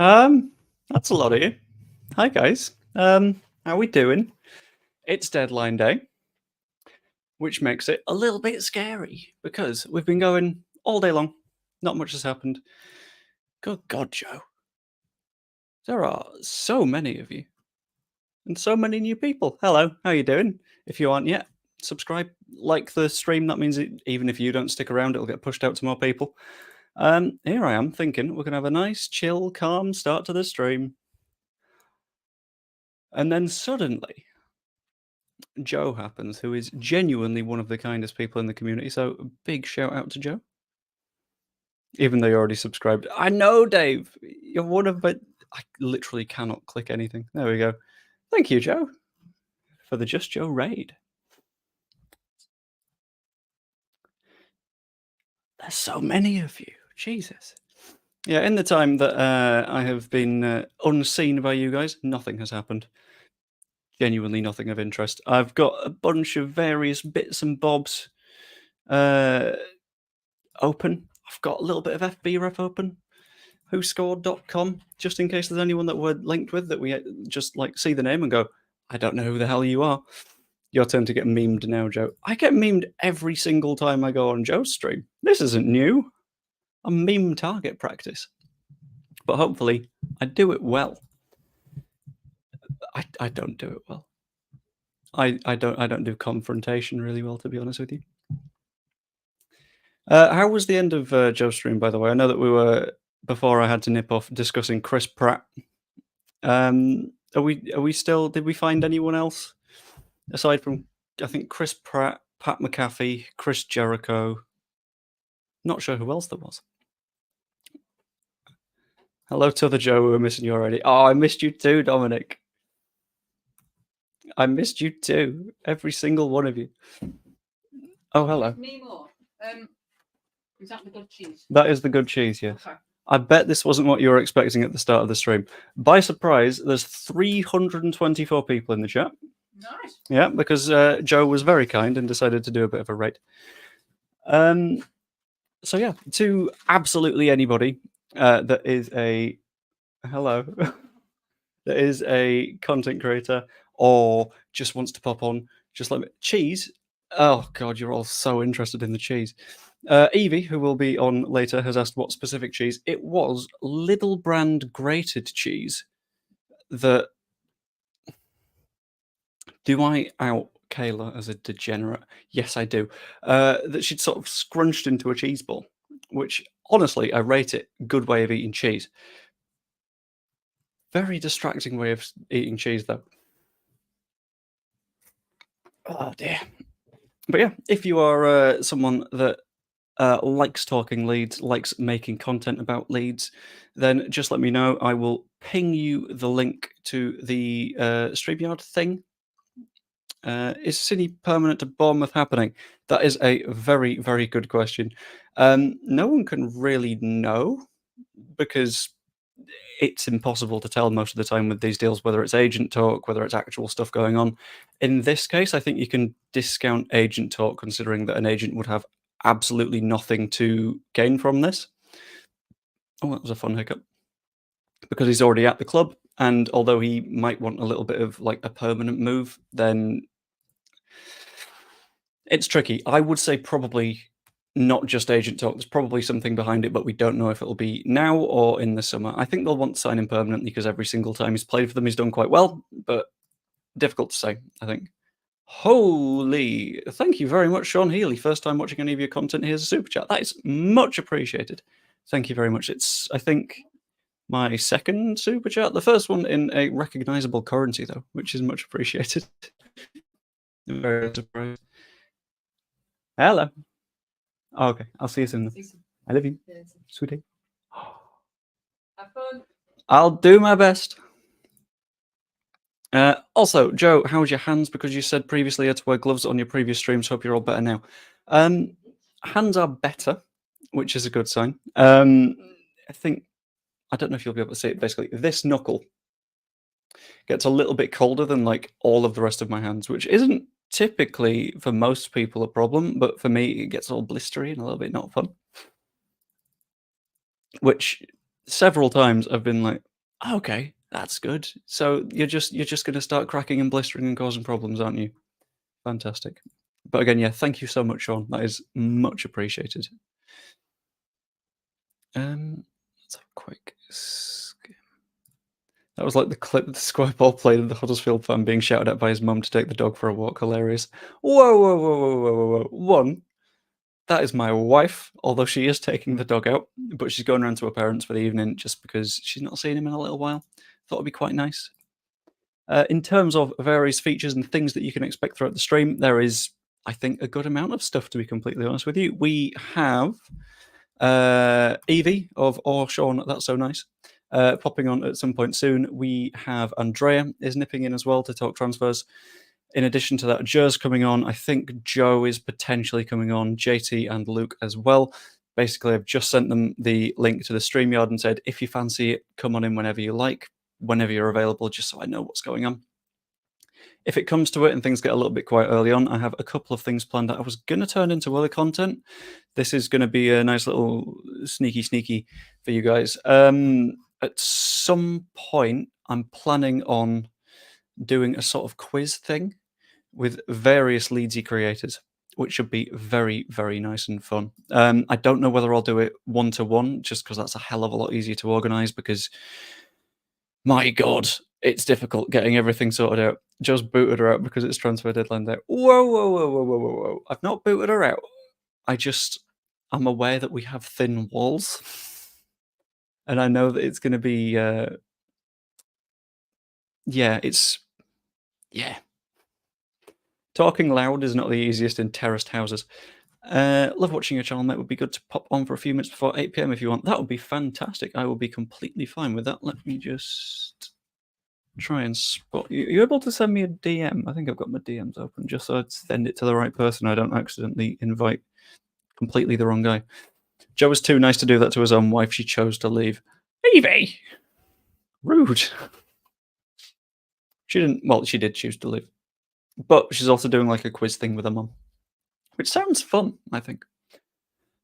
That's a lot of you. Hi guys. How we doing? It's deadline day, which makes it a little bit scary because we've been going all day long. Not much has happened. Good God, Joe. There are so many of you. And so many new people. Hello, how you doing? If you aren't yet, subscribe, like the stream. That means even if you don't stick around, it'll get pushed out to more people. Here I am thinking we're going to have a nice, chill, calm start to the stream. And then suddenly, Joe happens, who is genuinely one of the kindest people in the community. So big shout out to Joe. Even though you already subscribed. I know, Dave. You're one of my... I literally cannot click anything. There we go. Thank you, Joe, for the Just Joe raid. There's so many of you. Jesus. Yeah, in the time that I have been unseen by you guys, nothing has happened. Genuinely nothing of interest. I've got a bunch of various bits and bobs open. I've got a little bit of FB rep open. WhoScored.com, just in case there's anyone that we're linked with that we just like see the name and go, I don't know who the hell you are. Your turn to get memed now, Joe. I get memed every single time I go on Joe's stream. This isn't new. I'm meme target practice. But hopefully I do it well. I don't do it well. I don't do confrontation really well, to be honest with you. How was the end of Joe's stream, by the way? I know that we were, before I had to nip off, discussing Chris Pratt. Are we still? Did we find anyone else aside from, I think, Chris Pratt, Pat McAfee, Chris Jericho? Not sure who else there was. Hello to the Joe. We were missing you already. Oh, I missed you too, Dominic. I missed you too. Every single one of you. Oh, hello. Me more. Is that the good cheese? That is the good cheese, yes. Okay. I bet this wasn't what you were expecting at the start of the stream. By surprise, there's 324 people in the chat. Nice. Yeah, because Joe was very kind and decided to do a bit of a raid. So yeah, to absolutely anybody that is a that is a content creator or just wants to pop on, just let me cheese. Oh God, you're all so interested in the cheese. Evie, who will be on later, has asked what specific cheese. It was Lidl brand grated cheese. Do I out Kayla as a degenerate? Yes, I do. That she'd sort of scrunched into a cheese ball, which honestly, I rate it. Good way of eating cheese. Very distracting way of eating cheese, though. Oh dear. But yeah, if you are someone that likes talking Leeds, likes making content about Leeds, then just let me know. I will ping you the link to the StreamYard thing. Is City permanent to Bournemouth happening? That is a very, very good question. No one can really know because it's impossible to tell most of the time with these deals, whether it's agent talk, whether it's actual stuff going on. In this case, I think you can discount agent talk, considering that an agent would have absolutely nothing to gain from this. Oh, that was a fun hiccup. Because he's already at the club, and although he might want a little bit of like a permanent move, then it's tricky. I would say probably not just agent talk. There's probably something behind it, but we don't know if it'll be now or in the summer. I think they'll want to sign him permanently because every single time he's played for them, he's done quite well, but difficult to say, I think. Holy, thank you very much, Sean Healy. First time watching any of your content. Here's a super chat. That is much appreciated. Thank you very much. It's, I think, my second super chat. The first one in a recognizable currency, though, which is much appreciated. Very surprised. Hello. Oh, okay, I'll see you soon. I love you, sweetie. Have fun. I'll do my best. Also, Joe, how's your hands? Because you said previously you had to wear gloves on your previous streams. Hope you're all better now. Hands are better, which is a good sign. I think, I don't know if you'll be able to see it. Basically, this knuckle gets a little bit colder than like all of the rest of my hands, which isn't typically for most people a problem, but for me it gets all blistery and a little bit not fun. Which several times I've been like, Okay, that's good. So you're just going to start cracking and blistering and causing problems, aren't you? Fantastic. But again, yeah, thank you so much, Sean. That is much appreciated. Let's have a quick skim. That was like the clip the square ball played of the Huddersfield fan being shouted at by his mum to take the dog for a walk. Hilarious. Whoa, whoa, whoa, whoa, whoa, whoa, whoa. One, that is my wife, although she is taking the dog out, but she's going around to her parents for the evening just because she's not seen him in a little while. Thought it'd be quite nice. In terms of various features and things that you can expect throughout the stream, there is, I think, a good amount of stuff, to be completely honest with you. We have Evie of Oh Sean, That's So Nice, popping on at some point soon. We have Andrea is nipping in as well to talk transfers. In addition to that, Joe's coming on. I think Joe is potentially coming on, JT and Luke as well. Basically, I've just sent them the link to the StreamYard and said, if you fancy it, come on in whenever you like, whenever you're available, just so I know what's going on. If it comes to it and things get a little bit quiet early on, I have a couple of things planned that I was going to turn into other content. This is going to be a nice little sneaky for you guys. At some point, I'm planning on doing a sort of quiz thing with various Leedsy creators, which should be very, very nice and fun. I don't know whether I'll do it one-to-one, just because that's a hell of a lot easier to organise, because, my God, it's difficult getting everything sorted out. Just booted her out because it's transfer deadline day. Whoa, whoa, whoa, whoa, whoa, whoa, whoa. I've not booted her out. I'm aware that we have thin walls. And I know that it's going to be, yeah. Talking loud is not the easiest in terraced houses. Love watching your channel, mate. Would be good to pop on for a few minutes before 8 PM if you want. That would be fantastic. I will be completely fine with that. Let me just try and spot you. Are you able to send me a DM? I think I've got my DMs open just so I send it to the right person. I don't accidentally invite completely the wrong guy. Joe was too nice to do that to his own wife. She chose to leave. Evie! Rude. She didn't. Well, she did choose to leave. But she's also doing like a quiz thing with her mum, which sounds fun, I think.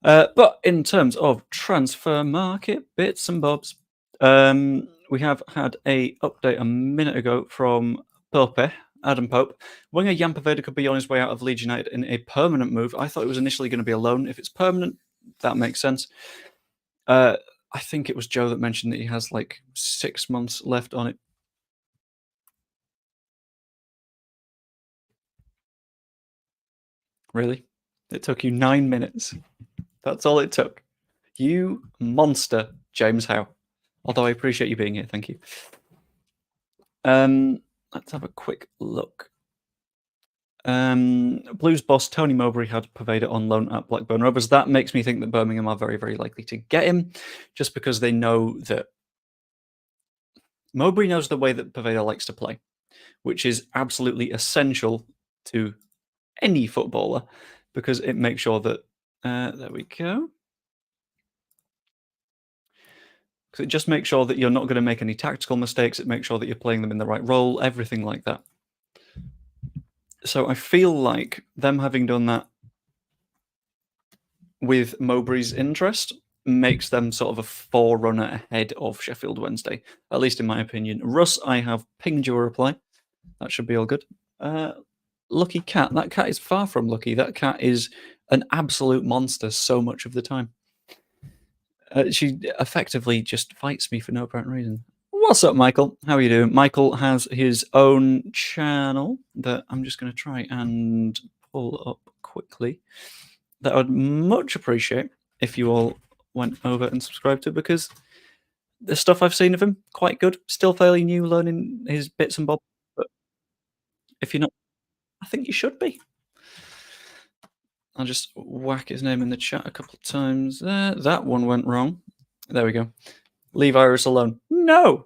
But in terms of transfer market bits and bobs, we have had a update a minute ago from Pope, Adam Pope. Winger Jan Poveda could be on his way out of Leeds United in a permanent move. I thought it was initially going to be a loan. If it's permanent, that makes sense. I think it was Joe that mentioned that he has like 6 months left on it. Really? It took you 9 minutes. That's all it took. You monster, James Howe. Although I appreciate you being here. Thank you. Let's have a quick look. Blues boss Tony Mowbray had Poveda on loan at Blackburn Rovers. That makes me think that Birmingham are very, very likely to get him, just because they know that Mowbray knows the way that Poveda likes to play, which is absolutely essential to any footballer, because it makes sure that there we go. Because it just makes sure that you're not going to make any tactical mistakes. It makes sure that you're playing them in the right role, everything like that. So I feel like them having done that with Mowbray's interest makes them sort of a forerunner ahead of Sheffield Wednesday, at least in my opinion. Russ, I have pinged you a reply. That should be all good. Lucky cat. That cat is far from lucky. That cat is an absolute monster so much of the time. She effectively just fights me for no apparent reason. What's up, Michael? How are you doing? Michael has his own channel that I'm just going to try and pull up quickly, that I would much appreciate if you all went over and subscribed to, because the stuff I've seen of him, quite good. Still fairly new, learning his bits and bobs. But if you're not, I think you should be. I'll just whack his name in the chat a couple of times there. That one went wrong. There we go. Leave Iris alone. No,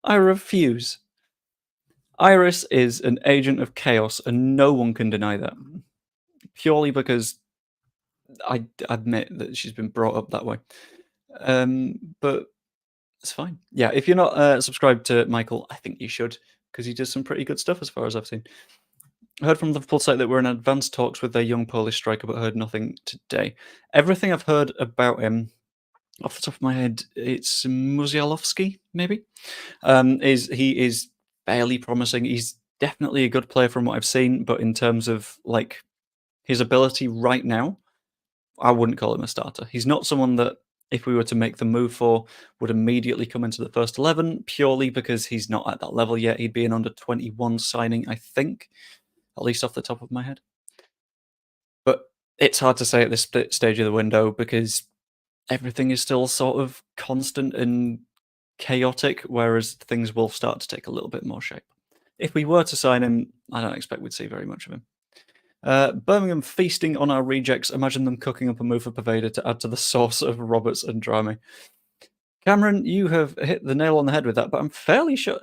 I refuse. Iris is an agent of chaos, and no one can deny that. Purely because I admit that she's been brought up that way. But it's fine. Yeah, if you're not subscribed to Michael, I think you should, because he does some pretty good stuff as far as I've seen. I heard from the Liverpool site that we're in advanced talks with their young Polish striker, but heard nothing today. Everything I've heard about him off the top of my head, it's Musialowski, maybe. He is fairly promising. He's definitely a good player from what I've seen, but in terms of like his ability right now, I wouldn't call him a starter. He's not someone that, if we were to make the move for, would immediately come into the first 11, purely because he's not at that level yet. He'd be an under 21 signing, I think, at least off the top of my head. But it's hard to say at this stage of the window because everything is still sort of constant and chaotic, whereas things will start to take a little bit more shape. If we were to sign him, I don't expect we'd see very much of him. Birmingham feasting on our rejects. Imagine them cooking up a move for Pervader to add to the sauce of Roberts and Drame. Cameron, you have hit the nail on the head with that, but I'm fairly sure.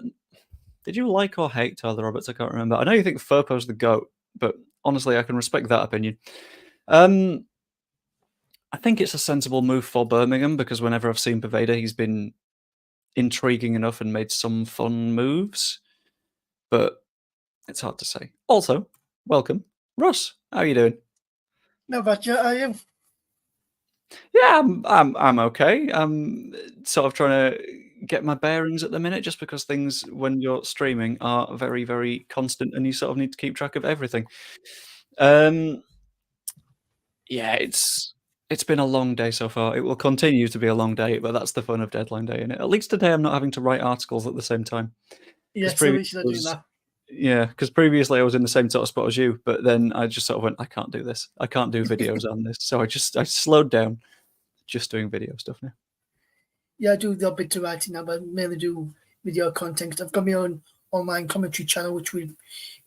Did you like or hate Tyler Roberts? I can't remember. I know you think Firpo's the GOAT, but honestly, I can respect that opinion. I think it's a sensible move for Birmingham because whenever I've seen Pervader, he's been intriguing enough and made some fun moves, but it's hard to say. Also, welcome, Russ. How are you doing? No, but how are you? Yeah, I'm okay. I'm sort of trying to get my bearings at the minute, just because things when you're streaming are very, very constant, and you sort of need to keep track of everything. Yeah, it's been a long day so far. It will continue to be a long day, but that's the fun of deadline day, innit? At least today I'm not having to write articles at the same time. Yeah, so we should do that. Yeah, because previously I was in the same sort of spot as you, but then I just sort of went, I can't do this. I can't do videos on this. So I slowed down, just doing video stuff now. Yeah, I do the bit of writing now, but I mainly do video content. I've got my own online commentary channel, which we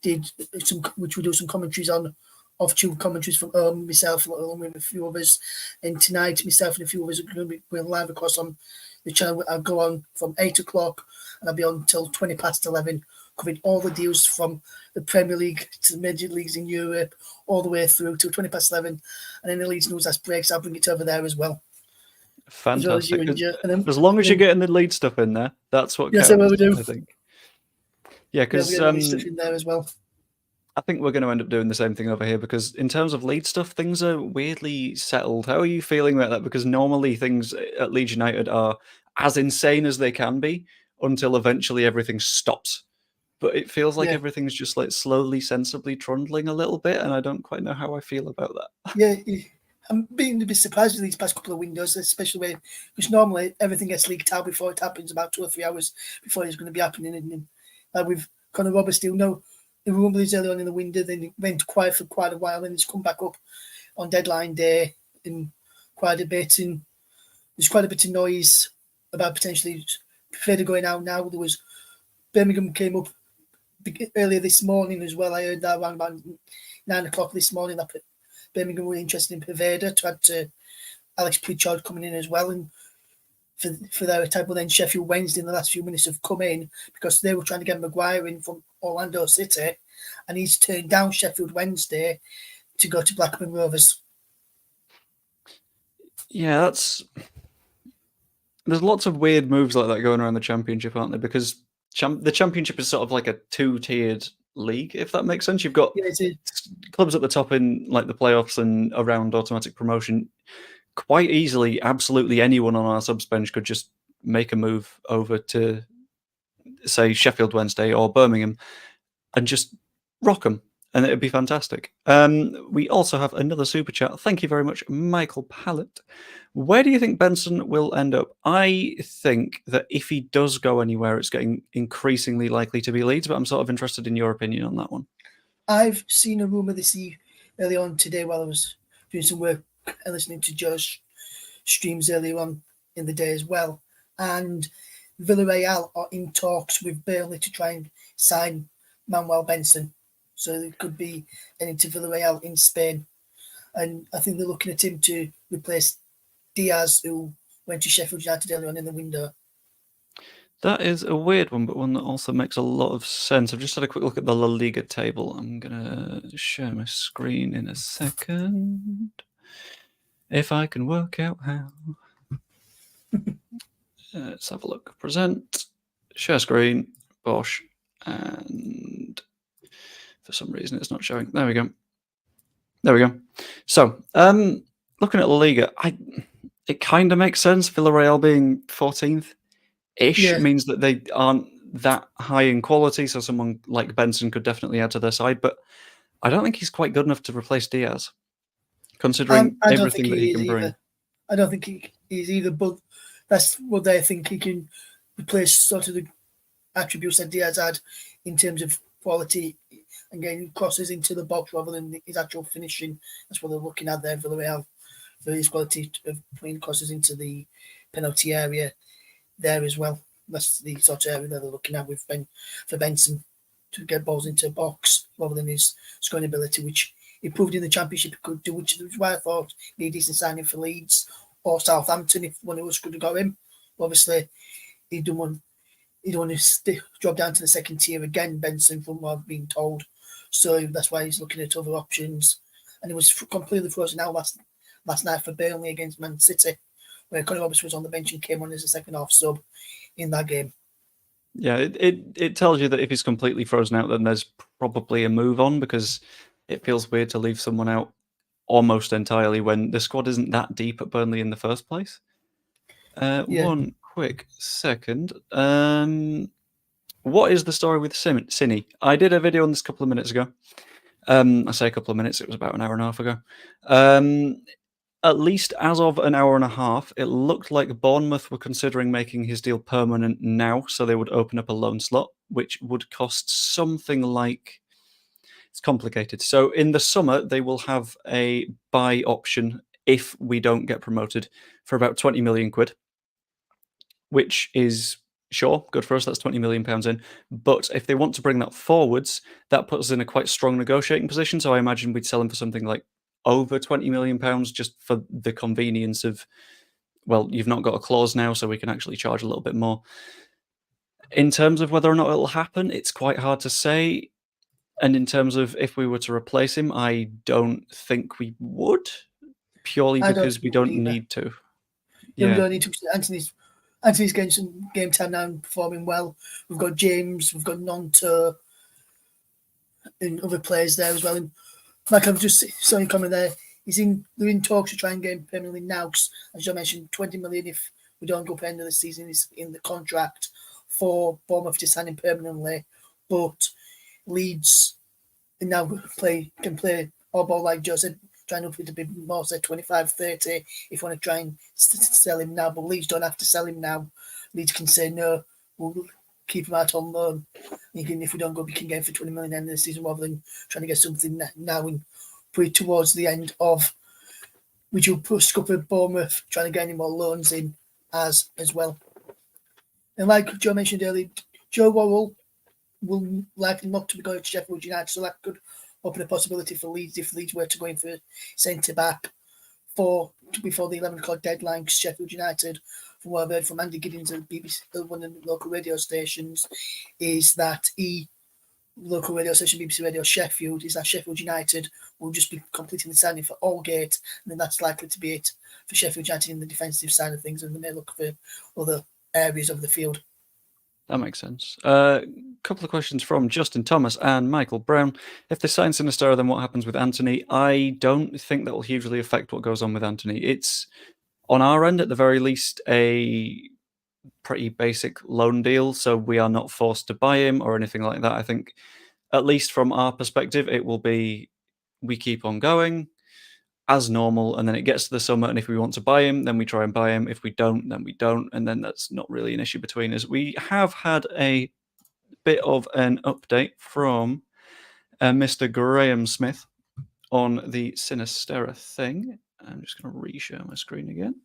do some commentaries on, off-tube commentaries from myself along with a few others. And tonight, myself and a few others are going to be going live across on the channel. I'll go on from 8 o'clock and I'll be on until 20 past 11, covering all the deals from the Premier League to the major leagues in Europe, all the way through till 20 past 11. And any Leeds news that breaks, I'll bring it over there as well. Fantastic. As long as you're getting the lead stuff in there, that's what counts, yes, I do. I think. Yeah, because stuff in there as well. I think we're going to end up doing the same thing over here because in terms of Leeds stuff, things are weirdly settled. How are you feeling about that? Because normally things at Leeds United are as insane as they can be until eventually everything stops. But it feels like everything's just like slowly, sensibly trundling a little bit, and I don't quite know how I feel about that. Yeah, I'm being a bit surprised with these past couple of windows, especially because normally everything gets leaked out before it happens, about 2 or 3 hours before it's going to be happening. And with Conor Roberts still, the rumblings early on in the window, then it went quiet for quite a while, and it's come back up on deadline day in quite a bit. And there's quite a bit of noise about potentially Federer going out now. There was Birmingham came up earlier this morning as well. I heard that around about 9 o'clock this morning that Birmingham were interested in Pervader to add to Alex Pritchard coming in as well, and for their attack. But then Sheffield Wednesday in the last few minutes have come in because they were trying to get Maguire in from Orlando City, and he's turned down Sheffield Wednesday to go to Blackburn Rovers. Yeah, there's lots of weird moves like that going around the Championship, aren't there? Because the Championship is sort of like a two-tiered league, if that makes sense. You've got clubs at the top in like the playoffs and around automatic promotion. Quite easily, absolutely anyone on our subs bench could just make a move over to, say, Sheffield Wednesday or Birmingham and just rock them, and it'd be fantastic. We also have another super chat. Thank you very much, Michael Pallett. Where do you think Benson will end up? I think that if he does go anywhere, it's getting increasingly likely to be Leeds, but I'm sort of interested in your opinion on that one. I've seen a rumour early on today while I was doing some work and listening to Joe's streams earlier on in the day as well. And Villarreal are in talks with Burnley to try and sign Manuel Benson. So it could be heading to Villarreal in Spain. And I think they're looking at him to replace Diaz, who went to Sheffield United early on in the window. That is a weird one, but one that also makes a lot of sense. I've just had a quick look at the La Liga table. I'm going to share my screen in a second. If I can work out how. Let's have a look. Present, share screen, Bosch, and for some reason it's not showing. There we go. So, looking at La Liga, it kind of makes sense. Villarreal being 14th-ish Yeah. means that they aren't that high in quality, so someone like Benson could definitely add to their side, but I don't think he's quite good enough to replace Diaz, considering I don't everything think that he he is can bring. either. I don't think he is either, but that's what they think he can replace sort of the attributes that Diaz had in terms of quality and getting crosses into the box rather than his actual finishing. That's what they're looking at there for Villarreal, for his quality of putting crosses into the penalty area there as well. That's the sort of area that they're looking at with for Benson to get balls into a box rather than his scoring ability, which he proved in the Championship he could do, which is why I thought he'd be a decent signing for Leeds or Southampton if one of us could have got him. Obviously, he don't want to drop down to the second tier again, Benson, from what I've been told. So that's why he's looking at other options. And he was completely frozen out last night for Burnley against Man City, where Conor Robertson was on the bench and came on as a second half sub in that game. Yeah, it tells you that if he's completely frozen out, then there's probably a move on, because it feels weird to leave someone out almost entirely when the squad isn't that deep at Burnley in the first place. One quick second. What is the story with Cine? I did a video on this a couple of minutes ago. I say a couple of minutes, it was about an hour and a half ago. At least as of an hour and a half, it looked like Bournemouth were considering making his deal permanent now, so they would open up a loan slot, which would cost something like... It's complicated. So in the summer, they will have a buy option if we don't get promoted for about 20 million quid, which is... Sure, good for us, that's 20 million pounds in. But if they want to bring that forwards, that puts us in a quite strong negotiating position. So I imagine we'd sell him for something like over 20 million pounds just for the convenience of, well, you've not got a clause now, so we can actually charge a little bit more. In terms of whether or not it'll happen, it's quite hard to say. And in terms of if we were to replace him, I don't think we would, purely because we don't need to. Yeah, we don't need to. Anthony's getting some game time now and performing well. We've got James, we've got Nonto, and other players there as well. And like I've just saw you comment there, they're in talks to try and get him permanently now. Cause, as you mentioned, 20 million if we don't go up end of the season is in the contract for Bournemouth to sign him permanently. But Leeds now can play all ball like Joe said, trying up to be more say 25, 30 if you want to try and sell him now. But Leeds don't have to sell him now. Leeds can say no, we'll keep him out on loan. If we don't go, we can get him for 20 million end of the season rather than trying to get something now and put it towards the end of which will push up at Bournemouth, trying to get any more loans in as well. And like Joe mentioned earlier, Joe Worrell will likely not to be going to Sheffield United, so that could open a possibility for Leeds if Leeds were to go in for centre back before the 11 o'clock deadline. Sheffield United, from what I've heard from Andy Giddens at BBC, one of the local radio stations, is that local radio station BBC Radio Sheffield, is that Sheffield United will just be completing the signing for Allgate, and then that's likely to be it for Sheffield United in the defensive side of things, and they may look for other areas of the field. That makes sense. Couple of questions from Justin Thomas and Michael Brown. If they sign Sinisterra, then what happens with Anthony? I don't think that will hugely affect what goes on with Anthony. It's, on our end, at the very least, a pretty basic loan deal, so we are not forced to buy him or anything like that. I think, at least from our perspective, it will be we keep on going as normal, and then it gets to the summer, and if we want to buy him, then we try and buy him. If we don't, then we don't, and then that's not really an issue between us. We have had a bit of an update from Mr. Graham Smith on the Sinisterra thing. I'm just going to re-share my screen again.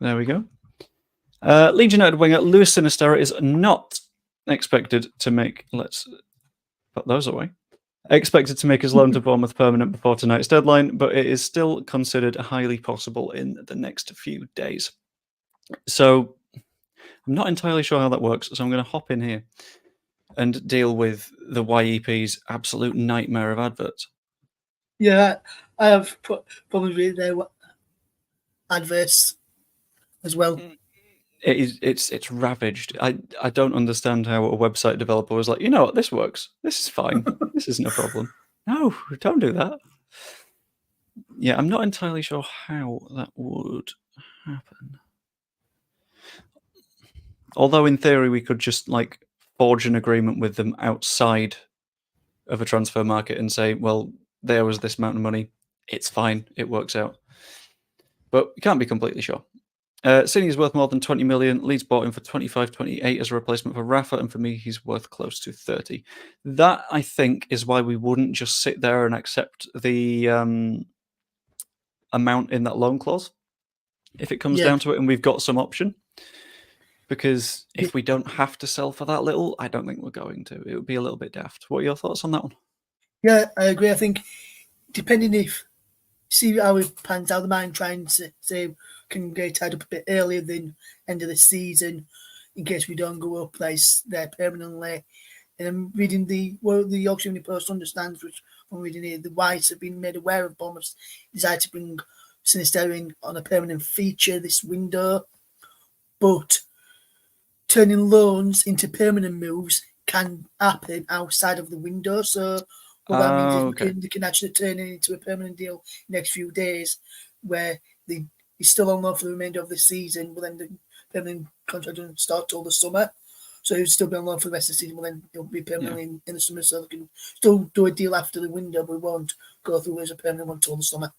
There we go. Leeds United winger Lewis Sinisterra is not expected to make... Let's put those away. Expected to make his loan to Bournemouth permanent before tonight's deadline, but it is still considered highly possible in the next few days. So I'm not entirely sure how that works, so I'm going to hop in here and deal with the YEP's absolute nightmare of adverts. Yeah, I have probably their adverts as well. It's ravaged. I don't understand how a website developer was like, you know what, this works. This is fine. This isn't a problem. No, don't do that. Yeah, I'm not entirely sure how that would happen. Although in theory we could just like forge an agreement with them outside of a transfer market and say, well, there was this amount of money. It's fine. It works out. But we can't be completely sure. Cine is worth more than 20 million. Leeds bought him for 25, 28 as a replacement for Rafa, and for me, he's worth close to 30. That, I think, is why we wouldn't just sit there and accept the amount in that loan clause if it comes down to it and we've got some option. Because if we don't have to sell for that little, I don't think we're going to. It would be a little bit daft. What are your thoughts on that one? Yeah, I agree. I think depending if see how it pans out, the mind trying to say can get tied up a bit earlier than end of the season in case we don't go up there permanently. And I'm reading the Yorkshire Evening Post understands, which I'm reading here, the Whites have been made aware of Bournemouth's desire to bring Sinisterra in on a permanent feature this window, but turning loans into permanent moves can happen outside of the window. So what that means is they can actually turn it into a permanent deal next few days, where he's still on loan for the remainder of the season, but then the permanent contract doesn't start till the summer. So he'll still be on loan for the rest of the season, but then he'll be permanently in the summer. So they can still do a deal after the window, but we won't go through as a permanent one till the summer.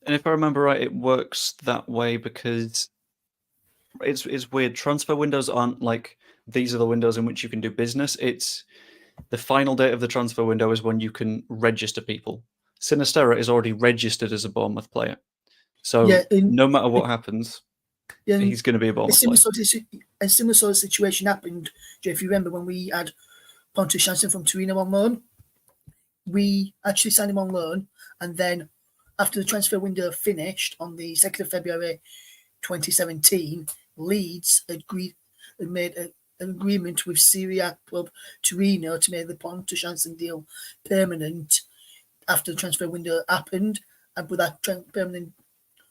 And if I remember right, it works that way because it's weird. Transfer windows aren't like these are the windows in which you can do business. It's the final date of the transfer window is when you can register people. Sinisterra is already registered as a Bournemouth player. So no matter what happens, he's going to be a Bournemouth player. A similar sort of situation happened, Joe, if you remember, when we had Pontus Jansson from Torino on loan. We actually signed him on loan, and then after the transfer window finished on the 2nd of February 2017, Leeds had made an agreement with Serie A club Torino to make the Pontus Jansson deal permanent after the transfer window happened, and but that permanent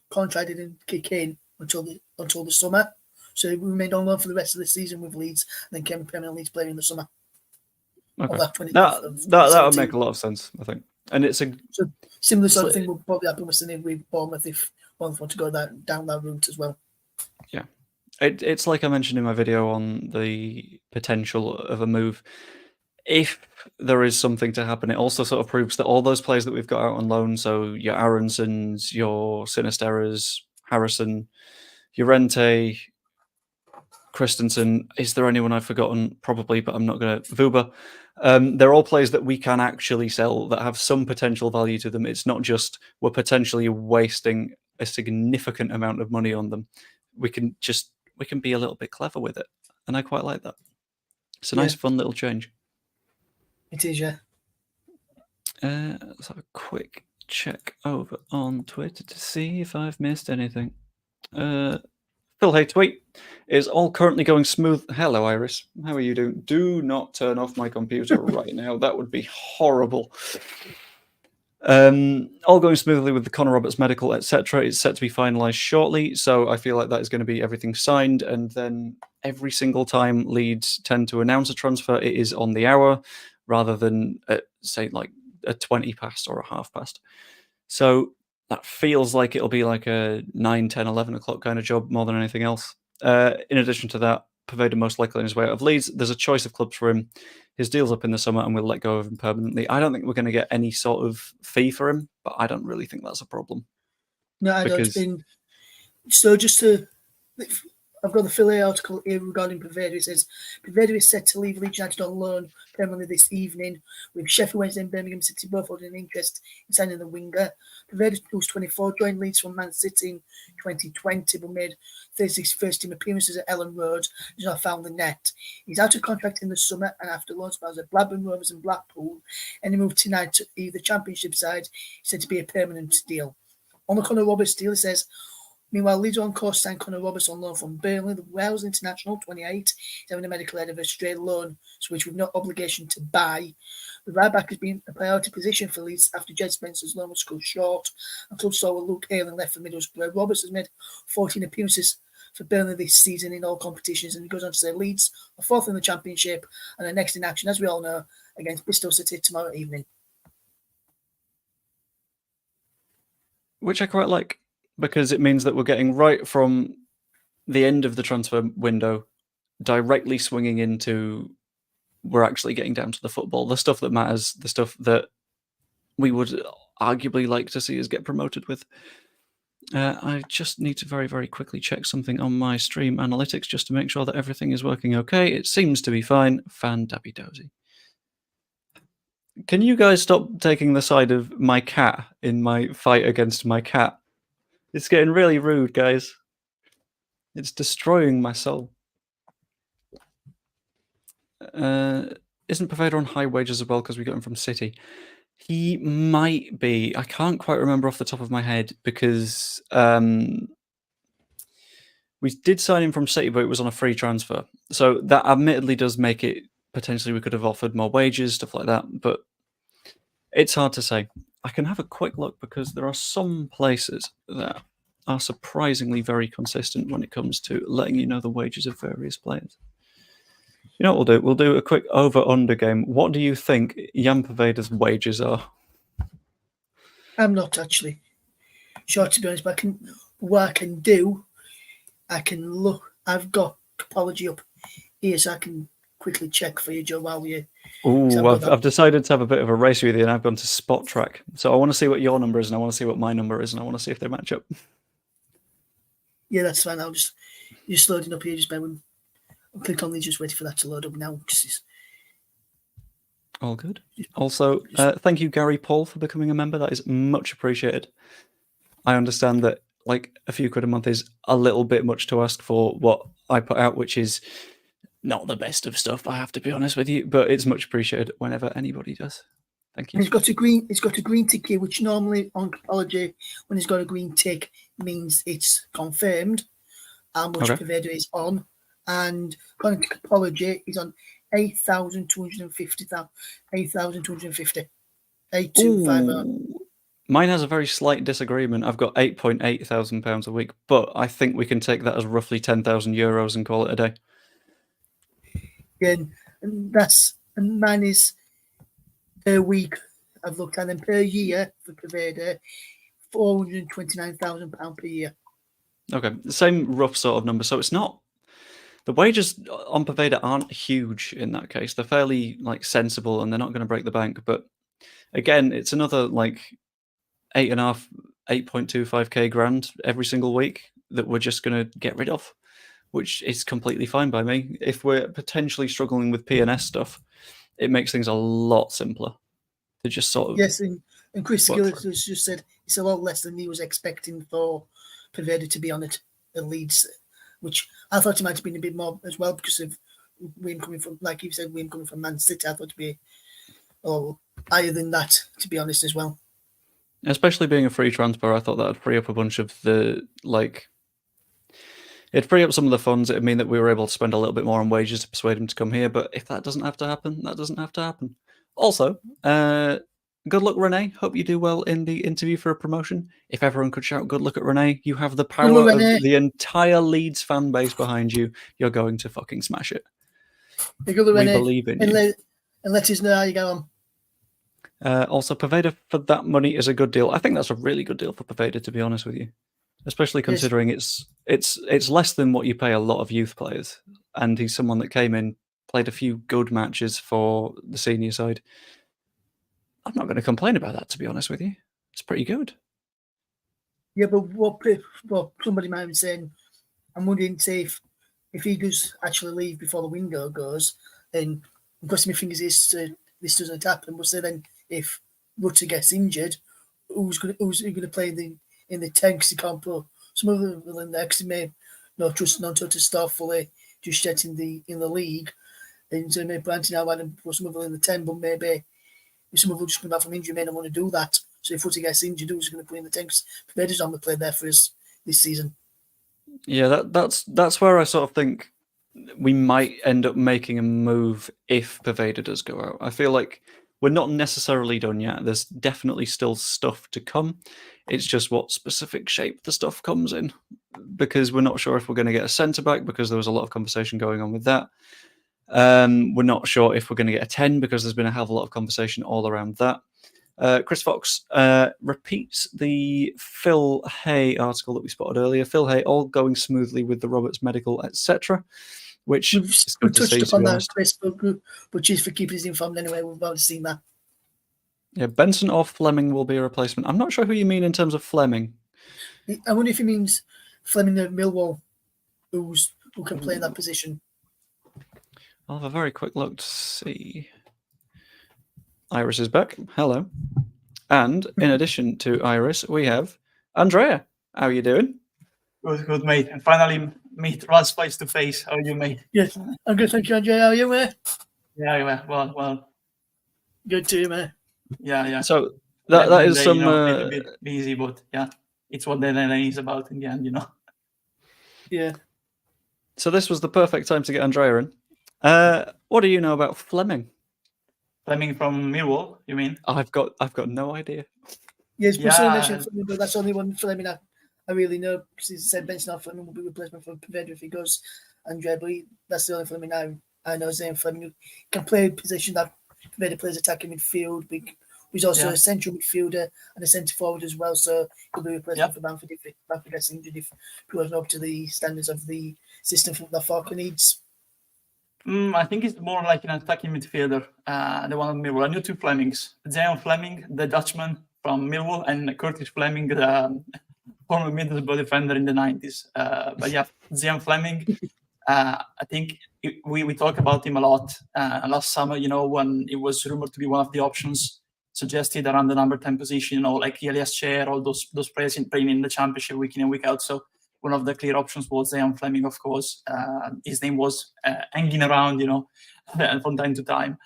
contract didn't kick in until the summer. So he remained on loan for the rest of the season with Leeds, and then became a permanent Leeds player in the summer. Okay. That would make a lot of sense, I think. And it's a similar sort of thing will probably happen with Bournemouth if Bournemouth want to go down that route as well. Yeah. It's like I mentioned in my video on the potential of a move. If there is something to happen, it also sort of proves that all those players that we've got out on loan, so your Aronsons, your Sinisterras, Harrison, Llorente, Christensen, is there anyone I've forgotten? Probably, but I'm not going to. Vuba. They're all players that we can actually sell that have some potential value to them. It's not just we're potentially wasting a significant amount of money on them. We can be a little bit clever with it, and I quite like that. It's a nice, fun little change. It is, yeah. Let's have a quick check over on Twitter to see if I've missed anything. Phil Hay tweet is all currently going smooth. Hello, Iris. How are you doing? Do not turn off my computer right now. That would be horrible. All going smoothly with the Connor Roberts medical, etc. It's set to be finalised shortly, so I feel like that is going to be everything signed. And then every single time Leeds tend to announce a transfer, it is on the hour rather than say like a 20 past or a half past. So that feels like it'll be like a 9, 10, 11 o'clock kind of job more than anything else. In addition to that, Pervader most likely on his way out of Leeds. There's a choice of clubs for him. His deal's up in the summer and we'll let go of him permanently. I don't think we're going to get any sort of fee for him, but I don't really think that's a problem. No, I don't. So just to... I've got the Philly article here regarding Pervader. It says, Pervader is set to leave Leeds United on loan permanently this evening, with Sheffield Wednesday and Birmingham City both holding an interest in signing the winger. Pervader, who's 24, joined Leeds from Man City in 2020, but made 36 first-team appearances at Ellen Road and has not found the net. He's out of contract in the summer, and after loan spells at Blackburn Rovers and Blackpool, any move tonight to either Championship side is said to be a permanent deal. On the Connor Roberts deal, it says, meanwhile, Leeds are on course to sign Connor Roberts on loan from Burnley. The Wales international, 28, is having a medical head of a straight loan, so which we've no obligation to buy. The right back has been a priority position for Leeds after Jed Spencer's loan was cut short, and club saw Luke Ayling left for Middlesbrough. Roberts has made 14 appearances for Burnley this season in all competitions, and he goes on to say Leeds are fourth in the Championship and are next in action, as we all know, against Bristol City tomorrow evening. which I quite like, because it means that we're getting right from the end of the transfer window directly swinging into we're actually getting down to the football, the stuff that matters, the stuff that we would arguably like to see us get promoted with. I just need to very, very quickly check something on my stream analytics just to make sure that everything is working okay. It seems to be fine. Fan-dabby-dozy. Can you guys stop taking the side of my cat in my fight against my cat? It's getting really rude, guys. It's destroying my soul. Isn't Pavetta on high wages as well because we got him from City? He might be. I can't quite remember off the top of my head because we did sign him from City, but it was on a free transfer. So that admittedly does make it potentially we could have offered more wages, stuff like that. But it's hard to say. I can have a quick look because there are some places that are surprisingly very consistent when it comes to letting you know the wages of various players. You know what we'll do? We'll do a quick over-under game. What do you think Jan Paveda's wages are? I'm not actually sure, to be honest, but what I can do, I can look. I've got Topology up here, so I can quickly check for you, Joe, while you... Ooh, I've decided to have a bit of a race with you, and I've gone to Spot Track. So I want to see what your number is, and I want to see what my number is, and I want to see if they match up. Yeah, that's fine. I'll just loading up here. Just bear with me. I'll click on these, just waiting for that to load up now. All good. Also, thank you, Gary Paul, for becoming a member. That is much appreciated. I understand that like a few quid a month is a little bit much to ask for what I put out, which is not the best of stuff, I have to be honest with you, but it's much appreciated whenever anybody does. Thank you. And it's got a green tick here, which normally on Topology, when it's got a green tick, means it's confirmed how much Pavetta is on. And according to Topology, he's on 8,250. 8,250. Mine has a very slight disagreement. I've got £8,800 a week, but I think we can take that as roughly €10,000 and call it a day. Yeah, and mine is per week. I've looked at them per year for Pavetta, £429,000 per year. Okay, the same rough sort of number. So it's not. The wages on Pavetta aren't huge in that case. They're fairly like sensible, and they're not going to break the bank. But again, it's another like 8.25k grand every single week that we're just going to get rid of, which is completely fine by me. If we're potentially struggling with P&S stuff, it makes things a lot simpler to just sort of... Yes, and Chris Gillett has just said it's a lot less than he was expecting for Pavetta to be on it at Leeds, which I thought it might have been a bit more as well because of William coming from, like you said, William coming from Man City. I thought to be higher than that, to be honest, as well. Especially being a free transfer, I thought that would free up a bunch of the, like... It'd free up some of the funds. It'd mean that we were able to spend a little bit more on wages to persuade him to come here. But if that doesn't have to happen, that doesn't have to happen. Also, good luck, Renee. Hope you do well in the interview for a promotion. If everyone could shout good luck at Renee, you have the power of the entire Leeds fan base behind you. You're going to fucking smash it. We believe in you. And let us know how you go on. Also, Pavetta for that money is a good deal. I think that's a really good deal for Pavetta, to be honest with you. Especially considering it's less than what you pay a lot of youth players. And he's someone that came in, played a few good matches for the senior side. I'm not going to complain about that, to be honest with you. It's pretty good. Yeah, but what somebody might be saying, I'm wondering, say, if he does actually leave before the window goes, then crossing my fingers this doesn't happen. But say then, if Rutter gets injured, who's going to play in the 10? Because he can't put some other people in there because he may not trust Nonto to start fully just yet in the league. And so maybe Banter now and put some of them in the 10, but maybe if some of them just come back from injury, may not want to do that. So if Rutter gets injured, who's going to put in the 10? Because Pavetta's on the play there for us this season. Yeah, that's where I sort of think we might end up making a move if Pavetta does go out. I feel like we're not necessarily done yet. There's definitely still stuff to come. It's just what specific shape the stuff comes in, because we're not sure if we're going to get a centre-back because there was a lot of conversation going on with that. We're not sure if we're going to get a 10 because there's been a hell of a lot of conversation all around that. Chris Fox repeats the Phil Hay article that we spotted earlier. Phil Hay, all going smoothly with the Roberts medical, etc. Which is good to touched see, upon to be that, honest. Chris, but cheers for keeping us informed anyway. We've already seen that. Yeah, Benson or Fleming will be a replacement. I'm not sure who you mean in terms of Fleming. I wonder if he means Fleming of Millwall, who can play in that position. I'll have a very quick look to see. Iris is back. Hello. And in addition to Iris, we have Andrea. How are you doing? Good, mate. And finally meet Russ face to face. How are you, mate? Yes, I'm good, thank you, Andrea. How are you, mate? Yeah, well. Good too, mate. Yeah. So that is day, some... a little bit busy, but yeah, it's what the LNA is about in the end, Yeah. So this was the perfect time to get Andrea in. What do you know about Fleming? Fleming from Millwall, you mean? I've got no idea. Yes, Yeah. someone mentioned Fleming, but that's the only one Fleming I really know. He said Benson Fleming will be replacement for Poveda if he goes. Andrea, but that's the only Fleming I know. Zane Fleming can play a position that Poveda plays attacking midfield. He's also a central midfielder and a centre forward as well. So he'll be replacement for Banford if Banford gets injured, if he wasn't up to the standards of the system that Farke needs. I think it's more like an attacking midfielder, the one of Millwall. I knew two Flemings. Daniel Fleming, the Dutchman from Millwall, and Curtis Fleming, the former Middlesbrough defender in the 90s. But yeah, Daniel Fleming, I think we talked about him a lot last summer, when it was rumored to be one of the options suggested around the number 10 position, like Elias Chair, all those players playing in the Championship week in and week out. So one of the clear options was Zion Fleming, of course. His name was hanging around, from time to time.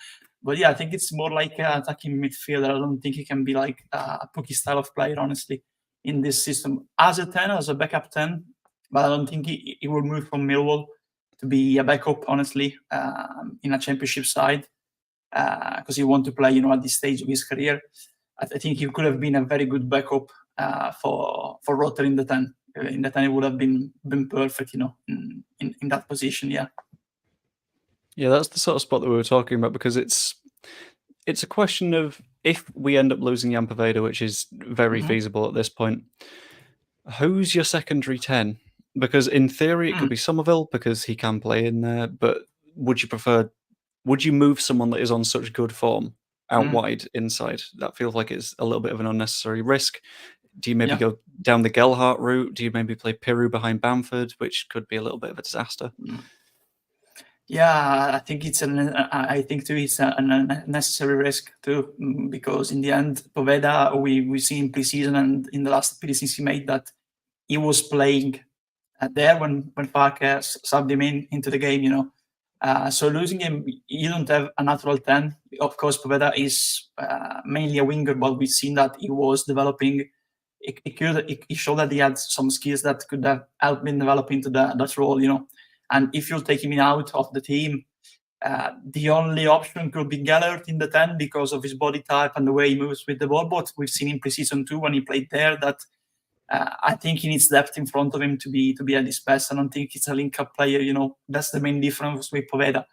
But yeah, I think it's more like an attacking midfielder. I don't think he can be like a Pookie style of player, honestly, in this system. As a 10, as a backup 10, but I don't think he will move from Millwall to be a backup, honestly, in a Championship side, because he wants to play, at this stage of his career. I think he could have been a very good backup for Rotter in the 10. In the 10, it would have been perfect, in that position, yeah. Yeah, that's the sort of spot that we were talking about, because it's a question of, if we end up losing Jan Poveda, which is very feasible at this point, who's your secondary 10? Because in theory, it could be Somerville, because he can play in there, but would you move someone that is on such good form out wide inside? That feels like it's a little bit of an unnecessary risk. Do you maybe go down the Gelhardt route? Do you maybe play Piru behind Bamford, which could be a little bit of a disaster? Yeah, I think it's a necessary risk too, because in the end, Poveda, we see in pre-season and in the last appearances he made that he was playing there when Farke subbed him into the game, So losing him, you don't have a natural 10. Of course, Poveda is mainly a winger, but we've seen that he was developing. He showed that he had some skills that could have helped him develop into that role, And if you take him out of the team, the only option could be Gellert in the 10 because of his body type and the way he moves with the ball. But we've seen in pre-season 2 when he played there that I think he needs depth in front of him to be at his best. I don't think it's a link-up player, That's the main difference with Poveda.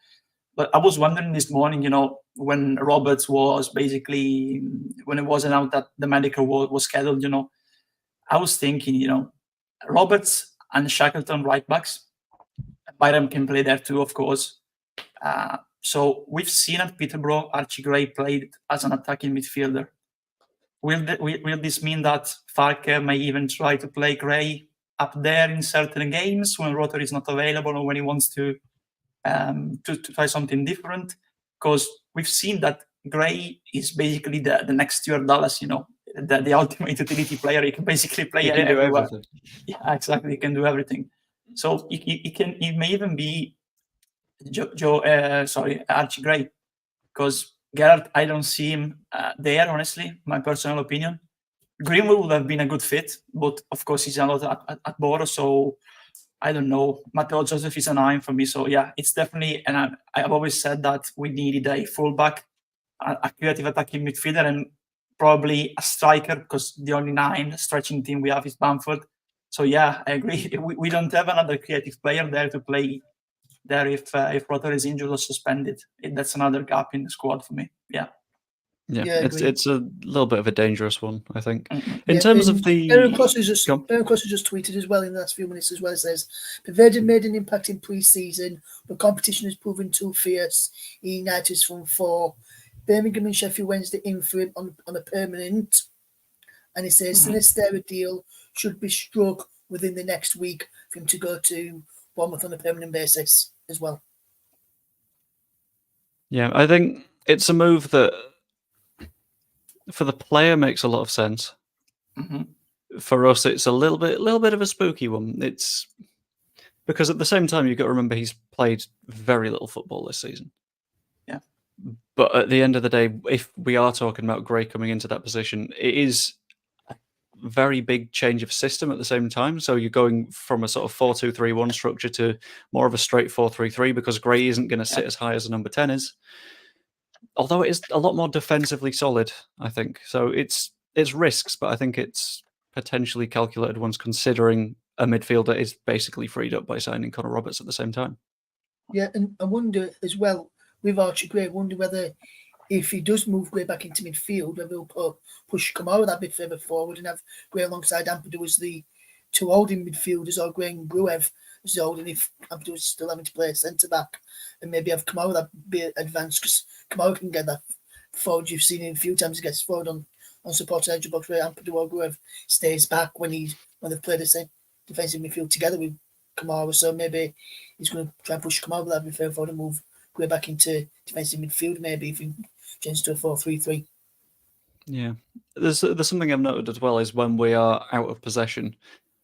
But I was wondering this morning, when Roberts was basically, when it was announced that the medical was scheduled, I was thinking, Roberts and Shackleton right backs. Byram can play there too, of course. So we've seen at Peterborough, Archie Gray played as an attacking midfielder. Will this mean that Farke may even try to play Gray up there in certain games when Rotter is not available or when he wants to try something different? Because we've seen that Gray is basically the next Stuart Dallas, the ultimate utility player. He can basically play everywhere. Yeah, exactly. He can do everything. So he may even be Archie Gray, because Gerrard, I don't see him there, honestly, my personal opinion. Greenwood would have been a good fit, but of course he's a lot at Boro, so I don't know. Matteo Joseph is a 9 for me, so yeah, it's definitely, and I've always said that we needed a fullback, a creative attacking midfielder, and probably a striker, because the only 9 stretching team we have is Bamford. So yeah, I agree. We don't have another creative player there to play there if Rotter is injured or suspended. That's another gap in the squad for me. Yeah. Yeah, Yeah, it's agreed. it's a little bit of a dangerous one, I think. Mhm. In Yeah, terms of and the Aaron Cross has just Go on. tweeted as well in the last few minutes as well. It says, Pavetta made an impact in pre-season, but competition has proven too fierce. United's from 4. Birmingham and Sheffield Wednesday in for him on a permanent. And he says, Mhm. Sinistera deal should be struck within the next week for him to go to Bournemouth on a permanent basis as well. Yeah, I think it's a move that for the player makes a lot of sense. Mhm. For us, it's a little bit of a spooky one. It's because at the same time, you've got to remember he's played very little football this season. Yeah. But at the end of the day, if we are talking about Gray coming into that position, it is a very big change of system at the same time. So you're going from a sort of 4-2-3-1 structure to more of a straight 4-3-3 because Gray isn't going to sit as high as a number 10 is. Although it is a lot more defensively solid, I think. So it's risks, but I think it's potentially calculated ones considering a midfielder is basically freed up by signing Connor Roberts at the same time. Yeah, and I wonder as well, with Archie Gray, I wonder whether if he does move Gray back into midfield, whether he'll push Kamara that bit further forward and have Gray alongside Ampadu as the two holding midfielders, or Gray and Gruev as the holding if Ampadu is still having to play centre-back, and maybe have Kamara that bit advanced, because Kamara can get that forward. You've seen him a few times, he gets forward on supported edge box where Ampadu or Gruev stays back when they've played the same defensive midfield together with Kamara. So maybe he's going to try and push Kamara that bit further forward and move Gray back into defensive midfield, maybe if he changes to a 4-3-3. Yeah. There's something I've noted as well is when we are out of possession,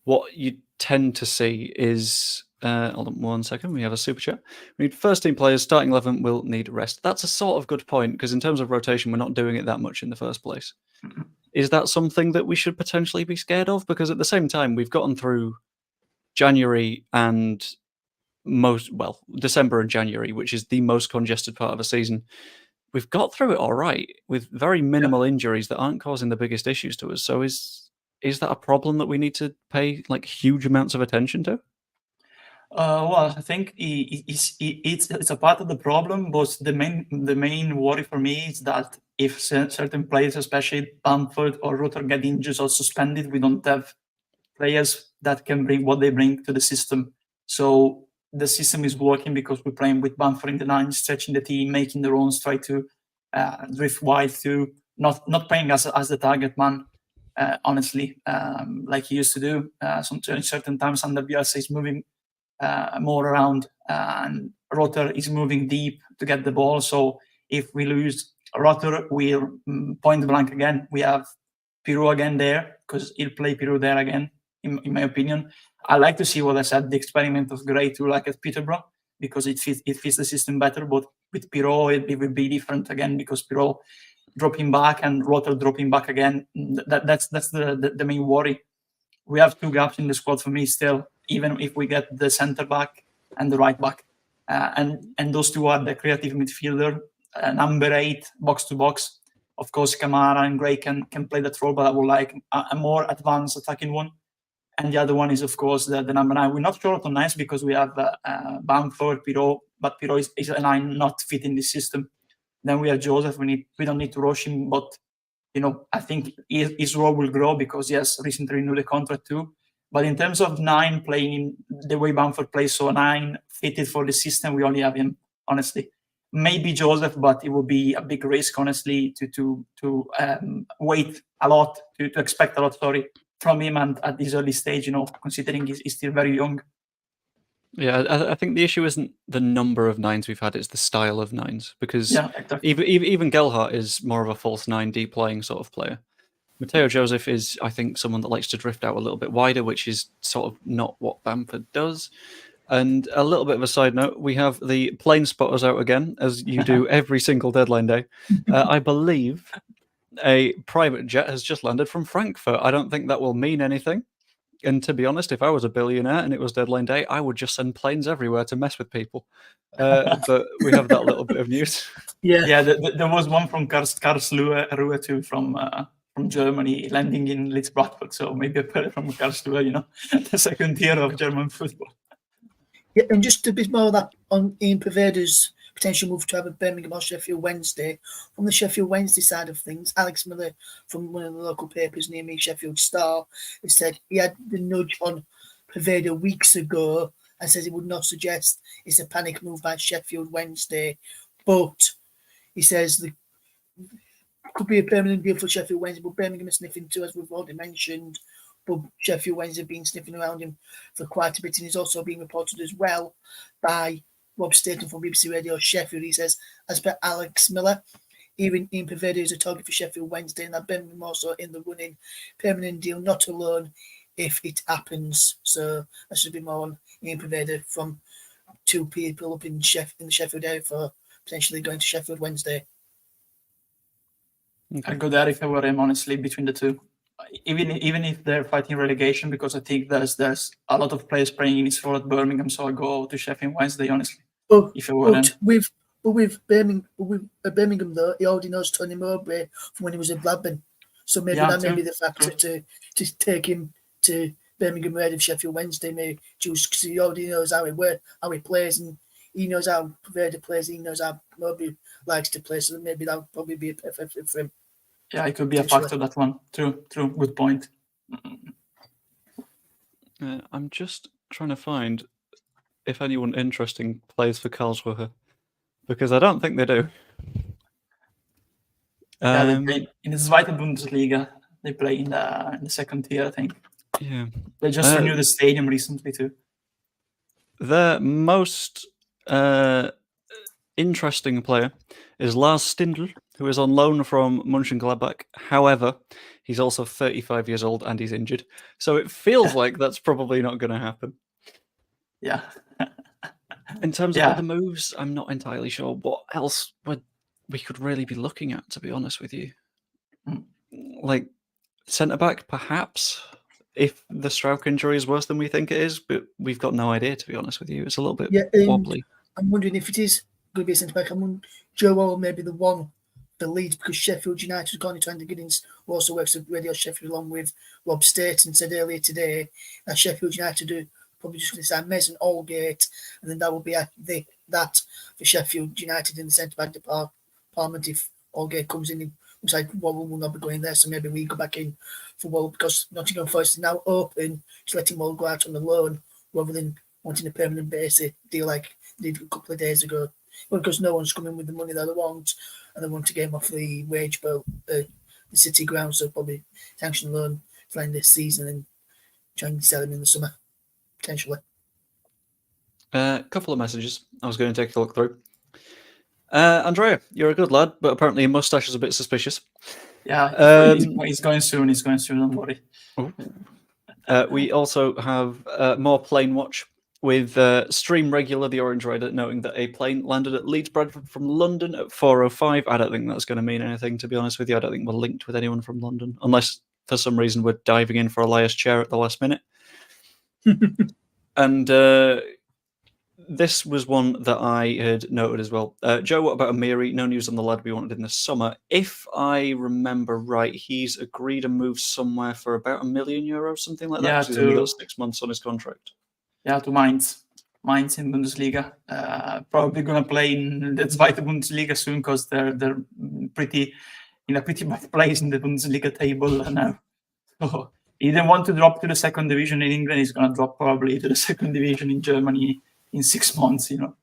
what you tend to see is hold on 1 second, we have a super chat. We need first team players, starting 11 will need rest. That's a sort of good point because in terms of rotation, we're not doing it that much in the first place. Mhm. Is that something that we should potentially be scared of? Because at the same time, we've gotten through January and December and January, which is the most congested part of a season. We've got through it all right with very minimal injuries that aren't causing the biggest issues to us. So is that a problem that we need to pay like huge amounts of attention to? Well, I think it's a part of the problem, but the main worry for me is that if certain players, especially Bamford or Rutter, get injured or suspended, we don't have players that can bring what they bring to the system. So the system is working because we're playing with Bamford in the 9, stretching the team, making the runs, try to drift wide through, not playing as the target man. Honestly, like he used to do. Certain times under Bielsa is moving more around, and Rotter is moving deep to get the ball. So if we lose Rotter, we'll point blank again. We have Pirou again there because he'll play Pirou there again. In my opinion, I like to see what I said, the experiment of Gray to like at Peterborough because it fits the system better. But with Pirou, it will be different again because Pirou dropping back and Rotter dropping back again. That's the main worry. We have 2 gaps in the squad for me still, even if we get the centre back and the right back, and those 2 are the creative midfielder, number 8 box to box. Of course, Kamara and Gray can play that role, but I would like a more advanced attacking one. And the other one is, of course, the number 9. We're not short on 9s because we have Bamford, Pirou, but Pirou is a 9 not fitting the system. Then we have Joseph. We don't need to rush him, but I think his role will grow because he has recently renewed the contract too. But in terms of 9 playing the way Bamford plays, so 9 fitted for the system, we only have him, honestly. Maybe Joseph, but it would be a big risk, honestly, to wait a lot, to expect a lot, from him and at this early stage, considering he's still very young. Yeah, I think the issue isn't the number of 9s we've had; it's the style of 9s. Because exactly. even Gelhardt is more of a false 9 deep playing sort of player. Mateo Joseph is, I think, someone that likes to drift out a little bit wider, which is sort of not what Bamford does. And a little bit of a side note, we have the plane spotters out again, as you do every single deadline day. I believe a private jet has just landed from Frankfurt. I don't think that will mean anything. And to be honest, if I was a billionaire and it was deadline day, I would just send planes everywhere to mess with people. But we have that little bit of news. Yeah, there was one from Karlsruhe too, from Germany, landing in Leeds Bradford. So maybe a player from Karlsruhe, the second tier of German football. Yeah, and just a bit more of that on Ian Paveda's potential move to have a Birmingham or Sheffield Wednesday. From the Sheffield Wednesday side of things, Alex Miller from one of the local papers near me, Sheffield Star, has said he had the nudge on Poveda weeks ago and says he would not suggest it's a panic move by Sheffield Wednesday, but he says there could be a permanent deal for Sheffield Wednesday, but Birmingham is sniffing too, as we've already mentioned. But Sheffield Wednesday have been sniffing around him for quite a bit, and he's also being reported as well by Rob Staten from BBC Radio Sheffield. He says, as per Alex Miller, even Ian Poveda is a target for Sheffield Wednesday, and that Birmingham also in the running. Permanent deal, not a loan, if it happens. So that should be more on Ian Poveda from two people up in the Sheffield area for potentially going to Sheffield Wednesday. I'd go there if I were him, honestly, between the two. Even if they're fighting relegation, because I think there's a lot of players playing in his role at Birmingham, so I'll go to Sheffield Wednesday, honestly. If I were him. With Birmingham though, he already knows Tony Mowbray from when he was in Blackburn, so maybe that may be the factor to take him to Birmingham ahead of Sheffield Wednesday. Maybe just because he already knows how he plays, and he knows how Poveda plays. He knows how Mowbray likes to play, so maybe that would probably be a perfect fit for him. Yeah, it could be a factor, that one. True. Good point. I'm just trying to find if anyone interesting plays for Karlsruhe, because I don't think they do. They play in the Zweite Bundesliga. They play in the second tier, I think. Yeah. They just renewed the stadium recently too. Their most interesting player is Lars Stindl, who is on loan from Mönchengladbach. However, he's also 35 years old and he's injured. So it feels like that's probably not going to happen. Yeah. In terms of other moves, I'm not entirely sure what else we could really be looking at, to be honest with you. Like, centre-back, perhaps, if the Strauch injury is worse than we think it is, but we've got no idea, to be honest with you. It's a little bit wobbly. I'm wondering if it is going to be a centre-back. I'm wondering Joe Orr may be the one for Leeds, because Sheffield United has gone into Andy Giddings, who also works at Radio Sheffield along with Rob Staten, said earlier today that Sheffield United do probably just going to sign Mason Allgate, and then that will be that for Sheffield United in the centre-back department if Allgate comes in. It looks like Worrell will not be going there, so maybe we go back in for Worrell, because Nottingham Forest is now open to letting Worrell go out on the loan rather than wanting a permanent basis deal like they did a couple of days ago. Well, because no one's coming with the money that they want, and they want to get him off the wage bill, the City ground, so probably sanction loan for this season and try and sell him in the summer, potentially. A couple of messages I was going to take a look through. Andrea, you're a good lad, but apparently your moustache is a bit suspicious. Yeah, he's going soon. He's going soon, don't worry. We also have more plane watch with Stream Regular, the Orange Rider, noting that a plane landed at Leeds Bradford from London at 4:05. I don't think that's going to mean anything, to be honest with you. I don't think we're linked with anyone from London, unless for some reason we're diving in for Elias Chair at the last minute. And this was one that I had noted as well. Joe, what about Amiri? No news on the lad we wanted in the summer. If I remember right, he's agreed a move somewhere for about €1 million, something like that. Yeah, he's only got 6 months on his contract. Yeah, to Mainz in Bundesliga. Probably going to play in the Zweite Bundesliga soon, because they're pretty bad place in the Bundesliga table now. So he didn't want to drop to the second division in England. He's going to drop probably to the second division in Germany in 6 months, Am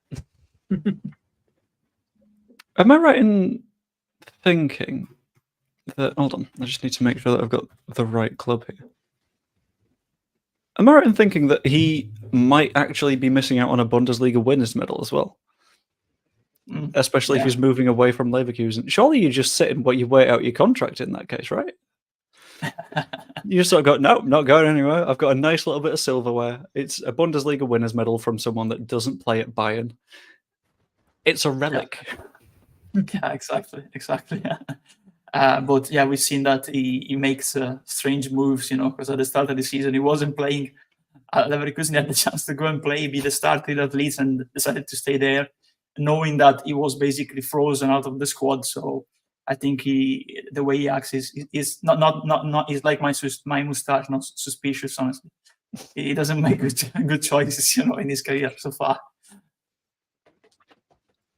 I right in thinking that... Hold on, I just need to make sure that I've got the right club here. Am I right in thinking that he might actually be missing out on a Bundesliga winners medal as well? Especially if he's moving away from Leverkusen. Surely you just sit and you wait out your contract in that case, right? You just sort of go, no, not going anywhere. I've got a nice little bit of silverware. It's a Bundesliga winners medal from someone that doesn't play at Bayern. It's a relic. Yeah, exactly. But yeah, we've seen that he makes strange moves, because at the start of the season he wasn't playing at Leverkusen. He had the chance to go and be the starter at Leeds, and decided to stay there, knowing that he was basically frozen out of the squad. So I think the way he acts is not is like my moustache, not suspicious. Honestly, he doesn't make good choices, in his career so far.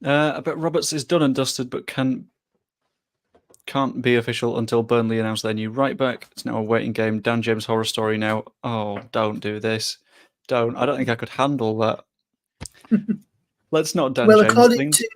But Roberts is done and dusted, but can't be official until Burnley announce their new right back. It's now a waiting game. Dan James horror story now. Oh, don't do this. Don't. I don't think I could handle that. Let's not Dan James according things. to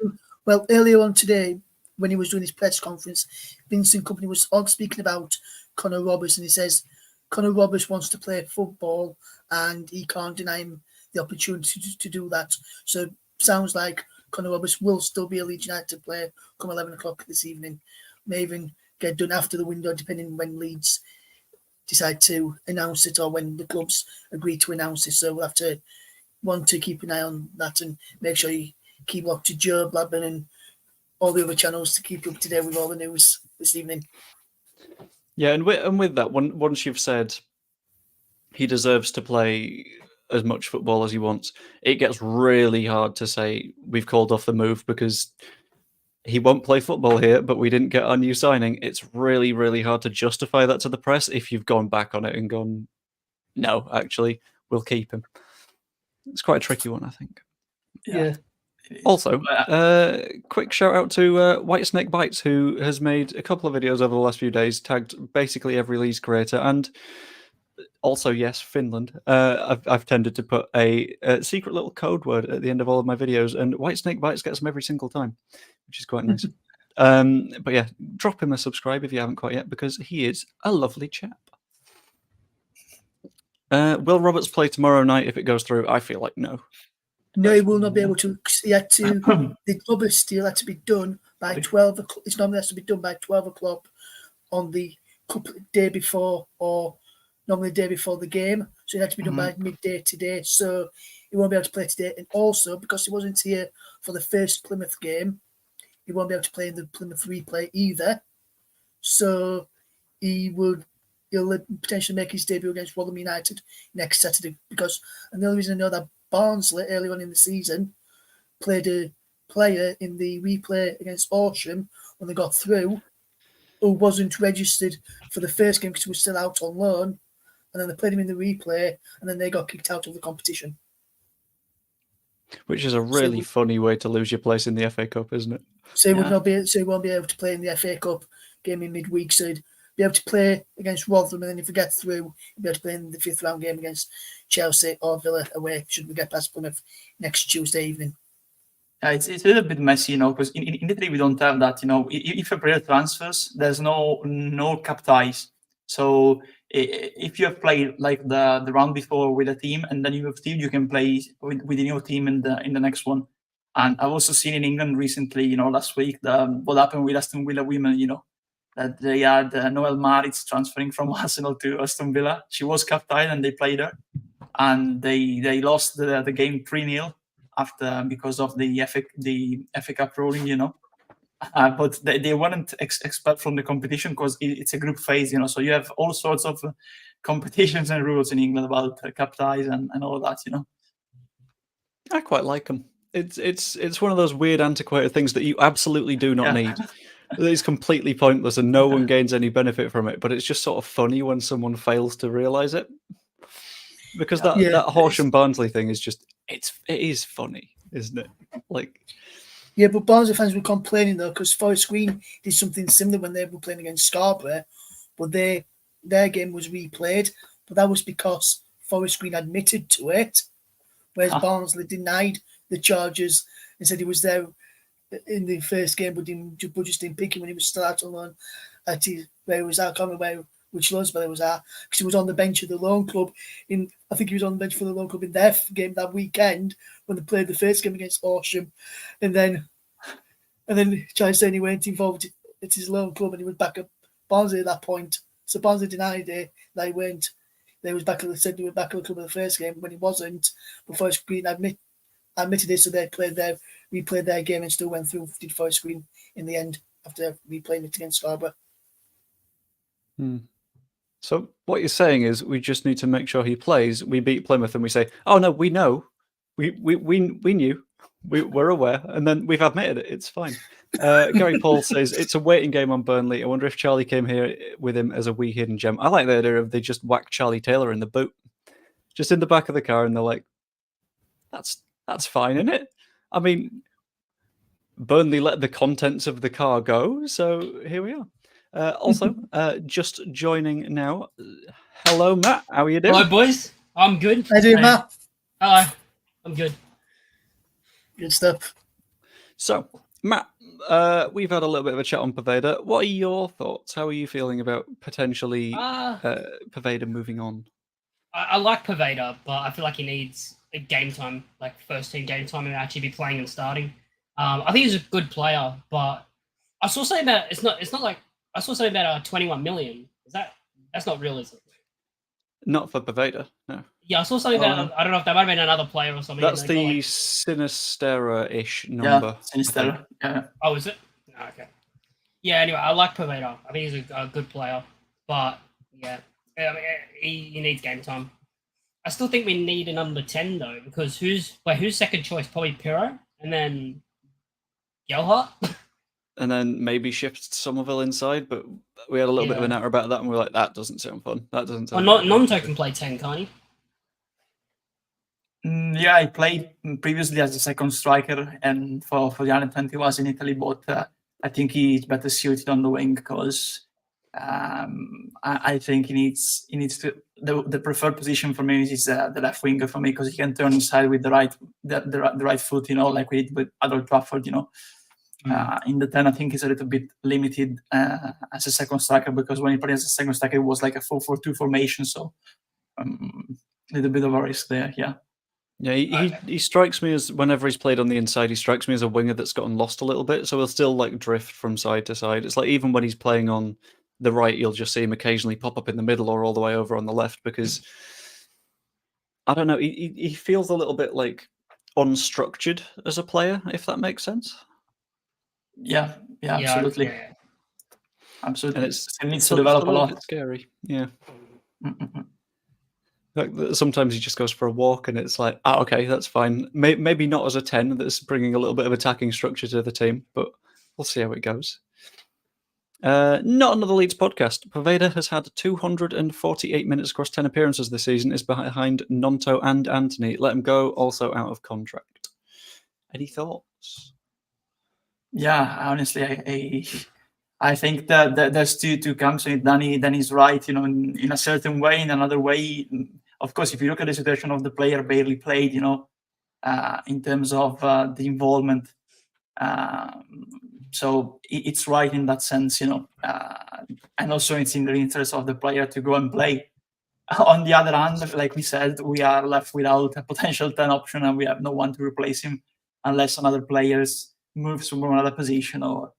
earlier on today, when he was doing his press conference, Vincent Kompany was all speaking about Connor Roberts, and he says Connor Roberts wants to play football, and he can't deny him the opportunity to do that. So sounds like Connor Roberts will still be a Leeds United player come 11 o'clock this evening. May even get done after the window, depending when Leeds decide to announce it or when the clubs agree to announce it. So we'll have to want to keep an eye on that and make sure you keep locked to Joe, Blackburn, and all the other channels to keep you up to date with all the news this evening. Yeah, and with that, once you've said he deserves to play as much football as he wants, it gets really hard to say we've called off the move because he won't play football here, but we didn't get our new signing. It's really, really hard to justify that to the press if you've gone back on it and gone, no, actually, we'll keep him. It's quite a tricky one, I think. Yeah. Also, quick shout out to White Snake Bites, who has made a couple of videos over the last few days, tagged basically every Leeds creator, and also, yes, Finland. I've tended to put a secret little code word at the end of all of my videos, and White Snake Bites gets them every single time, which is quite nice. But yeah, drop him a subscribe if you haven't quite yet, because he is a lovely chap. Will Roberts play tomorrow night if it goes through? I feel like no. No, he will not be able to. He had to. The rubber steel had to be done by 12 o'clock. It's normally has to be done by 12 o'clock on the day before, or normally the day before the game. So it had to be done by midday today. So he won't be able to play today. And also, because he wasn't here for the first Plymouth game, he won't be able to play in the Plymouth replay either. So he'll potentially make his debut against Rotherham United next Saturday. And the only reason I know that Barnsley early on in the season played a player in the replay against Horsham when they got through who wasn't registered for the first game because he was still out on loan, and then they played him in the replay and then they got kicked out of the competition. Which is a really funny way to lose your place in the FA Cup, isn't it? So he won't be able to play in the FA Cup game in midweek. So he'd be able to play against Rotherham, and then if we get through, he'll be able to play in the 5th round game against Chelsea or Villa away, should we get past Plymouth next Tuesday evening. It's a little bit messy, because in Italy we don't have that. If a player transfers, there's no cap ties. So if you have played like the round before with a team, and then you have team, you can play with your team in the next one. And I've also seen in England recently, last week, what happened with Aston Villa women, that they had Noel Maritz transferring from Arsenal to Aston Villa. She was captain and they played her, and they lost the game 3-0 because of the FA Cup ruling, but they weren't expelled from the competition because it's a group phase, so you have all sorts of competitions and rules in England about cap ties and all that, I quite like them. It's one of those weird antiquated things that you absolutely do not need. It's completely pointless and no one gains any benefit from it, but it's just sort of funny when someone fails to realise it. Because that Horsham Barnsley thing is just it is funny, isn't it? Yeah, but Barnsley fans were complaining though because Forest Green did something similar when they were playing against Scarborough, but their game was replayed, but that was because Forest Green admitted to it, whereas Barnsley denied the charges and said he was there in the first game, but just didn't pick him when he was still out on loan. Where he was at, I can't remember which loan spell it was at, because he was on the bench of the loan club. I think he was on the bench for the loan club in their game that weekend when they played the first game against Horsham, and then Charlie saying he weren't involved at his loan club and he was back at Barnsley at that point. So Barnsley denied it that he went. They was back. They said he was back at the club in the first game when he wasn't. But Forest Green admitted it, so they replayed their game and still went through. Did Forest Green in the end after replaying it against Scarborough. So what you're saying is we just need to make sure he plays. We beat Plymouth and we say, "Oh no, we know, we knew, we're aware," and then we've admitted it. It's fine. Gary Paul says it's a waiting game on Burnley. I wonder if Charlie came here with him as a wee hidden gem. I like the idea of they just whack Charlie Taylor in the boot, just in the back of the car, and they're like, "That's fine, isn't it?" I mean, Burnley let the contents of the car go, so here we are. Also, just joining now. Hello, Matt. How are you doing? Hello, boys. I'm good. How you doing, Matt? Hello. I'm good. Good stuff. So, Matt, we've had a little bit of a chat on Poveda. What are your thoughts? How are you feeling about potentially Poveda moving on? I like Poveda, but I feel like he needs a game time, like first team game time, and actually be playing and starting. I think he's a good player, but I saw something about it's not like I saw something about 21 million. That's not real, is it? Not for Poveda, no. Yeah, I saw something about I don't know if that might have been another player or something. That's the Sinistera-ish number. Yeah, Sinistera. Yeah. Oh, is it? No, okay. Yeah. Anyway, I like Poveda. I think he's a good player, but yeah, I mean, he needs game time. I still think we need a number 10 though, because who's second choice? Probably Pirro, and then Gelhardt. And then maybe shift Somerville inside, but we had a little bit of an hour about that, and we were like, that doesn't sound fun. That doesn't sound Well, Nonto can play 10, can't he? Yeah, I played previously as a second striker, and for the under-20 was in Italy, but I think he's better suited on the wing because I think he needs to. The preferred position for me is the left winger for me because he can turn inside with the right foot, like we did with Adolf Trafford, In the 10, I think he's a little bit limited as a second striker because when he played as a second striker, it was like a 4-4-2 formation, so a little bit of a risk there, yeah. Yeah, he strikes me as, whenever he's played on the inside, he strikes me as a winger that's gotten lost a little bit, so he'll still like drift from side to side. It's like even when he's playing on the right, you'll just see him occasionally pop up in the middle or all the way over on the left because, I don't know, he feels a little bit like unstructured as a player, if that makes sense. Yeah, absolutely. Yeah. Absolutely. And it needs to develop a lot. Bit scary, yeah. Like sometimes he just goes for a walk and it's like, okay, that's fine. Maybe not as a 10 that's bringing a little bit of attacking structure to the team, but we'll see how it goes. Not another Leeds podcast. Poveda has had 248 minutes across 10 appearances this season, is behind Nonto and Anthony. Let him go, also out of contract. Any thoughts? Yeah, honestly, I think that there's two camps in it. Danny's right, in a certain way. In another way, of course, if you look at the situation of the player barely played, in terms of the involvement. So it's right in that sense, and also it's in the interest of the player to go and play. On the other hand, like we said, we are left without a potential 10 option and we have no one to replace him unless another players moves from another position or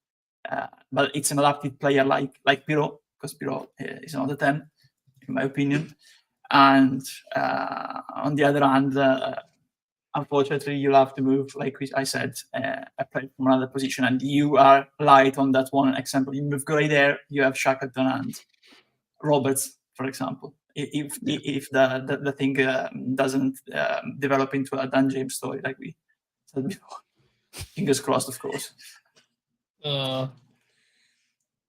but it's an adapted player like Pirro, because Pirro is another 10 in my opinion. And on the other hand, unfortunately, you'll have to move, like I said, a player from another position, and you are light on that one. Example, you move Gray there, you have Shackleton and Roberts, for example. If the thing doesn't develop into a Dan James story, like we said before, fingers crossed, of course.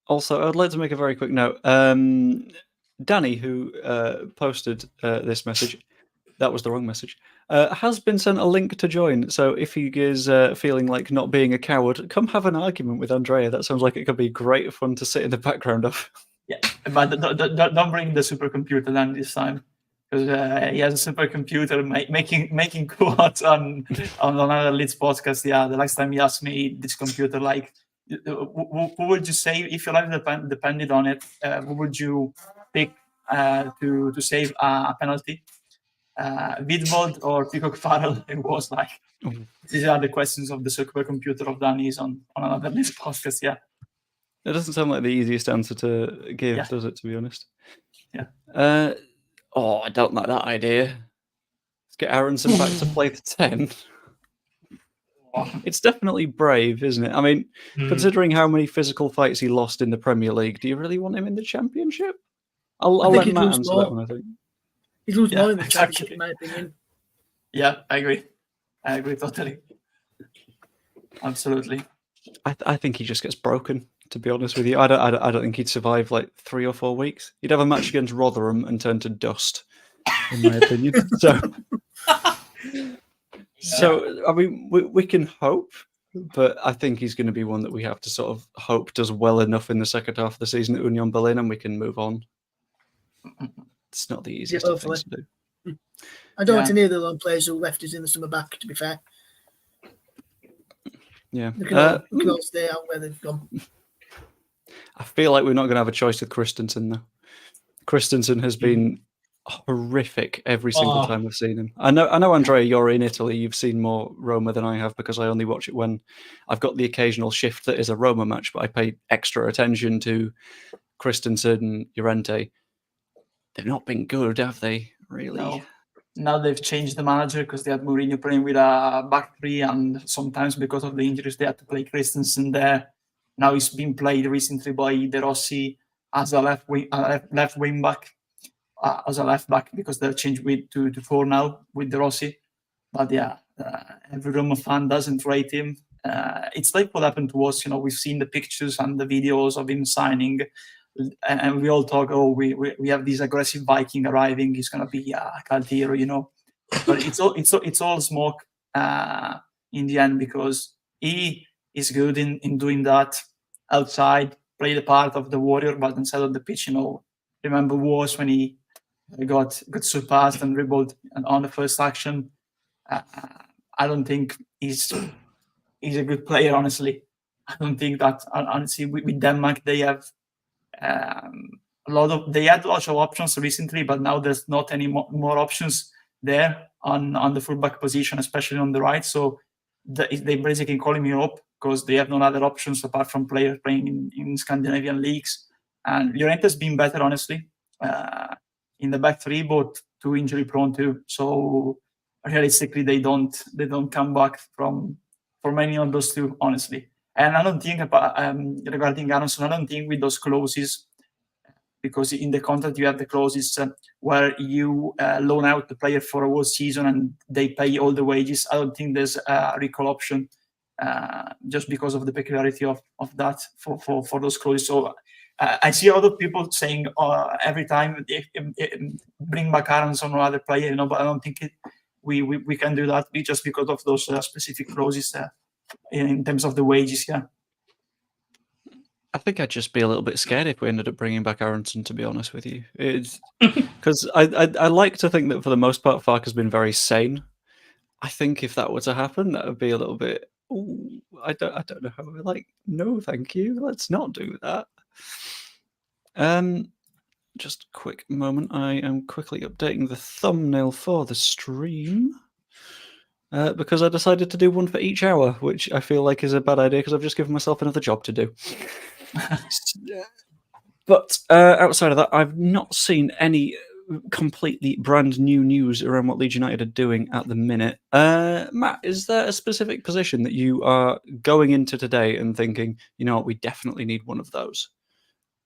Also, I'd like to make a very quick note. Danny, who posted this message, that was the wrong message, has been sent a link to join. So if he is feeling like not being a coward, come have an argument with Andrea. That sounds like it could be great fun to sit in the background of. Yeah, but don't bring the supercomputer then this time, because he has a supercomputer making quotes on another Leeds podcast. Yeah, the last time he asked me this computer, like, who would you save if your life depended on it? Who would you pick to save a penalty? Vidmod or Peacock Farrell? It was like, these are the questions of the supercomputer of Danny's on another Leeds podcast. Yeah. It doesn't sound like the easiest answer to give, does it, to be honest? Yeah. I don't like that idea. Let's get Aronson back to play the 10. It's definitely brave, isn't it? I mean, considering how many physical fights he lost in the Premier League, do you really want him in the Championship? I'll let Matt answer that one, I think. He'd lose more in the Championship, in my opinion. Yeah, I agree totally. Absolutely. I think he just gets broken, to be honest with you. I don't think he'd survive like 3 or 4 weeks. He'd have a match against Rotherham and turn to dust, in my opinion. So I mean, we can hope. But I think he's going to be one that we have to sort of hope does well enough in the second half of the season at Union Berlin, and we can move on. It's not the easiest of things to do. I don't want any of the lone players who left us in the summer back, to be fair. Yeah. They can all stay out where they've gone. I feel like we're not going to have a choice with Christensen, though. Christensen has been horrific every single time I've seen him. I know, Andrea, you're in Italy. You've seen more Roma than I have because I only watch it when I've got the occasional shift that is a Roma match, but I pay extra attention to Christensen and Llorente. They've not been good, have they, really? No. Now they've changed the manager because they had Mourinho playing with a back three, and sometimes because of the injuries they had to play Christensen there. Now he's been played recently by De Rossi as a left wing back, as a left back, because they've changed to 4 now with De Rossi. But yeah, every Roma fan doesn't rate him. It's like what happened to us. We've seen the pictures and the videos of him signing, and we all talk, oh, we have this aggressive Viking arriving. He's gonna be a cult hero, But it's all smoke in the end, because he is good in doing that outside, play the part of the warrior, but inside of the pitch, remember Wars when he got surpassed and dribbled on the first action. I don't think he's a good player, honestly. I don't think that, honestly, with Denmark, they have they had lots of options recently, but now there's not any more options there on the fullback position, especially on the right. So they basically call him up because they have no other options apart from players playing in Scandinavian leagues. And Llorente's been better, honestly, in the back three, but too injury prone too. So realistically, they don't come back from any of those two, honestly. And I don't think regarding Aronson, I don't think with those clauses, because in the contract you have the clauses where you loan out the player for a whole season and they pay all the wages. I don't think there's a recall option, just because of the peculiarity of that for those clauses. So I see a lot of people saying every time bring back Aronson or other player, but I don't think we can do that just because of those specific clauses in terms of the wages. Yeah. I think I'd just be a little bit scared if we ended up bringing back Aronson, to be honest with you. It's because I like to think that for the most part, Farke has been very sane. I think if that were to happen, that would be a little bit. Ooh, I don't know how. No, thank you. Let's not do that. Just a quick moment. I am quickly updating the thumbnail for the stream. Because I decided to do one for each hour, which I feel like is a bad idea because I've just given myself another job to do. But outside of that, I've not seen any completely brand new news around what Leeds United are doing at the minute. Matt, is there a specific position that you are going into today and thinking, what, we definitely need one of those?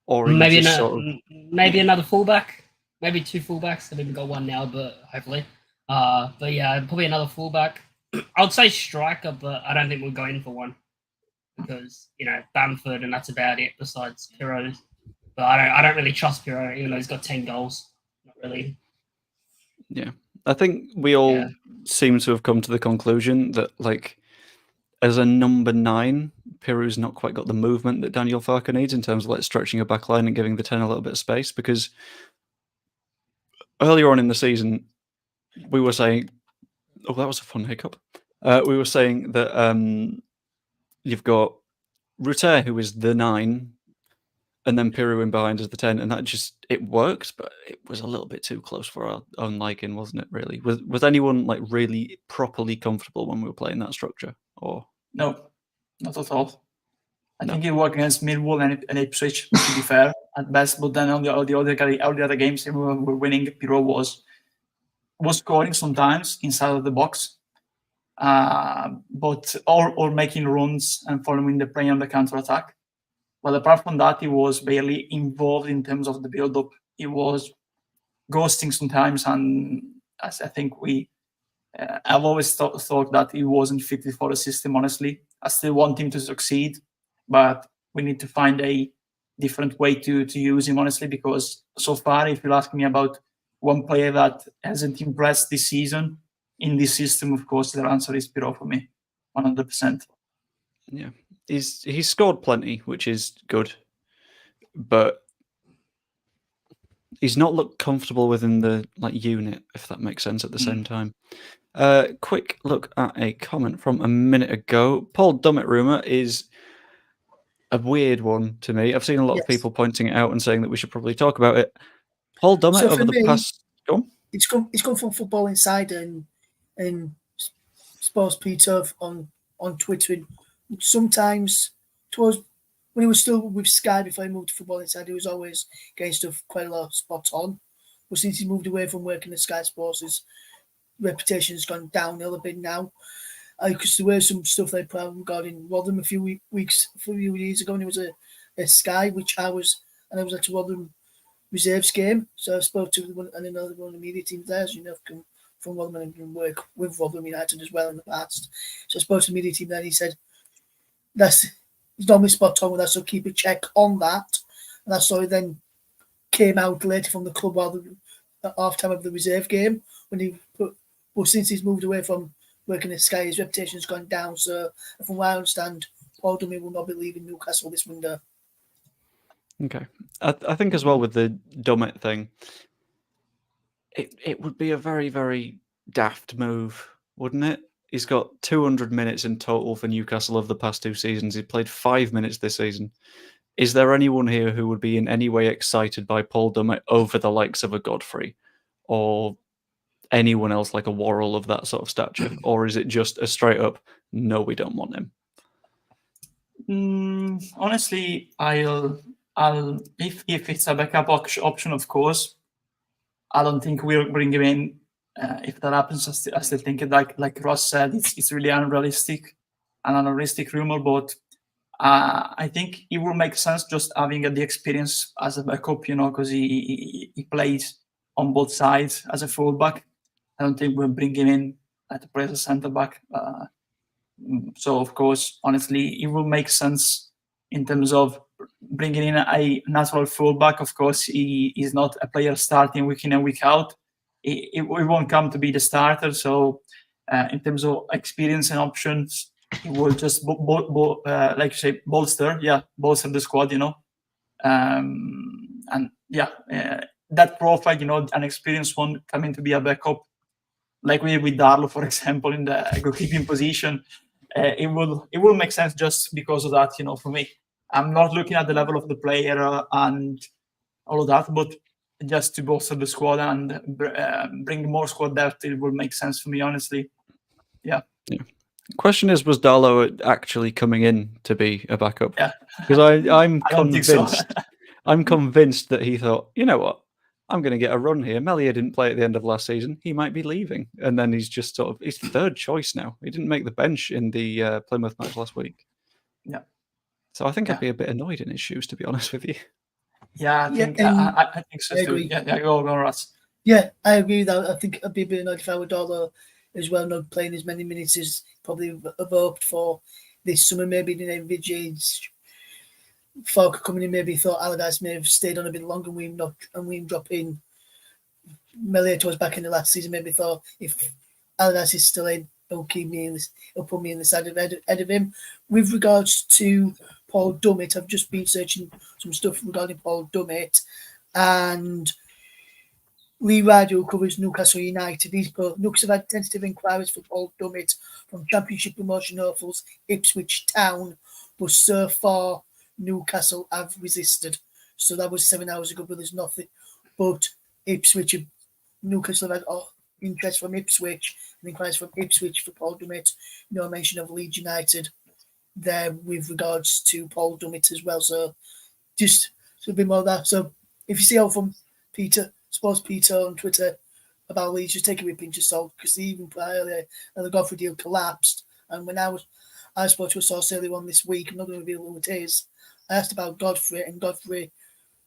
Or maybe another fullback, maybe 2 fullbacks. I think we've got one now, but hopefully. But yeah, probably another fullback. I would say striker, but I don't think we'll go in for one because Bamford, and that's about it. Besides Pirro, but I don't really trust Pirro, even though he's got 10 goals. Not really. Yeah, I think we all seem to have come to the conclusion that, as a number 9, Pirro's not quite got the movement that Daniel Farke needs in terms of stretching a back line and giving the 10 a little bit of space. Because earlier on in the season, we were saying, oh, that was a fun hiccup. We were saying that you've got Rutter, who is the 9, and then Pirro in behind as the 10, and that it worked, but it was a little bit too close for our own liking, wasn't it, really? Was anyone really properly comfortable when we were playing that structure? Or no, not at all. I think it worked against Millwall and Ipswich, to be fair, at best, but then on the other games we were winning, Pirro was scoring sometimes inside of the box, but or making runs and following the play on the counter attack. But apart from that, he was barely involved in terms of the build-up. He was ghosting sometimes, and as I think I've always thought that he wasn't fitted for the system. Honestly, I still want him to succeed, but we need to find a different way to use him. Honestly, because so far, if you'll ask me about one player that hasn't impressed this season in this system, of course, the answer is Pirro for me, 100%. Yeah, he's scored plenty, which is good, but he's not looked comfortable within the unit, if that makes sense. At the same time, quick look at a comment from a minute ago. Paul Dummett rumor is a weird one to me. I've seen a lot of people pointing it out and saying that we should probably talk about it. Paul Dummett So for over the me, past. Go on. It's come from Football Insider and Sports Peter on Twitter. And sometimes towards when he was still with Sky before he moved to Football Insider, he was always getting stuff quite a lot spot on. But since he moved away from working at Sky Sports, his reputation has gone downhill a bit now. Because there were some stuff they put out regarding Rotherham a few years ago when he was a Sky, which I was at a Rotherham reserves game. So I spoke to another one of the media teams there, as you know, from Rotherham and work with Rotherham United as well in the past. So I spoke to the media team there and he said, it's normally spot on with that, so keep a check on that. And that's why then came out later from the club while the half time of the reserve game but since he's moved away from working at Sky, his reputation has gone down. So from what I understand, Paul Dummy will not be leaving Newcastle this window. Okay. I think as well with the Dummett thing, it would be a very, very daft move, wouldn't it? He's got 200 minutes in total for Newcastle over the past 2 seasons. He played 5 minutes this season. Is there anyone here who would be in any way excited by Paul Dummett over the likes of a Godfrey or anyone else like a Worrell of that sort of stature? Or is it just a straight up, no, we don't want him? Honestly, I'll if it's a backup option, of course. I don't think we'll bring him in. If that happens, I still think it like Ross said, it's really unrealistic, an unrealistic rumor. But I think it will make sense just having the experience as a backup, because he plays on both sides as a fullback. I don't think we'll bring him in to play as a centre back. So of course, honestly, it will make sense in terms of bringing in a natural fullback. Of course, he is not a player starting week in and week out. It won't come to be the starter. So in terms of experience and options, it will just like you say, bolster the squad. And that profile, an experienced one coming to be a backup, like we did with Darlow, for example, in the goalkeeping position. It will make sense just because of that. For me, I'm not looking at the level of the player and all of that, but just to bolster the squad and bring more squad depth, it will make sense for me, honestly. Yeah. Question is, was Darlow actually coming in to be a backup? Yeah. Because I'm I don't think so. I'm convinced that he thought, you know what, I'm going to get a run here. Melia didn't play at the end of last season. He might be leaving. And then he's just he's third choice now. He didn't make the bench in the Plymouth match last week. Yeah. So I think I'd be a bit annoyed in his shoes, to be honest with you. Yeah, I think so too. Yeah, go Ross. Yeah, I agree with that. I think I'd be a bit annoyed if I were Darlow as well, not playing as many minutes as probably have hoped for this summer. Maybe envisaged Farke coming in, maybe thought Allardyce may have stayed on a bit longer and we drop in. Melia was back in the last season, maybe thought if Allardyce is still in, he'll put me in the side of head of him. With regards to Paul Dummett, I've just been searching some stuff regarding Paul Dummett, and Lee Ryder, who covers Newcastle United, he's put Nooks have had tentative inquiries for Paul Dummett from Championship promotion hopefuls Ipswich Town, but so far Newcastle have resisted. So that was 7 hours ago, but there's nothing. But Newcastle have had interest from Ipswich and inquiries from Ipswich for Paul Dummett. No mention of Leeds United there with regards to Paul Dummett as well. So just a bit more of that. So if you see out from Sports Peter on Twitter about Leeds, just take it with a pinch of salt, because even prior the Godfrey deal collapsed. And when I spoke to a source earlier on this week, I'm not going to reveal who it is, I asked about Godfrey, and Godfrey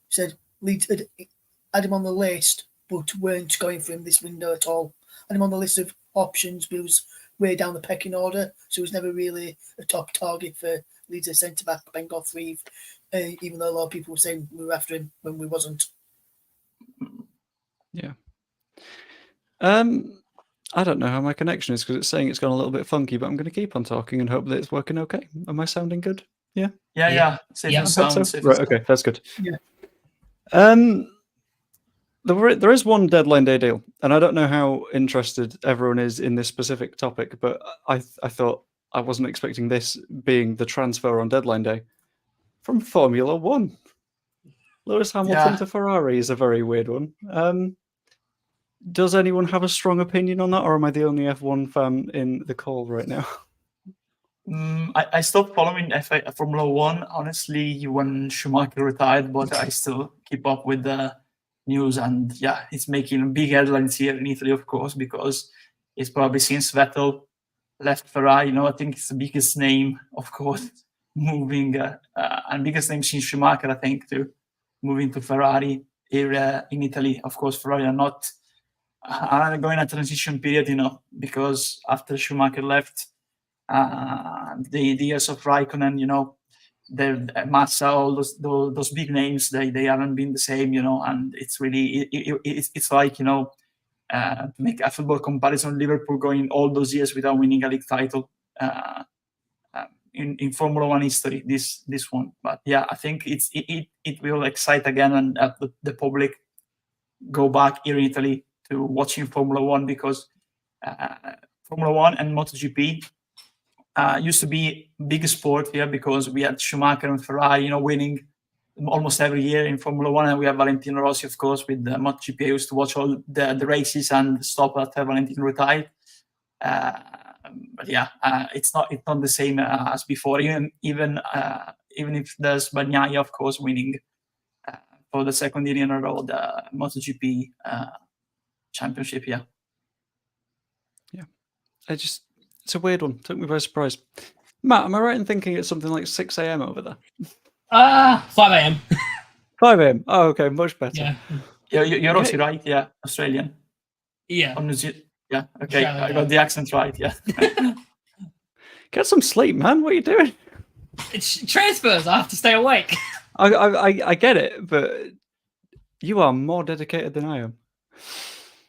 said Leeds had him on the list, but weren't going for him this window at all. Had him on the list of options, but it was way down the pecking order, so it was never really a top target for Leeds' centre-back, Ben Godfrey, even though a lot of people were saying we were after him when we wasn't. Yeah. I don't know how my connection is because it's saying it's gone a little bit funky, but I'm going to keep on talking and hope that it's working okay. Am I sounding good? Yeah. Safe Yeah. and I sound. hope so. Safe and Right, sound. okay, that's good. Yeah. There is one deadline day deal, and I don't know how interested everyone is in this specific topic, but I thought I wasn't expecting this being the transfer on deadline day from Formula One. Lewis Hamilton Yeah. to Ferrari is a very weird one. Does anyone have a strong opinion on that, or am I the only F1 fan in the call right now? I stopped following Formula One, honestly, when Schumacher retired, but I still keep up with the news. And yeah, it's making big headlines here in Italy, of course, because it's probably since Vettel left Ferrari, I think it's the biggest name, of course, moving, and biggest name since Schumacher, I think, to moving to Ferrari area in Italy. Of course, Ferrari are going a transition period, because after Schumacher left, the years of Raikkonen, the Massa, all those big names, they haven't been the same, and it's really it's like to make a football comparison, Liverpool going all those years without winning a league title in Formula One history. This one, but yeah, I think it will excite again, and the public go back here in Italy to watching Formula One, because Formula One and MotoGP used to be big sport here, because we had Schumacher and Ferrari, winning almost every year in Formula One, and we have Valentino Rossi, of course, with the MotoGP. I used to watch all the races and stop after Valentino retired. But yeah, it's not the same as before. Even if there's Bagnaia, of course, winning for the second year in a row the MotoGP championship. Yeah. It's a weird one. Took me by surprise. Matt, am I right in thinking it's something like 6 a.m. over there? 5 a.m. 5 a.m. Oh, okay, much better. Yeah. You're also right. Yeah, Australian. Yeah. Yeah. Okay, Australian, I got the accent right. Yeah. Get some sleep, man. What are you doing? It's transfers. I have to stay awake. I get it, but you are more dedicated than I am.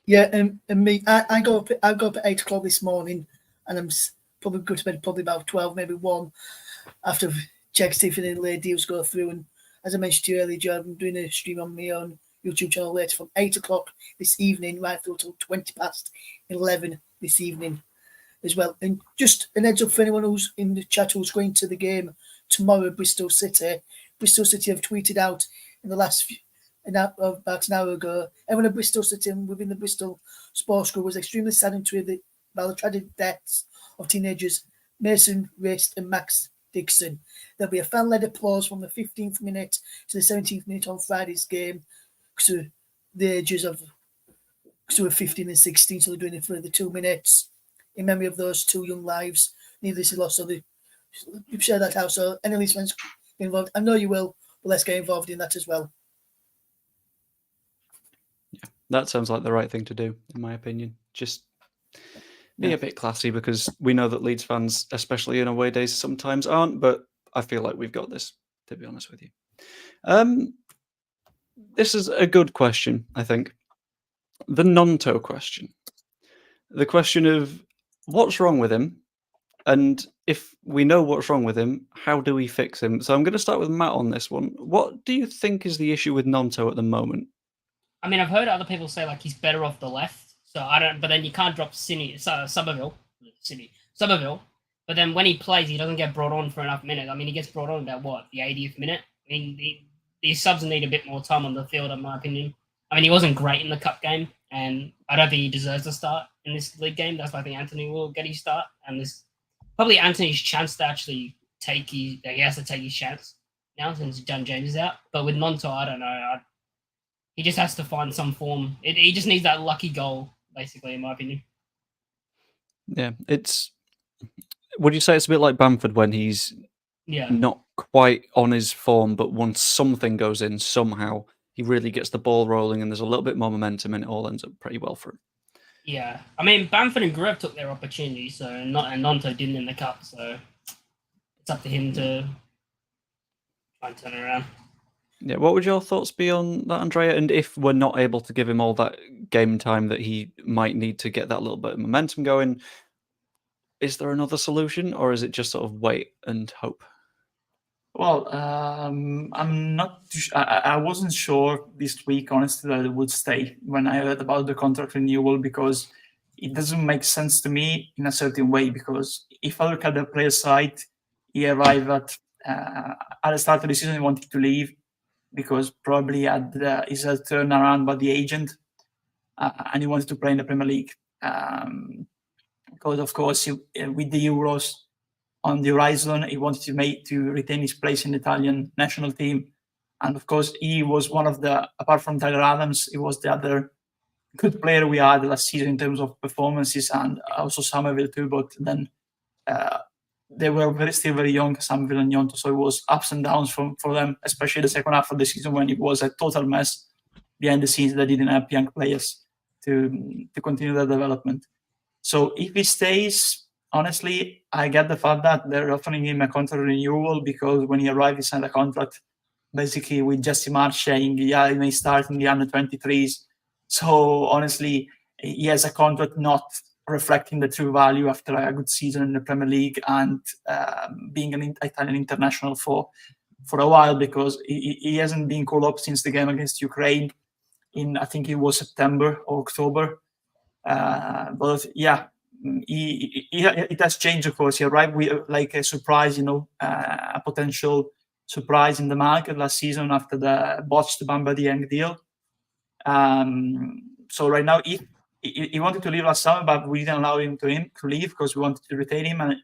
Yeah, and me, I go up at 8 o'clock this morning, and I'm probably go to bed probably about 12, maybe 1, after check see if any late deals go through. And as I mentioned to you earlier, Joe, I'm doing a stream on my own YouTube channel later from 8 o'clock this evening right through till 11 this evening as well. And just an heads up for anyone who's in the chat who's going to the game tomorrow, Bristol City. Bristol City have tweeted out in the last about an hour ago, everyone at Bristol City and within the Bristol Sports Group was extremely saddened to hear about the tragic deaths of teenagers Mason Rist and Max Dixon. There'll be a fan-led applause from the 15th minute to the 17th minute on Friday's game, to the ages of 15 and 16, so they're doing it for the 2 minutes in memory of those two young lives needlessly lost. So you've shared that out. So any Leeds fans involved, I know you will, but let's get involved in that as well. That sounds like the right thing to do, in my opinion. Just be a bit classy, because we know that Leeds fans, especially in away days, sometimes aren't, but I feel like we've got this, to be honest with you. This is a good question, I think. The Nonto question. The question of what's wrong with him, and if we know what's wrong with him, how do we fix him? So I'm going to start with Matt on this one. What do you think is the issue with Nonto at the moment? I mean, I've heard other people say like he's better off the left. So I don't. But then you can't drop Somerville. But then when he plays, he doesn't get brought on for enough minutes. I mean, he gets brought on about what, the 80th minute. I mean, these subs need a bit more time on the field, in my opinion. I mean, he wasn't great in the cup game, and I don't think he deserves to start in this league game. That's why I think Anthony will get his start, and this probably Anthony's chance to actually he has to take his chance now since John James is out. But with Nonto, I don't know. He just has to find some form. He just needs that lucky goal, basically, in my opinion. Yeah, would you say it's a bit like Bamford when he's not quite on his form, but once something goes in somehow, he really gets the ball rolling and there's a little bit more momentum and it all ends up pretty well for him. Yeah, I mean, Bamford and Gruev took their opportunity, and Nonto didn't in the cup, so it's up to him to try and turn it around. Yeah, what would your thoughts be on that, Andrea? And if we're not able to give him all that game time that he might need to get that little bit of momentum going, is there another solution, or is it just sort of wait and hope? Well, I'm not. I wasn't sure this week, honestly, that it would stay when I heard about the contract renewal, because it doesn't make sense to me in a certain way. Because if I look at the player side, he arrived at the start of the season, he wanted to leave because probably had his turnaround by the agent, and he wanted to play in the Premier League. Because of course, with the Euros on the horizon, he wanted to retain his place in the Italian national team. And of course, he was one of the, apart from Tyler Adams, he was the other good player we had last season in terms of performances, and also Somerville too. But then they were still very young, Somerville and Nonto, so it was ups and downs for them, especially the second half of the season when it was a total mess behind the scenes. They didn't have young players to continue their development. So if he stays, honestly, I get the fact that they're offering him a contract renewal, because when he arrived, he signed a contract basically with Jesse Marsh saying, yeah, he may start in the under-23s. So honestly, he has a contract not reflecting the true value after a good season in the Premier League and being an Italian international for a while, because he hasn't been called up since the game against Ukraine in, I think it was September or October. But yeah, it has changed, of course. He arrived with like a surprise, a potential surprise in the market last season after the botched Bamba Dieng deal. So right now, he wanted to leave last summer, but we didn't allow him to leave because we wanted to retain him. And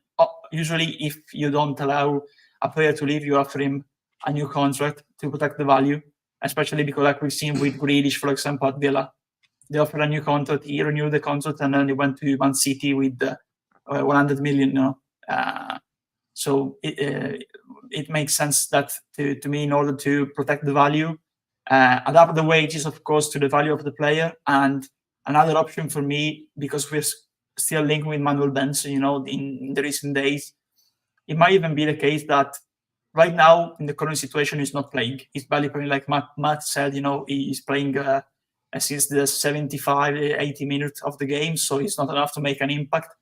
usually, if you don't allow a player to leave, you offer him a new contract to protect the value, especially because, like we've seen with Grealish, for example, at Villa. They offered a new contract. He renewed the contract, and then he went to Man City with 100 million. So it makes sense that to me, in order to protect the value, adapt the wages, of course, to the value of the player. And another option for me, because we're still linked with Manuel Benson, in the recent days, it might even be the case that right now, in the current situation, he's not playing. He's barely playing, like Matt said. He's playing since the 75, 80 minutes of the game, so it's not enough to make an impact.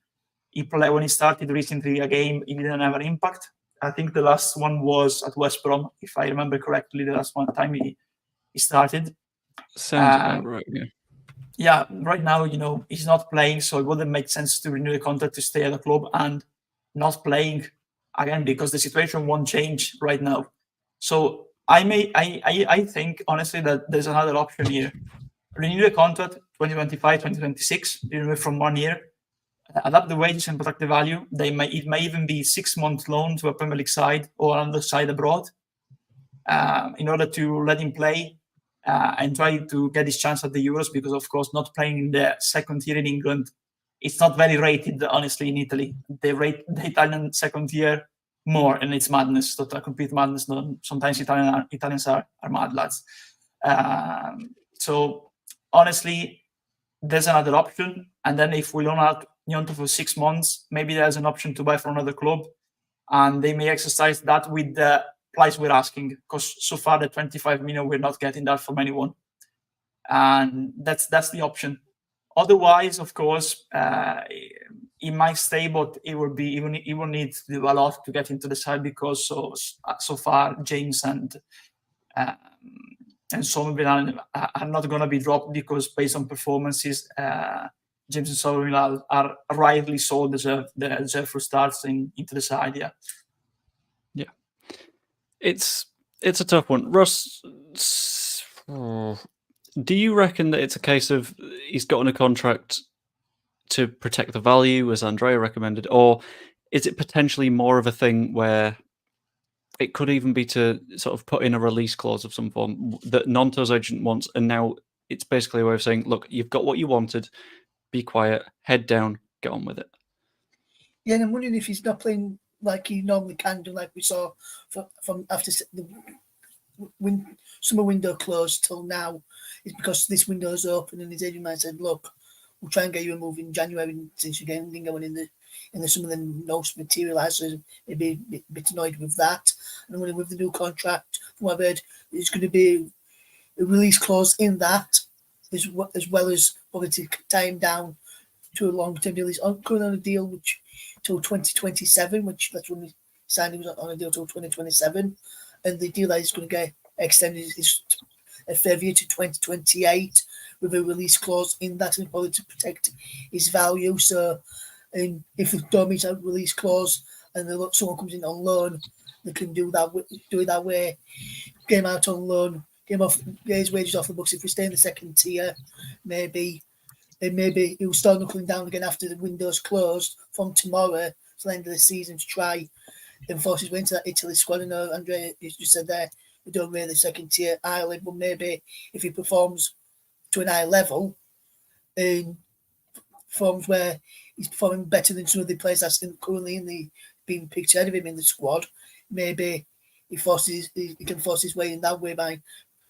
When he started recently a game, he didn't have an impact. I think the last one was at West Brom, if I remember correctly, the last one time he started. Sounds about right, yeah. Yeah, right now, he's not playing, so it wouldn't make sense to renew the contract to stay at the club and not playing again, because the situation won't change right now. So I think, honestly, that there's another option here. Renew the contract 2025, 2026, renew it from 1 year, adapt the wages and protect the value. It may even be 6-month loan to a Premier League side or another side abroad, in order to let him play and try to get his chance at the Euros, because, of course, not playing in the second tier in England, it's not very rated, honestly, in Italy. They rate the Italian second tier more, and it's madness, total complete madness. Sometimes Italians are mad lads. So honestly, there's another option. And then if we loan out Nonto for 6 months, maybe there's an option to buy from another club, and they may exercise that with the price we're asking, because so far the 25 million, we're not getting that from anyone. And that's the option. Otherwise, of course, he might stay, but he will need to do a lot to get into the side, because so far James and Somerville are not going to be dropped, because based on performances, James and Somerville are rightly so deserve for starts into the side. Yeah. It's a tough one. Russ, do you reckon that it's a case of he's got on a contract to protect the value, as Andrea recommended, or is it potentially more of a thing where it could even be to sort of put in a release clause of some form that Nonto's agent wants, and now it's basically a way of saying, look, you've got what you wanted, be quiet, head down, get on with it? Yeah, and I'm wondering if he's not playing like he normally can do, like we saw from after the summer window closed till now, is because this window is open, and his agent might said, look, we'll try and get you a move in January, since you're getting going in the and then some of the notes materialised, so maybe a bit annoyed with that. And with the new contract, from what I've heard, there's going to be a release clause in that, as well as probably to tie him down to a long-term deal. He's currently on a deal which till 2027, which that's when he signed. He was on a deal till 2027, and the deal that he's going to get extended is a further year to 2028 with a release clause in that, and probably to protect his value. So, and if they don't meet that release clause and someone comes in on loan, they can do it that way. Get him out on loan, get his wages off the books. If we stay in the second tier, maybe he'll start knuckling down again after the window's closed from tomorrow to the end of the season to try and force his way into that Italy squad. I know Andrea, you just said there, we don't rate the second tier highly, but maybe if he performs to an high level and performs where he's performing better than some of the players that's currently being picked ahead of him in the squad, maybe he can force his way in that way by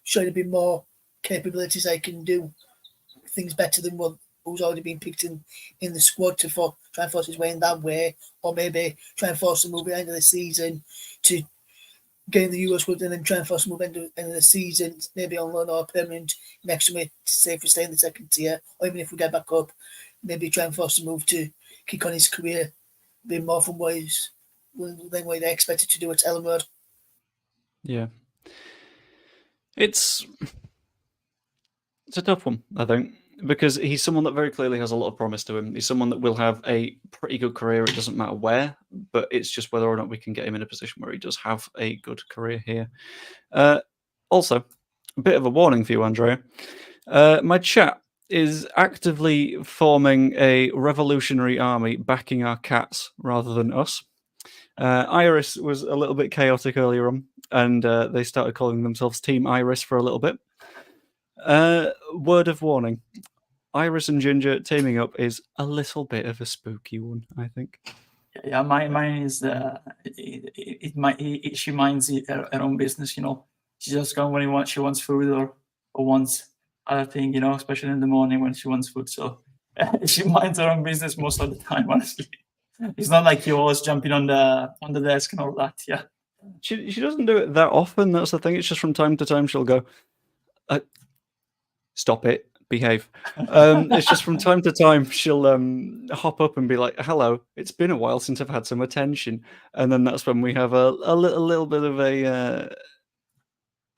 showing a bit more capabilities. He can do things better than who's already been picked in the squad to try and force his way in that way, or maybe try and force him over the end of the season to get in the Euro squad and then try and force him over the end of the season, maybe on loan or permanent next year, to say if we stay in the second tier, or even if we get back up, maybe try and force him move to kick on his career a bit more from what they're expected to do at Ellen Road. Yeah. It's a tough one, I think, because he's someone that very clearly has a lot of promise to him. He's someone that will have a pretty good career. It doesn't matter where, but it's just whether or not we can get him in a position where he does have a good career here. Also, a bit of a warning for you, Andrea. My chat is actively forming a revolutionary army backing our cats rather than us. Iris was a little bit chaotic earlier on, and they started calling themselves Team Iris for a little bit. Word of warning. Iris and Ginger teaming up is a little bit of a spooky one, I think. Yeah, mine is she minds her own business, you know. She just comes when she wants food or wants other thing, you know, especially in the morning when she wants food. So she minds her own business most of the time, honestly. It's not like you're always jumping on the desk and all that. Yeah. She doesn't do it that often. That's the thing. It's just from time to time she'll go, stop it, behave. It's just from time to time she'll hop up and be like, hello, it's been a while since I've had some attention. And then that's when we have a little bit of a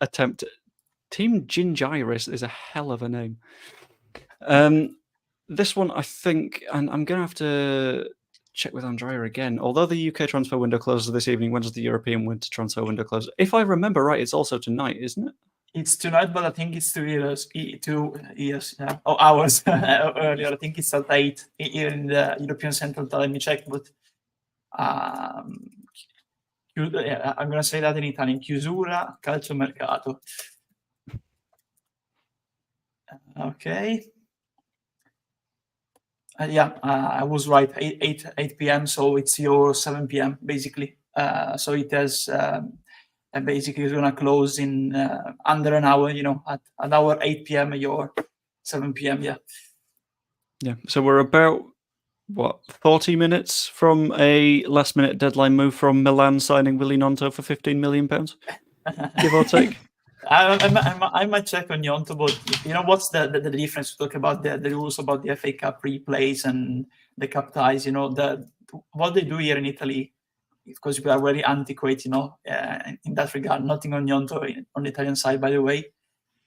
attempt. Team Gingiris is a hell of a name. This one, I think, and I'm going to have to check with Andrea again. Although the UK transfer window closes this evening, when does the European winter transfer window close? If I remember right, it's also tonight, isn't it? It's tonight, but I think it's 2 years, 2 years, hours earlier. I think it's at 8 here in the European Central Time. Let me check, but I'm going to say that in Italian. Chiusura calciomercato. Okay. I was right. 8 p.m. So it's your 7 p.m. basically. So it has. And basically it's gonna close in under an hour, you know, at our 8 p.m. your 7 p.m. Yeah. So we're about 40 minutes from a last-minute deadline move from Milan signing Willie Nonto for £15 million, give or take. I might check on Nonto, but you know what's the difference? We talk about the rules about the FA Cup replays and the cup ties. You know, what they do here in Italy, because we are very antiquated, you know, in that regard. Nothing on Nonto on the Italian side, by the way.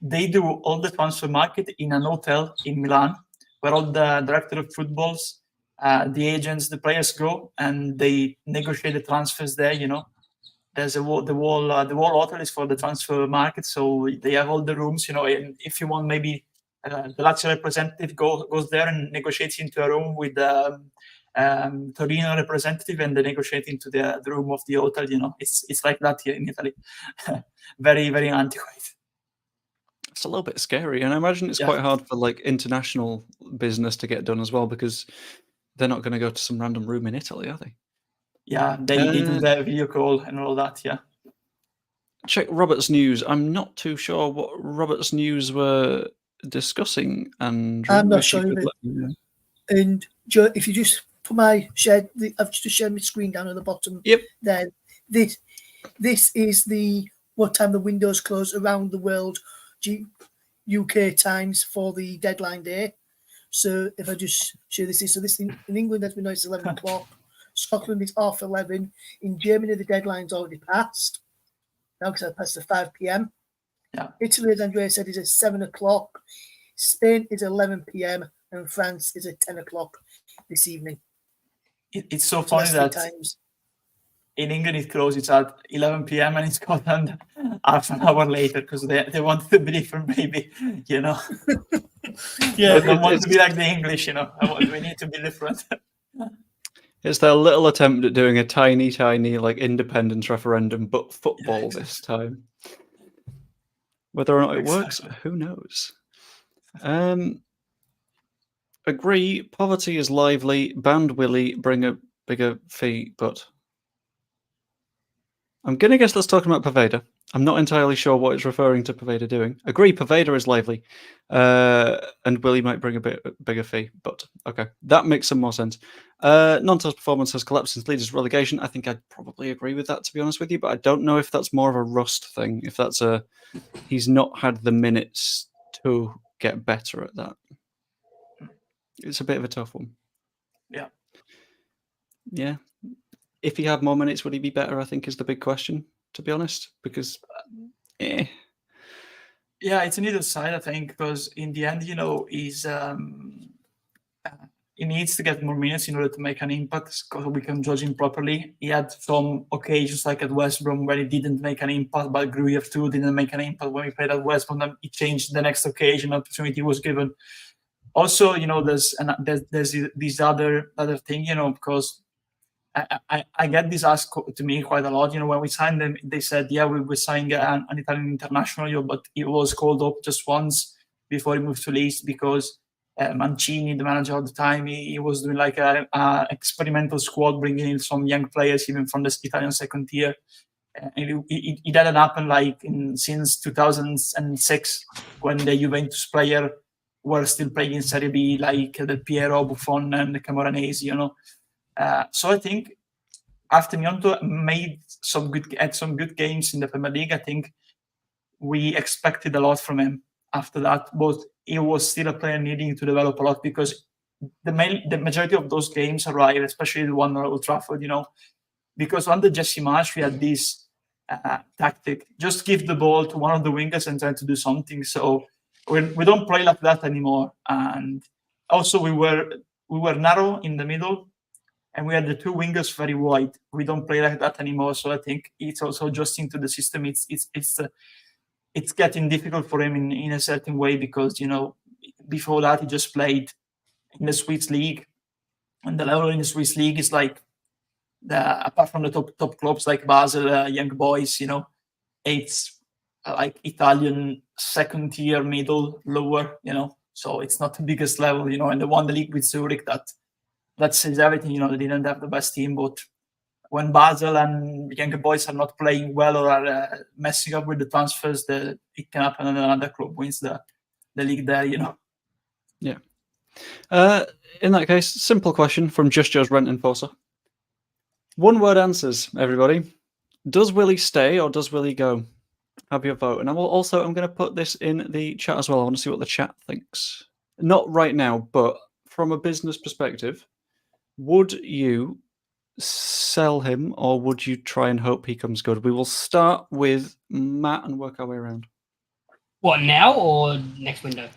They do all the transfer market in an hotel in Milan, where all the director of footballs, the agents, the players go, and they negotiate the transfers there. You know, there's the whole hotel is for the transfer market, so they have all the rooms. You know, and if you want, maybe the Lazio representative goes there and negotiates into a room with the Torino representative, and they negotiate into the room of the hotel. You know, it's like that here in Italy. Very, very antiquated. It's a little bit scary, and I imagine it's quite hard for like international business to get done as well, because they're not going to go to some random room in Italy, are they? Yeah, they do their video call and all that. Yeah. Check Robert's News. I'm not too sure what Robert's News were discussing, Andrew. I'm not sure of it. And Joe, if you just put my shared. I've just shared my screen down at the bottom. Yep. There. This is what time the windows close around the world, UK times for the deadline day. So if I just show this, so this in England, as we know, it's 11 o'clock. Scotland is 11:30. In Germany, the deadline's already passed. Now because I passed the 5 p.m. Yeah. Italy, as Andrea said, is at 7 o'clock. Spain is 11 p.m. and France is at 10 o'clock this evening. It's so So funny that's that 3 times. in England it closes at 11 p.m. and in Scotland half an hour later because they want to be different, maybe, you know. Yeah, They don't want to be like the English, you know. We need to be different. It's their little attempt at doing a tiny, like independence referendum, but football this time. Whether or not it works, who knows? Agree, poverty is lively, band Willie, bring a bigger fee, but... I'm going to guess that's talking about Paveda. I'm not entirely sure what it's referring to Paveda doing. Agree, Paveda is lively, and Willie might bring a bit bigger fee, but okay. That makes some more sense. Nonto's performance has collapsed since Leeds' relegation. I think I'd probably agree with that, to be honest with you, but I don't know if that's more of a rust thing, if that's he's not had the minutes to get better at that. It's a bit of a tough one. Yeah. Yeah. If he had more minutes, would he be better? I think is the big question, to be honest, because yeah, it's on either side, I think, because in the end, you know, he needs to get more minutes in order to make an impact, because we can judge him properly. He had some occasions like at West Brom where he didn't make an impact, but Gruyer too didn't make an impact when we played at West Brom. Then he changed the next occasion, opportunity was given. Also, you know, there's this other thing, you know, because I get this asked to me quite a lot. You know, when we signed them, they said, yeah, we were signing an Italian international, but he was called up just once before he moved to Leeds because Mancini, the manager at the time, he was doing like a experimental squad, bringing in some young players, even from the Italian second tier. And it didn't happen since 2006 when the Juventus player were still playing in Serie B, like Del Piero, Buffon, and Camoranesi, you know. So I think after Nonto had some good games in the Premier League, I think we expected a lot from him after that. But he was still a player needing to develop a lot because the majority of those games arrived, especially the one at Old Trafford, you know, because under Jesse Marsh we had this tactic: just give the ball to one of the wingers and try to do something. So we don't play like that anymore. And also we were narrow in the middle. And we had the two wingers very wide. We don't play like that anymore. So I think it's also adjusting to the system. It's getting difficult for him in a certain way because, you know, before that he just played in the Swiss league, and the level in the Swiss league is like apart from the top clubs like Basel, Young Boys, you know, it's like Italian second tier, middle, lower, you know. So it's not the biggest level, you know. And they won the league with Zurich. That says everything, you know. They didn't have the best team, but when Basel and Young Boys are not playing well or are messing up with the transfers, it can happen and another club wins the league there, you know. Yeah. In that case, simple question from Just Joe's Rent Enforcer. One word answers, everybody. Does Willie stay or does Willie go? Have your vote. And I'm going to put this in the chat as well. I want to see what the chat thinks. Not right now, but from a business perspective, would you sell him or would you try and hope he comes good? We will start with Matt and work our way around. What, now or next window?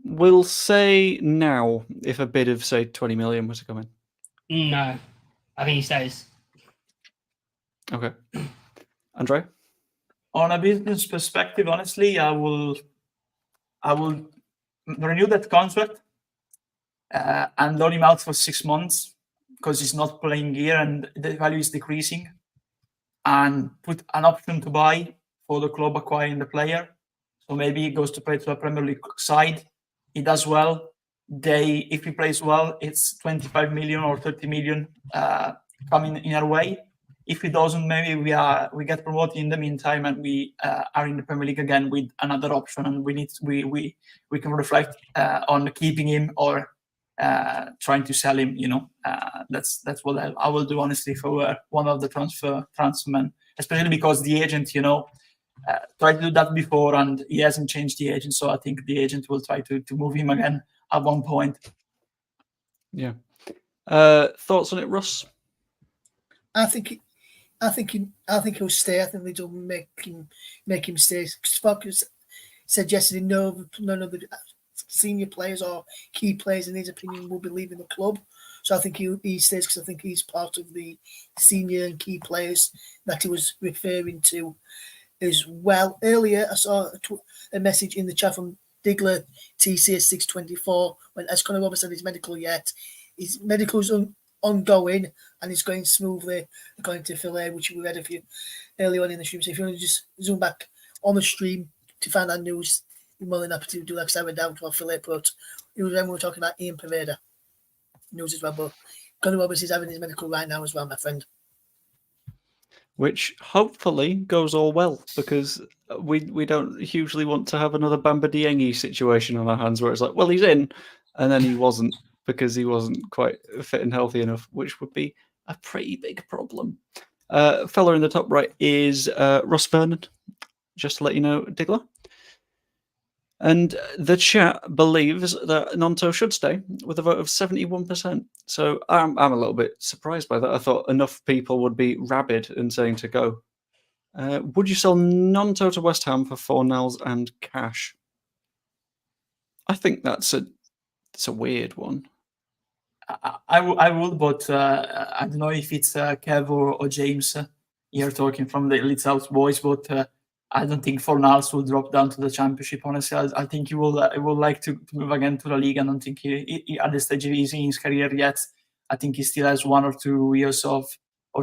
We'll say now, if a bid of, say, 20 million was to come in. No, I think he stays. Okay. Andre? On a business perspective, honestly, I will renew that contract and loan him out for 6 months because he's not playing here and the value is decreasing, and put an option to buy for the club acquiring the player. So maybe he goes to play to a Premier League side. He does well. If he plays well, it's 25 million or 30 million coming in our way. If he doesn't, maybe we get promoted in the meantime and we are in the Premier League again with another option, and we can reflect on keeping him or trying to sell him. That's what I will do honestly if I were one of the transfer men, especially because the agent, tried to do that before and he hasn't changed the agent. So I think the agent will try to move him again at one point. Yeah. Thoughts on it, Russ? I think he'll stay. I think they'll make him stay. Farke suggested none of the senior players or key players, in his opinion, will be leaving the club. So I think he stays because I think he's part of the senior and key players that he was referring to as well. Earlier, I saw a message in the chat from Digler TCS 624 when, as Conor Roberts said, his medical yet. His medical's ongoing and it's going smoothly, according to Phil A, which we read a few earlier on in the stream. So if you want to just zoom back on the stream to find that news, you're more than happy to do that because I went down to what Phil A put. It was when we were talking about Ian Pervada news as well, but Conor Roberts is having his medical right now as well, my friend. Which hopefully goes all well, because we don't hugely want to have another Bamba Dieng situation on our hands where it's like, well, he's in, and then he wasn't because he wasn't quite fit and healthy enough, which would be a pretty big problem. Fella in the top right is Ross Vernon, just to let you know, Digler. And the chat believes that Nonto should stay with a vote of 71%. So I'm a little bit surprised by that. I thought enough people would be rabid in saying to go. Would you sell Nonto to West Ham for 4 nils and cash? I think it's a weird one. I would, but I don't know if it's Kev or James here talking from the Leeds House boys, but I don't think Fornals will drop down to the Championship. Honestly, I think he will like to move again to the league. I don't think he at the stage he's in his career yet. I think he still has 1 or 2 years or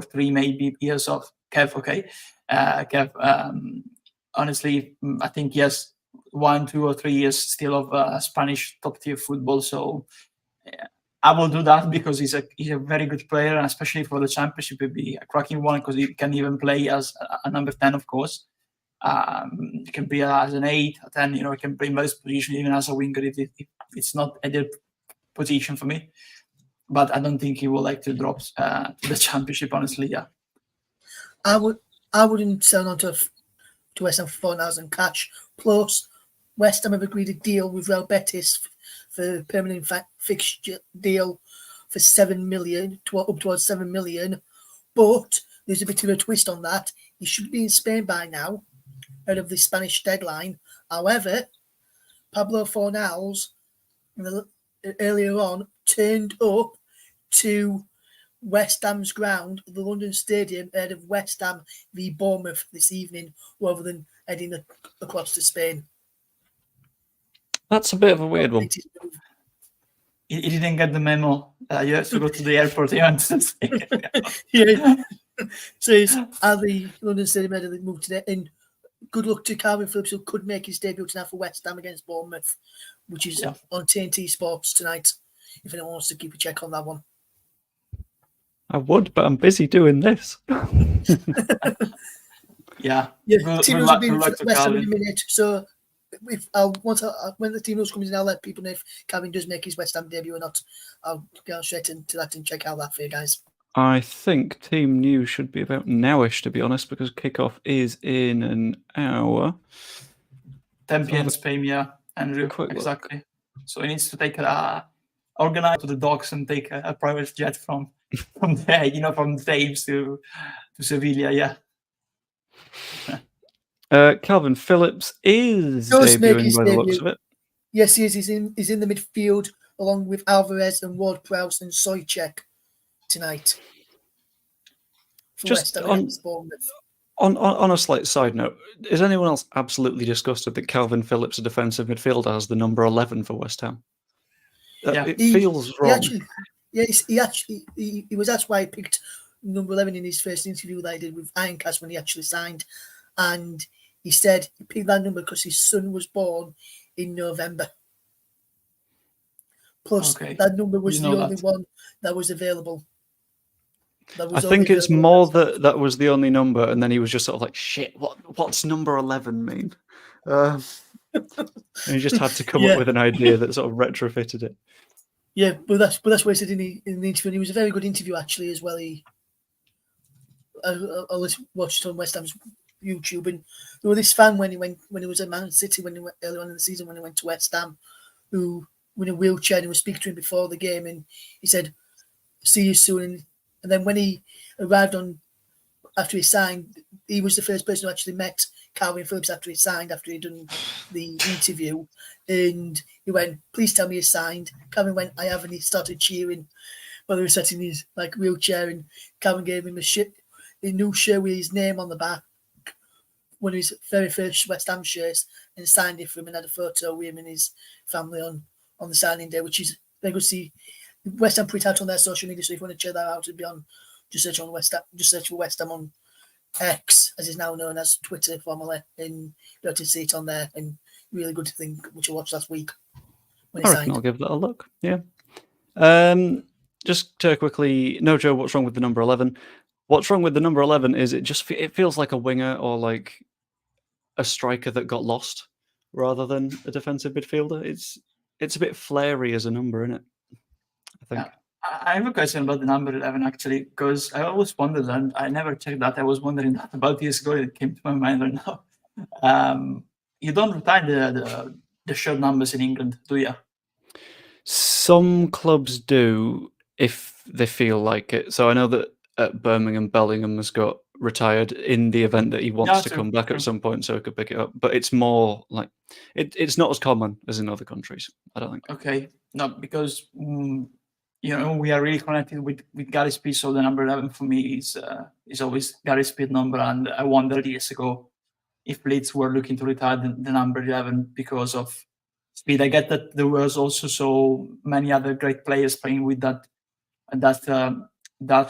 3 maybe years of Kev. Okay, Kev. Honestly, I think he has 1, 2, or 3 years still of Spanish top tier football. So I will do that because he's a very good player, and especially for the Championship, it'd be a cracking one because he can even play as a number 10, of course. He can play as an 8, a 10. He can play most positions, even as a winger if it's not a ideal position for me. But I don't think he will like to drop to the Championship. Honestly, yeah. I wouldn't sell on to West Ham for 4 nils and cash. Plus, West Ham have agreed a deal with Real Betis for a permanent fixture deal for 7 million, up towards 7 million. But there's a bit of a twist on that. He should be in Spain by now, out of the Spanish deadline. However, Pablo Fornals earlier on turned up to West Ham's ground, the London Stadium, ahead of West Ham v Bournemouth this evening, rather than heading across to Spain. That's a bit of a weird one. He didn't get the memo. You have to go to the airport. Yeah. So at the London Stadium ahead of the move today, and good luck to Calvin Phillips, who could make his debut tonight for West Ham against Bournemouth, which is on TNT Sports tonight, if anyone wants to keep a check on that one. I would, but I'm busy doing this. Yeah. Team notes will be in West Ham in a minute. So when the team notes comes in, I'll let people know if Calvin does make his West Ham debut or not. I'll go straight into that and check out that for you guys. I think team news should be about nowish, to be honest, because kickoff is in an hour. 10 p.m. Spain, yeah, Andrew, exactly. So he needs to take organize to the docks and take a private jet from there, from Thames to Sevilla, yeah. Calvin Phillips is debuting by the looks of it. Yes, he is. He's in the midfield along with Alvarez and Ward-Prowse and Soychek tonight. Just on a slight side note, is anyone else absolutely disgusted that Calvin Phillips, a defensive midfielder, has the number 11 for West Ham? It feels wrong. He was asked why he picked number 11 in his first interview that he did with Ironcast when he actually signed, and he said he picked that number because his son was born in November. Plus, that number was the only one that was available. I think it's more that was the only number, and then he was just sort of like, shit, what's number 11 mean? And he just had to come up with an idea that sort of retrofitted it. Yeah, but that's what he said in the interview. And it was a very good interview actually as well. I watched on West Ham's YouTube, and there was this fan when he was at Man City earlier on in the season when he went to West Ham, who was in a wheelchair, and he was speaking to him before the game, and he said, "See you soon." And then when he arrived after he signed, he was the first person who actually met Calvin Phillips after he'd done the interview, and he went, "Please tell me you signed." Calvin went, "I have," and he started cheering while he was sat in his wheelchair, and Calvin gave him a new shirt with his name on the back, one of his very first West Ham shirts, and signed it for him and had a photo with him and his family on the signing day, which is very good to see. West Ham put it out on their social media, so if you want to check that out, it'd be on, just search for West Ham on X, as is now known as Twitter formerly, and you'll be able to see it on there, and really good to think, which I watched last week when he I reckon signed. I'll give that a look. Yeah. Just to quickly, no, Joe, what's wrong with the number 11? What's wrong with the number 11 is it feels like a winger or like a striker that got lost rather than a defensive midfielder. It's a bit flary as a number, isn't it? I think. Yeah. I have a question about the number 11 actually, because I always wondered, and I never checked that. I was wondering that about years ago. It came to my mind right now. You don't retire the shirt numbers in England, do you? Some clubs do if they feel like it. So I know that at Birmingham, Bellingham has got retired in the event that he wants to true, come back true. at some point, so he could pick it up. But it's more like it's not as common as in other countries, I don't think. Okay, no, because we are really connected with Gary Speed, so the number 11 for me is always Gary Speed number, and I wondered years ago if Leeds were looking to retire the number 11 because of Speed. I get that there was also so many other great players playing with that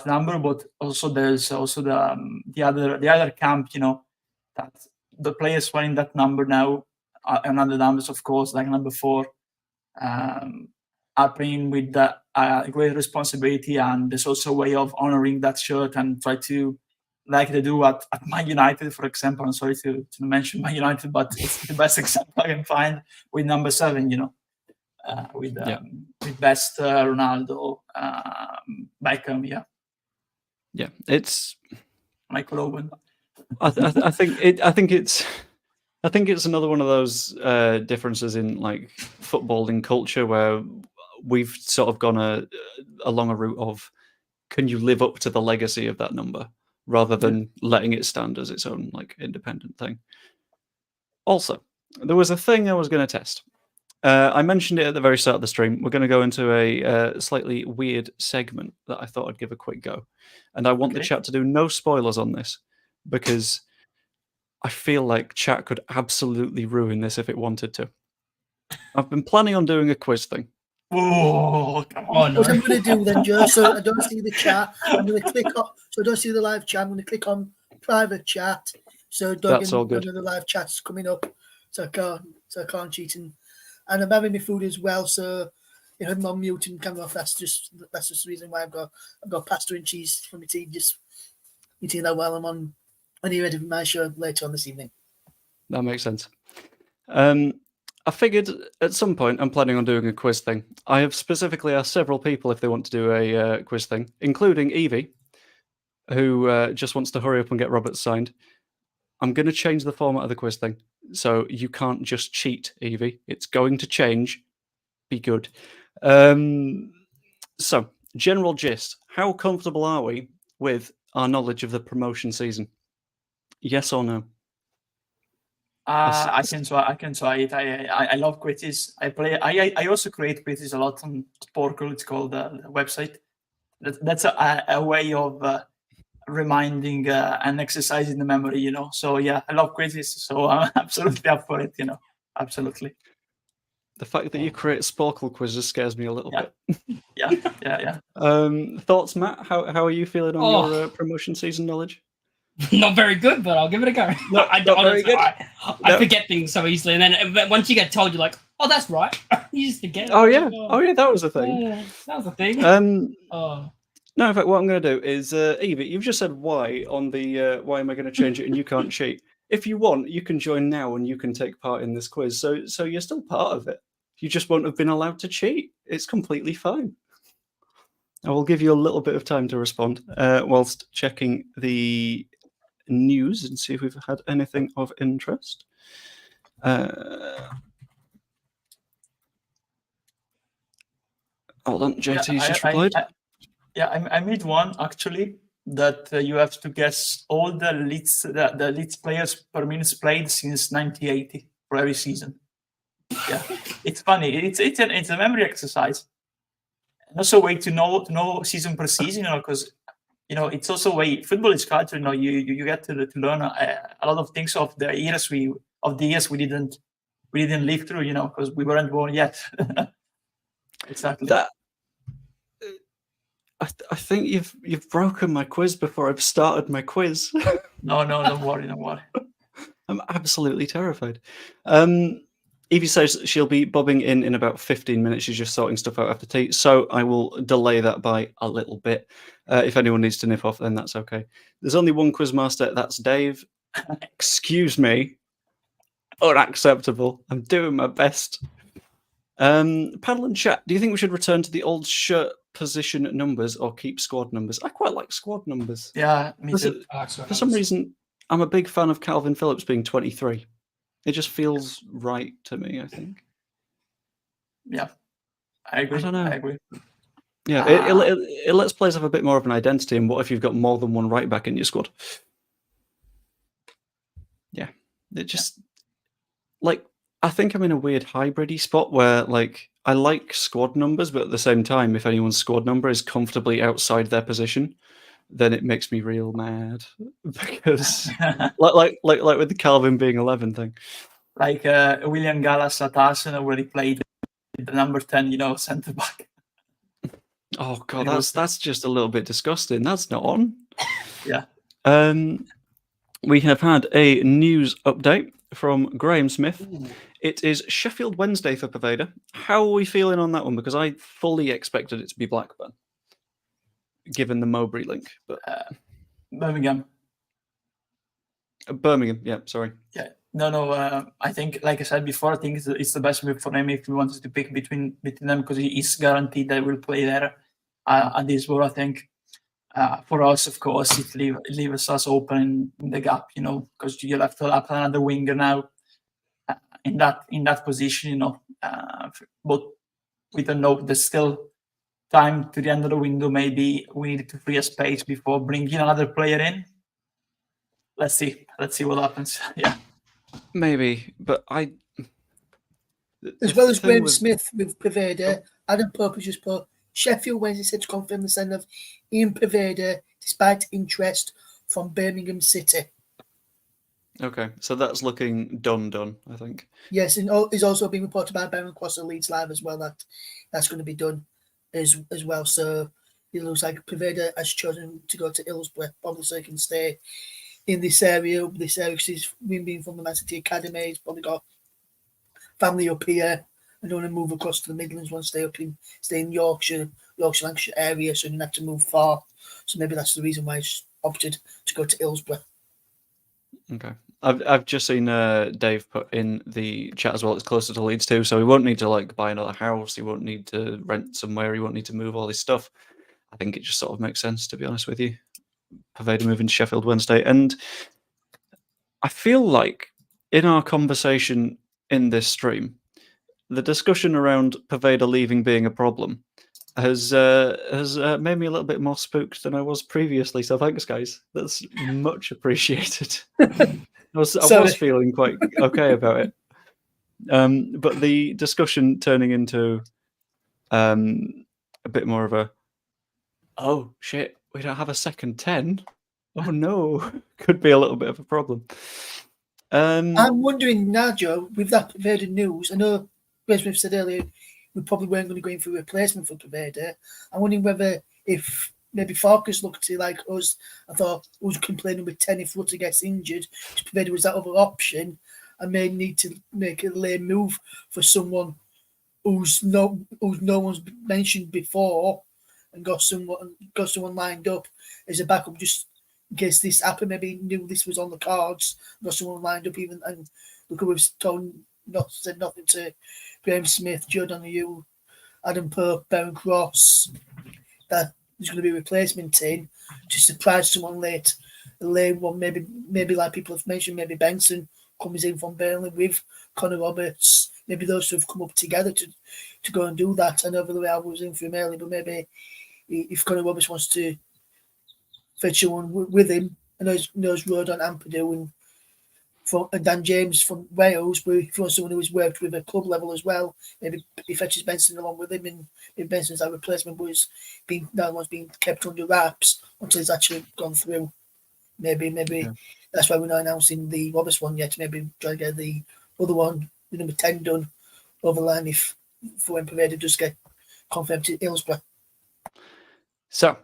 number, but also there's also the other camp, that the players wearing that number now, and other numbers, of course, like number 4, are playing with that great responsibility, and there's also a way of honoring that shirt and try to, like they do at Man United, for example. I'm sorry to mention Man United, but it's the best example I can find with number 7, with best Ronaldo, Beckham, Yeah, it's Michael Owen. I think it's another one of those differences in like footballing culture where we've sort of gone along a route of can you live up to the legacy of that number rather than letting it stand as its own like independent thing. Also, there was a thing I was going to test. I mentioned it at the very start of the stream. We're going to go into a slightly weird segment that I thought I'd give a quick go. And I want the chat to do no spoilers on this because I feel like chat could absolutely ruin this if it wanted to. I've been planning on doing a quiz thing. Oh, come on. Oh, no. What I'm going to do then, Joe, so I don't see the chat, I'm going to click on, so I don't see the live chat, I'm going to click on private chat, so That's all good. none of the live chats coming up, so I can't cheat, and I'm having my food as well, so if I'm on mute and camera off, that's just the reason why I've got pasta and cheese for my tea, just eating that while I'm on any ready for my show later on this evening. That makes sense. I figured at some point I'm planning on doing a quiz thing. I have specifically asked several people if they want to do a quiz thing, including Evie, who just wants to hurry up and get Roberts signed. I'm going to change the format of the quiz thing, so you can't just cheat, Evie. It's going to change. Be good. So, general gist. How comfortable are we with our knowledge of the promotion season? Yes or no? I can try it. I love quizzes. I also create quizzes a lot on Sporkle. It's called the website. That's a way of reminding and exercising the memory, So yeah, I love quizzes. So I'm absolutely up for it, Absolutely. The fact that you create Sporkle quizzes scares me a little bit. Yeah. Thoughts, Matt? How are you feeling on your promotion season knowledge? Not very good, but I'll give it a go. Not very good. I forget things so easily, and then once you get told, you're like, "Oh, that's right." You just forget. Oh yeah, that was a thing. Yeah, that was a thing. No, in fact, what I'm going to do is, Evie, you've just said why on the why am I going to change it, and you can't cheat. If you want, you can join now and you can take part in this quiz. So you're still part of it. You just won't have been allowed to cheat. It's completely fine. I will give you a little bit of time to respond whilst checking the news and see if we've had anything of interest. Hold on, JT's just replied. I made one actually that you have to guess all the Leeds players per minutes played since 1980 for every season. Yeah, it's funny. It's a memory exercise, and also a way to know season per season. Because it's also a way football is culture. You get to learn a lot of things of the years we didn't live through. Because we weren't born yet. Exactly. That I think you've broken my quiz before I've started my quiz. No, don't worry. I'm absolutely terrified. Evie says she'll be bobbing in about 15 minutes. She's just sorting stuff out after tea, so I will delay that by a little bit. If anyone needs to nip off, then that's okay. There's only one quizmaster. That's Dave. Excuse me. Unacceptable. I'm doing my best. Panel and chat, do you think we should return to the old shirt position numbers or keep squad numbers? I quite like squad numbers. Yeah, me too. For some reason, I'm a big fan of Calvin Phillips being 23. It just feels right to me, I think. Yeah, I agree. I don't know. I agree. Yeah, it lets players have a bit more of an identity. And what if you've got more than one right back in your squad? Yeah, it just I think I'm in a weird hybridy spot where I like squad numbers, but at the same time, if anyone's squad number is comfortably outside their position, then it makes me real mad because like with the Calvin being 11 thing. Like William Gallas at Arsenal where he played the number 10, centre back. Oh god, that's just a little bit disgusting. That's not on. Yeah. We have had a news update from Graham Smith. It is Sheffield Wednesday for Poveda. How are we feeling on that one? Because I fully expected it to be Blackburn, given the Mowbray link. But Birmingham. Birmingham, yeah, sorry. Yeah. No. I think, like I said before, I think it's the best move for him if he wants to pick between them because he is guaranteed that he will play there at this war, I think. For us, of course, it leaves us open in the gap, because you'll have to have another winger now in that position, But we don't know. There's still time to the end of the window. Maybe we need to free a space before bringing another player in. Let's see what happens. Yeah. Maybe, but as well as Graham Smith with Poveda, Adam Pope has just put Sheffield Wednesday said to confirm the signing of Ian Poveda despite interest from Birmingham City. Okay, so that's looking done, I think. Yes, and is also being reported by Baron Cross at Leeds Live as well that's going to be done as well. So it looks like Poveda has chosen to go to Hillsborough, probably so he can stay in this area because he's being from the Man City Academy. He's probably got family up here. I don't want to move across to the Midlands. Want to stay in Yorkshire, Lancashire area, so he didn't have to move far. So maybe that's the reason why he's opted to go to Hillsborough. Okay, I've just seen Dave put in the chat as well. It's closer to Leeds too, so he won't need to buy another house. He won't need to rent somewhere. He won't need to move all his stuff. I think it just sort of makes sense, to be honest with you. Poveda moving to Sheffield Wednesday, and I feel like in our conversation in this stream, the discussion around Poveda leaving being a problem has made me a little bit more spooked than I was previously. So thanks, guys. That's much appreciated. I was feeling quite okay about it, but the discussion turning into a bit more of a, oh shit, we don't have a second 10. Oh no, could be a little bit of a problem. I'm wondering now, Joe, with that Poveda news, I know Graham Smith said earlier we probably weren't going to go in for a replacement for Poveda. I'm wondering whether if maybe Farkas looked to like us, I thought was complaining with 10 if Rutter gets injured, Poveda was that other option, and may need to make a late move for someone who's no one's mentioned before, and got someone lined up as a backup just in case this happened. Maybe knew this was on the cards, got someone lined up even, and look, we've said nothing to Graham Smith, Joe Donahue, Adam Pope, Baron Cross, that there's going to be a replacement team to surprise someone late. A late one, maybe like people have mentioned, maybe Benson comes in from Burnley with Connor Roberts. Maybe those two have come up together to go and do that. I know the way I was in for him early, but maybe if Connor Roberts wants to fetch someone with him, I know knows Rodon Ampadu and Dan James from Wales, but if you want someone who's worked with a club level as well, maybe he fetches Benson along with him, and if Benson's our replacement, but that one's been kept under wraps until it's actually gone through. Maybe that's why we're not announcing the Roberts one yet. Maybe try to get the other one, the number 10, done over the line if for when Pereda does get confirmed to Hillsborough. So,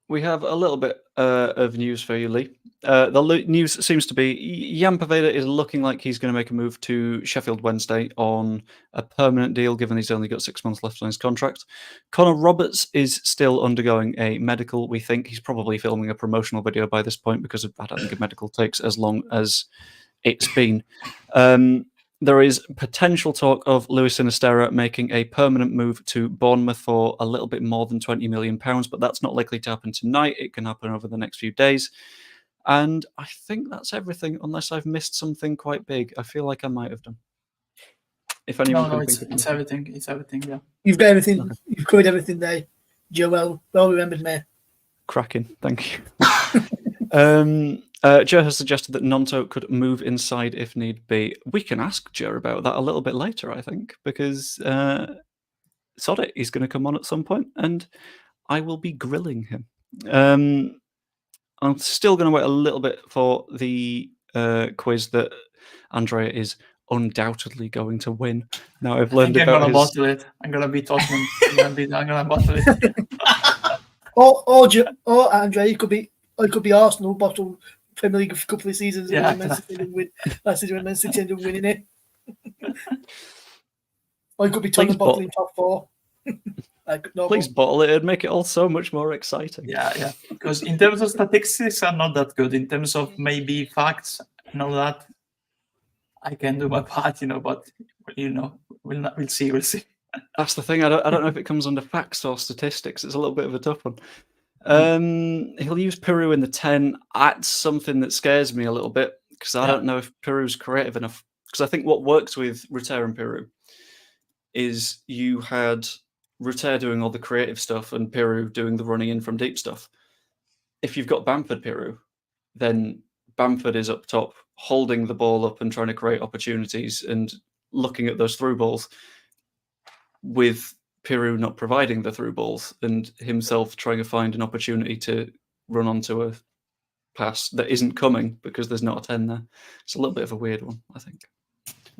we have a little bit of news for you, Lee. The news seems to be Jan Poveda is looking like he's going to make a move to Sheffield Wednesday on a permanent deal, given he's only got 6 months left on his contract. Connor Roberts is still undergoing a medical. We think he's probably filming a promotional video by this point, because I don't think a medical takes as long as it's been. There is potential talk of Luis Sinisterra making a permanent move to Bournemouth for a little bit more than £20 million, but that's not likely to happen tonight. It can happen over the next few days. And I think that's everything, unless I've missed something quite big. I feel like I might have done. If anyone No, can think of it's everything. It's everything, yeah. You've got everything. Okay. You've covered everything there, Joel. Well remembered, mate. Cracking. Thank you. Joe has suggested that Nonto could move inside if need be. We can ask Joe about that a little bit later, I think, because sod it, he's going to come on at some point, and I will be grilling him. I'm still going to wait a little bit for the quiz that Andrea is undoubtedly going to win. Now I've learned about I'm going to bottle it. I'm going to be Tottenham. I'm going to bottle it. or Andrea, it could be Arsenal bottle Premier League for a couple of seasons. Yeah. Last season when Man City ended up winning it. Or it could be Tottenham bottling top 4. Please bottle it. It'd make it all so much more exciting. Yeah. Because in terms of statistics, I'm not that good. In terms of maybe facts and all that, I can do my part, but we'll see. That's the thing. I don't know if it comes under facts or statistics. It's a little bit of a tough one. He'll use Piru in the 10. That's something that scares me a little bit, because I don't know if Piru's creative enough. Because I think what works with Ruter and Piru is you had Ruter doing all the creative stuff and Piru doing the running in from deep stuff. If you've got Bamford Piru, then Bamford is up top holding the ball up and trying to create opportunities and looking at those through balls, with Piru not providing the through balls and himself trying to find an opportunity to run onto a pass that isn't coming because there's not a 10 there. It's a little bit of a weird one, I think.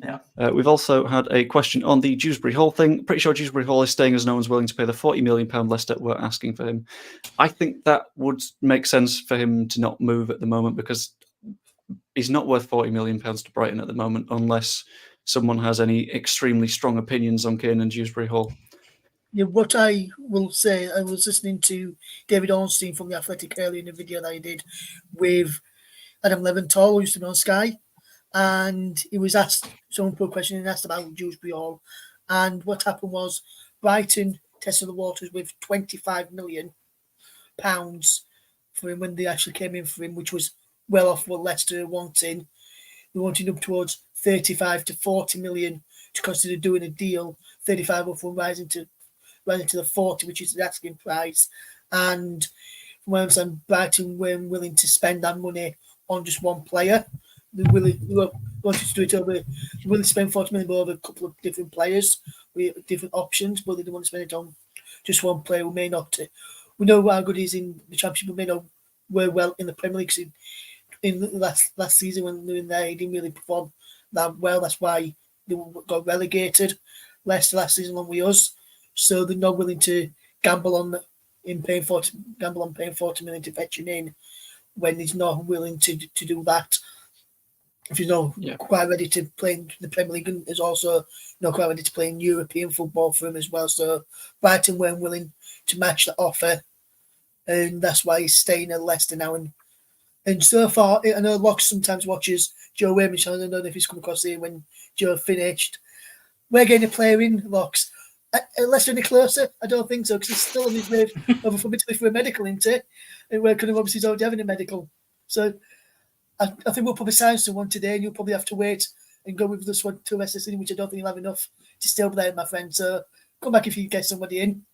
Yeah. We've also had a question on the Dewsbury Hall thing. Pretty sure Dewsbury Hall is staying as no one's willing to pay the £40 million Leicester were asking for him. I think that would make sense for him to not move at the moment, because he's not worth £40 million to Brighton at the moment, unless someone has any extremely strong opinions on Kane and Dewsbury Hall. Yeah, what I will say, I was listening to David Ornstein from The Athletic earlier in the video that he did with Adam Leventhal, who used to be on Sky, and he was asked, someone put a question and asked about Dewsbury Hall, and what happened was Brighton tested the waters with £25 million for him when they actually came in for him, which was well off what Leicester wanting. They wanted up towards 35 to 40 million to consider doing a deal. 35 up from rising to the 40, which is the asking price. And from what I understand, Brighton weren't willing to spend that money on just one player. They wanted to do it over, willing to spend 40 million over a couple of different players with different options, but they didn't want to spend it on just one player who may not. We know how good he is in the Championship, but may not work well in the Premier League. In the last season when they were in there, he didn't really perform that well. That's why they got relegated last season along with us. So they're not willing to gamble on paying 40 million to fetch him in when he's not willing to do that. If he's not quite ready to play in the Premier League, and is also not quite ready to play in European football for him as well. So Brighton weren't willing to match the offer, and that's why he's staying at Leicester now. And so far, I know Locke sometimes watches Joe Wayman, so I don't know if he's come across here when Joe finished. We're getting a player in, Locks. unless they're any closer, I don't think so, because he's still on his way over from Italy for a medical, isn't it? And where could have obviously he's already having a medical. So I think we'll probably sign someone today, and you'll probably have to wait and go with this one to Leicester, which I don't think you'll have enough to still play, my friend. So come back if you get somebody in.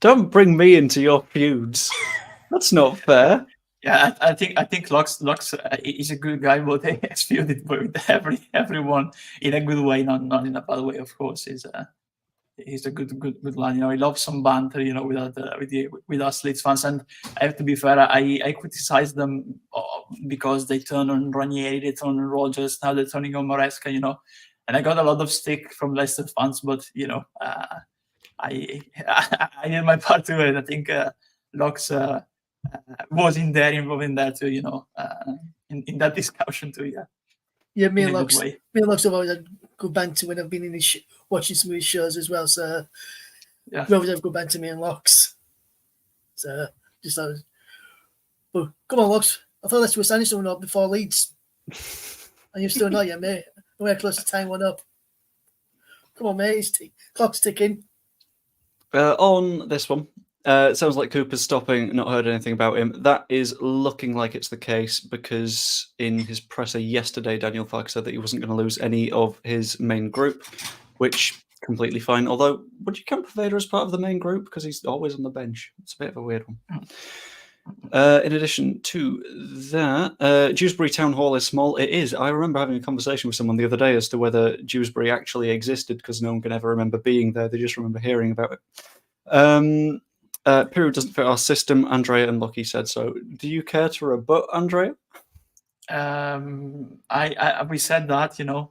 Don't bring me into your feuds. That's not fair. Yeah, I think Lux is a good guy, but he has feuded with everyone in a good way, not in a bad way. Of course, he's a good lad. You know, he loves some banter. You know, with us Leeds fans. And I have to be fair, I criticize them because they turn on Ranieri, they turn on Rodgers. Now they're turning on Maresca. You know, and I got a lot of stick from Leicester fans, but you know, I did my part to it. I think Lux was involved in that too, you know, in that discussion too, yeah. Yeah, me In and a good Lux way. have always had good banter when I've been in his watching some of his shows as well. So Yeah. we always have good banter, me and Lux. So just that was. But come on, Lux. I thought Leicester were signing someone up before Leeds, and you're still not yet, mate. We're close to tying one up. Come on, mate. Clock's ticking. On this one, it sounds like Cooper's stopping, not heard anything about him. That is looking like it's the case because in his presser yesterday, Daniel Farke said that he wasn't going to lose any of his main group, which completely fine. Although, would you count Paveda as part of the main group? Because he's always on the bench. It's a bit of a weird one. In addition to that, Dewsbury Town Hall is small. It is. I remember having a conversation with someone the other day as to whether Dewsbury actually existed, because no one can ever remember being there. They just remember hearing about it. Peru doesn't fit our system, Andrea and Lucky said so. Do you care to rebut, Andrea? We said that, you know,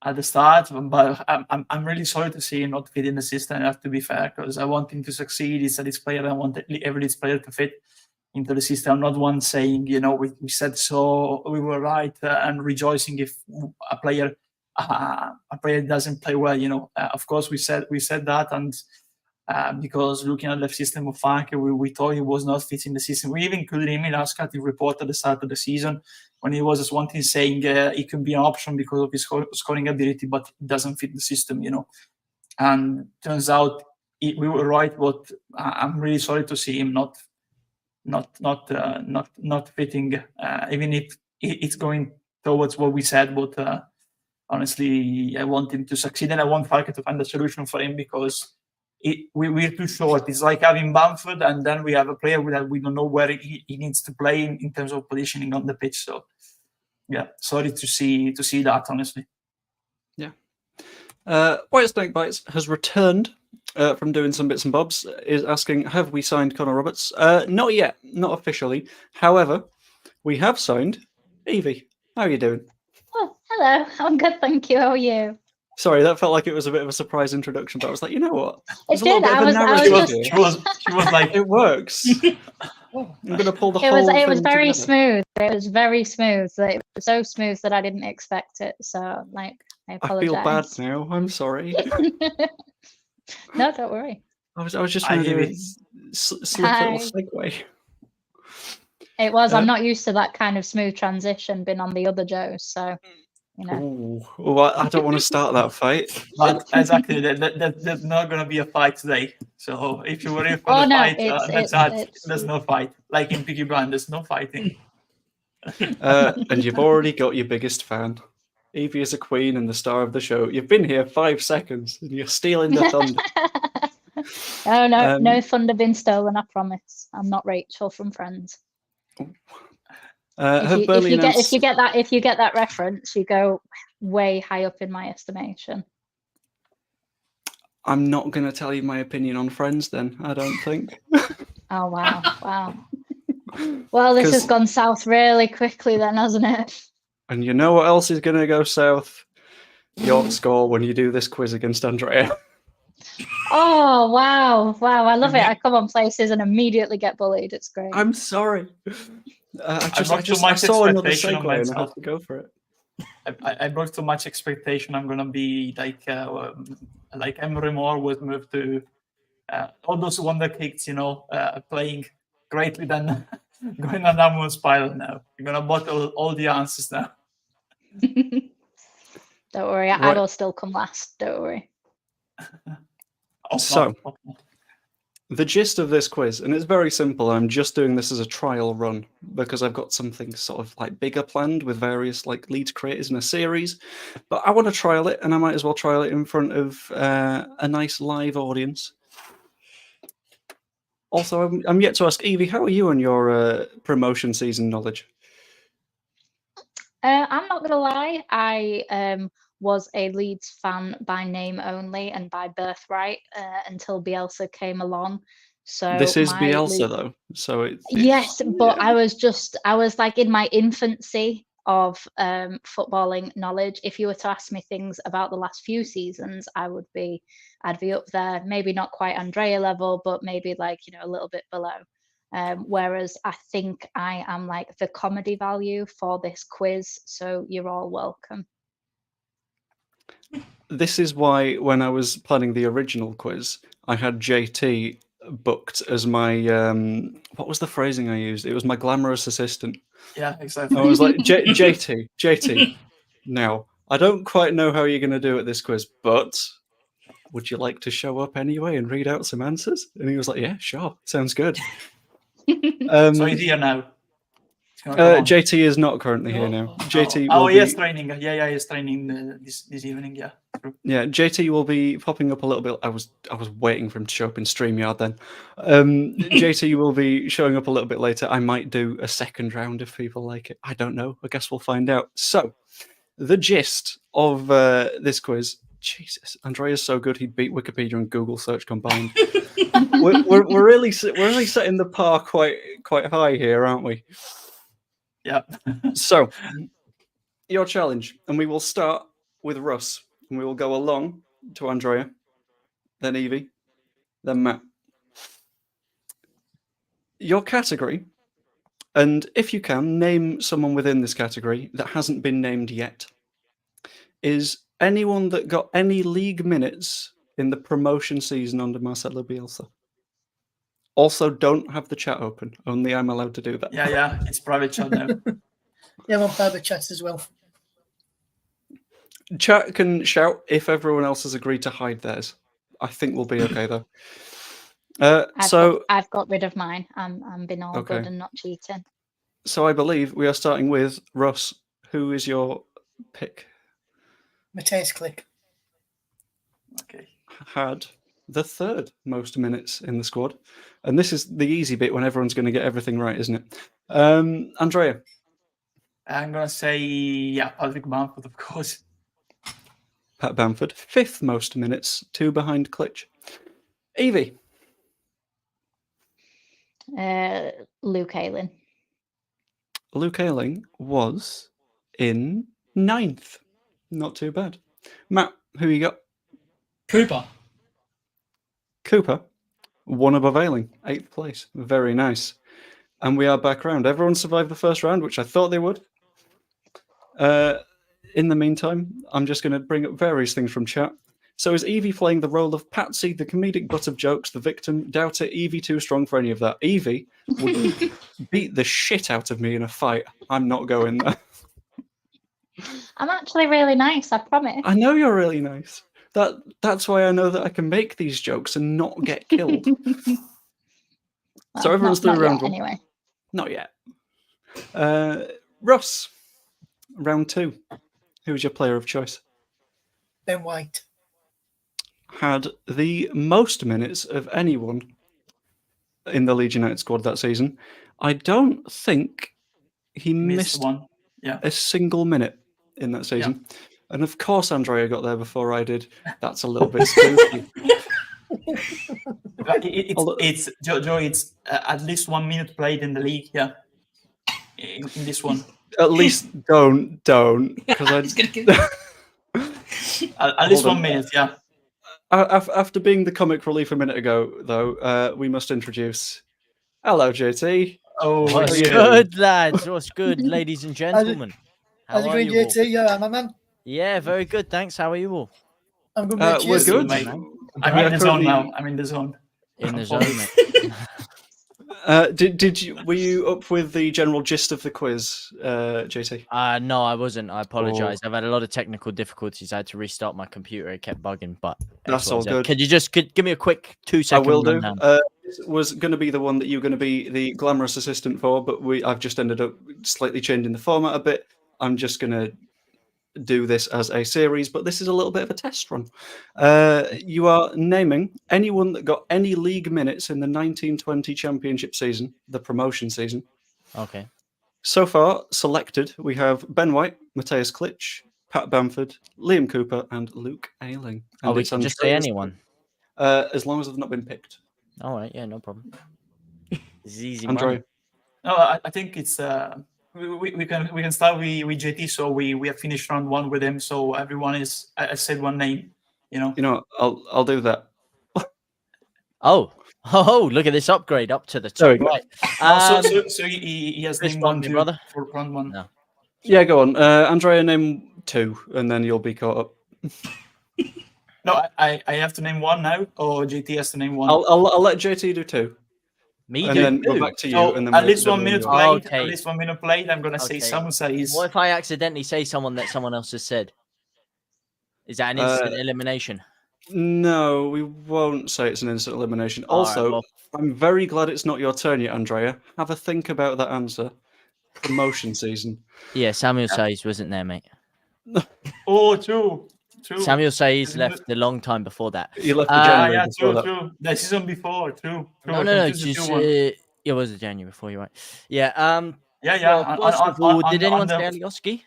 at the start, but I'm really sorry to see him not fit in the system. I have to be fair, because I want him to succeed. He's a Leeds player. I want every Leeds player to fit into the system. I'm not one saying, you know, we said so, we were right, and rejoicing if a player doesn't play well. You know, of course we said that, and because looking at the system of Farke, we thought he was not fitting the system. We even included him in our scouting report at the start of the season when he was just one thing saying he can be an option because of his scoring ability, but it doesn't fit the system, you know. And turns out we were right, but I'm really sorry to see him not fitting, even if it's going towards what we said. But honestly, I want him to succeed, and I want Farke to find a solution for him, because we're too short. It's like having Bamford, and then we have a player that we don't know where he needs to play in terms of positioning on the pitch. So, yeah, sorry to see that, honestly. Yeah. White Snake Bites has returned from doing some bits and bobs, is asking, have we signed Connor Roberts? Not yet, not officially. However, we have signed Evie. How are you doing? Oh, hello. I'm good, thank you. How are you? Sorry, that felt like it was a bit of a surprise introduction, but I was like, you know what? It did. I was She was like, it works. I'm going to pull the whole It thing was very together. smooth. It was very smooth. It was so smooth that I didn't expect it. So, like, I apologize. I feel bad now. I'm sorry. No, don't worry. I was just trying to do a slick little segue. It was. I'm not used to that kind of smooth transition. Been on the other Joes, so you know. Oh, I don't want to start that fight. But exactly, there's not going to be a fight today. So if you were in for the fight, there's no fight. Like in Piggy Brand, there's no fighting. And you've already got your biggest fan. Evie is a queen and the star of the show. You've been here 5 seconds and you're stealing the thunder. No thunder been stolen, I promise. I'm not Rachel from Friends. If you get that reference, you go way high up in my estimation. I'm not going to tell you my opinion on Friends then, I don't think. Oh, wow. Well, this has gone south really quickly then, hasn't it? And you know what else is going to go south? Your score when you do this quiz against Andrea. Oh, wow. I love it. I come on places and immediately get bullied. It's great. I'm sorry. I saw another segue and I had to go for it. I brought too much expectation. I'm going to be like Emery Moore was moved to all those wonder kicks, you know, playing greatly, then going on downward spiral now. You're going to bottle all the answers now. Don't worry, I Right. will still come last. Don't worry. Oh, So- oh, oh. The gist of this quiz, and it's very simple. I'm just doing this as a trial run because I've got something sort of like bigger planned with various like Leeds creators in a series. But I want to trial it, and I might as well trial it in front of a nice live audience. Also, I'm yet to ask Evie, how are you on your promotion season knowledge? I'm not gonna lie, I was a Leeds fan by name only and by birthright until Bielsa came along. So This is my Bielsa, though, so it's yes, but yeah. I was like in my infancy of footballing knowledge. If you were to ask me things about the last few seasons, I'd be up there, maybe not quite Andrea level, but maybe like, a little bit below. Whereas I think I am like the comedy value for this quiz, so you're all welcome. This is why when I was planning the original quiz, I had JT booked as my what was the phrasing I used? It was my glamorous assistant. Yeah, exactly. I was like, JT. Now, I don't quite know how you're going to do at this quiz, but would you like to show up anyway and read out some answers? And he was like, yeah, sure, sounds good. So he's here now. He's gonna come on. JT is not currently here now. JT Oh, will he is be, training. Yeah, he's training this evening. Yeah, true. yeah, JT will be popping up a little bit. I was waiting for him to show up in StreamYard then. JT will be showing up a little bit later. I might do a second round if people like it. I don't know. I guess we'll find out. So, the gist of this quiz. Jesus, Andrea's so good he'd beat Wikipedia and Google search combined. we're really setting the bar quite high here, aren't we? Yeah. So, your challenge, and we will start with Russ, and we will go along to Andrea, then Evie, then Matt. Your category, and if you can, name someone within this category that hasn't been named yet, is anyone that got any league minutes in the promotion season under Marcelo Bielsa. Also, don't have the chat open. Only I'm allowed to do that. Yeah, it's private chat now. Yeah, I'm on private chats as well. Chat can shout if everyone else has agreed to hide theirs. I think we'll be okay though. I've got rid of mine. I'm being all good Okay. and not cheating. So I believe we are starting with Russ. Who is your pick? Mateus Click. Okay. Had the third most minutes in the squad, and this is the easy bit when everyone's going to get everything right, isn't it? Andrea. I'm gonna say Patrick Bamford, of course. Pat Bamford, fifth most minutes, 2 behind Klitsch. Evie. Luke Ayling. Luke Ayling was in 9th. Not too bad. Matt, who you got? Cooper. Cooper, 1 above Ayling, 8th place. Very nice. And we are back round. Everyone survived the first round, which I thought they would. In the meantime, I'm just going to bring up various things from chat. So is Evie playing the role of Patsy, the comedic butt of jokes, the victim? Doubt it. Evie too strong for any of that. Evie would beat the shit out of me in a fight. I'm not going there. I'm actually really nice, I promise. I know you're really nice. That's why I know that I can make these jokes and not get killed. So everyone's through round 1. Anyway. Not yet. Russ, round 2. Who's your player of choice? Ben White. Had the most minutes of anyone in the Leeds United squad that season. I don't think he missed one. Yeah. a single minute in that season. And of course, Andrea got there before I did. That's a little bit spooky. It's Joe. It's at least 1 minute played in the league. Yeah, in this one. At least don't because at least 1 minute. Yeah. After being the comic relief a minute ago, though, we must introduce. Hello, JT. Oh, What's good, lads? What's good, ladies and How's it- gentlemen? How's it going, you all? JT? Yeah, my man. Yeah, very good. Thanks. How are you all? I'm good, mate. We're Cheers. good. mate. We I'm are in the zone currently- now. I'm in the zone. In the zone, mate. Were you up with the general gist of the quiz, JT? No, I wasn't. I apologize. Oh. I've had a lot of technical difficulties. I had to restart my computer. It kept bugging, but That's all XYZ. good. Could you just give me a quick 2 I will do. rundown? This was going to be the one that you were going to be the glamorous assistant for, but I've just ended up slightly changing the format a bit. I'm just going to do this as a series, but this is a little bit of a test run. You are naming anyone that got any league minutes in the 1920 championship season, the promotion season. Okay. So far, selected, we have Ben White, Matthias Klitsch, Pat Bamford, Liam Cooper, and Luke Ayling. And We it's can just say Andreas- anyone. as long as they've not been picked. All right. Yeah, no problem. It's easy Andre, money. No, I think it's we can start with JT. So we have finished round 1 with him. So everyone is I said one name. You know. you know, I'll do that. Oh, look at this upgrade up to the There we top go. right. So he has Chris named Bond, 1, your 2 brother? for round 1. No. Yeah, go on. Andrea, name 2, and then you'll be caught up. No, I have to name 1 now, or JT has to name 1. I'll let JT do 2, Me and do then too. we're back to you. So and then at we'll- least then 1 we'll minute move on. played. Okay. At least 1 minute played. I'm gonna say Okay. Samu Saiz. What if I accidentally say someone that someone else has said? Is that an instant elimination? No, we won't say it's an instant elimination. All right, Also, well- I'm very glad it's not your turn yet, Andrea. Have a think about that answer. Promotion season. Yeah, Samuel Saiz wasn't there, mate. Oh, true. Samuel Saiz Isn't left a long time before that. You left the Ah, January Yeah, before that. true. The season before, true. No, just, it was the January before, you're right. Yeah. Yeah. Well, first of all, did anyone say Alioski?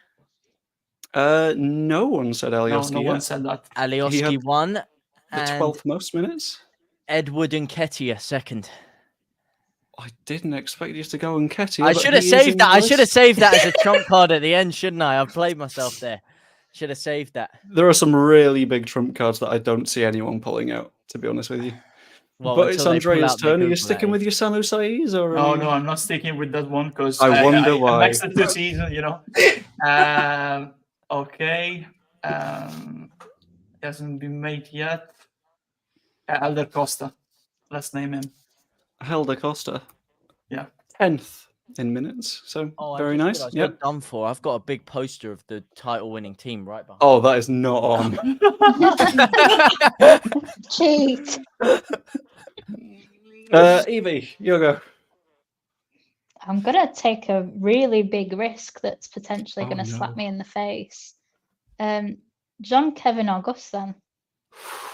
No one said Alioski No yet. one said that. Alioski had won, The and 12th most minutes? Edward Nketiah second. I didn't expect you to go Nketiah. I but should have he is in saved that. the I should have list. saved that as a trump card at the end, shouldn't I? I've played myself there. Should have saved that. There are some really big trump cards that I don't see anyone pulling out, to be honest with you. Well, But it's until they pull Andrea's out their turn. Are you Google, sticking that with is. your Samu Saiz? Or No, I'm not sticking with that one because I wonder I'm why. next to the season, you know. Okay. Hasn't been made yet. Elder Costa. Let's name him. Helder Costa. Yeah. 10th in minutes. So Oh, I very just nice. realised Yep. what I've done for. I've got a big poster of the title-winning team right behind. Oh, that is not on. Cheat. Evie, you go. I'm gonna take a really big risk that's potentially Oh, gonna no. slap me in the face. John Kevin Augustin.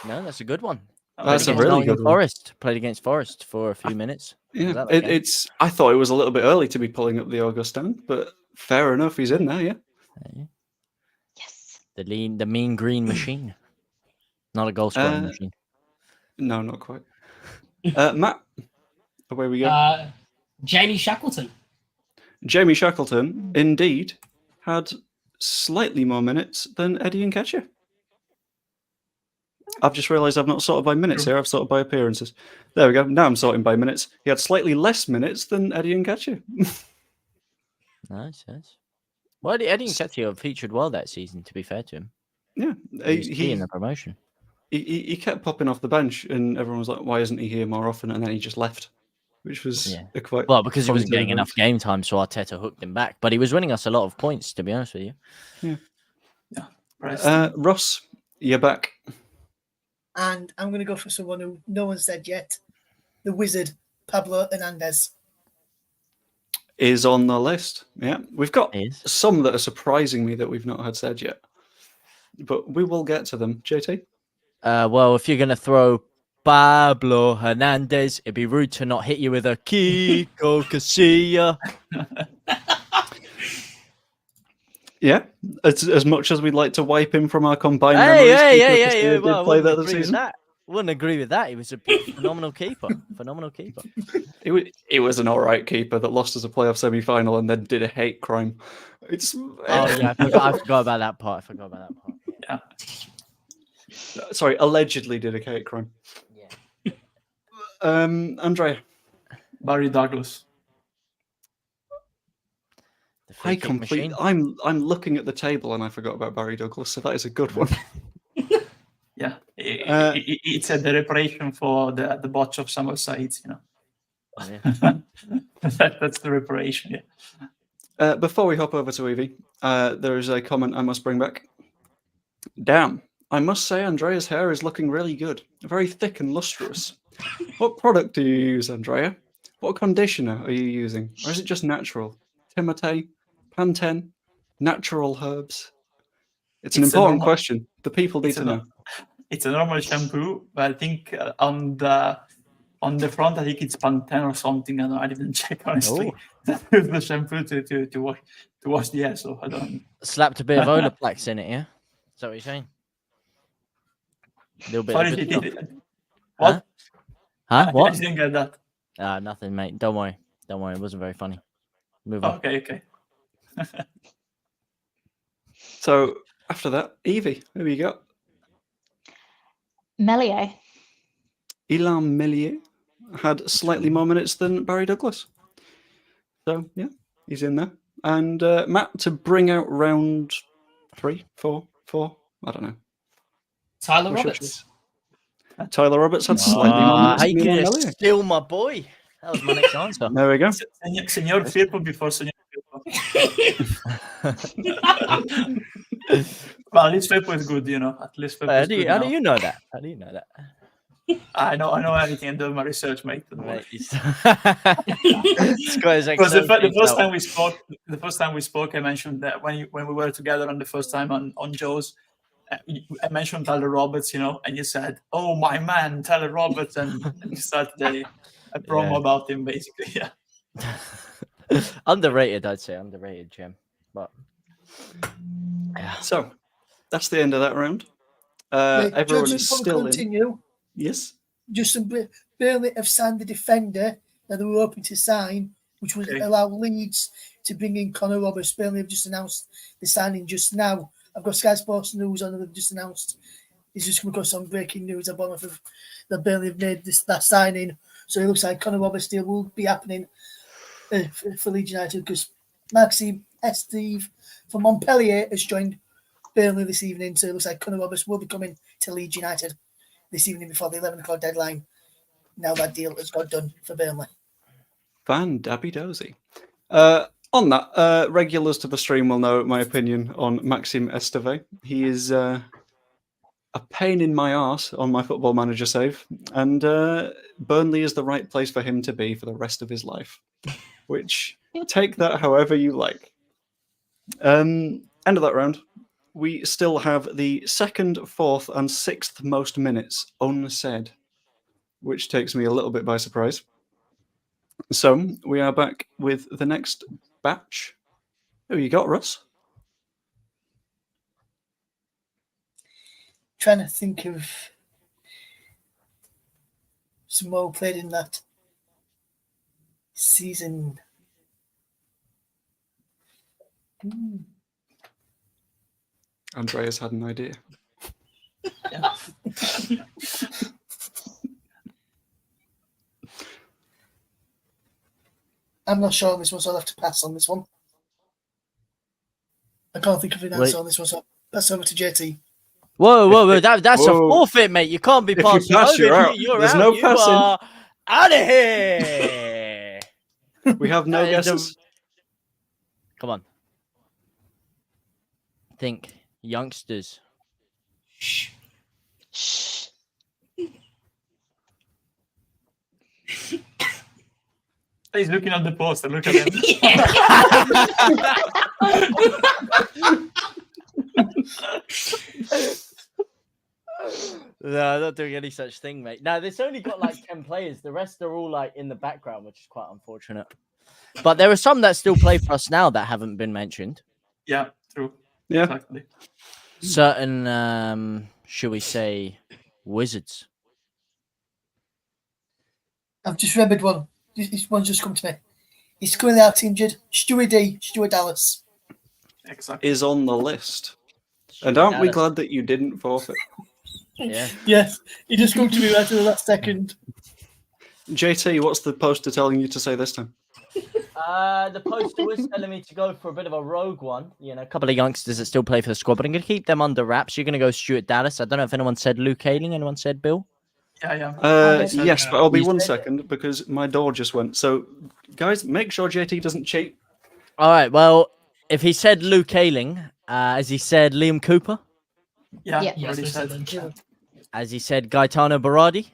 No, that's a good one. That's a Against really Nottingham good one. Forest. Played against Forest for a few minutes. Yeah, that the game? it's. I thought it was a little bit early to be pulling up the Augustin, but fair enough, he's in there. Yeah. Yes. The mean green machine. Not a goal scoring Uh, machine. No, not quite. Matt, away we go. Jamie Shackleton. Jamie Shackleton, indeed, had slightly more minutes than Eddie Nketiah. I've just realised I've not sorted by minutes here. I've sorted by appearances. There we go. Now I'm sorting by minutes. He had slightly less minutes than Eddie Nketiah. Nice. Well, Eddie Nketiah featured well that season, to be fair to him. Yeah, He was key in the promotion. he kept popping off the bench, and everyone was like, "Why isn't he here more often?" And then he just left, which was a quite Well, because he wasn't positive getting enough move. game time, so Arteta hooked him back. But he was winning us a lot of points, to be honest with you. Ross, you're back. And I'm going to go for someone who no one said yet. The Wizard, Pablo Hernandez. Is on the list. Yeah, we've got He is. some that are surprising me that we've not had said yet, but we will get to them. JT, Well, if you're going to throw Pablo Hernandez, it'd be rude to not hit you with a Kiko Casilla. yeah, as much as we'd like to wipe him from our combined Hey, memories, Kiko yeah. Casilla did Well, I play wouldn't that this agree with season. that. Wouldn't agree with that. He was a phenomenal keeper. Phenomenal keeper. It was an all right keeper that lost us a playoff semi-final and then did a hate crime. It's Oh yeah, I forgot about that part. Yeah. Sorry, allegedly did a hate crime. Yeah. Andrea, Barry Douglas. The free kick machine. I'm looking at the table and I forgot about Barry Douglas, so that is a good one. Yeah. It's the reparation for the botch of Samuel Saiz, you know. Yeah. That's the reparation. Yeah. Before we hop over to Evie, there is a comment I must bring back. Damn, I must say Andrea's hair is looking really good. Very thick and lustrous. What product do you use, Andrea? What conditioner are you using? Or is it just natural? Timotei, Pantene, natural herbs? It's an It's a important normal- question. The people need It's to know. It's a normal shampoo, but I think on the front, I think it's Pantene or something. I didn't check honestly. That was the shampoo to wash the hair. So I don't. Slapped a bit of Olaplex in it, yeah? Is that what you're saying? A little bit Sorry, of good stuff. what? Huh? I What? didn't get that. Nothing, mate. Don't worry. Don't worry. It wasn't very funny. Move on. Okay. So after that, Evie, who you got? Melier. Ilan Millier had slightly more minutes than Barry Douglas. So, yeah, he's in there. And Matt, to bring out round 3, 4, I don't know. Tyler What's your Roberts. choice? Tyler Roberts had slightly more minutes How than you Ilan could Millier. steal my boy? That was my next answer. There we go. Senor Firpo before Senor Firpo. Well, at least Firpo is good, At least Firpo How is do good. you know that? How do you know that? I know everything and do my research, mate. Don't worry. Mate, he's- This guy is Because the Excel sheets first out. time we spoke, I mentioned that when we were together on the first time on Joe's, I mentioned Tyler Roberts, and you said, "Oh, my man, Tyler Roberts," and you started a promo Yeah. about him, basically. Yeah. Underrated, I'd say. Underrated, Jim. But yeah. So, that's the end of that round. Wait, Everyone just is before we still in. continue, Yes. just some Burnley have signed the defender that they were hoping to sign, which would Okay. allow Leeds to bring in Connor Roberts. Burnley have just announced the signing just now. I've got Sky Sports News on, and they've just announced. It's just come across some breaking news about that Burnley have made that signing. So it looks like Connor Roberts deal will be happening for Leeds United, because Maxime Esteve from Montpellier has joined Burnley this evening. So it looks like Connor Roberts will be coming to Leeds United this evening before the 11 o'clock deadline. Now that deal has got done for Burnley. Van Dabby Dozy. On that, regulars to the stream will know my opinion on Maxime Esteve. He is a pain in my arse on my Football Manager save, and Burnley is the right place for him to be for the rest of his life. Which, take that however you like. End of that round. We still have the 2nd, 4th, and 6th most minutes unsaid, which takes me a little bit by surprise. So we are back with the next batch. Who you got, Russ? Trying to think of some more played in that season. Andreas had an idea. I'm not sure on this one, so I'll have to pass on this one. I can't think of an answer on this one, so I'll pass over to JT. Whoa! That's a Whoa. forfeit, mate. You can't be If you passing pass, over. you're out. You're There's out. no You passing. are out of here. We have no That is guesses. Come on. Think youngsters. Shh. He's looking at the poster. Look at him. No, I'm not doing any such thing, mate. No, this only got like 10 players. The rest are all like in the background, which is quite unfortunate. But there are some that still play for us now that haven't been mentioned. Yeah, true. Yeah. Exactly. Certain, should we say, wizards. I've just remembered one. This one's just come to me. He's currently out injured. Stuart Dallas. Exactly. Is on the list. And aren't we Dallas. glad that you didn't forfeit? Yeah. Yes, he just come to me right at the last second. JT, what's the poster telling you to say this time? The poster was telling me to go for a bit of a rogue one. You know, a couple of youngsters that still play for the squad, but I'm going to keep them under wraps. You're going to go Stuart Dallas. I don't know if anyone said Luke Ayling. Anyone said Bill? Yeah. Yes, but I'll be You 1 said- second because my door just went. So, guys, make sure JT doesn't cheat. All right. Well, if he said Luke Ayling, as he said Liam Cooper, Yeah, Yeah. Yes, already we said. said that. as he said Gaetano Berardi.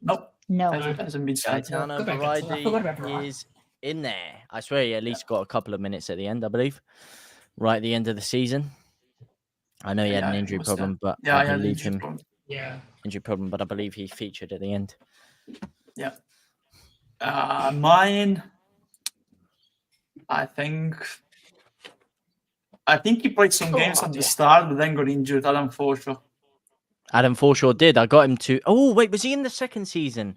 Nope, No. hasn't been said. Gaetano Go back to that. I forgot about Berardi Berardi. is in there. I swear he at least got a couple of minutes at the end, I believe. Right at the end of the season. I know he had an Yeah, he injury was there. problem, but Yeah, I I had believe injury him. problem. Yeah. Injury problem, but I believe he featured at the end. Yeah. Mine, I think he played some games at the start, but then got injured. Adam Forshaw. Adam Forshaw did. I got him to. Oh, wait, was he in the second season?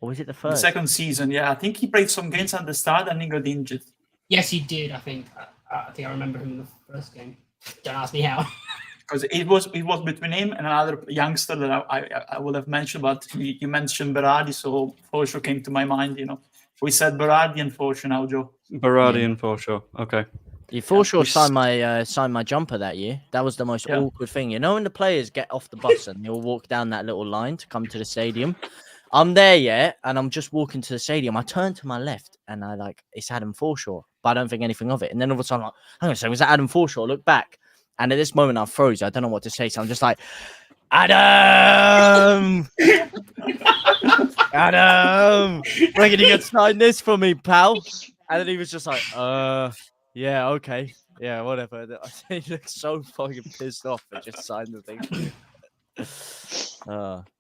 Or was it the The first? second season, yeah. I think he played some games at the start and he got injured. Yes, he did. I think I remember him in the first game. Don't ask me how. Because it was between him and another youngster that I would have mentioned, but you mentioned Berardi, so Forshaw came to my mind. We said Berardi and Forshaw now, Joe. Berardi Yeah. and Forshaw. Okay. Yeah, Forshaw We signed my jumper that year. That was the most Yeah. awkward thing. You know when the players get off the bus and they all walk down that little line to come to the stadium? I'm there, yeah, and I'm just walking to the stadium. I turn to my left and it's Adam Forshaw, but I don't think anything of it. And then all of a sudden, I'm like, hang on a second, was that Adam Forshaw? Look back. And at this moment, I froze. I don't know what to say. So I'm just like, Adam! Adam! When can you get signed this for me, pal? And then he was just like, yeah, okay. Yeah, whatever. He looked so fucking pissed off and just signed the thing.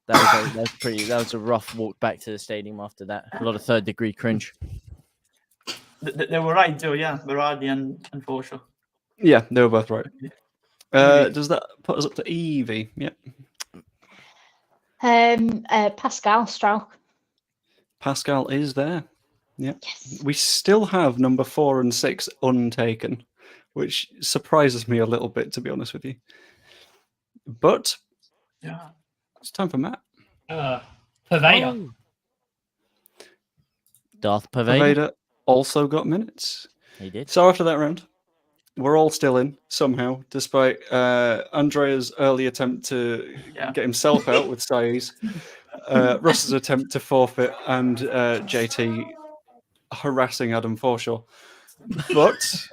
That was a rough walk back to the stadium after that. A lot of third degree cringe. They were right, Joe. Yeah, Berardi and Forshaw. Yeah, they were both right. Evie. Does that put us up to Evie? Yeah. Pascal Strauch. Pascal is there. Yeah. Yes. We still have number 4 and 6 untaken, which surprises me a little bit, to be honest with you. But Yeah. it's time for Matt. Purveyor. Oh. Darth Purveyor. Vader also got minutes. He did. So after that round, we're all still in somehow, despite Andrea's early attempt to Yeah. get himself out with Saiz, Russ's attempt to forfeit, and JT harassing Adam Forshaw. But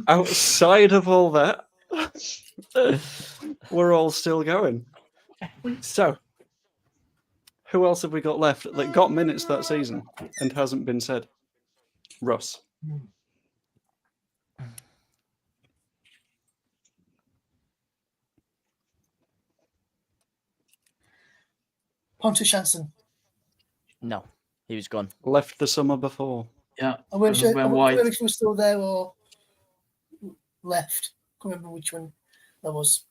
outside of all that, we're all still going. So, who else have we got left that got minutes that season and hasn't been said? Russ. Pontus Jansson. No, he was gone. Left the summer before. Yeah. I wish he When White. was still there or left. I can't remember which one that was.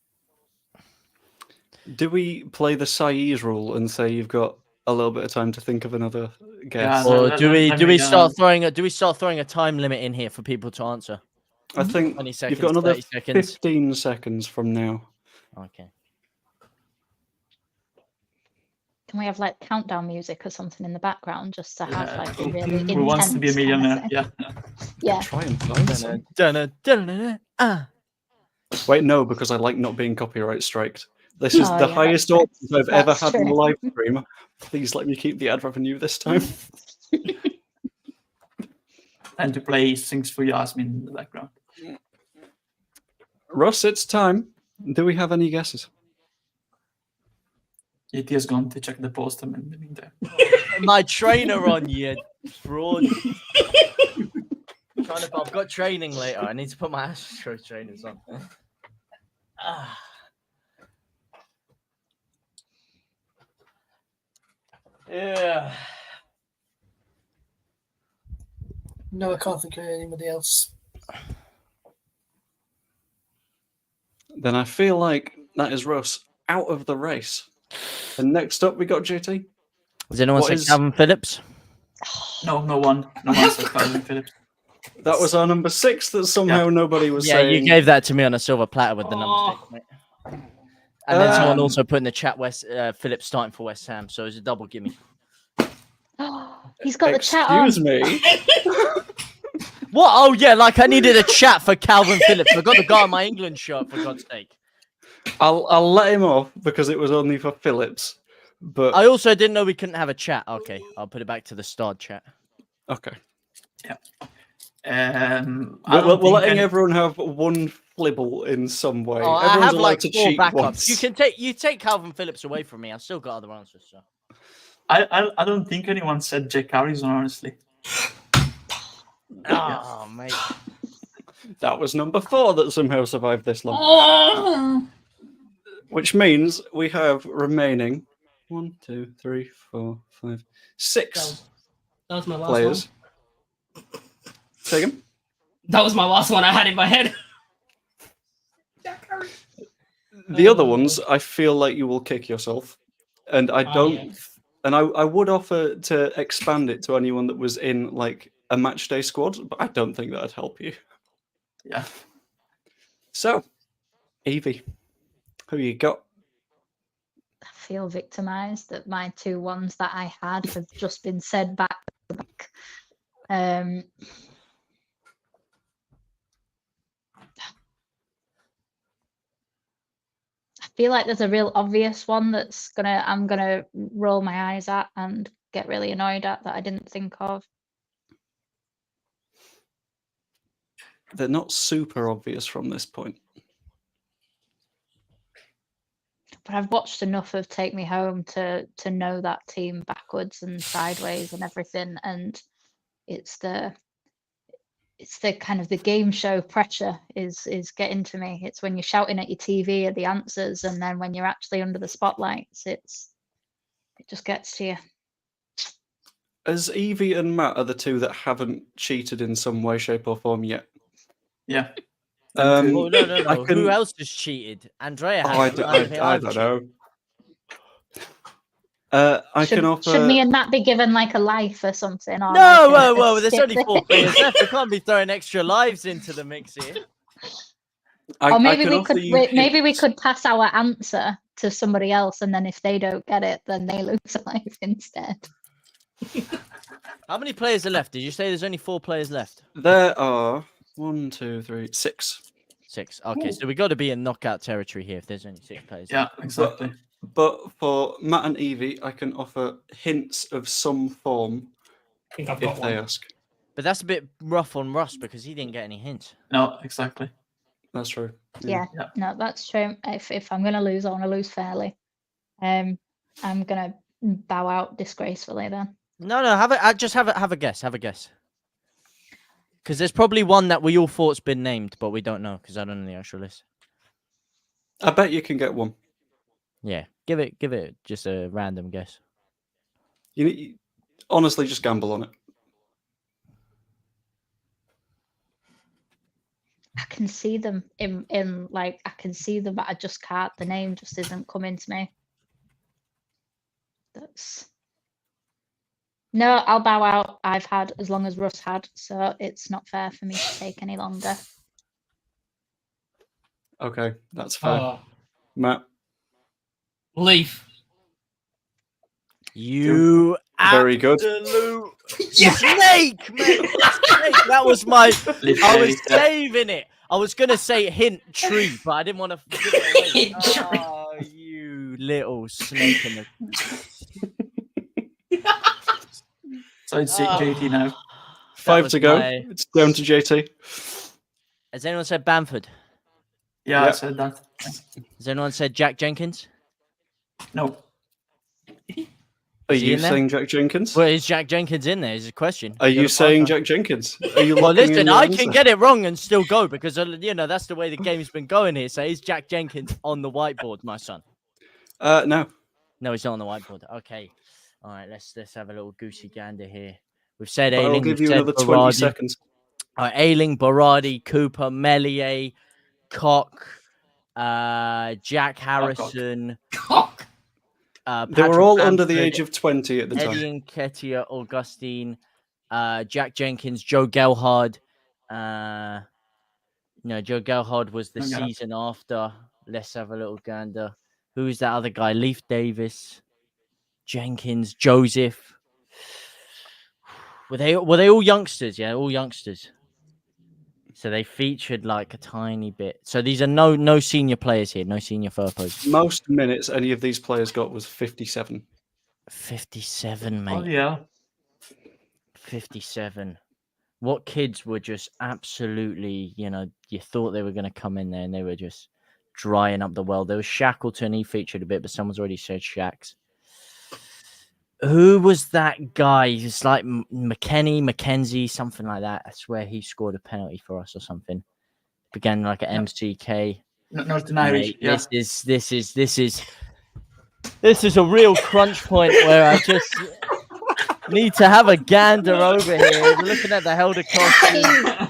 Do we play the Saiz rule and say you've got a little bit of time to think of another guess? Yeah, Or let do we me, start throwing a time limit in here for people to answer? I think 20 you've seconds, got another 30 seconds. 15 seconds from now. Okay. Can we have like countdown music or something in the background just to have Yeah. like a really Who wants to be a intense kind of millionaire? thing? Yeah. Yeah. Try and find some. Ah. Wait, no, because I like not being copyright striked. This is Oh, the yeah, highest that's audience I've ever That's had in a true. live stream. Please let me keep the ad revenue this time. And to play Sings for Yasmin in the background. Russ, it's time. Do we have any guesses? It has gone to check the poster in the meantime. My trainer on, you fraud. I've got training later. I need to put my Astro trainers on. Ah. Yeah. No, I can't think of anybody else. Then I feel like that is Russ out of the race. And next up, we got JT. Has anyone What said is- Calvin Phillips? No one said Calvin Phillips. That was our number 6 that somehow nobody was Yeah, saying. you gave that to me on a silver platter with the number 6, mate. And then someone Um, also put in the chat Phillips starting for West Ham, so it's a double gimme. He's got the chat on. Excuse me. What? Oh yeah, like I needed a chat for Calvin Phillips. I got the guy on my England shirt, for God's sake. I'll let him off because it was only for Phillips. But I also didn't know we couldn't have a chat. Okay, I'll put it back to the start chat. okay, I we're don't think letting any- everyone have one flibble in some way. Oh, I Everyone's have allowed like to 4 cheat backups. once. You take Calvin Phillips away from me. I've still got other answers. So. I don't think anyone said Jack Harrison, honestly. Oh, mate. That was number 4 that somehow survived this long. Oh, Which means we have remaining 1, 2, 3, 4, 5, 6 That was my last players. one. Take him. That was my last one I had in my head. The other ones, I feel like you will kick yourself, and I Oh, don't. yeah. And I would offer to expand it to anyone that was in like a match day squad, but I don't think that'd help you. Yeah. So, Evie, who you got? I feel victimized that my 2 ones that I had have just been said back to back. I feel like there's a real obvious one that's I'm gonna roll my eyes at and get really annoyed at that I didn't think of. They're not super obvious from this point. But I've watched enough of Take Me Home to know that team backwards and sideways and everything, and it's the kind of the game show pressure is getting to me. It's when you're shouting at your TV at the answers, and then when you're actually under the spotlights, it just gets to you. As Evie and Matt are the 2 that haven't cheated in some way, shape, or form yet. Yeah. Oh, no. I Who can- else has cheated? Andrea Oh, has. I don't know. I can offer. Should me and Matt be given like a life or something? Or No, like whoa. There's skip only 4 players left. We can't be throwing extra lives into the mix here. Or maybe can we offer could you maybe we hints. could pass our answer to somebody else, and then if they don't get it, then they lose a life instead. How many players are left? Did you say there's only 4 players left? There are 1, 2, 3, 6. 6. Okay, so we got to be in knockout territory here if there's only 6 players. Yeah, exactly. But for Matt and Evie, I can offer hints of some form I think I've got if they one. ask. But that's a bit rough on Russ because he didn't get any hints. No, exactly. That's true. Yeah, no, that's true. If I'm gonna lose, I want to lose fairly. I'm gonna bow out disgracefully then. No, have a guess. Have a guess. Because there's probably one that we all thought's been named, but we don't know because I don't know the actual list. I bet you can get one. Yeah, give it just a random guess. You honestly just gamble on it. I can see them in like I can see them, but I just can't. The name just isn't coming to me. No, I'll bow out. I've had as long as Russ had, so it's not fair for me to take any longer. Okay, that's fair. Oh, Matt, Leaf. You very good. absolute snake, mate. Snake. That was my. I was saving it. I was gonna say hint tree, but I didn't want to give it away. Oh, you little snake in the. So it's JT now. 5 was to go. my- It's down to JT. Has anyone said Bamford? Yeah, I Yep. said that. Has anyone said Jack Jenkins? No. Are Is he you in there? saying Jack Jenkins? Well, is Jack Jenkins in there? Is a question. Are you Gotta saying find out. Jack Jenkins? Are you Well, locking in listen, your I answer? can get it wrong and still go because that's the way the game's been going here. So is Jack Jenkins on the whiteboard, my son? No. No, he's not on the whiteboard. Okay, all right. Let's have a little goosey gander here. We've said But I'll Ailing. give We've you said another 20 Berardi. seconds. All right, Ailing, Berardi, Cooper, Melier, Koch, Jack Harrison. Cock. They were Patrick all under the Bamford, age of 20 at the time. Eddie Nketiah, Augustine, Jack Jenkins, Joe Gelhard. No, Joe Gelhard was the Okay. season after. Let's have a little gander. Who's that other guy? Leaf Davis, Jenkins, Joseph. Were they all youngsters? Yeah, all youngsters. Let's So they featured like a tiny bit. So these are no senior players here, no senior furpos. Most minutes any of these players got was 57. 57, mate. Oh yeah. 57. What kids were just absolutely, you thought they were going to come in there and they were just drying up the world. There was Shackleton, he featured a bit, but someone's already said Shacks. Who was that guy? It's like Mackenzie, something like that. I swear he scored a penalty for us or something. Began like an MCK. Northern Irish. Mate, Yeah. This is a real crunch point where I just need to have a gander over here. Looking at the Helder costume.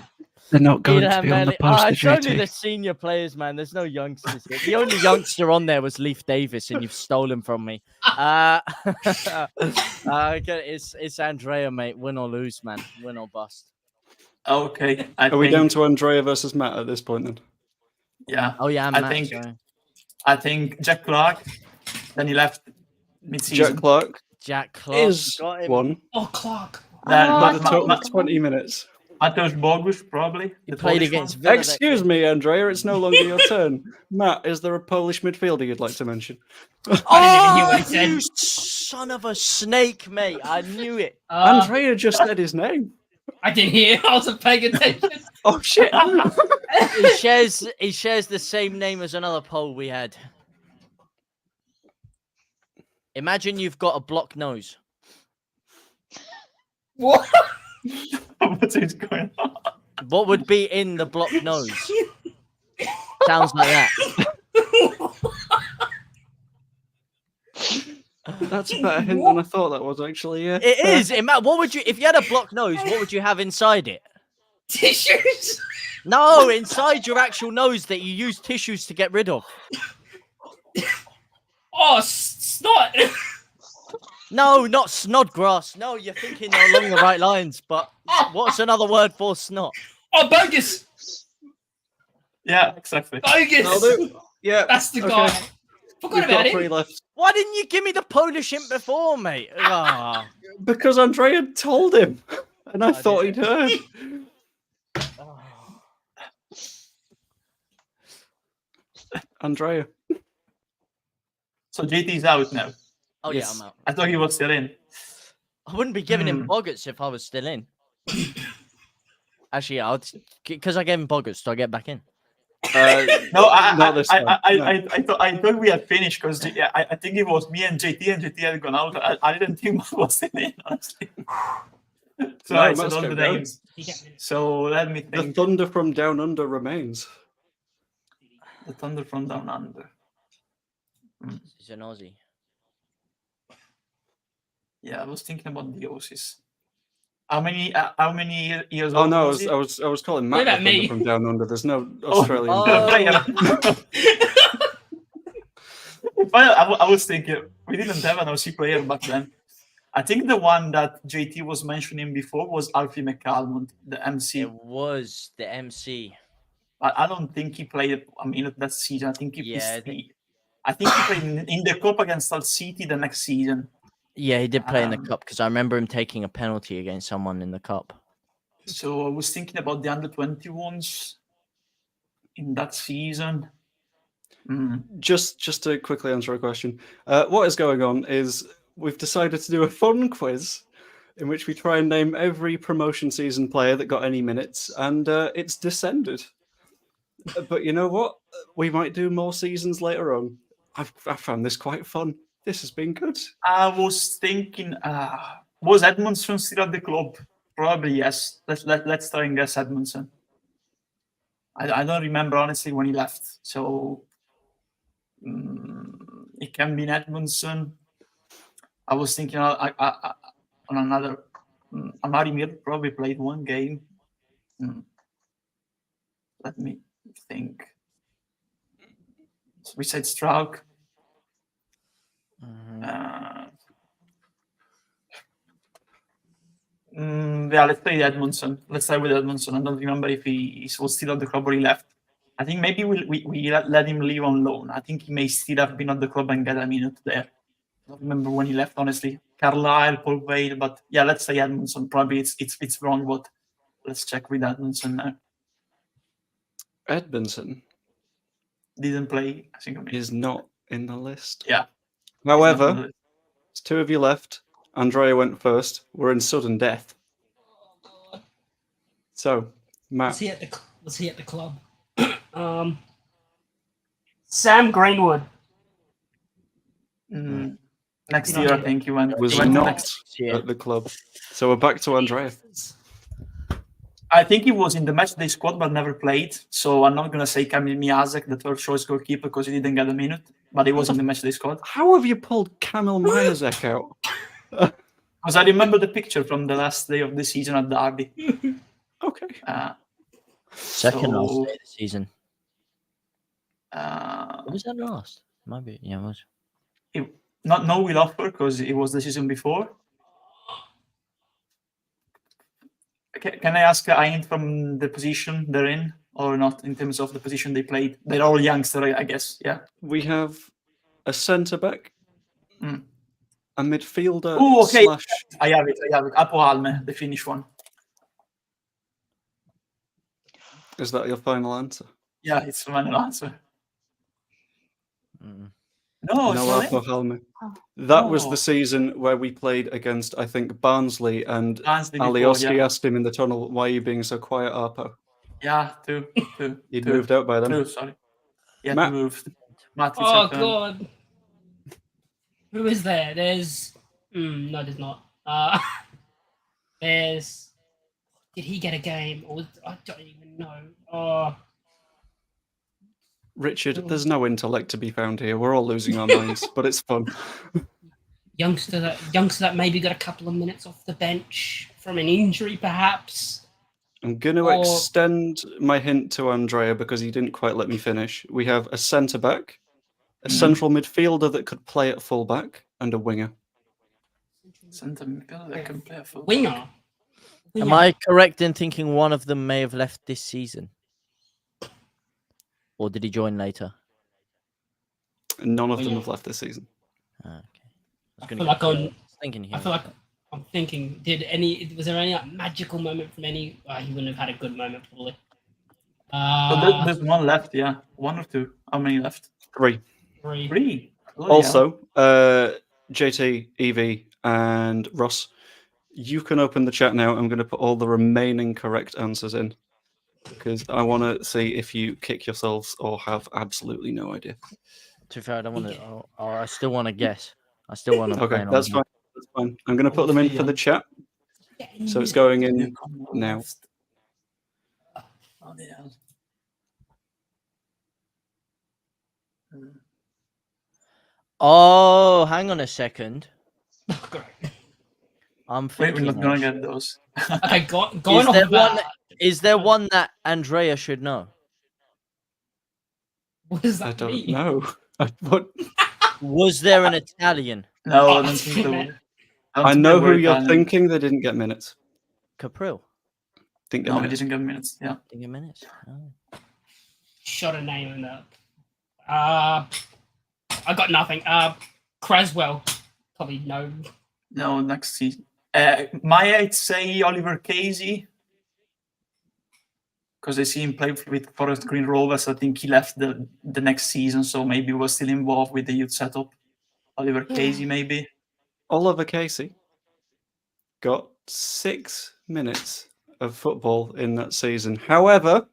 They're not going to be on the poster, it's only JT. the senior players, man. There's no youngsters here. The only youngster on there was Leif Davis, and you've stolen from me. It's Andrea, mate. Win or lose, man. Win or bust. Okay. Are we down to Andrea versus Matt at this point then? Yeah. Oh yeah, I think Jack Clark. Then he left mid-season. Jack Clark is got him. one. Oh, Clark. Then But a total of 20 minutes. Mateusz Bogusz, probably. He the played Polish against one. Villa. Excuse me, Andrea, it's no longer your turn. Matt, is there a Polish midfielder you'd like to mention? I didn't even hear what he said. You son of a snake, mate. I knew it. Andrea just said his name. I didn't hear. I wasn't paying attention. Oh, shit. He shares the same name as another Pole we had. Imagine you've got a blocked nose. What? What's going on? What would be in the blocked nose? Sounds like that. That's a better hint than I thought that was, actually, yeah. It is. What would you, if you had a blocked nose, what would you have inside it? Tissues. No, inside your actual nose that you use tissues to get rid of. Oh, snot. No, not snodgrass. No, you're thinking along the right lines, but what's another word for snot? Oh, bogus. Yeah, exactly. Bogus. I'll do. Yeah. That's the guy. Forgot We've about got 3 it. left. Why didn't you give me the Polish hint before, mate? Ah. Because Andrea told him, and I thought did he'd heard. Andrea. So JT's out now. Oh, Yes. yeah, I'm out. I thought he was still in. I wouldn't be giving him Boggarts if I was still in. Actually, because I gave him Boggarts, so I get back in. No, not this time. I thought we had finished because I think it was me and JT had gone out. I didn't think Matt was still in, honestly. So No, I said Matt's all the kept going. names. So let me The think. thunder from down under remains. The Thunder from Down Under. He's an Aussie. Yeah, I was thinking about the Aussies. How many years Oh old no, was he? I was calling What Matt about the thunder me? from down under. There's no Australian. I was thinking we didn't have an Aussie player back then. I think the one that JT was mentioning before was Alfie McCalmont, the MC. It was the MC. I don't think he played. I mean, that season. I think he Yeah, I think he played in the cup against Hull City the next season. Yeah, he did play in the cup because I remember him taking a penalty against someone in the cup. So I was thinking about the under-21s in that season. Just to quickly answer a question, what is going on is we've decided to do a fun quiz in which we try and name every promotion season player that got any minutes, and it's descended. But you know what? We might do more seasons later on. I found this quite fun. This has been good. I was thinking, was Edmondson still at the club? Probably yes. Let's try and guess Edmondson. I don't remember honestly when he left, so it can be Edmondson. I was thinking on another. Amari Mir probably played one game. Let me think. So we said Strauk. Yeah, let's play Edmondson. Let's start with Edmondson. I don't remember if he was still at the club or he left. I think maybe we let him leave on loan. I think he may still have been at the club and get a minute there. I don't remember when he left, honestly. Carlisle, Paul Vale, but yeah, let's say Edmondson. Probably it's wrong, but let's check with Edmondson now. Edmondson Didn't play a single minute. is not in the list. Yeah. He's not on the However, list. there's two of you left. Andrea went first. We're in sudden death. So, Matt. Was he at the club? Sam Greenwood. Next You know, year, I he- think he went. Was he went not next. year. at the club. So we're back to Andrea. I think he was in the matchday squad but never played. So I'm not gonna say Kamil Miazek, the third choice goalkeeper, because he didn't get a minute. But he was in the matchday squad. How have you pulled Kamil Majacek out? Because I remember the picture from the last day of the season at Derby. Okay. Second last So- day of the season. Uh, What was that last? Might be. Yeah, it was. Not no will offer because it was the season before. Can I ask a hint from the position they're in or not in terms of the position they played? They're all youngster, I guess. Yeah. We have a centre back, Mm. a midfielder Oh, okay. slash. I have it. Apo Alme, the Finnish one. Is that your final answer? Yeah, it's the final answer. Mm. No, it's No, not Alpha it. Halme. That was Oh. the season where we played against, I think, Barnsley, and Barnsley before, Alioski yeah. asked him in the tunnel, "Why are you being so quiet, Arpo?" Yeah, two. He'd two. moved out by then. Two, sorry. Yeah, Matt. moved. Matt, it's Oh your turn. god. Who is there? There's no, there's not. There's did he get a game? Or I don't even know. Oh, Richard, there's no intellect to be found here. We're all losing our minds, but it's fun. youngster that maybe got a couple of minutes off the bench from an injury, perhaps. I'm going to Or- extend my hint to Andrea because he didn't quite let me finish. We have a centre back, a central midfielder that could play at full back, and a winger. Centre midfielder that can play a full Winger. Am I correct in thinking one of them may have left this season? Or did he join later? None of them Winger. have left this season. Okay. I feel like thinking here. I feel like I'm thinking. Was there any like, magical moment from any? He wouldn't have had a good moment probably. So there's one left, yeah. One or two. How many left? 3. Three. Three. Bloody hell. Also, JT, Evie, and Ross, you can open the chat now. I'm going to put all the remaining correct answers in because I want to see if you kick yourselves or have absolutely no idea. To be fair, I don't want to. Or I still want to guess. I still want to. Okay, that's fine. That's fine. I'm going to put them in for the chat. So it's going in now. Oh, yeah. Oh, hang on a second. Great. I'm Wait, we're thinking. not gonna get those. Okay, going Is off there of that. Is there one that Andrea should know? What does that I don't mean? know. What? Was there an Italian? No, Oh, I don't think damn so. I know who you're thinking. They didn't get minutes. Capril. Didn't get No, we minutes. didn't get minutes. Yeah. Didn't get minutes. Oh. Shot a name in there. I got nothing. Creswell. Probably no. No, next season. I'd say Oliver Casey. Because I see him play with Forest Green Rovers. I think he left the next season, so maybe was still involved with the youth setup. Oliver Casey, maybe. Oliver Casey got 6 minutes of football in that season. However,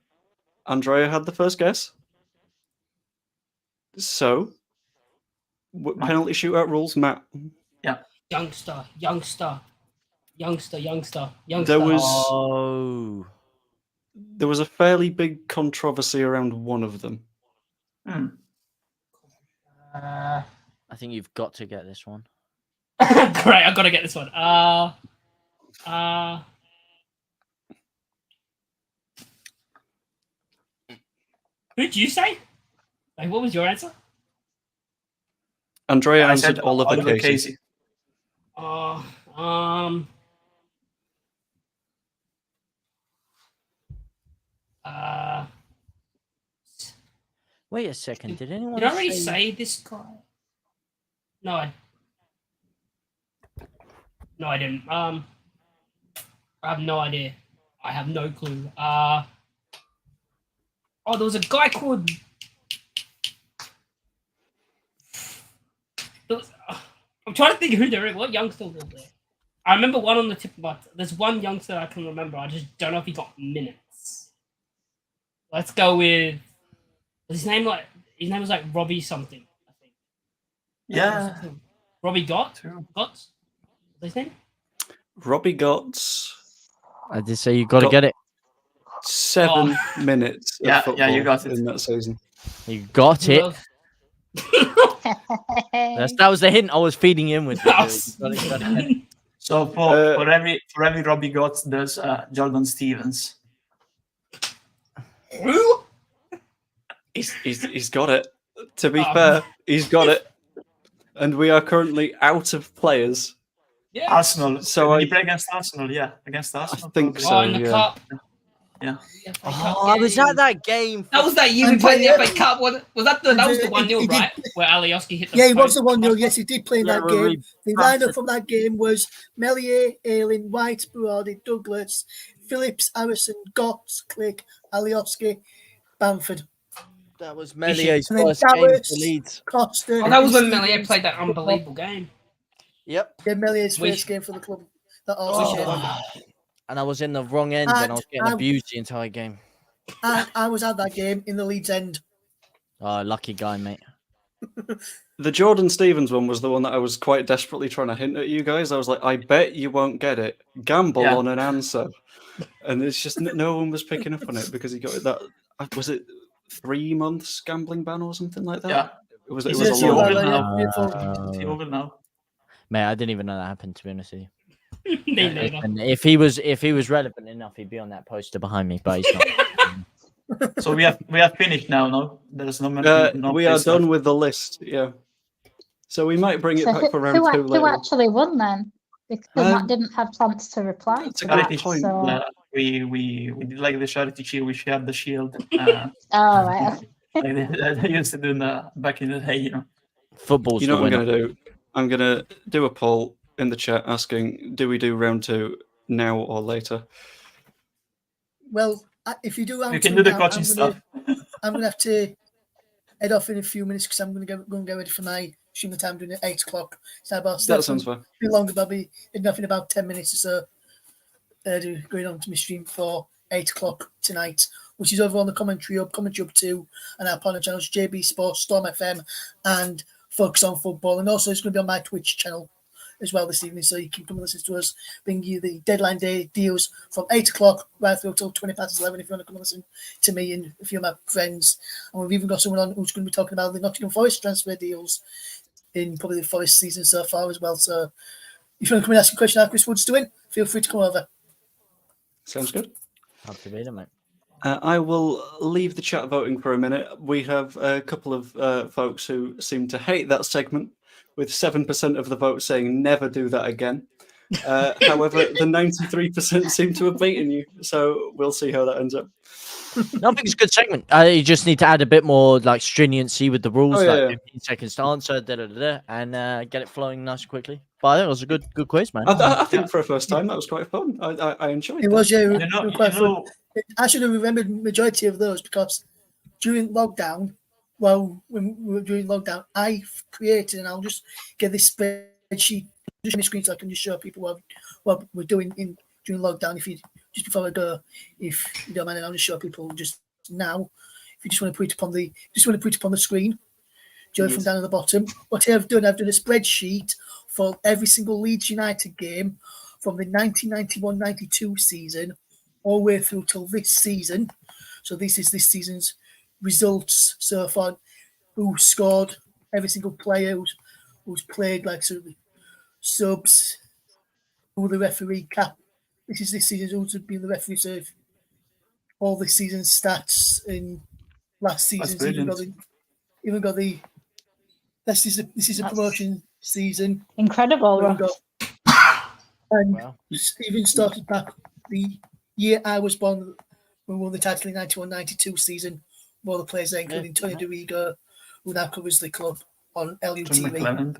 Andrea had the first guess. So, penalty shootout rules, Matt. Youngster. There was a fairly big controversy around one of them. I think you've got to get this one. Great, I've got to get this one. Who'd you say? Like, what was your answer? Andrea I answered said Oliver Casey. Wait a second. Did anyone? Did I already say this guy? No, I didn't. I have no idea. I have no clue. Oh, there was a guy called. I'm trying to think who there is. What youngster was there? I remember one on the tip of my. There's one youngster I can remember. I just don't know if he got minutes. Let's go with. Was his name like? His name was like Robbie something. I think. Yeah. Robbie Gott. True. Gotts. What's his name? Robbie Gotts. I did say you got to Got- get it. 7 minutes of Yeah, football you got it. in that season. You got Who it. else? That was the hint I was feeding in with. You Yes. gotta get it. So for every Robbie Gotts, there's Jordan Stevens. Who? He's got it. To be Oh. fair, he's got it. And we are currently out of players. Yeah. Arsenal. So Did he I- play against Arsenal? Yeah, against Arsenal. think probably. so. Oh, in the yeah. cup. Yeah. FA Cup Oh, I was game. at that game. That was that year we And played in yeah. the FA Cup. Was that the 1-0, he did- right? Where Alioski hit the Yeah, he was post. the 1-0. Yes, he did play in Yeah, that Rory game. The Bamford. lineup from that game was Melier, Ayling, White, Berardi, Douglas, Phillips, Harrison, Gotts, Click, Alioski, Bamford, That was Melier's And then first game for Dallas. Leeds. Costa. Oh, that was when Stevens. Melier played that unbelievable game. Yep. Yeah, Melier's We- first game for the club. That Oh. also And I was in the wrong end, and I And was getting I- abused the entire game. and I was at that game in the Leeds end. Oh, lucky guy, mate. The Jordan Stevens one was the one that I was quite desperately trying to hint at you guys. I was like, I bet you won't get it. Gamble Yeah. on an answer. And it's just no one was picking up on it because he got that. Was it 3 months gambling ban or something like that? Yeah. It was Is a it long over one. now? Yeah, Is he over now? Mate, I didn't even know that happened. To be honest with you. Me neither. And if he was relevant enough, he'd be on that poster behind me. But he's not. So we have finished now. No, there's no. no We are place done left. with the list. Yeah. So we might bring it So back for round two who later. actually won then? Because Matt didn't have chance to reply That's to a that. good point. So, We did like the charity shield. We shared the shield. oh, right. Like they used to do back in the day. You know. Football's You know the what I'm winner. going to do? I'm going to do a poll in the chat asking, do we do round two now or later? Well, if you do round You can two do the now, coaching stuff. I'm gonna have to head off in a few minutes because I'm gonna go and get ready for my stream time doing at 8 o'clock. So about That sounds fine. a bit longer, but I'll be enough in about 10 minutes or so. Going on to my stream for 8 o'clock tonight, which is over on the Commentary Hub 2, and our partner channels JB Sports, Storm FM, and Focus on Football. And also, it's going to be on my Twitch channel as well this evening, so you can come and listen to us bring you the deadline day deals from 8 o'clock right through till 11 if you want to come and listen to me and a few of my friends. And we've even got someone on who's going to be talking about the Nottingham Forest transfer deals in probably the Forest season so far as well. So if you want to come and ask a question how Chris Wood's doing, feel free to come over. Sounds good. Have to read it, mate. I will leave the chat voting for a minute. We have a couple of folks who seem to hate that segment, with 7% of the vote saying never do that again. However, the 93% seem to have beaten you, so we'll see how that ends up. No, I think it's a good segment. You just need to add a bit more like stringency with the rules, Oh, yeah, like yeah. 15 seconds to answer, and get it flowing nice and quickly. But I think it was a good quiz, man. I think for a first time that was quite fun. I enjoyed It that. was, yeah, You know, quite fun. I should have remembered majority of those because during lockdown, when we were during lockdown, I created, and I'll just get this spreadsheet just on my screen so I can just show people what we're doing during lockdown. Just before I go, if you don't mind, and I'll just show people just now. If you just want to put it up on the screen, Joe, from down at the bottom. What I've done a spreadsheet for every single Leeds United game from the 1991-92 season all the way through till this season. So this is this season's results so far. Who scored? Every single player who's played, like sort of subs. Who the referee cap? This is this season's who's been the referee. So all this season's stats in last season. Even got the. This is a promotion season. Incredible, We've Ross. And Wow. even started back the year I was born, when we won the title in 91-92 season. All the players there, including Tony DeRigo, who now covers the club on LUTV.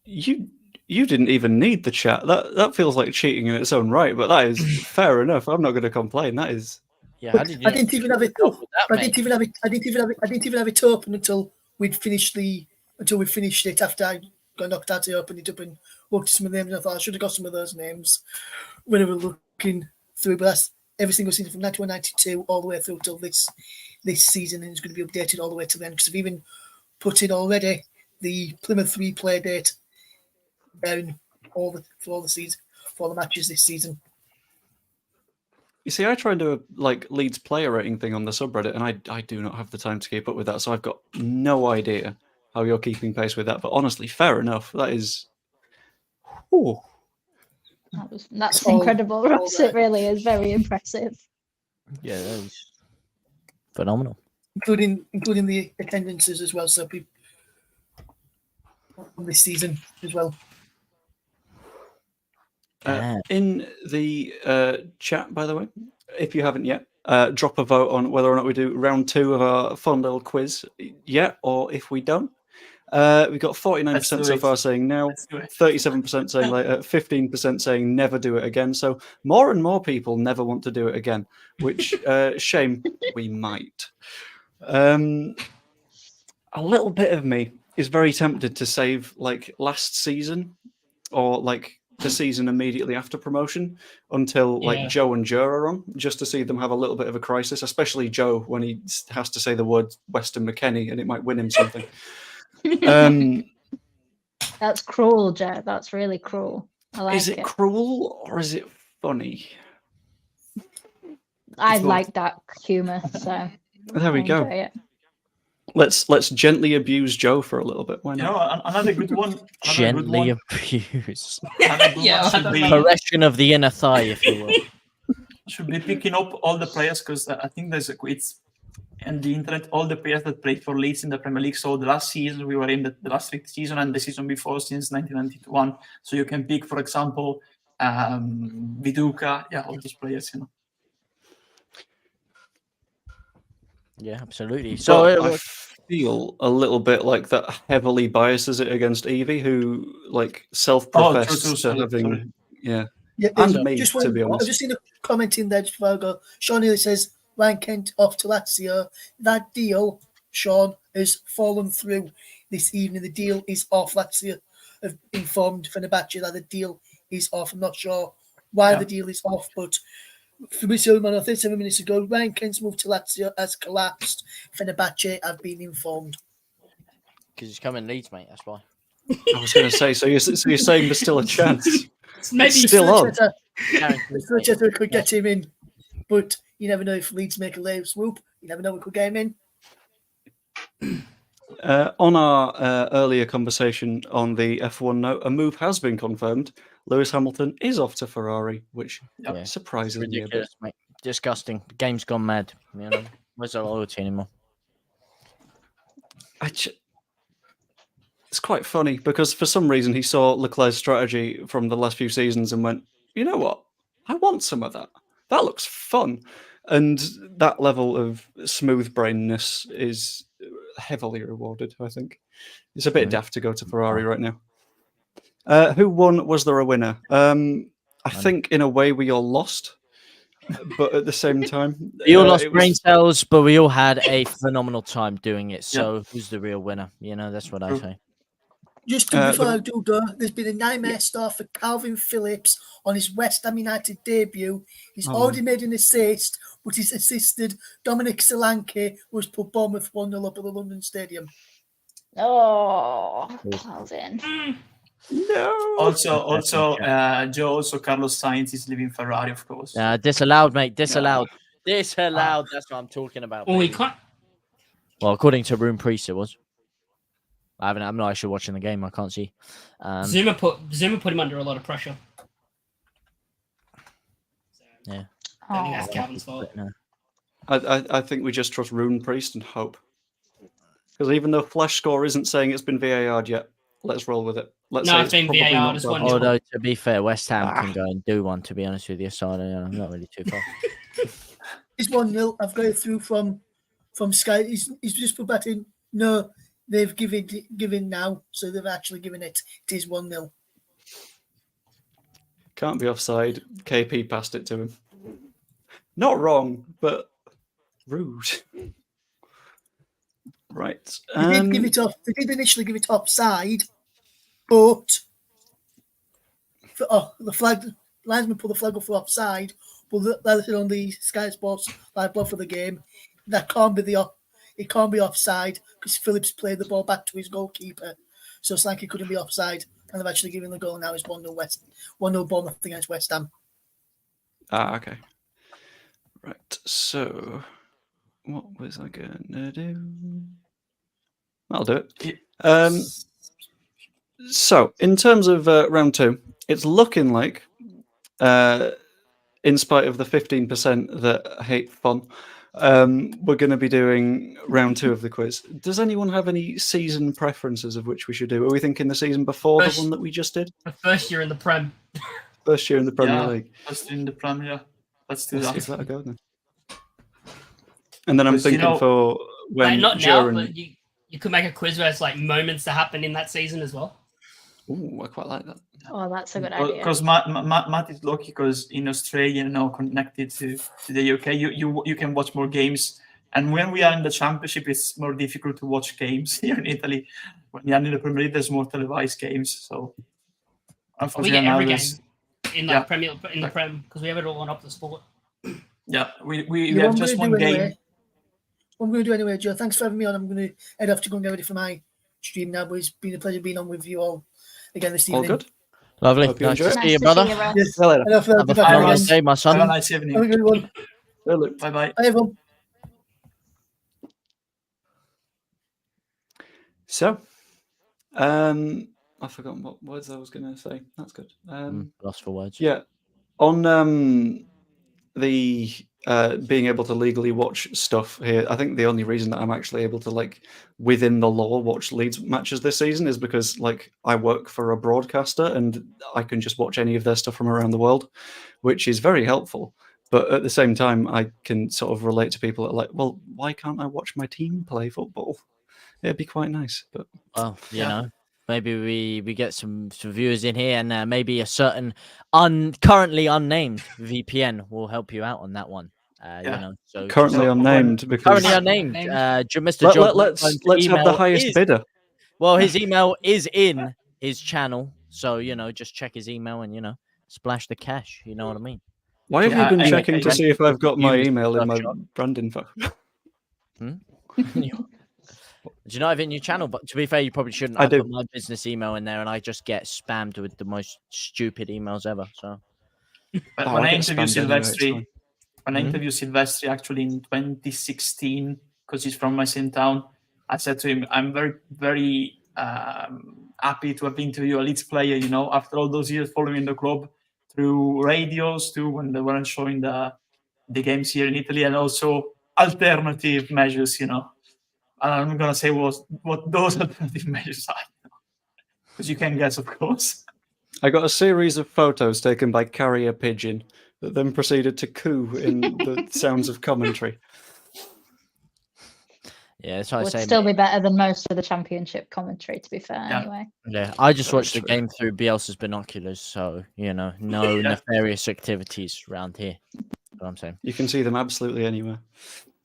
You didn't even need the chat. That feels like cheating in its own right, but that is fair enough. I'm not going to complain. That is Yeah, how did you? I didn't even have it. With that, I mate? didn't even have it. I didn't even have it open until we finished it. After I got knocked out, I opened it up and looked at some of the names. And I thought I should have got some of those names when I was looking through. But that's every single season from 1992 all the way through till this season, and it's going to be updated all the way to the end because I've even put in already the Plymouth 3 play date down for all the matches this season. You see, I try and do a Leeds player rating thing on the subreddit, and I do not have the time to keep up with that, so I've got no idea how you're keeping pace with that. But honestly, fair enough. That is. Ooh. That's all- incredible, all Ross. It there. really is very impressive. Yeah, that was phenomenal. including the attendances as well. So people on this season as well. In the chat, by the way, if you haven't yet, drop a vote on whether or not we do round 2 of our fun little quiz yet, or if we don't. We've got 49% so far saying no, 37% saying later, 15% saying never do it again. So more and more people never want to do it again, which shame, we might. A little bit of me is very tempted to save last season or the season immediately after promotion until Joe and Joe are on, just to see them have a little bit of a crisis, especially Joe when he has to say the word Weston McKennie and it might win him something. That's cruel, Joe. That's really cruel. I like Is it cruel or is it funny? I like that humour, so There we I go. enjoy it. Let's gently abuse Joe for a little bit. Why You not? know, another good one. Gently abuse. Yeah, Should be, Correction of the inner thigh, if you will. should be picking up all the players because I think there's a quiz and the internet, all the players that played for Leeds in the Premier League. So the last season we were in the last season and the season before since 1991. So you can pick, for example, Viduka, all these players, you know. Yeah, absolutely. So So I feel a little bit like that heavily biases it against Evie, who self-professed to having Yeah, and me, just to be I've honest. just seen a comment in there just before I go. Sean Healy says Ryan Kent off to Lazio. That deal, Sean, has fallen through this evening. The deal is off. Lazio have informed Fenerbahce that the deal is off. I'm not sure why the deal is off, but Fabrizio Romano 37 minutes ago, Ryan Kent's move to Lazio has collapsed. Fenerbahce have been informed. because he's coming Leeds, mate. That's why. I was going to say, so you're saying there's still a chance? Maybe It's still on. Manchester could get him in, but you never know if Leeds make a late swoop. You never know we could get him in. On our earlier conversation on the F1 note, a move has been confirmed. Lewis Hamilton is off to Ferrari, which Yeah. surprises me a bit. Ridiculous, mate. Disgusting. The game's gone mad. You know, where's the loyalty anymore? It's quite funny because for some reason he saw Leclerc's strategy from the last few seasons and went, you know what? I want some of that. That looks fun. And that level of smooth brainness is heavily rewarded, I think. It's a bit daft to go to Ferrari right now. Who won? Was there a winner? I think in a way we all lost, but at the same time, We all lost it brain was- cells, but we all had a phenomenal time doing it. So who's the real winner? You know, that's what I say. Just before I do go, there's been a nightmare start for Calvin Phillips on his West Ham United debut. He's already made an assist, but he's assisted Dominic Solanke, who's put Bournemouth 1-0 up at the London Stadium. Oh, Calvin. No. Also, Joe, Carlos Sainz is leaving Ferrari, of course. Disallowed, mate. Disallowed. Disallowed. That's what I'm talking about. Well, we baby. can't. Well, according to Room Priest, it was. I'm not actually watching the game. I can't see. Zuma put him under a lot of pressure. Yeah. I think that's Calvin's fault. No. I think we just trust Rune Priest and hope. Because even though Flash Score isn't saying it's been VAR'd yet, let's roll with it. Let's say It's been probably VAR'd not as bad. one. Although, to be fair, West Ham can go and do one, to be honest with you. So I'm not really too far. It's 1-0. I've got it through from Sky. He's just put that in. No, they've given now, so they've actually given it. It is 1-0. Can't be offside. KP passed it to him. Not wrong, but rude. Right. They did give it off. They did initially give it offside, but the linesman put the flag up for offside. But that's on the Sky Sports live blog for the game. That can't be it can't be offside because Phillips played the ball back to his goalkeeper, so it's like it couldn't be offside. And they've actually given the goal now. It's 1-0 Bournemouth against West Ham. Okay. Right. So, what was I gonna do? I'll do it. So, in terms of round 2, it's looking like, in spite of the 15% that hate fun, we're going to be doing round 2 of the quiz. Does anyone have any season preferences of which we should do? Are we thinking the season before the one that we just did? The first year in the Prem. First year in the Premier League. First in the Prem, yeah. Let's do Let's that. give that a go then. And then I'm Because, you thinking know, for when Not now, during... but you could make a quiz where it's like moments that happen in that season as well. Ooh, I quite like that. Oh, that's a good idea. Because Matt is lucky because in Australia, connected to the UK, you can watch more games. And when we are in the Championship, it's more difficult to watch games here in Italy. When you're in the Premier League, there's more televised games. So We get every game in Yeah. the Prem because we have it all on Up the Sport. yeah, we have just one game. What I'm going to do anyway, Joe. Thanks for having me on. I'm going to head off to go and get ready for my stream now. But it's been a pleasure being on with you all again this evening. All good? Lovely. Hope you Nice enjoy to it. see you, brother. Yes. See you later. Have a fabulous day, my Have a son. nice evening. Have a good one. Bye bye. Bye, everyone. So, I've forgotten what words I was going to say. That's good. Lost for words. Yeah, on the being able to legally watch stuff here, I think the only reason that I'm actually able to within the law watch Leeds matches this season is because I work for a broadcaster and I can just watch any of their stuff from around the world, which is very helpful. But at the same time, I can sort of relate to people that are like, well, why can't I watch my team play football? It'd be quite nice. But Well, you know, maybe we get some viewers in here, and maybe a certain currently unnamed VPN will help you out on that one. You know, so currently unnamed because currently unnamed. Mr. John, let's have the highest bidder. Well, his email is in his channel, so just check his email and splash the cash. You know what I mean? Why have you been checking to see if I've got my email in my brand info? Do you not have it in your channel? But to be fair, you probably shouldn't. I put my business email in there, and I just get spammed with the most stupid emails ever. So, when I interviewed Silvestri actually in 2016, because he's from my same town, I said to him, "I'm very, very happy to have interviewed a Leeds player. After all those years following the club through radios, too, when they weren't showing the games here in Italy, and also alternative measures. I'm going to say what those alternative measures are, because you can guess, of course. I got a series of photos taken by carrier pigeon that then proceeded to coo in the sounds of commentary. Yeah, that's what I say. Would still be better than most of the Championship commentary, to be fair. Anyway. Yeah, I just watched the game through Bielsa's binoculars, so no nefarious activities around here. That's what I'm saying. You can see them absolutely anywhere.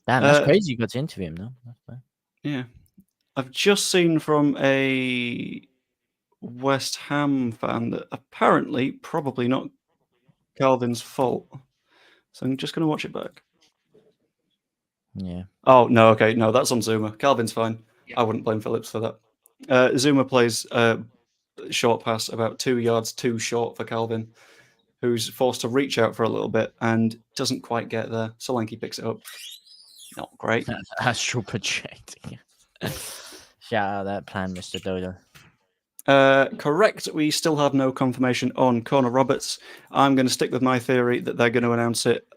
Damn, that's crazy. You got to interview him, though. Yeah. I've just seen from a West Ham fan that apparently probably not Calvin's fault. So I'm just going to watch it back. Yeah. Oh, no, okay. No, that's on Zuma. Calvin's fine. Yeah. I wouldn't blame Phillips for that. Zuma plays a short pass about 2 yards too short for Calvin, who's forced to reach out for a little bit and doesn't quite get there. Solanke picks it up. Not great. Astral projecting. Shout out that plan, Mr. Dodo. Correct. We still have no confirmation on Connor Roberts. I'm going to stick with my theory that they're going to announce it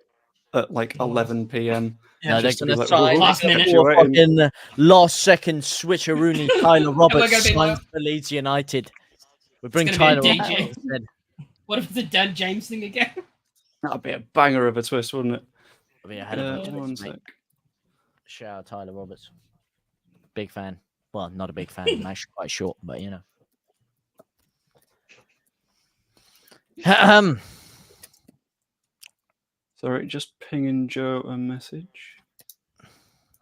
at 11 p.m. No, they're going to sign last minute. Fucking last second switcheroonie. Tyler Roberts signs for Leeds United. We bring Tyler Roberts instead. What if it's a Dan James thing again? That'd be a banger of a twist, wouldn't it? Be a hell of a one sec. Shout out Tyler Roberts. Big fan. Well, not a big fan. I'm actually quite short, but Sorry, just pinging Joe a message.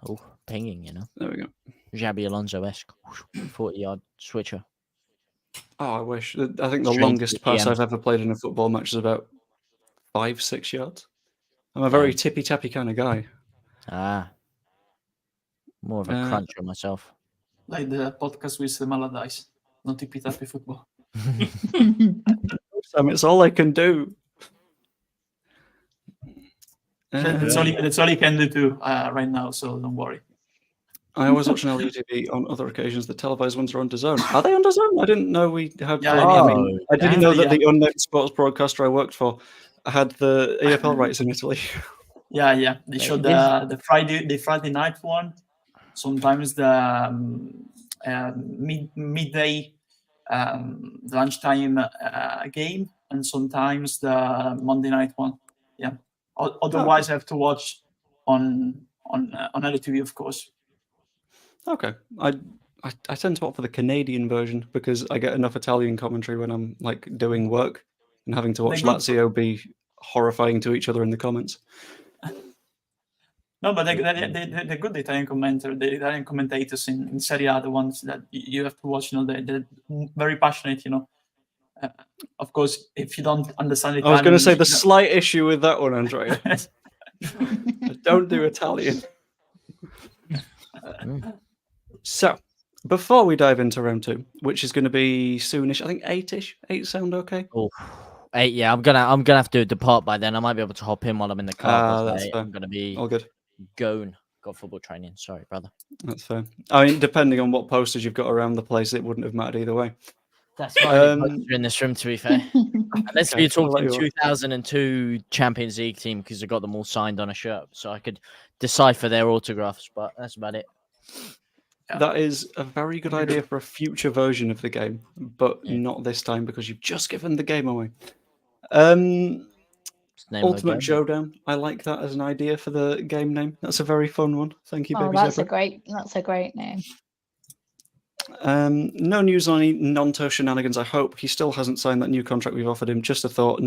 Oh, pinging, you know. There we go. Xabi Alonso-esque 40-yard switcher. Oh, I wish. I think the Straight to longest the pass DMs. I've ever played in a football match is about 5-6 yards. I'm a very Damn. tippy-tappy kind of guy. Ah. More of a cruncher myself. Like the podcast with Maladice, not tippy-tappy football. It's all I can do. That's all you can do too right now, so don't worry. I always watch an LUTV on other occasions. The televised ones are on DAZN. Are they on DAZN? I didn't know we had. Yeah, I didn't know that yeah. the unnamed sports broadcaster I worked for had the EFL rights in Italy. Yeah. They showed the Friday night one. Sometimes the midday lunchtime game, and sometimes the Monday night one. Yeah. Otherwise, I have to watch on LTV, of course. Okay, I tend to opt for the Canadian version because I get enough Italian commentary when I'm like doing work and having to watch Lazio be horrifying to each other in the comments. No, but they're good Italian commentators in Serie A, the ones that you have to watch. You know, they're very passionate. You know, of course, if you don't understand Italian, I was going to say the slight issue with that one, Andrea. I don't do Italian. So, before we dive into round 2, which is going to be soonish, I think 8ish. 8 sound okay? Oh, 8. Yeah, I'm gonna have to depart by then. I might be able to hop in while I'm in the car. That's fair. I'm gonna be all good. Got football training. Sorry, brother. That's fair. I mean, depending on what posters you've got around the place, it wouldn't have mattered either way. That's why you're in this room, to be fair. Unless you're talking 2002 Champions League team, because I got them all signed on a shirt, so I could decipher their autographs. But that's about it. That is a very good idea for a future version of the game, but not this time because you've just given the game away. Ultimate Showdown. I like that as an idea for the game name. That's a very fun one. Thank you, baby that's Zebra. a great name. No news on any Nonto shenanigans, I hope. He still hasn't signed that new contract we've offered him. Just a thought,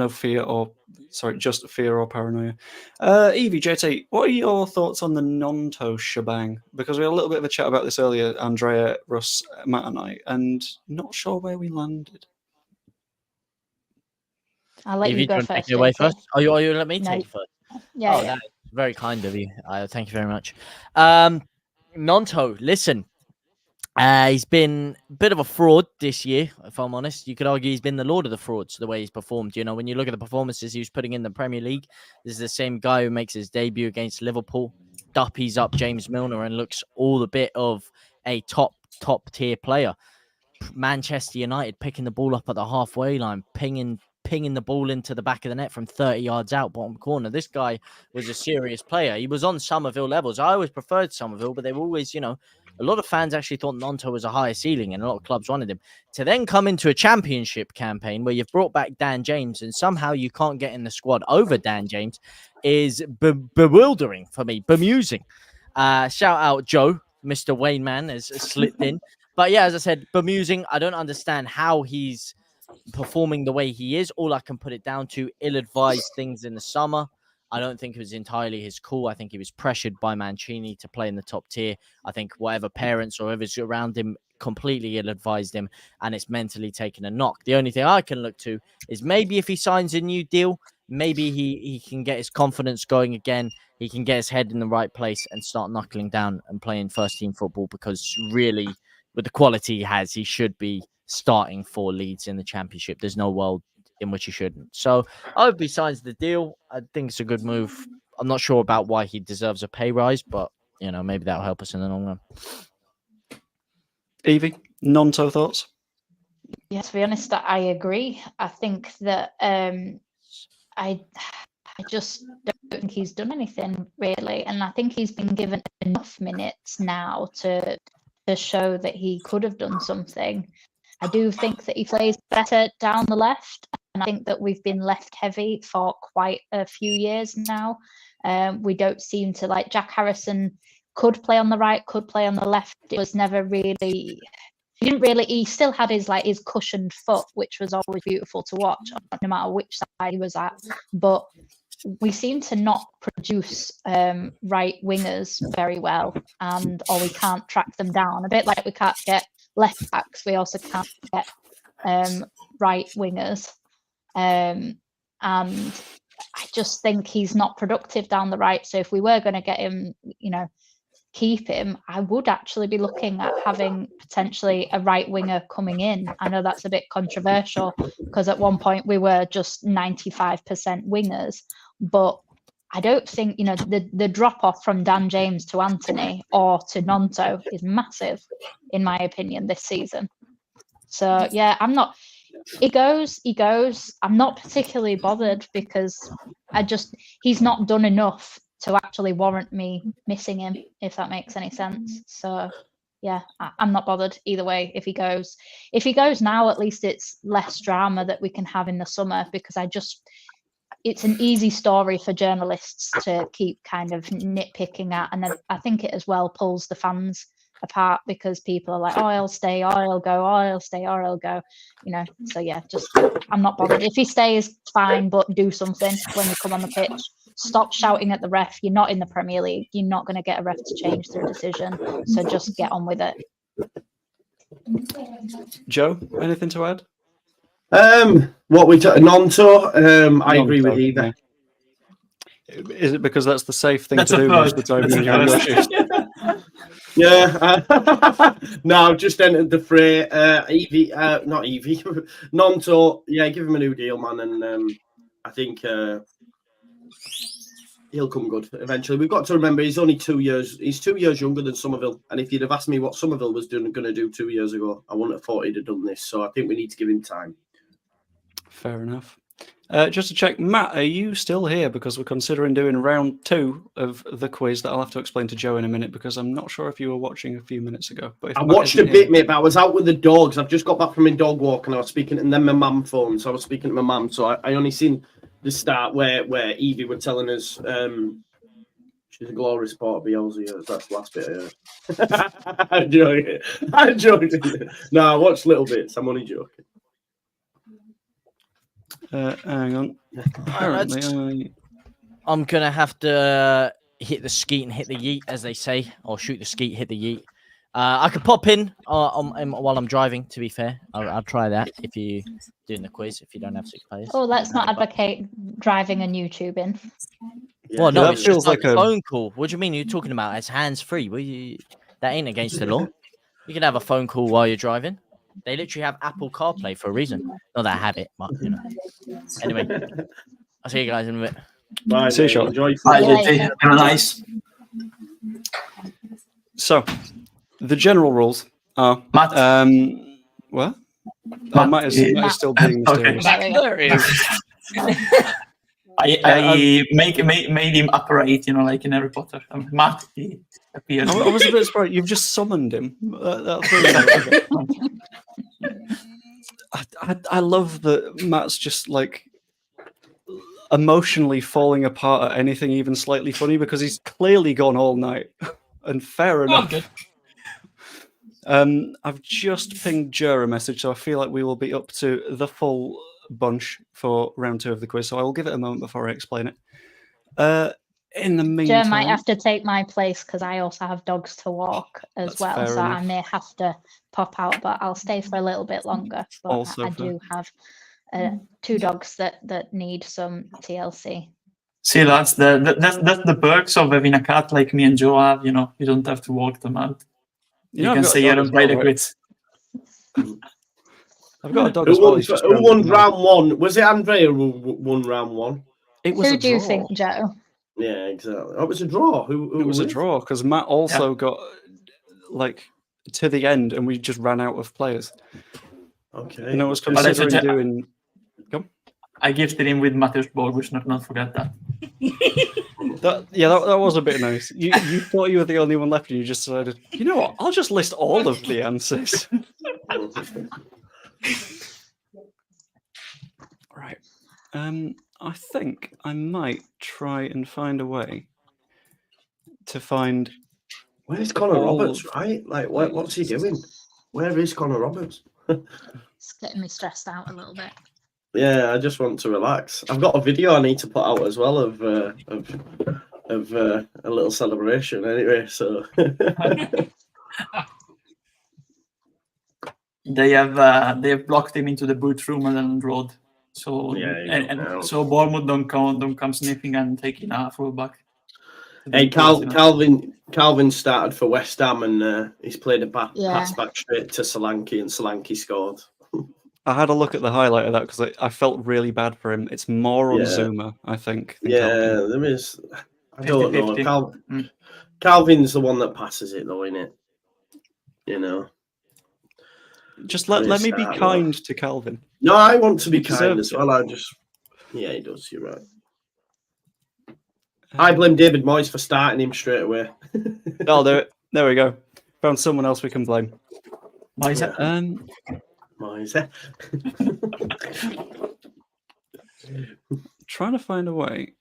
just fear or paranoia. Evie, JT, what are your thoughts on the Nonto shebang? Because we had a little bit of a chat about this earlier, Andrea, Russ, Matt and I, and not sure where we landed. I'll let you go first. Take it away first. Oh, you let me take it first? Yeah. That's very kind of you. Thank you very much. Nonto, listen. He's been a bit of a fraud this year, if I'm honest. You could argue he's been the lord of the frauds, the way he's performed. You know, when you look at the performances he was putting in the Premier League, this is the same guy who makes his debut against Liverpool, duppies up James Milner and looks all the bit of a top tier player. Manchester United picking the ball up at the halfway line, pinging the ball into the back of the net from 30 yards out, bottom corner. This guy was a serious player. He was on Somerville levels. I always preferred Somerville, but they were always, you know, a lot of fans actually thought Nonto was a higher ceiling and a lot of clubs wanted him. To then come into a championship campaign where you've brought back Dan James and somehow you can't get in the squad over Dan James is bewildering for me, bemusing. Shout out Joe, Mr. Wayne Man has slipped in. But yeah, as I said, bemusing. I don't understand how he's performing the way he is. All I can put it down to ill-advised things in the summer. I don't think it was entirely his call. I think he was pressured by Mancini to play in the top tier. I think whatever parents or whoever's around him completely ill-advised him, and it's mentally taken a knock. The only thing I can look to is maybe if he signs a new deal, maybe he can get his confidence going again. He can get his head in the right place and start knuckling down and playing first-team football, because really, with the quality he has, he should be starting for Leeds in the Championship. There's no world in which he shouldn't. So I hope he signs the deal. I think it's a good move. I'm not sure about why he deserves a pay rise, but you know, maybe that'll help us in the long run. Evie, Nonto thoughts? Yeah, to be honest, I agree. I think that I just don't think he's done anything really, and I think he's been given enough minutes now to show that he could have done something. I do think that he plays better down the left, and I think that we've been left heavy for quite a few years now. We don't seem to, like, Jack Harrison could play on the right, could play on the left. It was never really, he still had his cushioned foot, which was always beautiful to watch, no matter which side he was at. But we seem to not produce right wingers very well, or we can't track them down. A bit like we can't get left backs, we also can't get right wingers. And I just think he's not productive down the right. So if we were going to get him, keep him, I would actually be looking at having potentially a right winger coming in. I know that's a bit controversial because at one point we were just 95% wingers, but I don't think, the drop off from Dan James to Anthony or to Nonto is massive, in my opinion, this season. So yeah, he goes. I'm not particularly bothered because he's not done enough to actually warrant me missing him, if that makes any sense. So yeah, I'm not bothered either way if he goes. If he goes now, at least it's less drama that we can have in the summer, because it's an easy story for journalists to keep kind of nitpicking at, and I think it as well pulls the fans apart because people are like, oh, I'll stay, or I'll go, or I'll stay, or I'll go, so yeah, I'm not bothered. If he stays, fine, but do something when you come on the pitch. Stop shouting at the ref. You're not in the Premier League. You're not going to get a ref to change their decision, so just get on with it. Joe, anything to add? What we took Nonto, I agree with Eva. Is it because that's the safe thing That's to a do most first. of the time when That's a you're on your first. shift? Yeah. No, I've just entered the fray. Evie, not Evie. Nonto, yeah, give him a new deal, man, and I think he'll come good eventually. We've got to remember he's only 2 years. He's 2 years younger than Somerville, and if you'd have asked me what Somerville was going to do 2 years ago, I wouldn't have thought he'd have done this. So I think we need to give him time. Fair enough. Just to check, Matt, are you still here? Because we're considering doing round 2 of the quiz that I'll have to explain to Joe in a minute, because I'm not sure if you were watching a few minutes ago. But if I Matt watched a isn't bit, here- mate, but I was out with the dogs. I've just got back from my dog walk, and I was speaking, and then my mum phoned, so I was speaking to my mum. So I only seen the start where Evie were telling us she's a glorious part of Bielsa. That's the last bit I heard. I'm joking. No, I watched little bits. I'm only joking. Hang on. Apparently, I'm gonna have to hit the skeet and hit the yeet, as they say, or shoot the skeet, hit the yeet. I could pop in while I'm driving. To be fair, I'll try that if you doing the quiz. If you don't have 6 players. Oh, let's not advocate driving and YouTubing. Yeah. Well, no, that it's feels just like like a a- phone call. What do you mean you're talking about? It's hands free. That ain't against the law. You can have a phone call while you're driving. They literally have Apple CarPlay for a reason. Not that I have it, but Anyway, I'll see you guys in a bit. Bye, See you mate. shortly. Enjoy. Bye, Yeah. JT. Have a nice. So, the general rules are... Matt. What? Matt, Matt is still being Okay. mysterious. There he is. I made him operate, like in Harry Potter. Matt, he appeared. I was a bit surprised. You've just summoned him. That's I love that Matt's just like emotionally falling apart at anything even slightly funny, because he's clearly gone all night. And fair Oh, enough. good. I've just pinged Jer a message, so I feel like we will be up to the full bunch for round 2 of the quiz. So I will give it a moment before I explain it. In the meantime, Joe might have to take my place because I also have dogs to walk as That's well, fair so enough. I may have to pop out, but I'll stay for a little bit longer. But Also I fair. do have 2 dogs that need some TLC. See, that's the perks of having a cat like me and Joe have. You don't have to walk them out. You I've can got a stay dog here as and play well, the right? quiz. I've got a dog as well. He's just Who very won good. round 1? Was it Andrea who won round 1? It was Who a do you draw. think, Joe? Yeah, exactly. Oh, it was a draw. Who It was a with? draw because Matt also got like to the end, and we just ran out of players. Okay. And I was But I considering suggest- doing. I gifted him with Mateusz Bogusz, not forget that. That was a bit nice. You thought you were the only one left, and you just decided, you know what? I'll just list all of the answers. Right. I think I might try and find a way to find. Where's Connor all Roberts, of- right? Like, what's he doing? Where is Connor Roberts? It's getting me stressed out a little bit. Yeah, I just want to relax. I've got a video I need to put out as well of a little celebration. Anyway, so they have blocked him into the boot room and then road. So Yeah, and so Bournemouth don't come sniffing and taking a fullback. hey, Calvin started for West Ham and he's played a pass back straight to Solanke and Solanke scored. I had a look at the highlight of that because I felt really bad for him. It's more on Yeah. Zuma, I think. than Yeah, Calvin. there is. I don't know. 50-50. Calvin's the one that passes it, though, innit? You know. Just let me be kind to Calvin. No, I want to be He kind deserves as well. Yeah, he does. You're right. I blame David Moyes for starting him straight away. I'll do it. There we go. Found someone else we can blame. Why is that? Moyes. Trying to find a way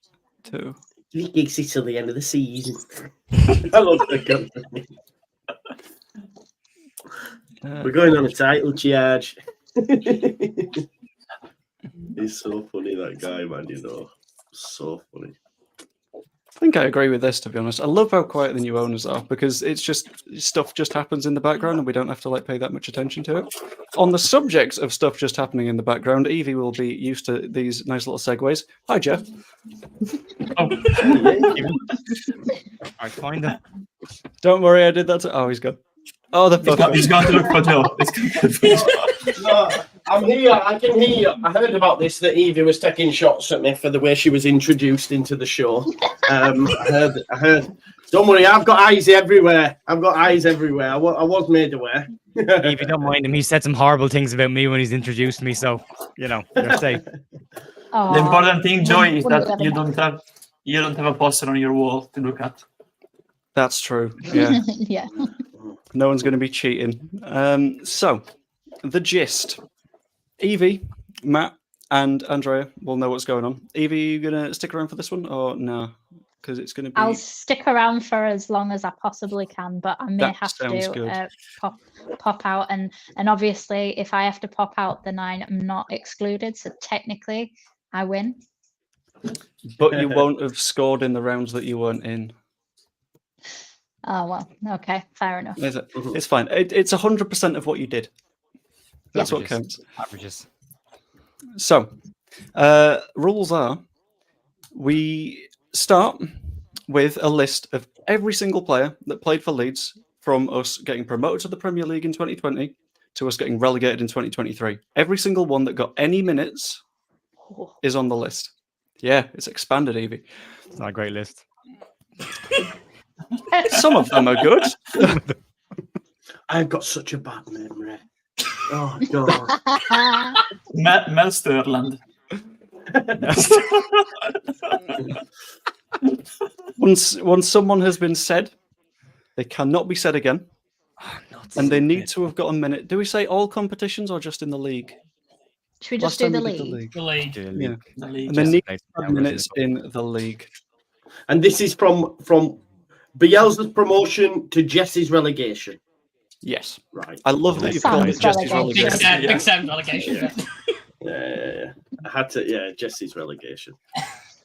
to. He kicks it till the end of the season. I love the company. We're going on a title charge. He's so funny, that guy, man. You know, so funny. I think I agree with this, to be honest. I love how quiet the new owners are because it's just stuff just happens in the background and we don't have to pay that much attention to it. On the subject of stuff just happening in the background, Evie will be used to these nice little segues. Hi, Jeff. I find him. Don't worry, I did that. Oh, he's gone. Oh, He's gone to look for Joe. No, I'm here. I can hear you. I heard about this, that Evie was taking shots at me for the way she was introduced into the show. I heard. Don't worry, I've got eyes everywhere. I was made aware. If you don't mind him, he said some horrible things about me when he's introduced me, so you're safe. The important thing, Joy, is that you don't have a poster on your wall to look at. That's true. Yeah. Yeah. No one's going to be cheating. So, the gist. Evie, Matt, and Andrea will know what's going on. Evie, are you going to stick around for this one or no? Because it's going to be... I'll stick around for as long as I possibly can, but I may have to pop out. And obviously, if I have to pop out, then I'm not excluded. So technically, I win. But you won't have scored in the rounds that you weren't in. Oh, well, okay, fair enough. Is it? It's fine. It's 100% of what you did. That's what counts. Averages. So, rules are, we start with a list of every single player that played for Leeds from us getting promoted to the Premier League in 2020 to us getting relegated in 2023. Every single one that got any minutes is on the list. Yeah, it's expanded, Evie. It's not a great list. Some of them are good. I've got such a bad memory. Oh, God. Mel Sterland. Once someone has been said, they cannot be said again. And they need to have got a minute. Do we say all competitions or just in the league? Should we just do the league? The league. Yeah. The league. And they need 5 minutes in the league. And this is from Bielsa's promotion to Jesse's relegation. Yes. Right. I love that you've called it Jesse's relegation. Big Sam relegation. Yeah. I had to, Jesse's relegation.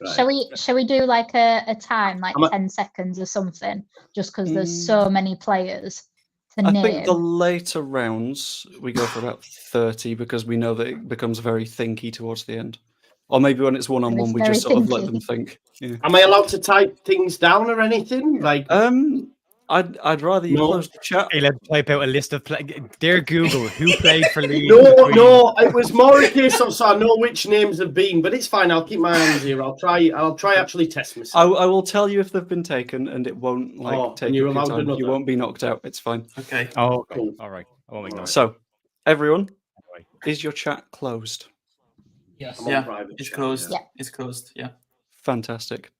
Right. Shall we do like a time, like 10 seconds or something? Just because there's so many players to name. I think the later rounds we go for about 30 because we know that it becomes very thinky towards the end. Or maybe when it's one-on-one, we just sort of let them think. Yeah. Am I allowed to type things down or anything? Like, I'd rather you close the chat. Hey, let's type out a list of Dear Google, who played for Leeds? No, it was more a case of so I know which names have been, but it's fine. I'll keep my hands here. I'll try actually test myself. I will tell you if they've been taken, and it won't take you're up your allowed time. another. You won't be knocked out. It's fine. Okay. Oh, cool. All right. I won't ignore it. So, everyone, is your chat closed? Yes. Yeah. It's closed. Yeah. It's closed. Yeah. Fantastic.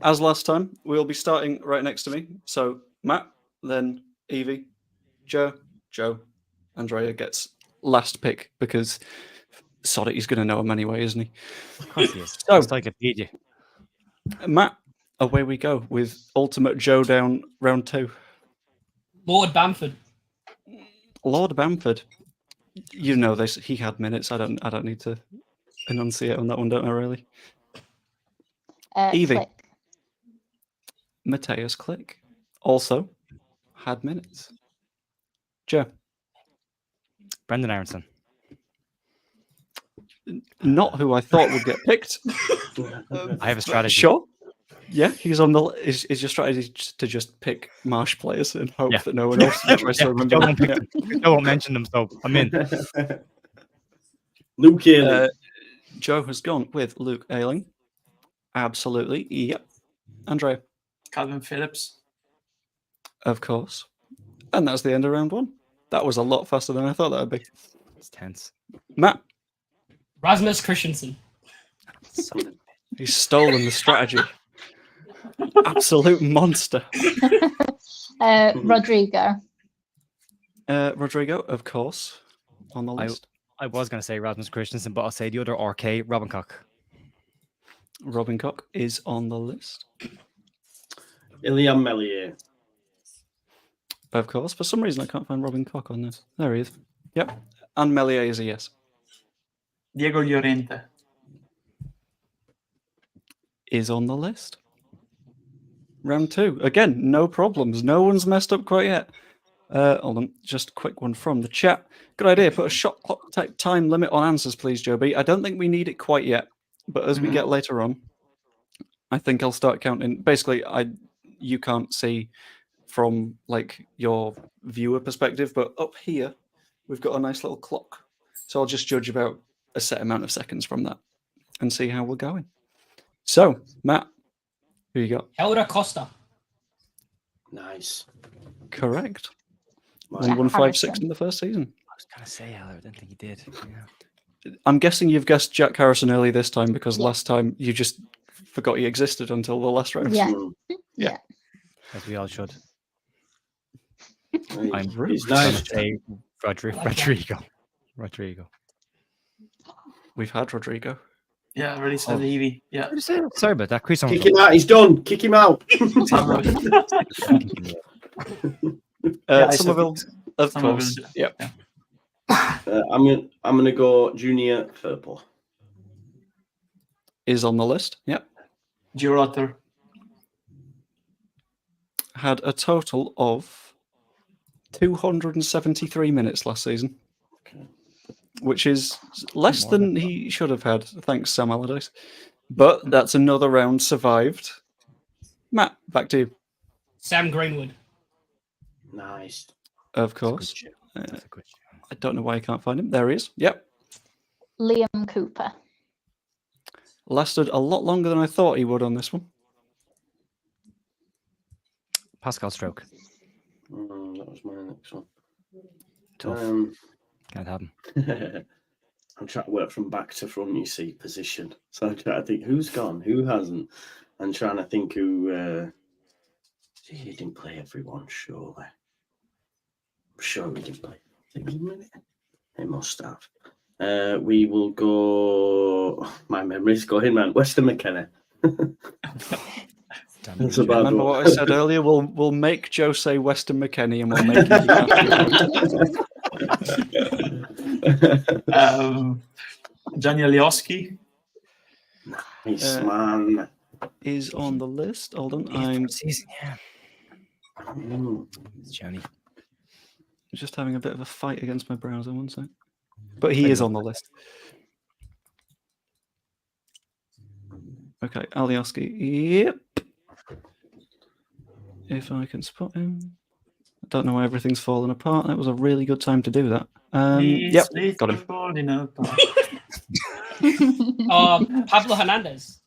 As last time, we'll be starting right next to me. So, Matt, then Evie, Joe, Andrea gets last pick because sod it, he's going to know him anyway, isn't he? Of course he is. So, It's like a DJ. Matt, away we go with Ultimate Joe down round 2. Lord Bamford. Lord Bamford. You know this. He had minutes. I don't need to enunciate on that one, don't I, really? Evie. Click. Mateus Click also had minutes. Joe. Brendan Aronson. Not who I thought would get picked. I have a strategy. Sure. Yeah, he's on the. Is your strategy to just pick Marsh players and hope Yeah. that no one else tries to remember? Joe won't, Joe won't mention them, so I'm in. Luke Ayling. Joe has gone with Luke Ayling. Absolutely. Yep. Andrea. Calvin Phillips. Of course. And that's the end of round one. That was a lot faster than I thought that would be. It's tense. Matt. Rasmus Christensen. He's stolen the strategy. Absolute monster. Rodrigo. Rodrigo, of course, on the list. I was going to say Rasmus Christensen, but I'll say the other RK, Robin Koch. Robin Koch is on the list. Ilian Melier. Of course. For some reason, I can't find Robin Koch on this. There he is. Yep. And Melier is a yes. Diego Llorente. Is on the list. Round two. Again, no problems. No one's messed up quite yet. Hold on. Just a quick one from the chat. Good idea. Put a shot clock type time limit on answers, please, Joe B. I don't think we need it quite yet. But as we get later on, I think I'll start counting. Basically, you can't see from like your viewer perspective, but up here, we've got a nice little clock. So I'll just judge about a set amount of seconds from that and see how we're going. So, Matt, who you got? Helder Costa. Nice. Correct. Jack 1156 in the first season. I was going to say, I didn't think he did. Yeah. I'm guessing you've guessed Jack Harrison early this time because last time you just forgot he existed until the last round. Yeah. As we all should. I'm I'm He's going nice. to say Rodrigo. We've had Rodrigo. Yeah, I already said Evie. Yeah. Sorry about that. Chris, Kick him out. He's done. Kick him out. Somerville, of course. Yep. I'm gonna go Junior Firpo. Is on the list. Yep. Girotter. Had a total of 273 minutes last season, which is less than he should have had, thanks Sam Allardyce. But that's another round survived. Matt, back to you. Sam Greenwood. Nice. Of course. I don't know why I can't find him. There he is. Yep. Liam Cooper. Lasted a lot longer than I thought he would on this one. Pascal Stroke. That was my next one. Tough. Can't have him. I'm trying to work from back to front, you see, position. So I'm trying to think who's gone, who hasn't. I'm trying to think who... he didn't play everyone, surely. I'm sure we didn't play. It must have. We will go... My memory's going, man. Weston McKenna. That's a bad Remember one. what I said earlier? We'll make Joe say Weston McKennie and we'll make it. Janilioski. Nice, man. Is on the list. Hold on. I'm Season, yeah. It's Johnny. just having a bit of a fight against my browser, one sec. But he is on the list. Okay, Alioski. Yep. If I can spot him. I don't know why everything's fallen apart. That was a really good time to do that. Yep, got him. Pablo Hernandez.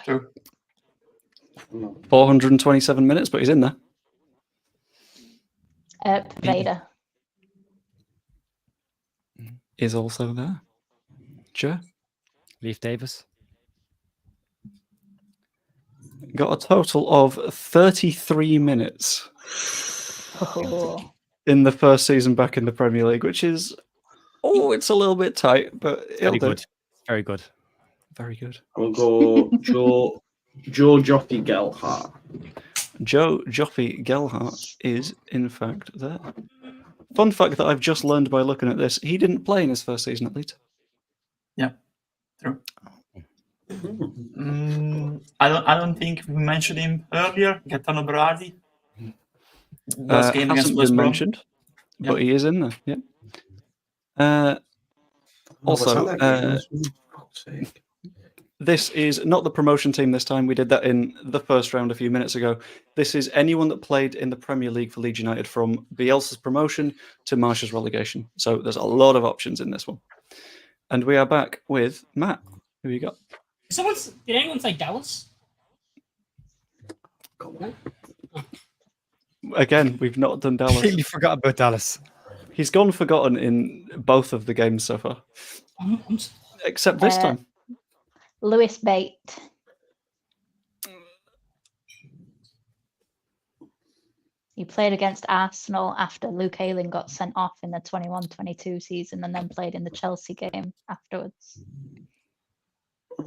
True. 427 minutes, but he's in there. Vader. Is also there. Joe? Leif Davis. Got a total of 33 minutes in the first season back in the Premier League, which is, it's a little bit tight, but it'll Very do. good. Very good. Very good. I'll go Joe Joffy Gelhardt. Joe Joffy Gelhardt is, in fact, there. Fun fact that I've just learned by looking at this, he didn't play in his first season at Leeds. Yeah. True. I don't think we mentioned him earlier. Gaetano Berardi. Last game against Hasn't West been Brom. mentioned, but Yeah. he is in there. Yeah. Was Also, that game? For fuck's sake. this is not the promotion team this time. We did that in the first round a few minutes ago. This is anyone that played in the Premier League for Leeds United from Bielsa's promotion to Marsh's relegation. So there's a lot of options in this one. And we are back with Matt. Who you got? Did anyone say Dallas? Again, we've not done Dallas. Completely forgot about Dallas. He's gone forgotten in both of the games so far. Except this time. Lewis Bate. He played against Arsenal after Luke Ayling got sent off in the 21-22 season and then played in the Chelsea game afterwards. I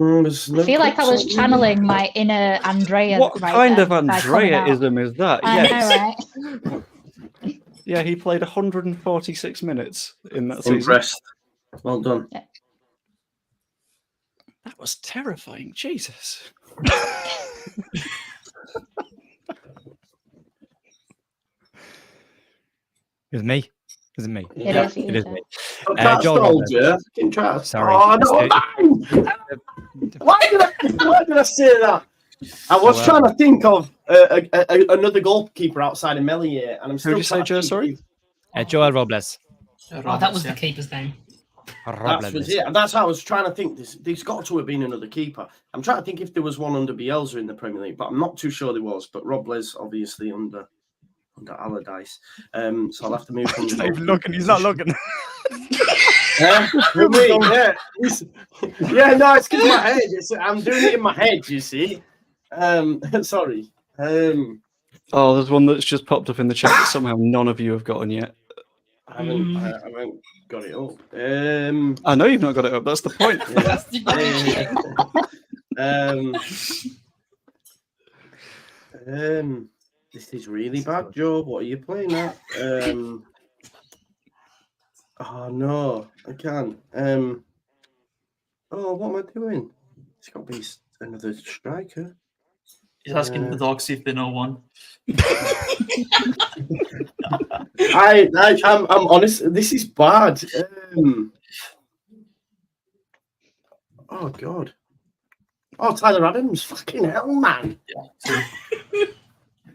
feel like I was channeling my inner Andrea. What right kind then of by coming out. Andreaism is that? I Yes. know, right? Yeah, he played 146 minutes in that season. Impressed. Well done. Yeah. That was terrifying. Jesus. Is it me? Is it me? It Yeah. is you, It is Joe. me. That's Joel told Roberts. you. Fucking try to- Sorry. Oh, no, man! Why did I say that? I was trying to think of another goalkeeper outside of Melier, and I'm still. Who did you say, trying to Joe? think Sorry? Joel Robles. Oh, that was the keeper's name. That was it. That's how I was trying to think. There's got to have been another keeper. I'm trying to think if there was one under Bielsa in the Premier League, but I'm not too sure there was. But Robles obviously under Allardyce. So I'll have to move from. He's not even looking. He's not looking. Yeah, no, it's because my head. I'm doing it in my head. You see. Sorry. Oh, there's one that's just popped up in the chat that somehow none of you have gotten yet. I haven't got it up. I know you've not got it up. That's the point. This is really bad, Joe. What are you playing at? Oh no, I can't. Oh, what am I doing? It's got to be another striker. He's asking the dogs if they know one. I'm honest. This is bad. Oh God. Oh, Tyler Adams. Fucking hell, man.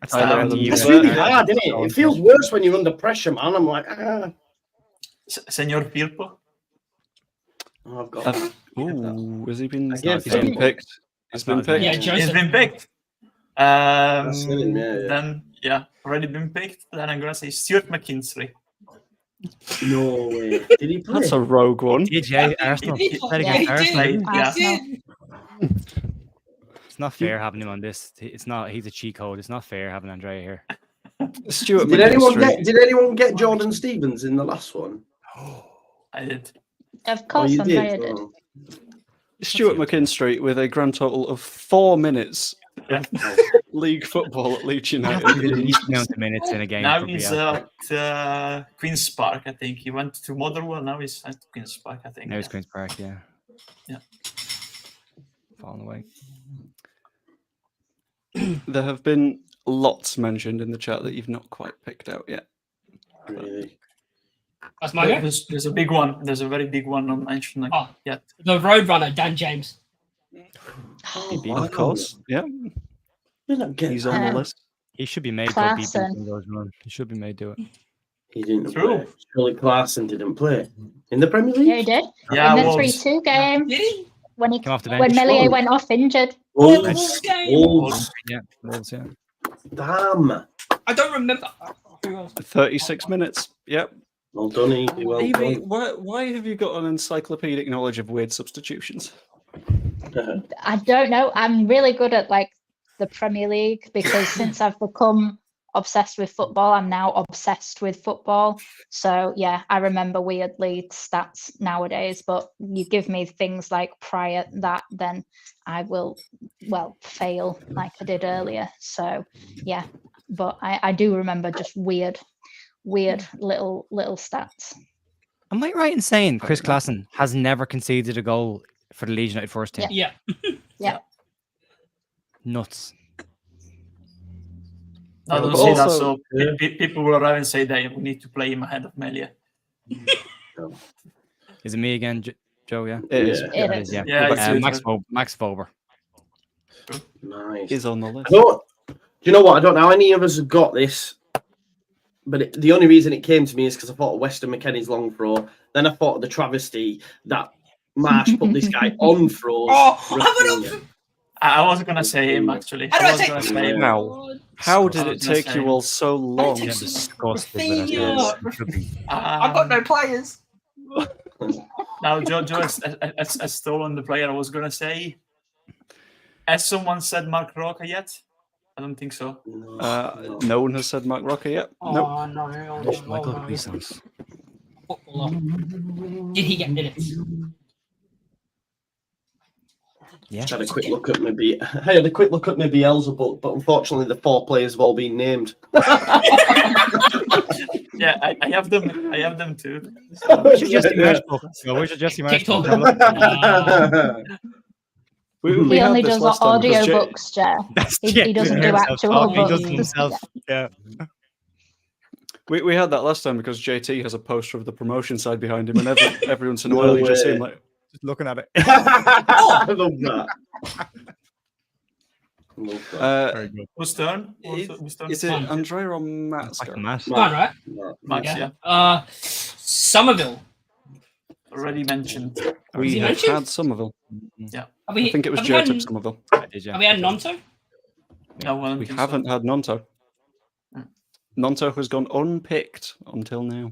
It's really hard, isn't it? It feels worse when you're under pressure, man. I'm like, Senor Firpo. Oh, I've got. Ooh, has he been? I guess He's been picked. He's been picked. Yeah, He's Joseph. been picked. That's him, yeah. Then already been picked. Then I'm gonna say Stuart McKinstry. No way. Did he play? That's a rogue one. DJ Arsenal. He Played did. against Yeah, he Arsenal. did. Arsenal. It's not fair having him on this. It's not. He's a cheat code. It's not fair having Andrea here. Stuart Did anyone McKinstry. get Jordan Stevens in the last one? I did. Of course, you Andrea did. Oh. Stuart McKinstry with a grand total of 4 minutes Yeah. of league football at Leeds United. Least amount of minutes in a game. Now for he's Bielsa. at Queen's Park, I think. He went to Motherwell. Now he's at Queen's Park, I think. Now he's Queen's Park. Yeah. Yeah. Falling away. There have been lots mentioned in the chat that you've not quite picked out yet. Really? That's my go. There's a big one. There's a very big one not mentioned yet. The Roadrunner, Dan James. Of course. Yeah, You're not getting he's on the Um, list. He should be made to beat Klaassen. Bingo's run. He should be made to it. He didn't True. play. Surely Klaassen didn't play in the Premier League. Yeah, he did. Yeah, in the Wolves. 3-2 game Did he? when Came off the bench. when Melier went off injured. Wolves. game. Wolves. Yeah. Wolves, yeah. Damn. I don't remember. Who else? 36 minutes. Yep. Well done, Evie. Well Evie, done. why have you got an encyclopedic knowledge of weird substitutions? I don't know. I'm really good at like the Premier League because since I've become obsessed with football, I'm now obsessed with football. So yeah, I remember weird lead stats nowadays, but you give me things like prior that, then I will, fail like I did earlier. So yeah, but I do remember just weird little stats. Am I right in saying Chris Klaassen has never conceded a goal for the Leeds United first team. Yeah. Nuts. I don't But see that. also- So people will arrive and say that we need to play him ahead of Melia. Is it me again, Joe? Yeah. It is. Yeah. It It is. is, yeah. Yeah, it's you, Max, Joe. Max Fober. Nice. Is on the list. Do you know what? I don't know how any of us have got this, but the only reason it came to me is because I thought of Weston McKennie's long throw. Then I thought of the travesty that Marsh put this guy on throws. I wasn't gonna say him actually. How do I was take- gonna say him. Wow. How did I it was gonna take say- you all so long? take- I'm disgusted with Rafinha. it. I've got no players. Now, Joe has stolen the player I was gonna say. Has someone said Mark Roca yet? I don't think so. No one has said Mark Rocker yet. Nope. Oh no! Michael no. Bisons. Footballer. Did he get minutes? Yeah. Just had a quick look at maybe. I had a quick look at maybe Beelzebub, but unfortunately the 4 players have all been named. Yeah, I have them. I have them too. Where's your Jesse Marsh book? Where's your Jesse Marsh book? He had only this does last time because audio Jay- books, Jer. He doesn't do actual talking, books. He does it himself. Yeah. We had that last time because JT has a poster of the promotion side behind him, and every once in a while No you just see way. him like just looking at it. I love that. Love that. Very good. Whose turn? Is it Andrea or Matt's Like a go? mass. Fine, right? Max, yeah. Somerville. Already mentioned. We he have mentioned? had Somerville. Have we, I think it was have Joe we took had, Somerville. I did, yeah. have we had Nonto? No, I don't We think haven't had Nonto. Hmm. Nonto has gone unpicked until now.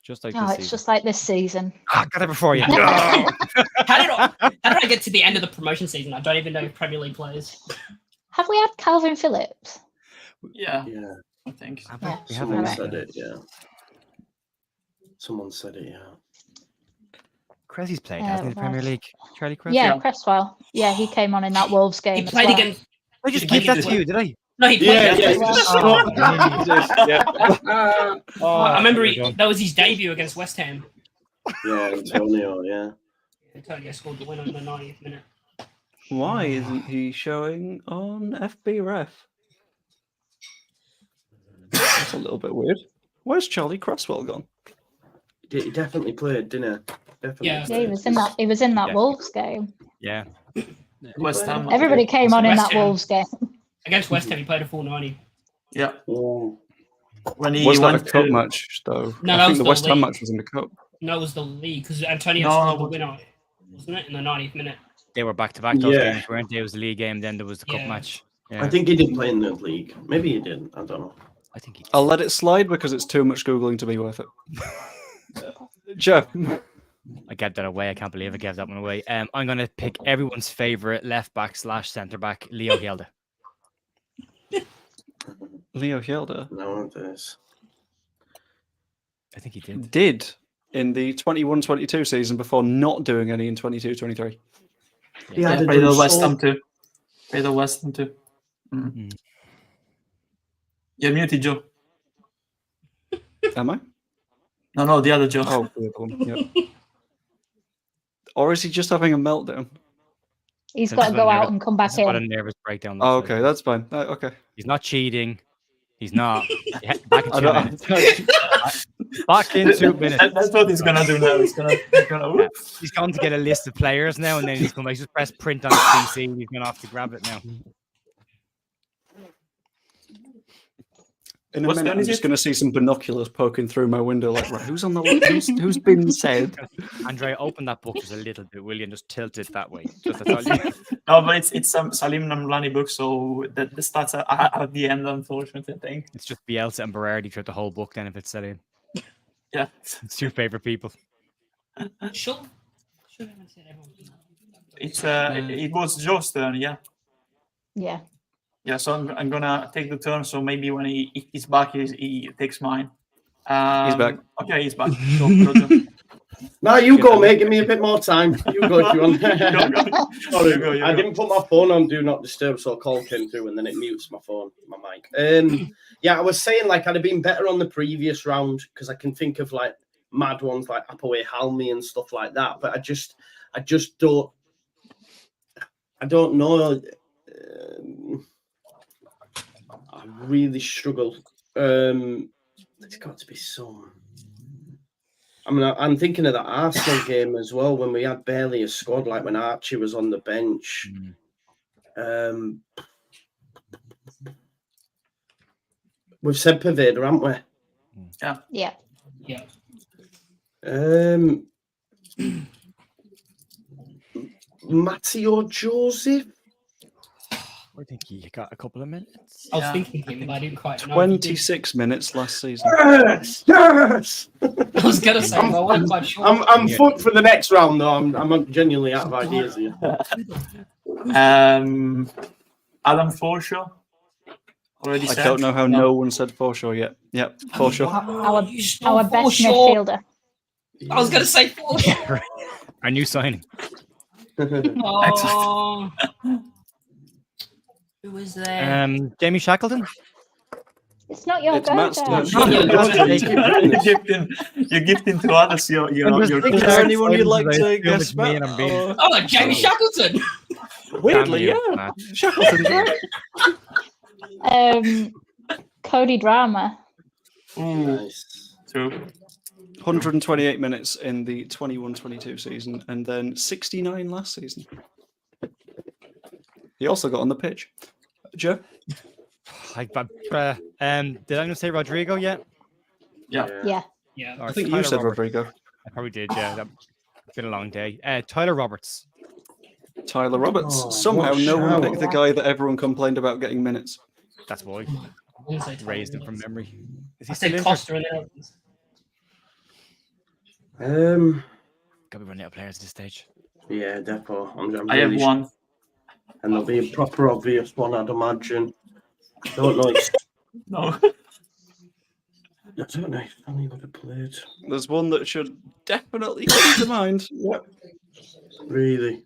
Just like Oh, this it's season. just like this season. Ah, got it before you. How did I get to the end of the promotion season? I don't even know Premier League players. Have we had Calvin Phillips? So. Yeah, Yeah, I think. Yeah. We someone haven't. Alright. said it. Yeah, someone said it. Yeah. Cressy's played, hasn't he, in the Premier right. League? Charlie Cressy? Yeah, Cresswell. Yeah, he came on in that Wolves game. He as played well. against. I just He give that played to you, did I? No, he played Yeah, against. yeah. I remember that was his debut against West Ham. Yeah, Antonio. Yeah. Antonio scored the winner in the 90th minute. Why isn't he showing on FB Ref? That's a little bit weird. Where's Charlie Cresswell gone? He definitely played, didn't he? Definitely. Yeah. Yeah, he was in that. He was in that Yeah. Wolves game. Yeah. West Ham. Everybody came on in West that Ham. Wolves game. Against West Ham, he played a full 90. Yeah. Oh. When he Was that a went cup to match though? No, I that think was the the West Ham league. match was in the cup. No, it was the league because Antonio No, scored the but- winner, wasn't it, in the 90th minute? They were back to back those Yeah. games, weren't they? It was the league game, then there was the cup Yeah. match. I Yeah. think he did play in the league. Maybe he didn't. I don't know. I think he I'll let it slide because it's too much googling to be worth it. Jeff, I gave that away. I can't believe I gave that one away. I'm going to pick everyone's favorite left back / centre back, Leo Hjelde. Leo Hjelde No, there's. I think he did. did in the 21-22 season before not doing any in 22-23. Yeah, played the West Ham too. Played the West Ham too. Mm. You're muted, Joe. Am I? No, the other Joe. Oh, the other one. Yep. Or is he just having a meltdown? He's So got this to is go a out nervous- and come back This is what a in. nervous breakdown. Oh, looks like. okay, that's fine. Okay. He's not cheating. He's not. Back in I 2 don't, minutes. Back in 2 minutes. That's what he's gonna do now. He's gonna Yeah. He's going to get a list of players now, and then he's going to just press print on his PC. And he's going to have to grab it now. in a What's minute, that, I'm is just it? going to see some binoculars poking through my window. Like, right, who's on the who's been said? Andrea, open that book just a little bit, will you? And just tilt it that way. Just that's all you. No, but it's some Salim Namlani book, so the stats are at the end, unfortunately, I think. It's just Bielsa and Berardi throughout the whole book. Then, if it's set in, Yeah. it's your favorite people. Sure. Sure, I said everyone. It's it was Joe's turn, yeah. Yeah. Yeah, so I'm gonna take the turn. So maybe when he's back, he takes mine. He's back. Okay, he's back. Go, Joe. No, you go, mate. Give me a bit more time. You go if you want. Go. Sorry, go, you I go. didn't put my phone on Do Not Disturb, so a call came through and then it mutes my phone, my mic. Yeah, I was saying like I'd have been better on the previous round because I can think of like mad ones like Appaway Halmy and stuff like that, but I just don't I don't know. I really struggle. There's got to be some. I mean, I'm thinking of that Arsenal game as well when we had barely a squad, like when Archie was on the bench. We've said Pavetta, haven't we? Yeah. Matteo Joseph. I think he got a couple of minutes. I was thinking him, but I didn't quite know. 26 minutes last season. Yes, yes. I was gonna say, but I wasn't quite sure. I'm fucked for the next round though. I'm genuinely out of ideas here. Adam Forshaw. Already I said. don't know how no one said Forshaw yet. Yep, Forshaw. Our best midfielder. I was gonna say Forshaw. Our new signing. Oh. Who was there? Jamie Shackleton. It's not your It's go, Matt's Dan. turn. You give him to others. Your Is there anyone you'd like to guess, Matt? Oh, Jamie Shackleton. Weirdly, yeah. Shackleton's right. Cody Drama. Nice. True. 128 minutes in the 21-22 season, and then 69 last season. He also got on the pitch. Joe? Did anyone say Rodrigo yet? Yeah. I think you said Rodrigo. I probably did, yeah. It's been a long day. Tyler Roberts. Tyler Roberts. Oh, Somehow what a no one shout. picked the guy that everyone complained about getting minutes. That's why. Raised him from memory. Is he I still said injured? Costa and Evans. Gotta be running out of players at this stage. Yeah, definitely. I have one. And there'll be a proper obvious one, I'd imagine. Don't know. No. I don't know if any would have played. There's one that should definitely come to mind. Yep. Really.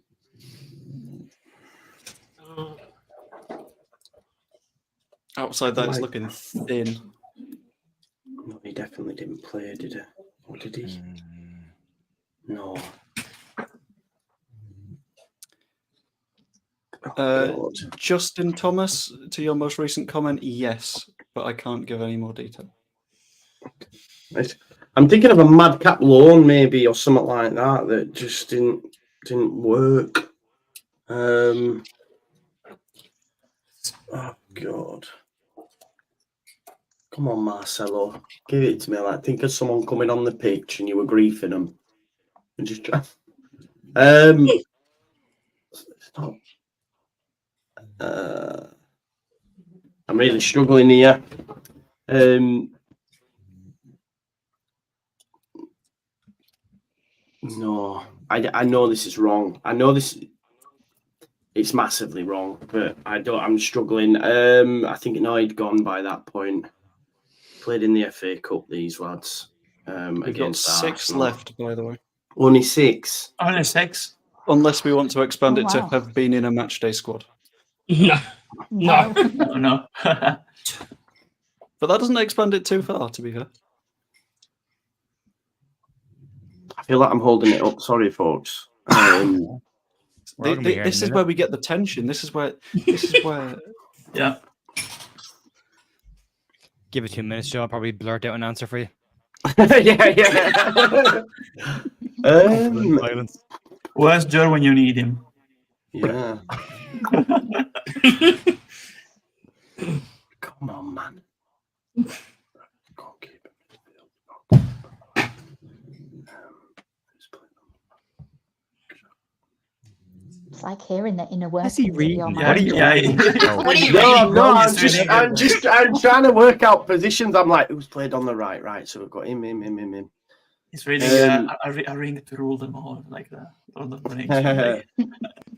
Outside that, it's looking thin. No, he definitely didn't play, did he? Or did he? No. Oh, Justin Thomas, to your most recent comment, yes, but I can't give any more detail. right. I'm thinking of a madcap loan, maybe, or something like that just didn't work. Oh God! Come on, Marcelo, give it to me. Like, think of someone coming on the pitch and you were griefing them, and just try. Stop. I'm really struggling here. No, I know this is wrong. I know it's massively wrong, but I'm struggling. I think Noid gone by that point. Played in the FA Cup, these lads. We've got Against 6 Arsenal. left, by the way. Only 6. Only 6. Unless we want to expand it to wow. have been in a matchday squad. No. No. But that doesn't expand it too far, to be fair. I feel like I'm holding it up. Sorry, folks. This is where we get the tension. This is where. Yeah. Give it 2 minutes, Joe. I'll probably blurt out an answer for you. yeah. Silence. Where's Joe when you need him? Yeah. Come on, man. It's like hearing the inner Is he workings of reading? your Yeah, mind. What are you No, reading? I'm trying to work out positions. I'm like, who's played on the right? Right, so we've got him. It's really, I ring to rule them all like that. All the names.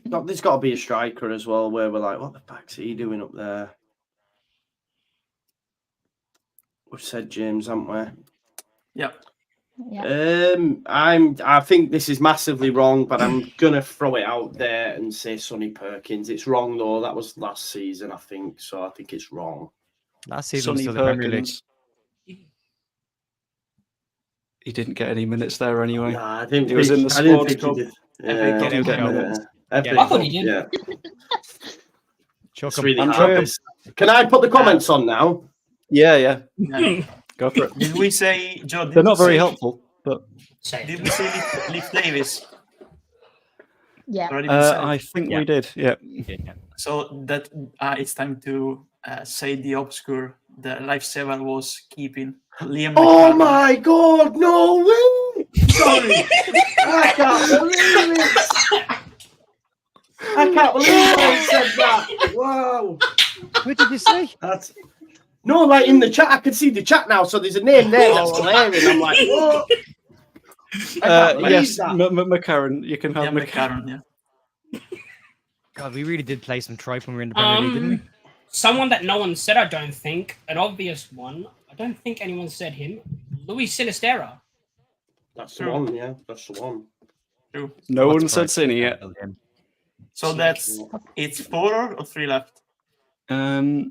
There's got to be a striker as well, where we're like, what the fuck's he doing up there? We've said James, haven't we? Yeah. Yeah. I think this is massively wrong, but I'm gonna throw it out there and say Sonny Perkins. It's wrong though. That was last season, I think. So I think it's wrong. Last season was Sonny still the Premier League. Perkins. He didn't get any minutes there anyway. Nah, I didn't. He was in the I didn't squad. think he did. Get out, Yeah, Joe. FA I thought Cup, he did. yeah. Chuck It's 'em. really Andrea? hard. Can I put the comments on now? Yeah, yeah. Yeah. Go for it. Did we say, Joe? They're not very helpful, but Say Did it. we say Leaf Davis? Yeah. Already been said. I think Yeah. we did. Yeah. Yeah, yeah. So that it's time to say the obscure. The lifesaver was keeping Liam. Oh McCartney. my God! No way! Sorry, I can't believe it. I can't believe I said that. Wow. What did you say? That's no, like in the chat, I can see the chat now. So there's a name there that's glaring. I'm like, what? I can't believe Yes, that. McCarran. You can have Yeah, McCarran. McCarron. Yeah. God, we really did play some tripe when we were in the Premier League, didn't we? Someone that no one said, I don't think, an obvious one. I don't think anyone said him. Luis Sinistera. That's the one. Yeah, that's the one. True. No What's one said the price? Cine yet. So it's 4 or 3 left. 4.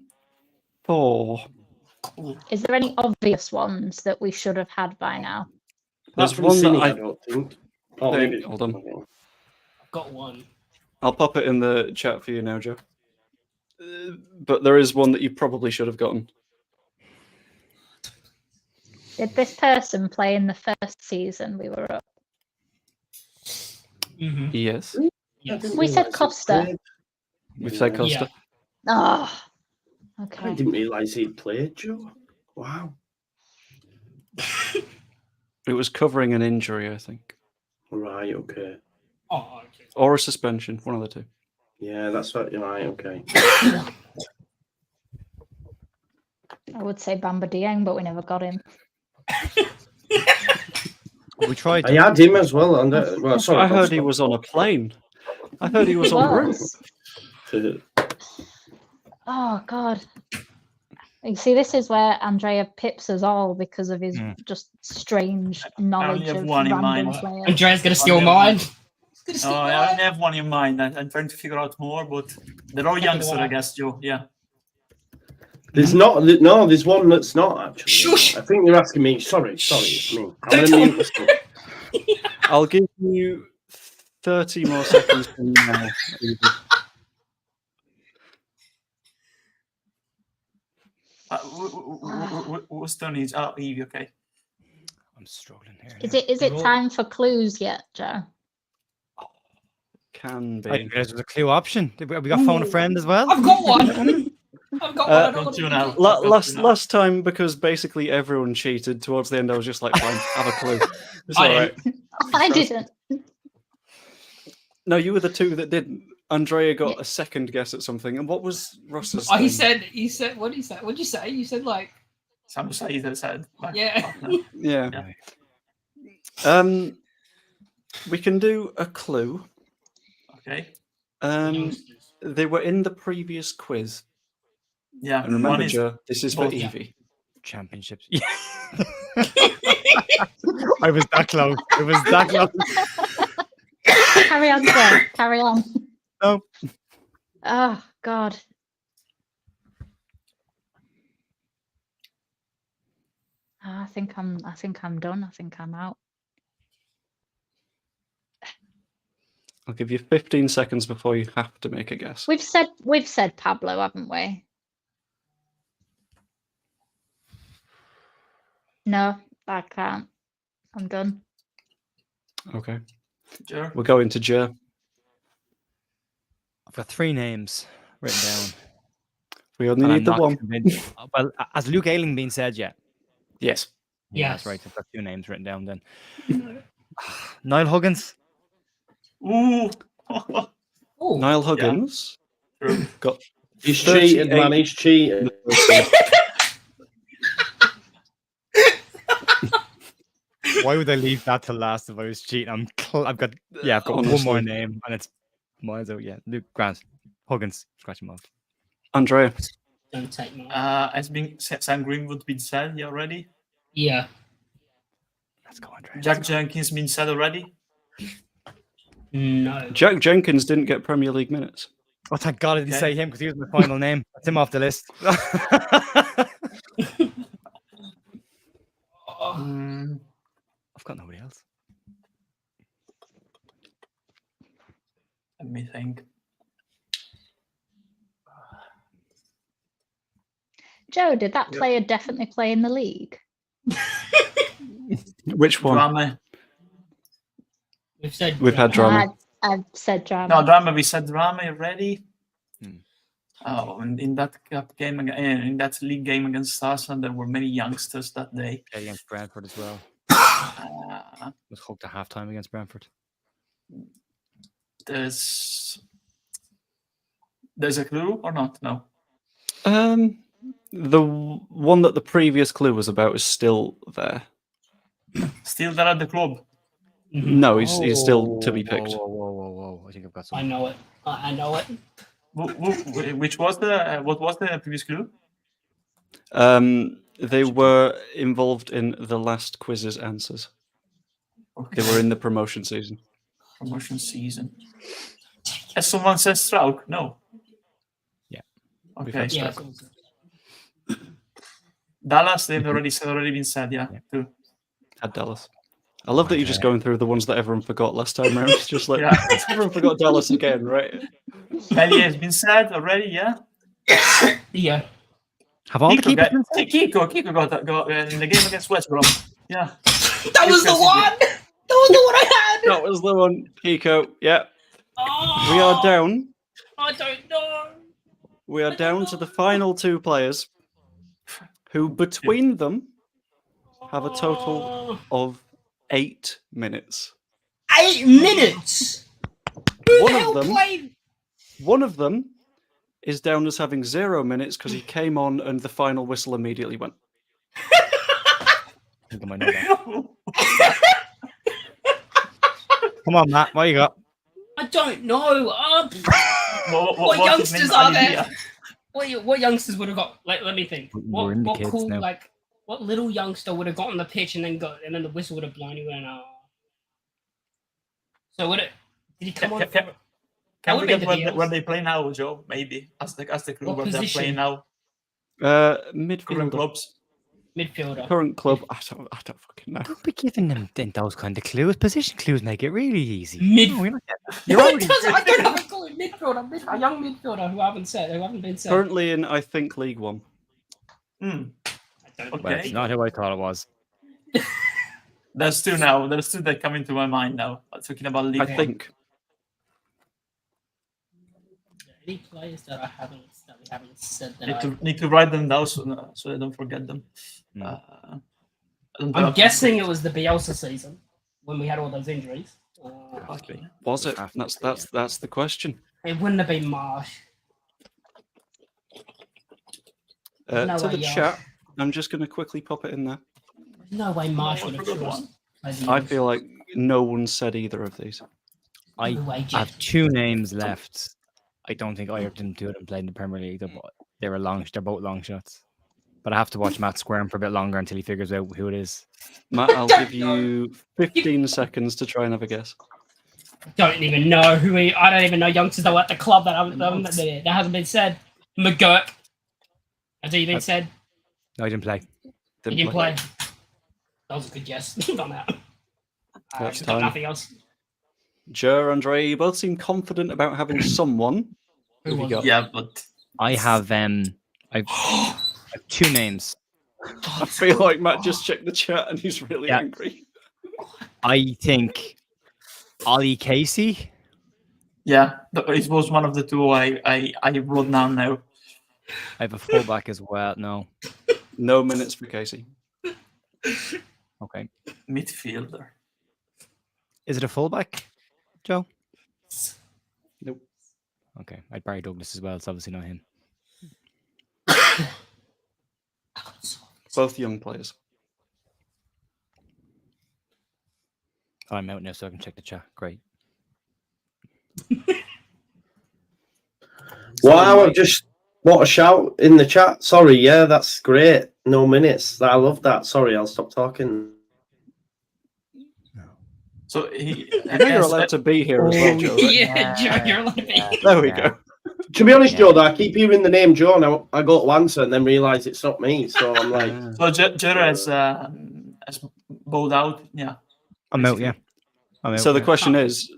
Is there any obvious ones that we should have had by now? There's That's from one that Cine, I I don't think. Oh, think- maybe. hold on. I've got one. I'll pop it in the chat for you now, Joe. But there is one that you probably should have gotten. Did this person play in the first season we were up? Mm-hmm. Yes. Yes. We said Costa. We've said Costa. Oh, I okay. didn't realise he'd played, Joe. Wow. It was covering an injury, I think. Right, okay. Oh, okay. Or a suspension, one of the two. Yeah, that's what you're right, okay. I would say Bamba Dieng, but we never got him. We tried. I had him as well. Well, sorry, I heard Costa. he was on a plane. I heard he was He on route. was. Oh, God. You see, this is where Andrea pips us all because of his just strange knowledge have of one in random mind. players. Andrea's gonna steal Only mine. one. Oh, I only have one in mind. I'm trying to figure out more, but they're all youngster, I guess, Joe. Yeah. There's not. No, there's one that's not actually. Shush. I think you're asking me. Sorry, it's me. I'm Don't gonna tell mute this one. I'll give you 30 more seconds from now. Evie. What's turn is? Oh, Evie. Okay. I'm struggling here. Is it time for clues yet, Joe? Can I didn't be. realize there was a clue option. We got phone a friend as well. I've got one. I've got one. I don't want Two to now. Last time, because basically everyone cheated, towards the end I was just like, fine, have a clue. It's I all right. I didn't. No, you were the two that didn't. Andrea got Yeah. a second guess at something. And what was Ross's Oh, he thing? said, what did he say? What did you say? You said like, Some say that said. Like, yeah. Yeah. Yeah. We can do a clue. Okay. Youngsters. They were in the previous quiz. Yeah. And remember, one is Joe, this is for both, Evie. Championships. Yeah. I was that close. It was that close. Carry on, sir. Carry on. No. Oh, God. I think I'm done. I think I'm out. I'll give you 15 seconds before you have to make a guess. We've said Pablo, haven't we? No, I can't. I'm done. Okay. Sure. We're going to Joe. I've got 3 names written down. We only and I'm need the not one. convinced. Well, has Luke Ayling been said yet? Yes. Yeah, Yes. that's right. I've got 2 names written down then. Niall Huggins. Ooh. Oh, Niall Huggins True. got He's cheated, 38 man. He's cheated. Why would I leave that to last if I was cheating? I've got one more Honestly. name and it's miles out. Yeah, Luke Grant. Huggins. Scratch him off. Andrea. don't take mine. Has been Sam Greenwood been said already? Yeah. Let's go, Andre. Jack Jenkins been said already? No. Jack Jenkins didn't get Premier League minutes. Oh, thank God I didn't Okay. say him because he was my final name. That's him off the list. Oh, I've got nobody else. Let me think. Joe, did that player definitely play in the league? Which one? Drama. We've had drama. I've said drama. No, drama. We said drama already. Hmm. Oh, and in that cup game, in that league game against Arsenal, there were many youngsters that day. Against Brentford as well. Was hooked at halftime against Brentford. There's a clue or not? No. The one that the previous clue was about is still there. Still there at the club. No, he's still to be picked. Whoa. I think I've got I something. know it. I know it. Which was what was the previous clue? They were involved in the last quiz's answers. Okay. They were in the promotion season. Promotion season. Has someone said Strauch? No. Yeah. We've Okay. had Yeah. Strauch. Dallas, they've already been said. Yeah. Too. Had Dallas. I love that you're just going through the ones that everyone forgot last time around. It's just like everyone forgot Dallas again, right? Maybe has been said already. Yeah. Yeah. Have all the keepers been said? Kiko got in the game against West Brom. Yeah. That was the one. That was the one I had. That was the one, Kiko. Yeah. Oh, We are down. I don't know. We are down to the final two players who, between them, have a total of 8 minutes. 8 minutes. Who One the of hell them- played? One of them is down as having 0 minutes because he came on and the final whistle immediately went. I think I might know that. Come on, Matt. What you got? I don't know. What youngsters are there? What youngsters would have got? Like, let me think. We're in the What kids cool now. like? What little youngster would have got on the pitch and then the whistle would have blown? He went, oh. So would it? Did he come on? Can would we have get been the where BLs. they play now, Joe? Maybe as the clue What where they're position? playing now. Current Midfielder. clubs. Midfielder. Current club. I don't fucking know. Don't be giving them those kind of clues. Position clues make it really easy. Mid- No, you're not getting that. No, it doesn't. I don't have a clue. Midfielder. A young midfielder who haven't been said. Currently in, I think, League One. Hmm. I don't Okay. Well, it's not who I thought it was. There's two now. There's two that come into my mind now. Talking about League I One. think. Any players that we haven't said that Need to write them down so I don't forget them. Hmm. I'm guessing it was the Bielsa season when we had all those injuries. Okay. Was it? Have to That's the question. It wouldn't have been Marsh. No To way, the yeah. chat, I'm just going to quickly pop it in there. No way Marsh No, would have good chose. one. I feel like no one said either of these. I No way, have Jet. 2 names left. I don't think either of them two of them played in the Premier League. They're both long shots. But I have to watch Matt squirm for a bit longer until he figures out who it is. Matt, I'll give you 15 seconds to try and have a guess. Don't even know who he. I don't even know youngsters that were at the club that hasn't been said. McGurk. Has he been said? No, he didn't play. He didn't play. That was a good guess on that. That's Got time. nothing else. Joe, Andre, you both seem confident about having someone. Who have you got? Yeah, but I have I've 2 names. I feel like Matt just checked the chat and he's really Yeah. angry. I think Ollie Casey. yeah, it was one of the two I wrote down now. I have a fullback as well. No. No minutes for Casey. Okay. Midfielder. Is it a fullback, Joe? Nope. Okay. I'd Barry Douglas as well. It's obviously not him. Both young players. I'm out now, so I can check the chat. Great. Wow, I've just what a shout in the chat. Sorry, yeah, that's great. No minutes. I love that. Sorry, I'll stop talking. So he. I know you're allowed to be here as well, Joe. Right? Yeah, Joe, you're allowed to be. There we go. To be honest, Joe, though, I keep hearing the name Joe, and I go to answer and then realise it's not me. So I'm like, So Jera has bowed out. Yeah. I'm out, yeah. I'm out, So the yeah. question is,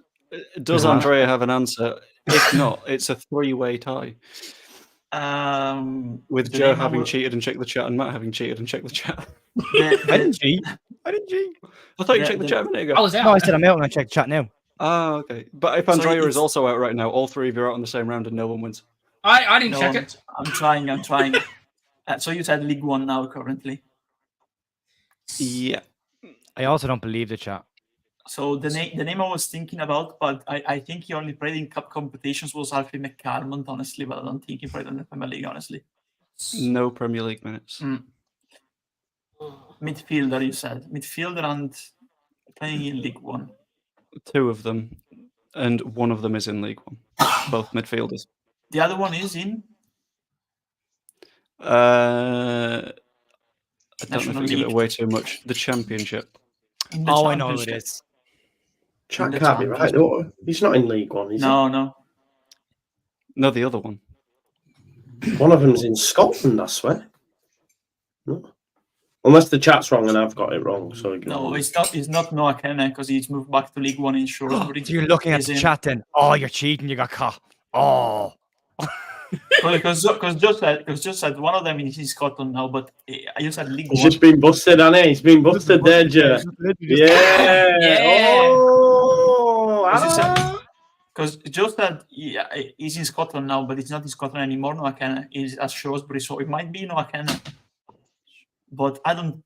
Does Yeah. Andrea have an answer? If not, it's a 3-way tie with The Joe name I having will- cheated and checked the chat and Matt having cheated and checked the chat. the- I the- didn't cheat. I didn't cheat. I thought you The- checked the the- chat a minute ago. I was No, I out. said I'm out and I checked the chat now. Ah, okay. But if So Andrea is it's- also out right now, all three of you are out on the same round and no one wins. I didn't No, check it. I'm trying. So you said League One now currently. Yeah. I also don't believe the chat. So the name I was thinking about, but I think he only played in cup competitions was Alfie McCarmont, honestly, but I don't think he played in the Premier League, honestly. No Premier League minutes. Midfielder, you said. Midfielder and playing in League One. 2 of them, and 1 of them is in League One. Both midfielders. The other one is in I don't know if National we give it League. away too much. The Championship. in the Oh, I know who it Championship. is. Chat the can't be right. Championship. No, he's not in League One, is No. No, the other one. he? One of them's in Scotland, I swear. No. Unless the chat's wrong and I've got it wrong. So No, it's not. It's not Noah Kennedy because he's moved back to League One in Shrewsbury. So you're looking at He's the in- chat then. Oh, you're cheating. You got caught. Oh. Because just said one of them is in Scotland now, but I just said League He's One. just been busted, hasn't he? He's been busted there, Joe. Yeah. Yeah. Oh, Because Joe said he's in Scotland now, but he's not in Scotland anymore. Noah Kennedy is at Shrewsbury, so it might be Noah Kennedy. But I don't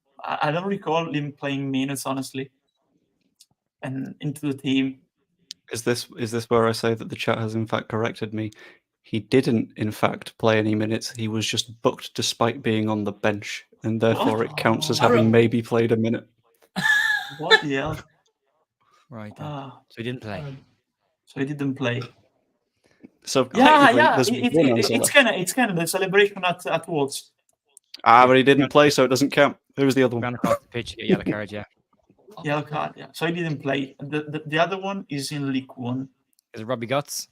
recall him playing minutes, honestly, and into the team. Is this where I say that the chat has in fact corrected me? He didn't, in fact, play any minutes. He was just booked despite being on the bench, and therefore it counts as having maybe played a minute. What the hell? Right. Then. Ah, So he didn't play. so he didn't play. So Yeah. there's one answer It's left. kind of the celebration at Wolves. Ah, but he didn't play, so it doesn't count. Who was the other Ran one? across the pitch, you get yellow card, yeah. Yellow card, yeah. So he didn't play. The other one is in League One. Is it Robbie Guts?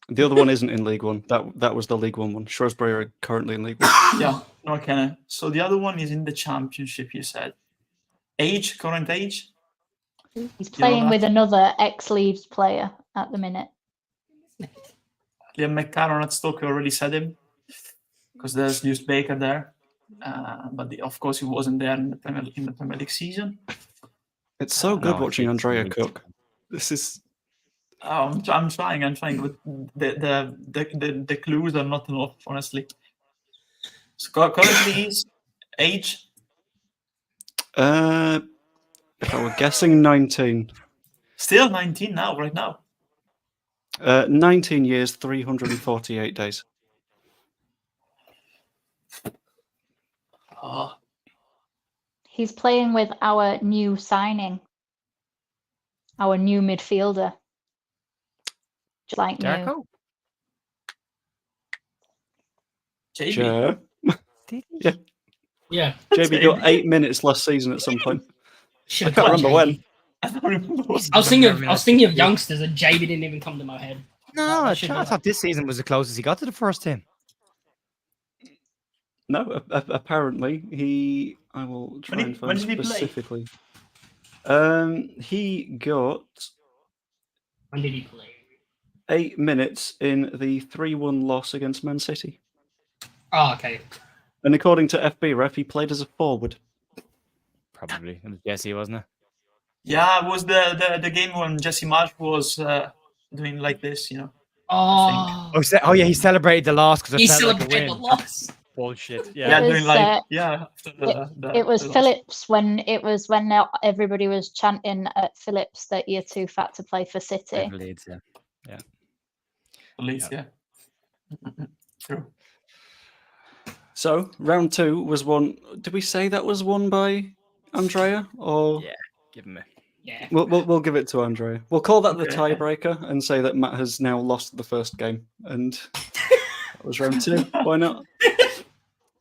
The other one isn't in League One. That was the League One. Shrewsbury are currently in League One. Yeah, no, Kennedy. So the other one is in the Championship. You said current age. He's playing with another ex-Leeds player at the minute. Liam McCarron at Stoke already said him because there's Lewis Baker there, but of course he wasn't there in the Premier League season. It's so good No, watching it's Andrea Leeds. cook. This is Oh, I'm trying, but the clues are not enough, honestly. So currently his age. if I were guessing 19. Still 19 now, right now. 19 years, 348 days. Oh, He's playing with our new signing, our new midfielder. Just like new. Darko? JB. Joe. Yeah. JB got 8 minutes last season at some point. Should I can't remember when. I don't remember what. I was thinking of youngsters, and JB didn't even come to my head. No, I I should know thought this season was the closest he got to the first team. No, apparently he. I will try and when find did he play? specifically. He got When did he play? 8 minutes in the 3-1 loss against Man City. Oh, okay. And according to FB Ref, he played as a forward. Probably. It was Jesse, wasn't it? Yeah, it was the game when Jesse Marsh was doing like this, you know. Oh, Oh, yeah, he celebrated the loss because he it felt like a celebrated the win. loss. Bullshit. Yeah, Yeah. It doing was, like after It was the loss. Phillips when everybody was chanting at Phillips that you're too fat to play for City. Leeds, yeah. Leeds, yeah. True. So round 2 was won. Did we say that was won by Andrea? Or Yeah. Give him a. Yeah. we'll give it to Andrea. We'll call that the Okay. tiebreaker and say that Matt has now lost the first game, and that was round 2. Why not?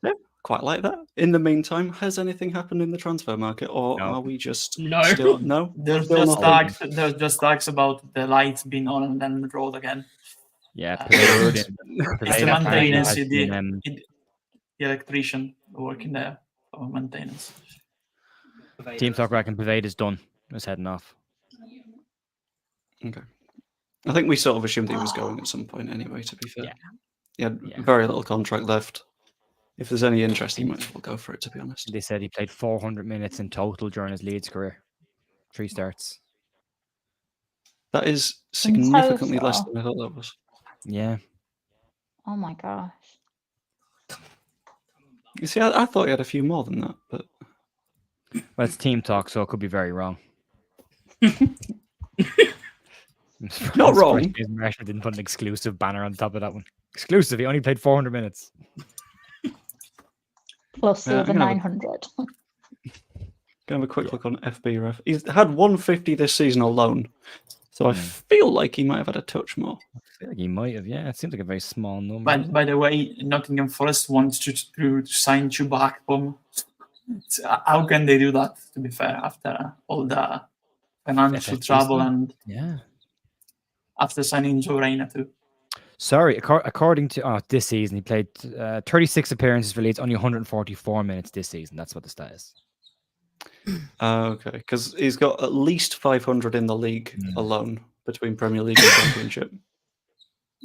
Yeah, quite like that. In the meantime, has anything happened in the transfer market, or No. are we just No. still no? There's Still just nothing. talks about the lights being on and then the road again. Yeah. Uh, Pavetta it's Pavetta the maintenance, has been, the electrician working there for maintenance. Team Talk Rack and Pavetta is done. It's heading off. Okay. I think we sort of assumed he was going at some point anyway, to be fair. Yeah. He had Yeah. very little contract left. If there's any interest, he might as well go for it, to be honest. They said he played 400 minutes in total during his Leeds career. 3 starts. That is significantly less total? than I thought that was. Yeah. Oh my gosh. You see, I thought he had a few more than that, but Well, it's team talk, so it could be very wrong. Not wrong. Marshall didn't put an exclusive banner on top of that one. Exclusive. He only played 400 minutes. Plus the I'm other gonna have 900. Gonna have a quick look on FB ref. He's had 150 this season alone, so I feel like he might have had a touch more. I feel like he might have. Yeah, it seems like a very small number. By the way, Nottingham Forest wants to sign Chuba Akpom. How can they do that, to be fair, after all the financial FFP trouble stuff. and Yeah. after signing Joe Reyna too? Sorry, according to this season, he played 36 appearances for Leeds, only 144 minutes this season. That's what the stat is. Okay, because he's got at least 500 in the league alone between Premier League and Championship,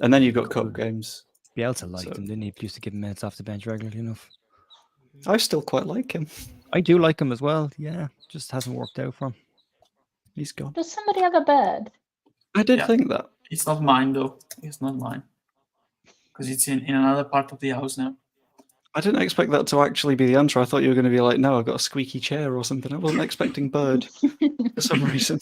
and then you've got cup games. Bielsa liked So- him, didn't he? He used to give him minutes off the bench regularly enough. I still quite like him. I do like him as well. Yeah, just hasn't worked out for him. He's gone. Does somebody have a bird? I did Yeah. think that. It's not mine though. It's not mine because it's in another part of the house now. I didn't expect that to actually be the answer. I thought you were going to be like, no, I've got a squeaky chair or something. I wasn't expecting bird for some reason.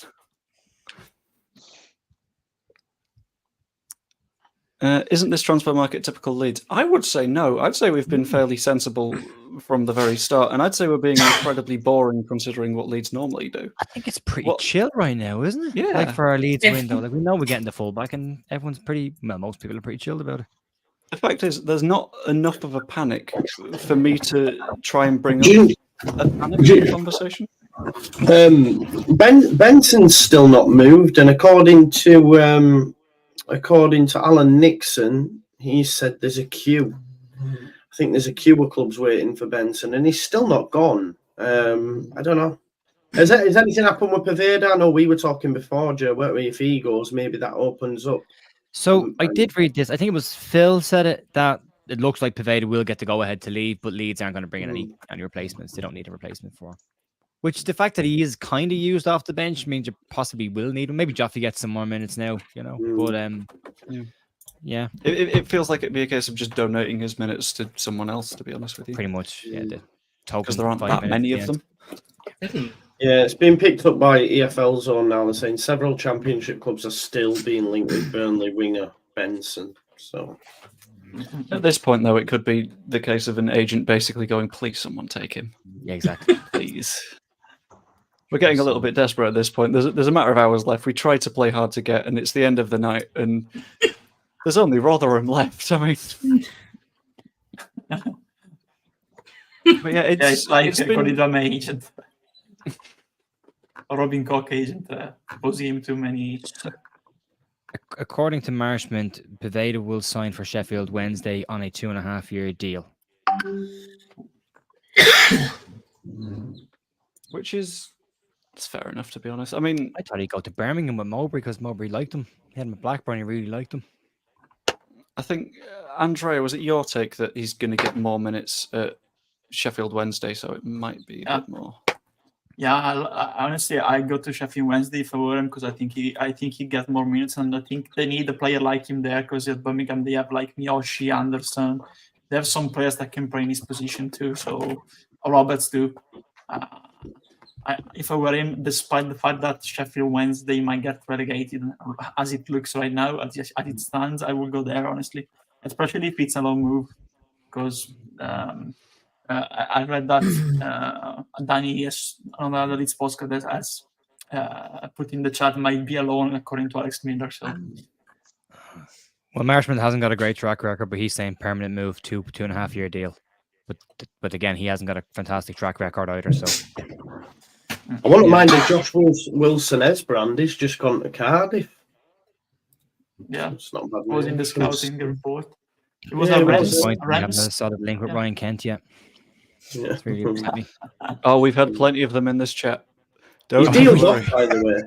Isn't this transfer market typical Leeds? I would say no. I'd say we've been fairly sensible from the very start, and I'd say we're being incredibly boring considering what Leeds normally do. I think it's pretty Well- chill right now, isn't it? Yeah. Like for our Leeds If- window, like we know we're getting the fullback, and everyone's pretty. Well, most people are pretty chilled about it. The fact is, there's not enough of a panic for me to try and bring Do up a panic conversation. Benson's still not moved, and according to Alan Nixon, he said there's a queue. I think there's a queue of clubs waiting for Benson, and he's still not gone. I don't know. Has anything happened with Poveda? I know we were talking before, Joe, weren't we? If he goes, maybe that opens up. So I did read this. I think it was Phil said it that it looks like Poveda will get the go ahead to leave, but Leeds aren't going to bring in any replacements. They don't need a replacement for him. Which the fact that he is kind of used off the bench means you possibly will need him. Maybe Jaffe gets some more minutes now, you know. But yeah, It feels like it'd be a case of just donating his minutes to someone else, to be honest with you. pretty much. Yeah, the Because token there aren't 5 that minutes many at of the them. end. Yeah, it's been picked up by EFL Zone now. They're saying several championship clubs are still being linked with Burnley winger Benson. So At this point, though, it could be the case of an agent basically going, please, someone take him. Yeah, exactly. Please. We're getting a little bit desperate at this point. There's a matter of hours left. We tried to play hard to get, and it's the end of the night, and there's only Rotherham left. I mean, but yeah, It's like it's a been, Corridor agent. Robin Koch agent posing him too many. According to Marshman, Poveda will sign for Sheffield Wednesday on a 2.5-year deal. which is it's fair enough, to be honest. I mean, I thought he'd go to Birmingham with Mowbray because Mowbray liked him. He had him at Blackburn. He really liked him. I think, Andrea, was it your take that he's going to get more minutes at Sheffield Wednesday, so it might be a bit more? Yeah, I honestly, I go to Sheffield Wednesday if I were him because I think he gets more minutes, and I think they need a player like him there because at Birmingham they have like Miyoshi, Anderson. They have some players that can play in his position too. So Roberts too. If I were him, despite the fact that Sheffield Wednesday might get relegated as it looks right now, as it stands, I will go there honestly, especially if it's a long move because. I read that Danny, on the other Leeds podcast, has put in the chat might be alone according to Alex Miller. So, Well, Marshman hasn't got a great track record, but he's saying permanent move, 2.5-year deal. But again, he hasn't got a fantastic track record either. So I wouldn't mind if Josh Wilson Esbrandy's just gone to Cardiff. yeah, It's not a bad. was in the move. scouting report. It was Yeah, a it at was. this Rams. point, we haven't Rams. a solid link with Yeah. Ryan Kent yet. Yeah. It's really upset me. Oh, we've had plenty of them in this chat. Don't His deal's worry. off, by the way.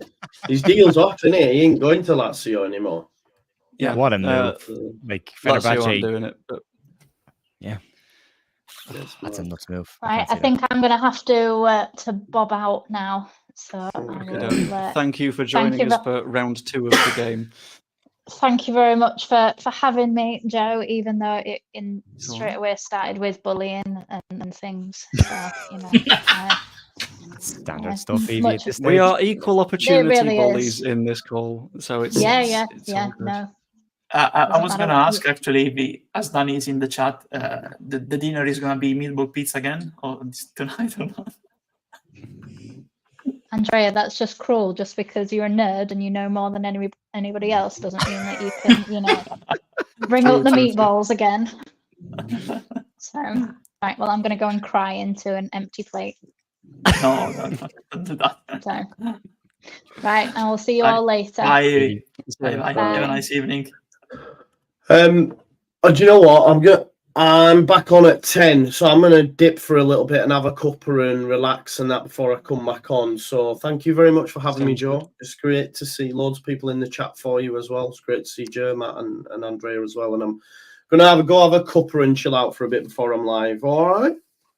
His deal's off, isn't it? He ain't going to Lazio anymore. Yeah, What a move. Like Lazio aren't Fenerbahce. doing it, but That's a nuts move. Right, can't I see think I'm going to have to bob out now. So I Okay. will, thank you for joining you us ve- for round 2 of the game. thank you very much for having me, Joe, even though it Sure. straight away started with bullying and things. So, you know, that. Standard stuff, Evie, much- at this We stage. are equal opportunity really bullies is. in this call, so it's Yeah, it's yeah, all good. no. I Doesn't was matter going to what ask actually, as Danny is in the chat, the dinner is going to be meatball pizza again, or tonight or not? Andrea, that's just cruel. Just because you're a nerd and you know more than anybody else doesn't mean that you can, you know, bring up the meatballs again. So, right, well, I'm going to go and cry into an empty plate. No, don't do that. So, right, I will see you all later. Bye. Bye. Bye. Have a nice evening. Do you know what? I'm back on at 10, so I'm gonna dip for a little bit and have a cuppa and relax and that before I come back on. So thank you very much for having me, Sounds Joe. good. It's great to see loads of people in the chat for you as well. It's great to see Joe, Matt, and Andrea as well. And I'm gonna have a cuppa and chill out for a bit before I'm live. All right.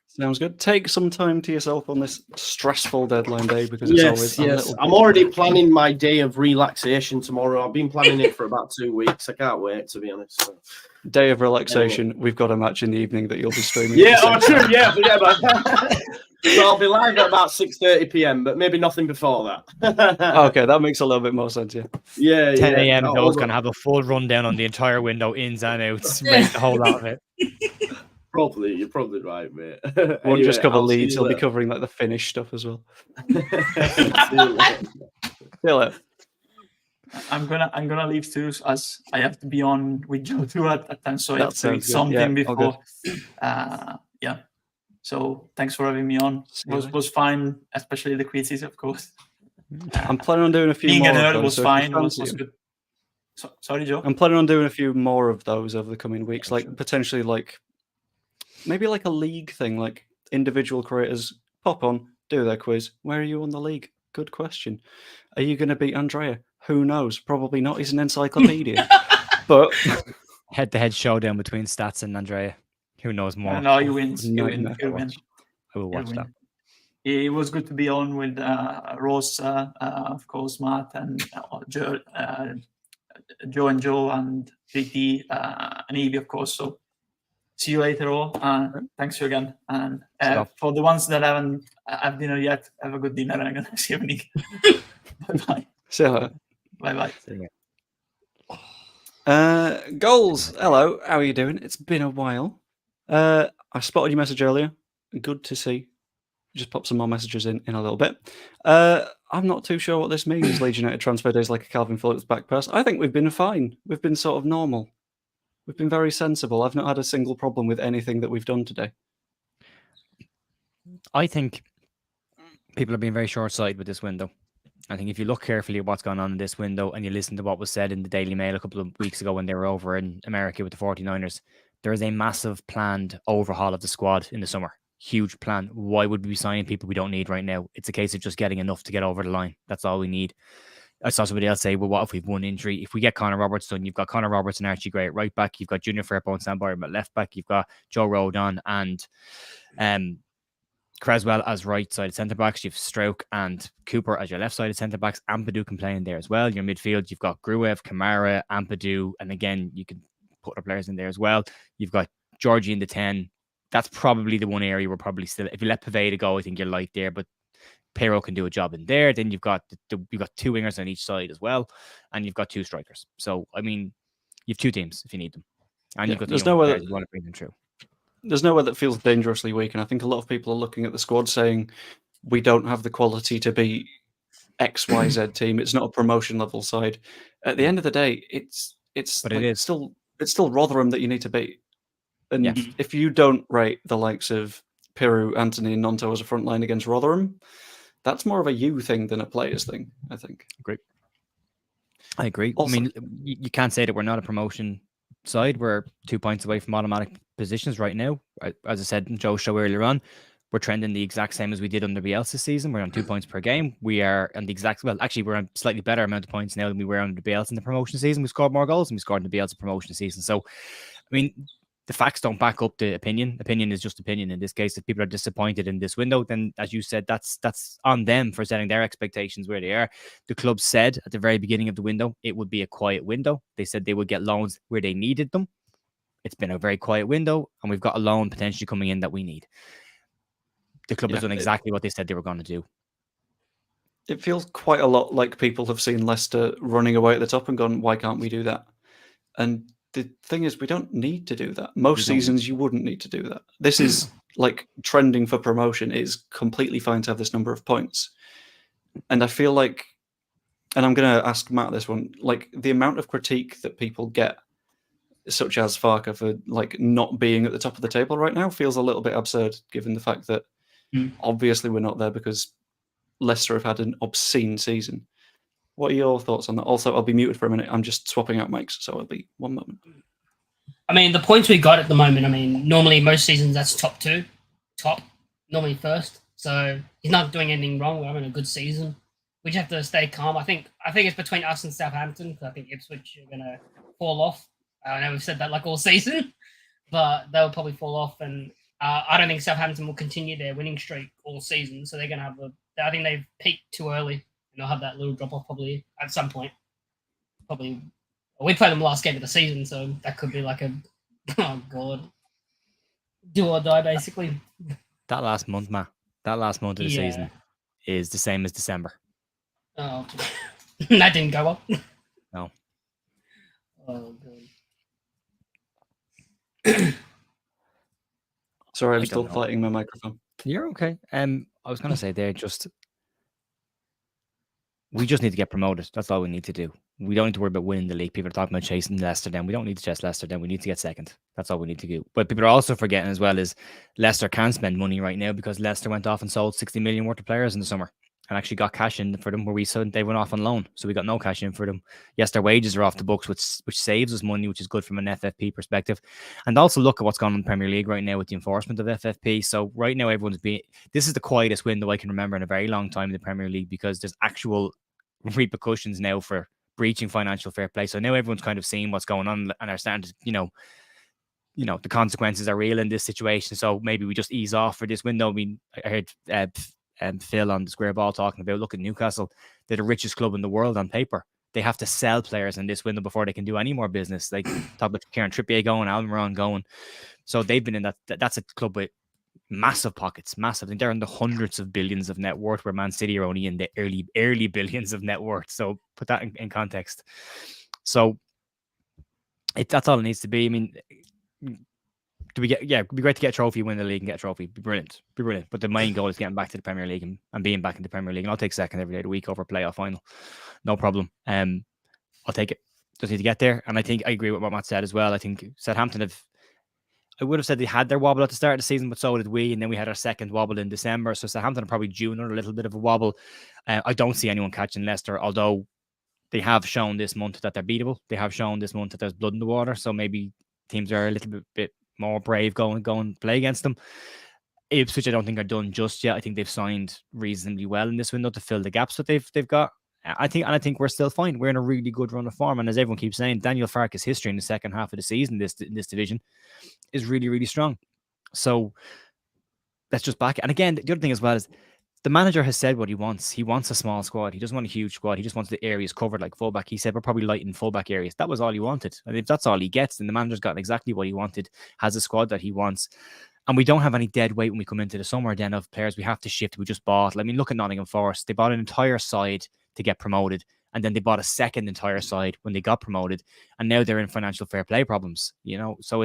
Sounds good. Take some time to yourself on this stressful deadline day because it's always a little I'm bit already stressful. planning my day of relaxation tomorrow. I've been planning it for about 2 weeks. I can't wait, to be honest. So. Day of relaxation. We've got a match in the evening that you'll be streaming. Yeah, at the same time. but so I'll be live at about 6:30 p.m., but maybe nothing before that. Okay, that makes a little bit more sense. Yeah. Yeah, 10 a.m. Yeah. Joe's going to have a full rundown on the entire window, ins and outs, make the whole lot of it. Probably, you're probably right, mate. Won't just cover I'll see Leeds, you he'll be later. covering like the Finnish stuff as well. See you later. See you later. I'm gonna leave too, as I have to be on with Joe too at 10, so I have That to eat sounds good. Yeah, something all good. before. Yeah. So thanks for having me on. See you later. Was fine, especially the quizzes, of course. I'm planning on doing a few Being more a of nerd those, was so if you fine. fancy Was 'em. good. Sorry, Joe. I'm planning on doing a few more of those over the coming weeks, like potentially like maybe like a league thing, like individual creators pop on, do their quiz. Where are you on the league? Good question. Are you going to beat Andrea? Who knows? Probably not. He's an encyclopedia. But Head-to-head showdown between Stats and Andrea. Who knows more? No, he wins. He Nightmare. wins. He'll win. I will watch that. It was good to be on with Ross, of course, Matt, and Joe and Joe, and JT, and Evie, of course. So see you later all. Thanks you again. And for the ones that haven't had dinner yet, have a good dinner and a nice evening. Bye-bye. see you later. Bye-bye. Goals. Hello. How are you doing? It's been a while. I spotted your message earlier. Good to see. Just pop some more messages in a little bit. I'm not too sure what this means. Leeds United transfer days like a Calvin Phillips back pass. I think we've been fine. We've been sort of normal. We've been very sensible. I've not had a single problem with anything that we've done today. I think people are being very short-sighted with this window. I think if you look carefully at what's going on in this window and you listen to what was said in the Daily Mail a couple of weeks ago when they were over in America with the 49ers, there is a massive planned overhaul of the squad in the summer. Huge plan. Why would we be signing people we don't need right now? It's a case of just getting enough to get over the line. That's all we need. I saw somebody else say, well, what if we've one injury? If we get Connor Roberts done, you've got Connor Roberts and Archie Gray at right back. You've got Junior Firpo and Sam Byram at left back. You've got Joe Rodon and Creswell as right-sided centre-backs. You've Stroke and Cooper as your left-sided centre-backs. Ampadu can play in there as well. Your midfield, you've got Gruev, Kamara, Ampadu, and again, you can put other players in there as well. You've got Georgie in the 10. That's probably the one area we're probably still... If you let Pavetta go, I think you're light there, but Pero can do a job in there. Then you've got you've got two wingers on each side as well, and you've got two strikers. So, I mean, you've two teams if you need them. And you've got the young players you want to bring them through. There's nowhere that feels dangerously weak, and I think a lot of people are looking at the squad saying we don't have the quality to be XYZ team. It's not a promotion level side. At the end of the day, it's still Rotherham that you need to beat. And if you don't rate the likes of Piru, Anthony, and Nonto as a front line against Rotherham, that's more of a you thing than a players thing, I think. I agree. Also, I mean, you can't say that we're not a promotion side. We're 2 points away from automatic positions right now. As I said in Joe's show earlier on, We're trending the exact same as we did under Bielsa this season. We're on 2 points per game. We are on the exact, well, actually, we're on slightly better amount of points now than we were under Bielsa in the promotion season. We scored more goals than we scored in the Bielsa promotion season. So, I mean, the facts don't back up the opinion. Opinion is just opinion. In this case, if people are disappointed in this window, then as you said, that's on them for setting their expectations where they are. The club said at the very beginning of the window it would be a quiet window. They said they would get loans where they needed them. It's been a very quiet window, and we've got a loan potentially coming in that we need. The club has done exactly what they said they were going to do. It feels quite a lot like people have seen Leicester running away at the top and gone, why can't we do that? And the thing is, we don't need to do that. Most seasons, you wouldn't need to do that. This is like trending for promotion. It is completely fine to have this number of points. And I feel like, and I'm going to ask Matt this one, like the amount of critique that people get, such as Farke, for like not being at the top of the table right now feels a little bit absurd, given the fact that obviously we're not there because Leicester have had an obscene season. What are your thoughts on that? Also, I'll be muted for a minute. I'm just swapping out mics, so I'll be 1 moment. I mean, the points we got at the moment, I mean, normally most seasons that's top two, normally first. So he's not doing anything wrong. We're having a good season. We just have to stay calm. I think it's between us and Southampton, because I think Ipswich are going to fall off. I know we've said that like all season, but they'll probably fall off. And I don't think Southampton will continue their winning streak all season. So they're going to have I think they've peaked too early. And they'll have that little drop off probably at some point. Probably we play them last game of the season, so that could be like a do or die basically. That last month, Matt. That last month of the season is the same as December. Oh, that didn't go well. No. Oh god. Sorry, I'm still fighting my microphone. You're okay. I was going to say we just need to get promoted. That's all we need to do. We don't need to worry about winning the league. People are talking about chasing Leicester down. We don't need to chase Leicester down. We need to get second. That's all we need to do. But people are also forgetting as well is Leicester can spend money right now because Leicester went off and sold 60 million worth of players in the summer and actually got cash in for them where we said they went off on loan. So we got no cash in for them. Yes, their wages are off the books, which saves us money, which is good from an FFP perspective. And also look at what's going on in the Premier League right now with the enforcement of FFP. So right now this is the quietest window I can remember in a very long time in the Premier League because there's actual repercussions now for breaching financial fair play. So now everyone's kind of seeing what's going on and are starting to, the consequences are real in this situation. So maybe we just ease off for this window. I mean, I heard Phil on the Square Ball talking about, look at Newcastle. They're the richest club in the world on paper. They have to sell players in this window before they can do any more business. Like talk about Kieran Trippier going, Almiron going. So they've been in that's a club with massive pockets, massive. I think they're in the hundreds of billions of net worth, where Man City are only in the early billions of net worth. So put that in context. So that's all it needs to be. I mean, it'd be great to get a trophy, win the league and get a trophy. Be brilliant. But the main goal is getting back to the Premier League and being back in the Premier League. And I'll take second every day of the week over a playoff final. No problem. I'll take it. Just need to get there. And I think I agree with what Matt said as well. I think Southampton I would have said they had their wobble at the start of the season, but so did we. And then we had our second wobble in December. So Southampton are probably due another little bit of a wobble. I don't see anyone catching Leicester, although they have shown this month that they're beatable. They have shown this month that there's blood in the water. So maybe teams are a little bit more brave going play against them. Ipswich, I don't think are done just yet. I think they've signed reasonably well in this window to fill the gaps that they've got. I think we're still fine. We're in a really good run of form. And as everyone keeps saying, Daniel Farke's history in the second half of the season, in this division, is really, really strong. So let's just back it. And again, the other thing as well is the manager has said what he wants. He wants a small squad. He doesn't want a huge squad. He just wants the areas covered like fullback. He said we're probably light in fullback areas. That was all he wanted. And if that's all he gets, then the manager's gotten exactly what he wanted, has a squad that he wants. And we don't have any dead weight when we come into the summer then of players we have to shift. We just bought. I mean, look at Nottingham Forest. They bought an entire side to get promoted. And then they bought a second entire side when they got promoted. And now they're in financial fair play problems, So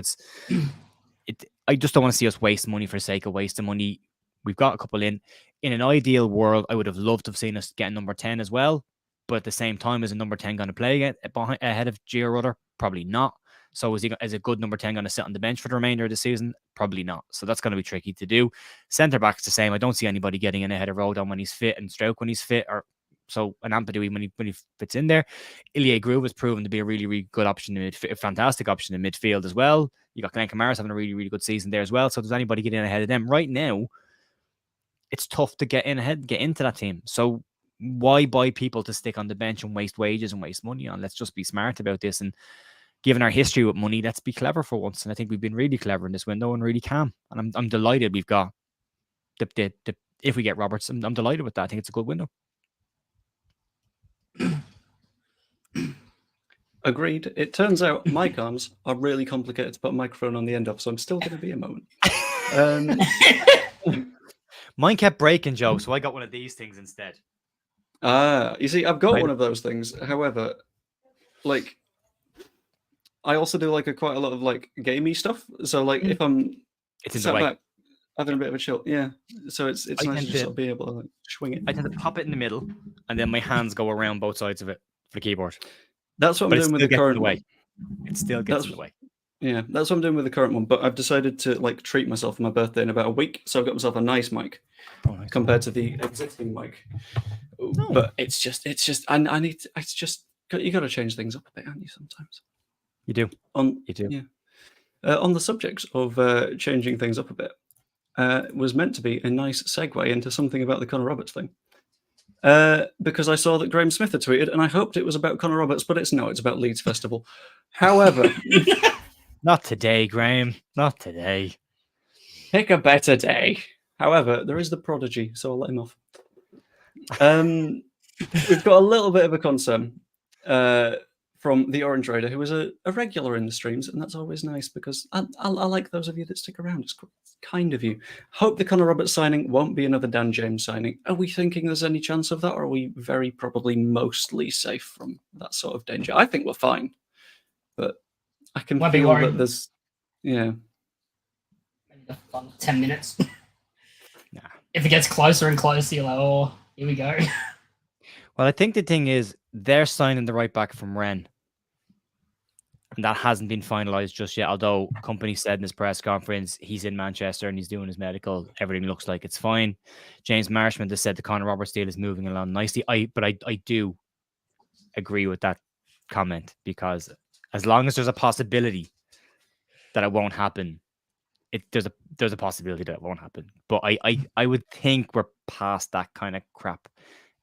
I just don't want to see us waste money for the sake of wasting money. We've got a couple in. In an ideal world, I would have loved to have seen us get number 10 as well. But at the same time, is a number 10 going to play ahead of Gio Rudder? Probably not. So is a good number 10 going to sit on the bench for the remainder of the season? Probably not. So that's going to be tricky to do. Centre back's the same. I don't see anybody getting in ahead of Rodon when he's fit and Stroke when he's fit, or so an Ampadu when he fits in there. Ilya Groove has proven to be a really, really good option in midfield, a fantastic option in midfield as well. You got Glenn Kamara's having a really, really good season there as well. So does anybody get in ahead of them right now? it's tough to get into that team. So why buy people to stick on the bench and waste wages and waste money on? Let's just be smart about this. And given our history with money, let's be clever for once. And I think we've been really clever in this window and really calm. And I'm delighted we've got the if we get Roberts, I'm delighted with that. I think it's a good window. Agreed. It turns out mic arms are really complicated to put a microphone on the end of, so I'm still going to be a moment. Mine kept breaking, Joe, so I got one of these things instead. You see, I've got one of those things. However, like, I also do like quite a lot of like gamey stuff. So like, if I'm It's in the sat way. back having a bit of a chill, yeah. So it's I nice tend to just to- sort of be able to like, swing it. I tend to pop it in the middle, and then my hands go around both sides of it for the keyboard. That's what I'm But it doing with still the gets in current the one. way. It still gets in That's- the way. Yeah, that's what I'm doing with the current one. But I've decided to like treat myself for my birthday in about a week, so I've got myself a nice mic Oh, nice. compared to the existing mic. But it's just, I need, it's just you got to change things up a bit, aren't you? Sometimes You do. You do. Yeah. On the subject of changing things up a bit, was meant to be a nice segue into something about the Conor Roberts thing. Because I saw that Graham Smith had tweeted, and I hoped it was about Conor Roberts, but it's about Leeds Festival. However, Not today, Graham. Not today. pick a better day. However, there is the prodigy, so I'll let him off. We've got a little bit of a concern from the Orange Raider, who is a regular in the streams, and that's always nice because I like those of you that stick around. It's kind of you. Hope the Conor Roberts signing won't be another Dan James signing. Are we thinking there's any chance of that, or are we very probably mostly safe from that sort of danger? I think we're fine, but I can Might be feel worried. that there's, yeah. Maybe like 10 minutes. Nah. If it gets closer and closer, you're like, oh, here we go. Well, I think the thing is they're signing the right back from Rennes. And that hasn't been finalized just yet. Although company said in his press conference he's in Manchester and he's doing his medical. Everything looks like it's fine. James Marshman has said the Conor Roberts deal is moving along nicely. But I do agree with that comment, because as long as there's a possibility that it won't happen, there's a possibility that it won't happen. But I would think we're past that kind of crap.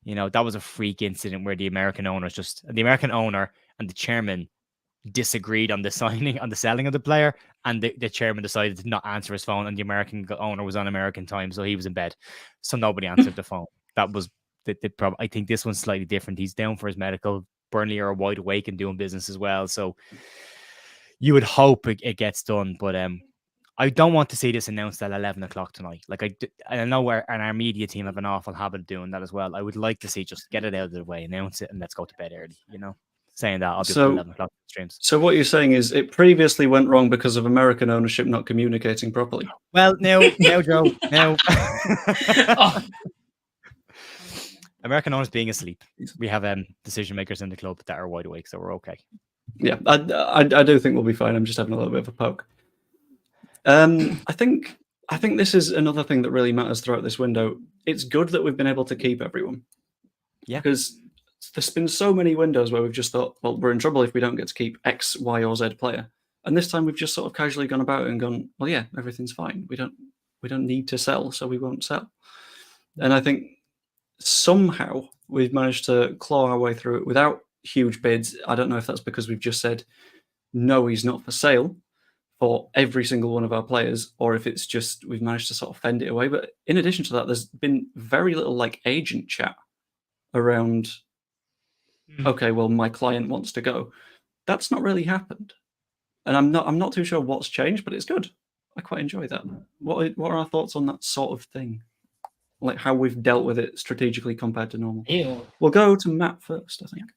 You know, that was a freak incident where the American owner and the chairman disagreed on the selling of the player, and the chairman decided to not answer his phone, and the American owner was on American time, so he was in bed, so nobody answered the phone. That was the problem. I think this one's slightly different. He's down for his medical. Burnley are wide awake and doing business as well, so you would hope it gets done. But I don't want to see this announced at 11 o'clock tonight. Like I know our media team have an awful habit of doing that as well. I would like to see just get it out of the way, announce it, and let's go to bed early. You know, saying that I'll be up at 11 o'clock streams. So what you're saying is it previously went wrong because of American ownership not communicating properly. Well, now, Joe, now. Oh. American owners being asleep. We have decision makers in the club that are wide awake, so we're okay. Yeah, I do think we'll be fine. I'm just having a little bit of a poke. I think this is another thing that really matters throughout this window. It's good that we've been able to keep everyone. Yeah. Because there's been so many windows where we've just thought, well, we're in trouble if we don't get to keep X, Y, or Z player. And this time we've just sort of casually gone about it and gone, well, yeah, everything's fine. We don't need to sell, so we won't sell. And I think somehow we've managed to claw our way through it without huge bids. I don't know if that's because we've just said, no, he's not for sale for every single one of our players, or if it's just we've managed to sort of fend it away. But in addition to that, there's been very little like agent chat around, okay, well, my client wants to go. That's not really happened. And I'm not too sure what's changed, but it's good. I quite enjoy that. What are our thoughts on that sort of thing? Like how we've dealt with it strategically compared to normal. Ew. We'll go to Matt first, I think.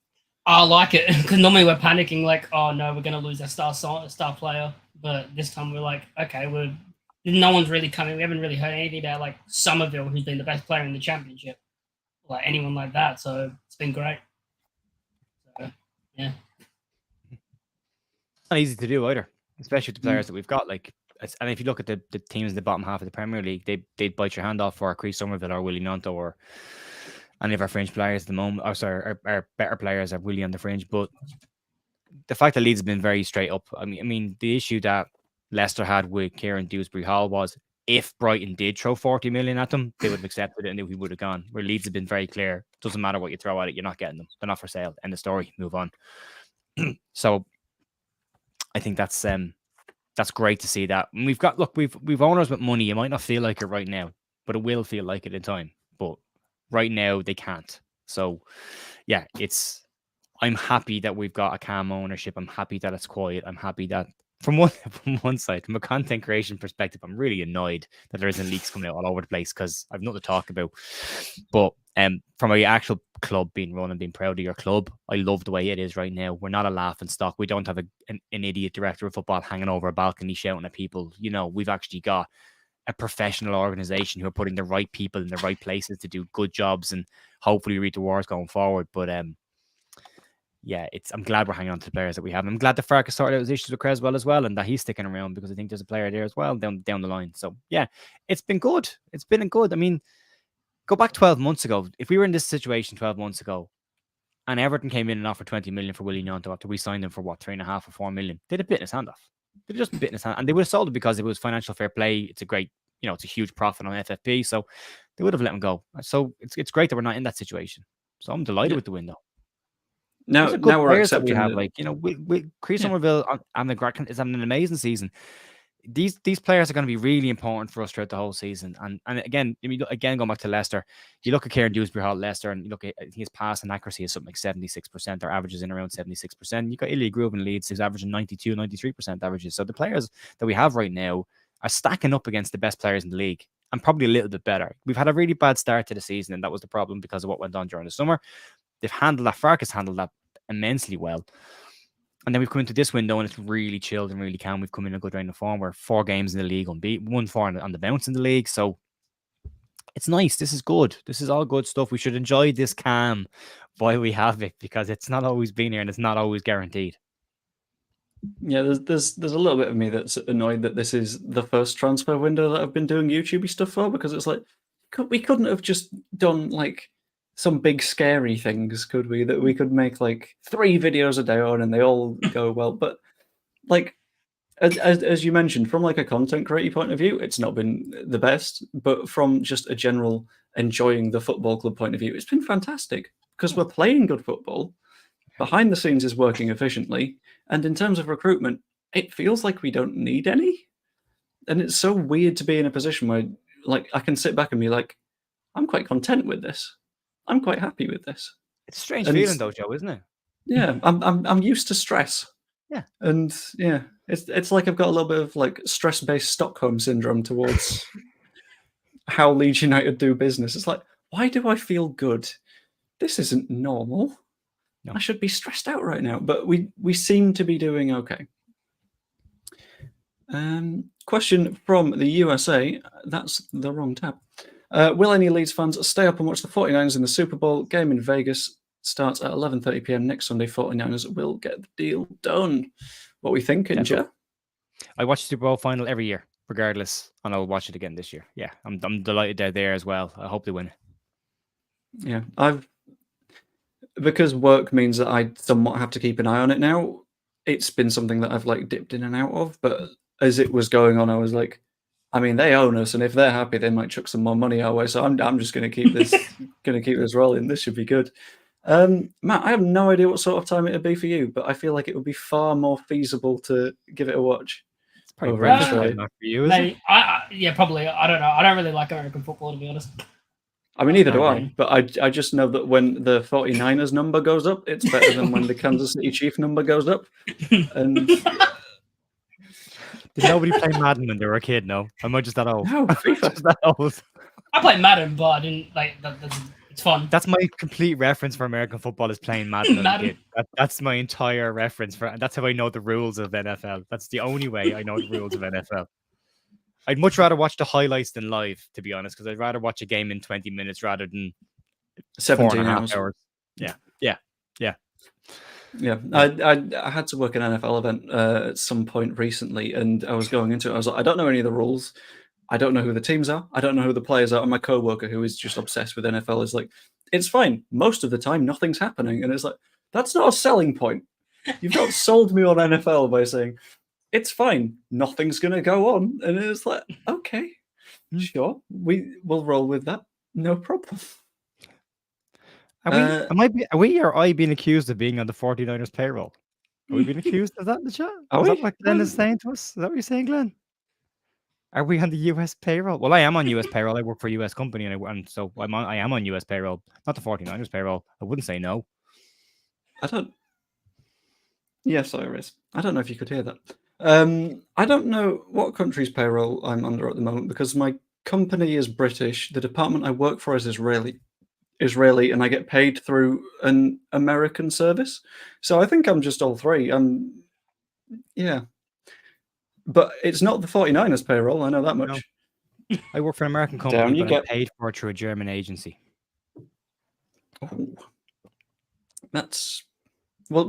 I like it because normally we're panicking like, oh no, we're going to lose our star player. But this time we're like, okay, no one's really coming. We haven't really heard anything about like Somerville, who's been the best player in the championship, like anyone like that. So it's been great. So, yeah. Not easy to do either, especially with the players that we've got. Like, and if you look at the teams in the bottom half of the Premier League, they'd bite your hand off for Chris Somerville or Willie Nonto or any of our fringe players at the moment. Or sorry, our better players are really on the fringe. But the fact that Leeds have been very straight up. I mean, the issue that Leicester had with Kieran Dewsbury Hall was if Brighton did throw 40 million at them, they would have accepted it and he would have gone. Where Leeds have been very clear, doesn't matter what you throw at it, you're not getting them. They're not for sale. End of story. Move on. So I think that's great to see that. And we've owners with money. You might not feel like it right now, but it will feel like it in time. But right now they can't. So yeah, I'm happy that we've got a calm ownership. I'm happy that it's quiet. I'm happy that from one side, from a content creation perspective, I'm really annoyed that there isn't leaks coming out all over the place because I've nothing to talk about. But from a actual club being run and being proud of your club, I love the way it is right now. We're not a laughing stock. We don't have an idiot director of football hanging over a balcony shouting at people. You know, we've actually got a professional organization who are putting the right people in the right places to do good jobs and hopefully read the wars going forward. But yeah, I'm glad we're hanging on to the players that we have. I'm glad that Farke sorted out his issues with Creswell as well, and that he's sticking around because I think there's a player there as well down the line. So yeah, it's been good. It's been good. I mean, go back 12 months ago. If we were in this situation 12 months ago, and Everton came in and offered 20 million for Willie Nonto after we signed him for 3.5 or 4 million, they'd have bitten his hand off. They'd have just bitten his hand, and they would have sold it because it was financial fair play. It's a great, it's a huge profit on FFP, so they would have let him go. So it's great that we're not in that situation. So I'm delighted with the window. Now we're accepting we have Chris Somerville and the is having an amazing season. These players are going to be really important for us throughout the whole season. And again, going back to Leicester, you look at Kieran Dewsbury Hall at Leicester, and you look at his pass and accuracy is something like 76%. Their averages in around 76%. You got Ilya Groove in Leeds, who's averaging 92, 93% averages. So the players that we have right now are stacking up against the best players in the league, and probably a little bit better. We've had a really bad start to the season, and that was the problem because of what went on during the summer. They've handled that. Farke's handled that immensely well. And then we've come into this window and it's really chilled and really calm. We've come in a good round of form. We're 4 games in the league unbeaten, 1-4 on the bounce in the league. So it's nice. This is good. This is all good stuff. We should enjoy this calm while we have it because it's not always been here and it's not always guaranteed. Yeah, there's a little bit of me that's annoyed that this is the first transfer window that I've been doing YouTube stuff for, because it's like we couldn't have just done like some big scary things, could we? That we could make like 3 videos a day on and they all go well. But like as you mentioned, from like a content creator point of view, it's not been the best. But from just a general enjoying the football club point of view, it's been fantastic because we're playing good football. Behind the scenes is working efficiently. And in terms of recruitment, it feels like we don't need any. And it's so weird to be in a position where like I can sit back and be like, I'm quite content with this. I'm quite happy with this. It's a strange feeling though, Joe, isn't it? Yeah, I'm used to stress. Yeah. And yeah, it's like I've got a little bit of like stress-based Stockholm syndrome towards how Leeds United do business. It's like, why do I feel good? This isn't normal. No. I should be stressed out right now, but we seem to be doing okay. Question from the USA. That's the wrong tab. Will any Leeds fans stay up and watch the 49ers in the Super Bowl? Game in Vegas starts at 11:30 p.m. next Sunday. 49ers will get the deal done. What we thinking, Joe? I watch the Super Bowl final every year, regardless, and I'll watch it again this year. Yeah, I'm delighted they're there as well. I hope they win. Yeah, because work means that I somewhat have to keep an eye on it now. It's been something that I've like dipped in and out of, but as it was going on, I was like, I mean, they own us, and if they're happy, they might chuck some more money our way. So I'm just going to keep this rolling. This should be good. Matt, I have no idea what sort of time it would be for you, but I feel like it would be far more feasible to give it a watch. It's probably very not for you, isn't it? Yeah, probably. I don't know. I don't really like American football, to be honest. I mean, neither do I, but I just know that when the 49ers number goes up, it's better than when the Kansas City Chiefs number goes up. And did nobody play Madden when they were a kid? No, am I just that old? No, just that old. I played Madden, but I didn't like that. It's fun. That's my complete reference for American football is playing Madden. That's my entire reference for. That's how I know the rules of NFL. That's the only way I know the rules of NFL. I'd much rather watch the highlights than live, to be honest, because I'd rather watch a game in 20 minutes rather than 17 hours. Yeah. I had to work an NFL event at some point recently, and I was going into it. I was like, I don't know any of the rules. I don't know who the teams are. I don't know who the players are. And my coworker, who is just obsessed with NFL, is like, it's fine. Most of the time, nothing's happening. And it's like, that's not a selling point. You've not sold me on NFL by saying, it's fine. Nothing's going to go on. And it's like, okay. Sure, we will roll with that. No problem. Are we or I being accused of being on the 49ers payroll? Are we being accused of that in the chat? Are Is that we? what Glenn is saying to us? Is that what you're saying, Glenn? Are we on the US payroll? Well, I am on US payroll. I work for a US company, and so I am on US payroll, not the 49ers payroll. I wouldn't say no. I don't. Yes, Iris. I don't know if you could hear that. I don't know what country's payroll I'm under at the moment because my company is British. The department I work for is Israeli, and I get paid through an American service. So I think I'm just all three. Yeah. But it's not the 49ers payroll, I know that much. No. I work for an American Down company, you but get. I'm paid for it through a German agency. Oh. That's we'll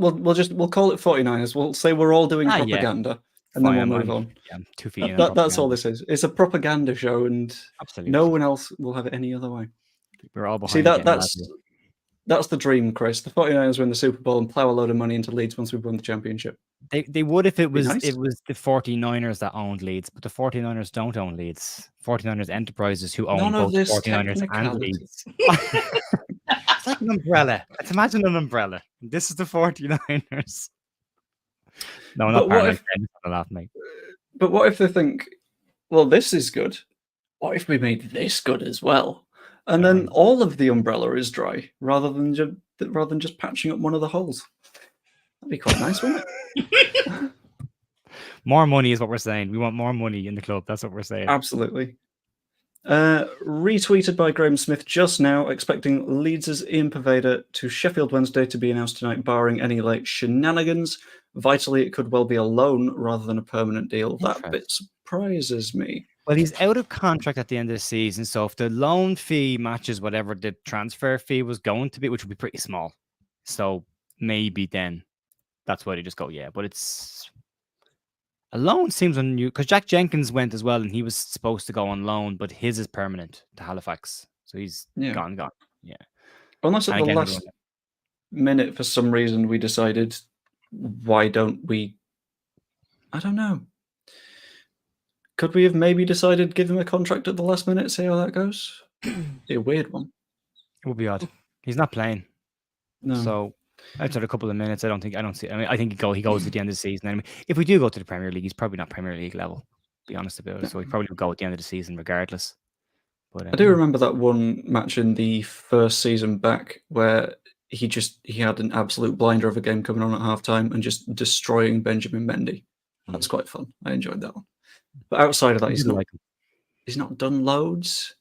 call it 49ers. We'll say we're all doing Yeah. propaganda, and Fine, then we'll move on. Yeah, I'm 2 feet in. That's all this is. It's a propaganda show, and Absolutely. no one else will have it any other way. We're all behind. See, that's the dream, Chris. The 49ers win the Super Bowl and plow a load of money into Leeds once we've won the championship. They would if it was nice. it was the 49ers that owned Leeds, but the 49ers don't own Leeds. 49ers Enterprises who own both 49ers and Leeds. It's like an umbrella. Let's imagine an umbrella. This is the 49ers. No, not paranoid. Laugh, mate. But what if they think, well, this is good. What if we made this good as well? And then all of the umbrella is dry rather than just patching up one of the holes. That'd be quite nice, wouldn't it? More money is what we're saying. We want more money in the club. That's what we're saying. Absolutely. Retweeted by Graham Smith just now, expecting Leeds' Ian Poveda to Sheffield Wednesday to be announced tonight, barring any late shenanigans. Vitally, it could well be a loan rather than a permanent deal. That bit surprises me. Well, he's out of contract at the end of the season, so if the loan fee matches whatever the transfer fee was going to be, which would be pretty small, so maybe then that's why they just go, yeah. But it's a loan seems unusual because Jack Jenkins went as well, and he was supposed to go on loan, but his is permanent to Halifax, so he's gone. Yeah, unless at the last minute for some reason we decided, why don't we? I don't know. Could we have maybe decided give him a contract at the last minute, see how that goes? Be a weird one. It would be odd. He's not playing. No. So after a couple of minutes, I don't see. I mean, I think he goes at the end of the season. Anyway, if we do go to the Premier League, he's probably not Premier League level. To be honest about it, so he probably will go at the end of the season regardless. But I do remember that one match in the first season back where he had an absolute blinder of a game coming on at halftime and just destroying Benjamin Mendy. That's quite fun. I enjoyed that one. But outside of that, he's not done loads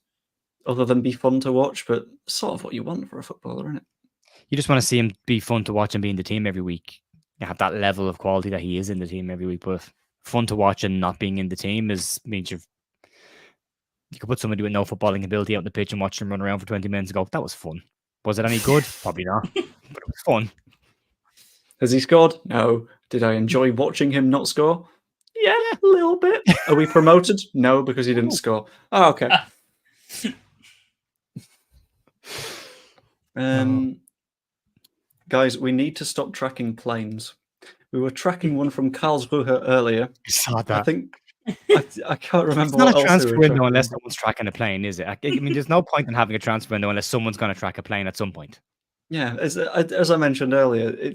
other than be fun to watch, but sort of what you want for a footballer, isn't it? You just want to see him be fun to watch and be in the team every week. You have that level of quality that he is in the team every week, but fun to watch and not being in the team means you could put somebody with no footballing ability out on the pitch and watch them run around for 20 minutes and go, that was fun. Was it any good? Probably not, but it was fun. Has he scored? No. Did I enjoy watching him not score? Yeah, a little bit. Are we promoted? No, because he didn't score. Oh, okay. Guys, we need to stop tracking planes. We were tracking one from Karlsruhe earlier. I saw that. I think I can't remember. It's not what a transfer window tracking. unless someone's tracking a plane, is it? I mean, there's no point in having a transfer window unless someone's going to track a plane at some point. Yeah, as I mentioned earlier,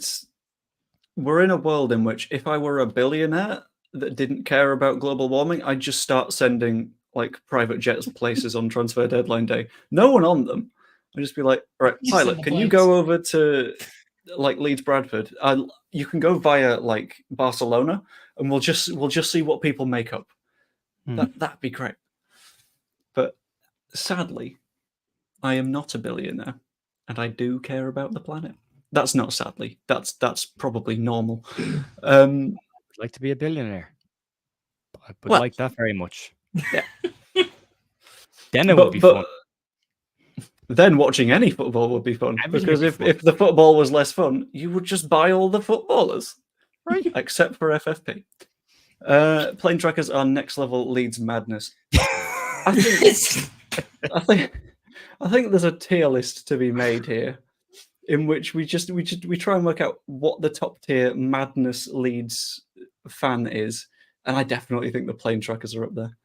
we're in a world in which if I were a billionaire that didn't care about global warming, I'd just start sending like private jets places on transfer deadline day. No one on them. I'd just be like, all right, pilot, can you go over to like Leeds Bradford? You can go via like Barcelona, and we'll just see what people make up. That'd be great. But sadly, I am not a billionaire, and I do care about the planet. That's not sadly. That's probably normal. I'd like to be a billionaire. I would like that very much. Yeah. Then it would be fun. Then watching any football would be fun. Because if the football was less fun, you would just buy all the footballers. Right. Except for FFP. Plane trackers are next level Leeds madness. I think there's a tier list to be made here in which we try and work out what the top tier madness Leeds fan is. And I definitely think the plane trackers are up there.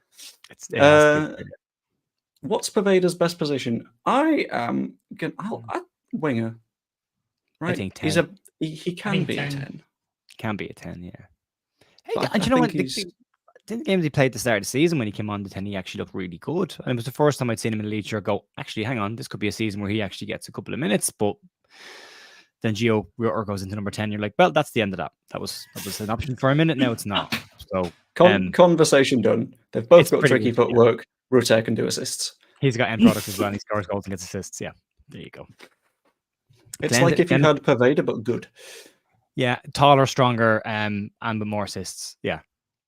It has to be. What's Pervader's best position? I am winger. Right, think he's 10. he can be 10. a 10. Can be a 10, yeah. Hey, But and I you know what? think he's- The games he played at the start of the season when he came on the 10, he actually looked really good. And it was the first time I'd seen him in the league shirt go, actually, hang on, this could be a season where he actually gets a couple of minutes. But then Gio Rutter goes into number 10. You're like, well, that's the end of that. That was an option for a minute. Now it's not. So conversation done. They've both it's got pretty tricky easy, yeah. footwork. Rutter can do assists. He's got end product as well. And he scores goals and gets assists. Yeah, there you go. It's Glenn- like if you Glenn- had Pervader, but good. Yeah, taller, stronger, and with more assists. Yeah,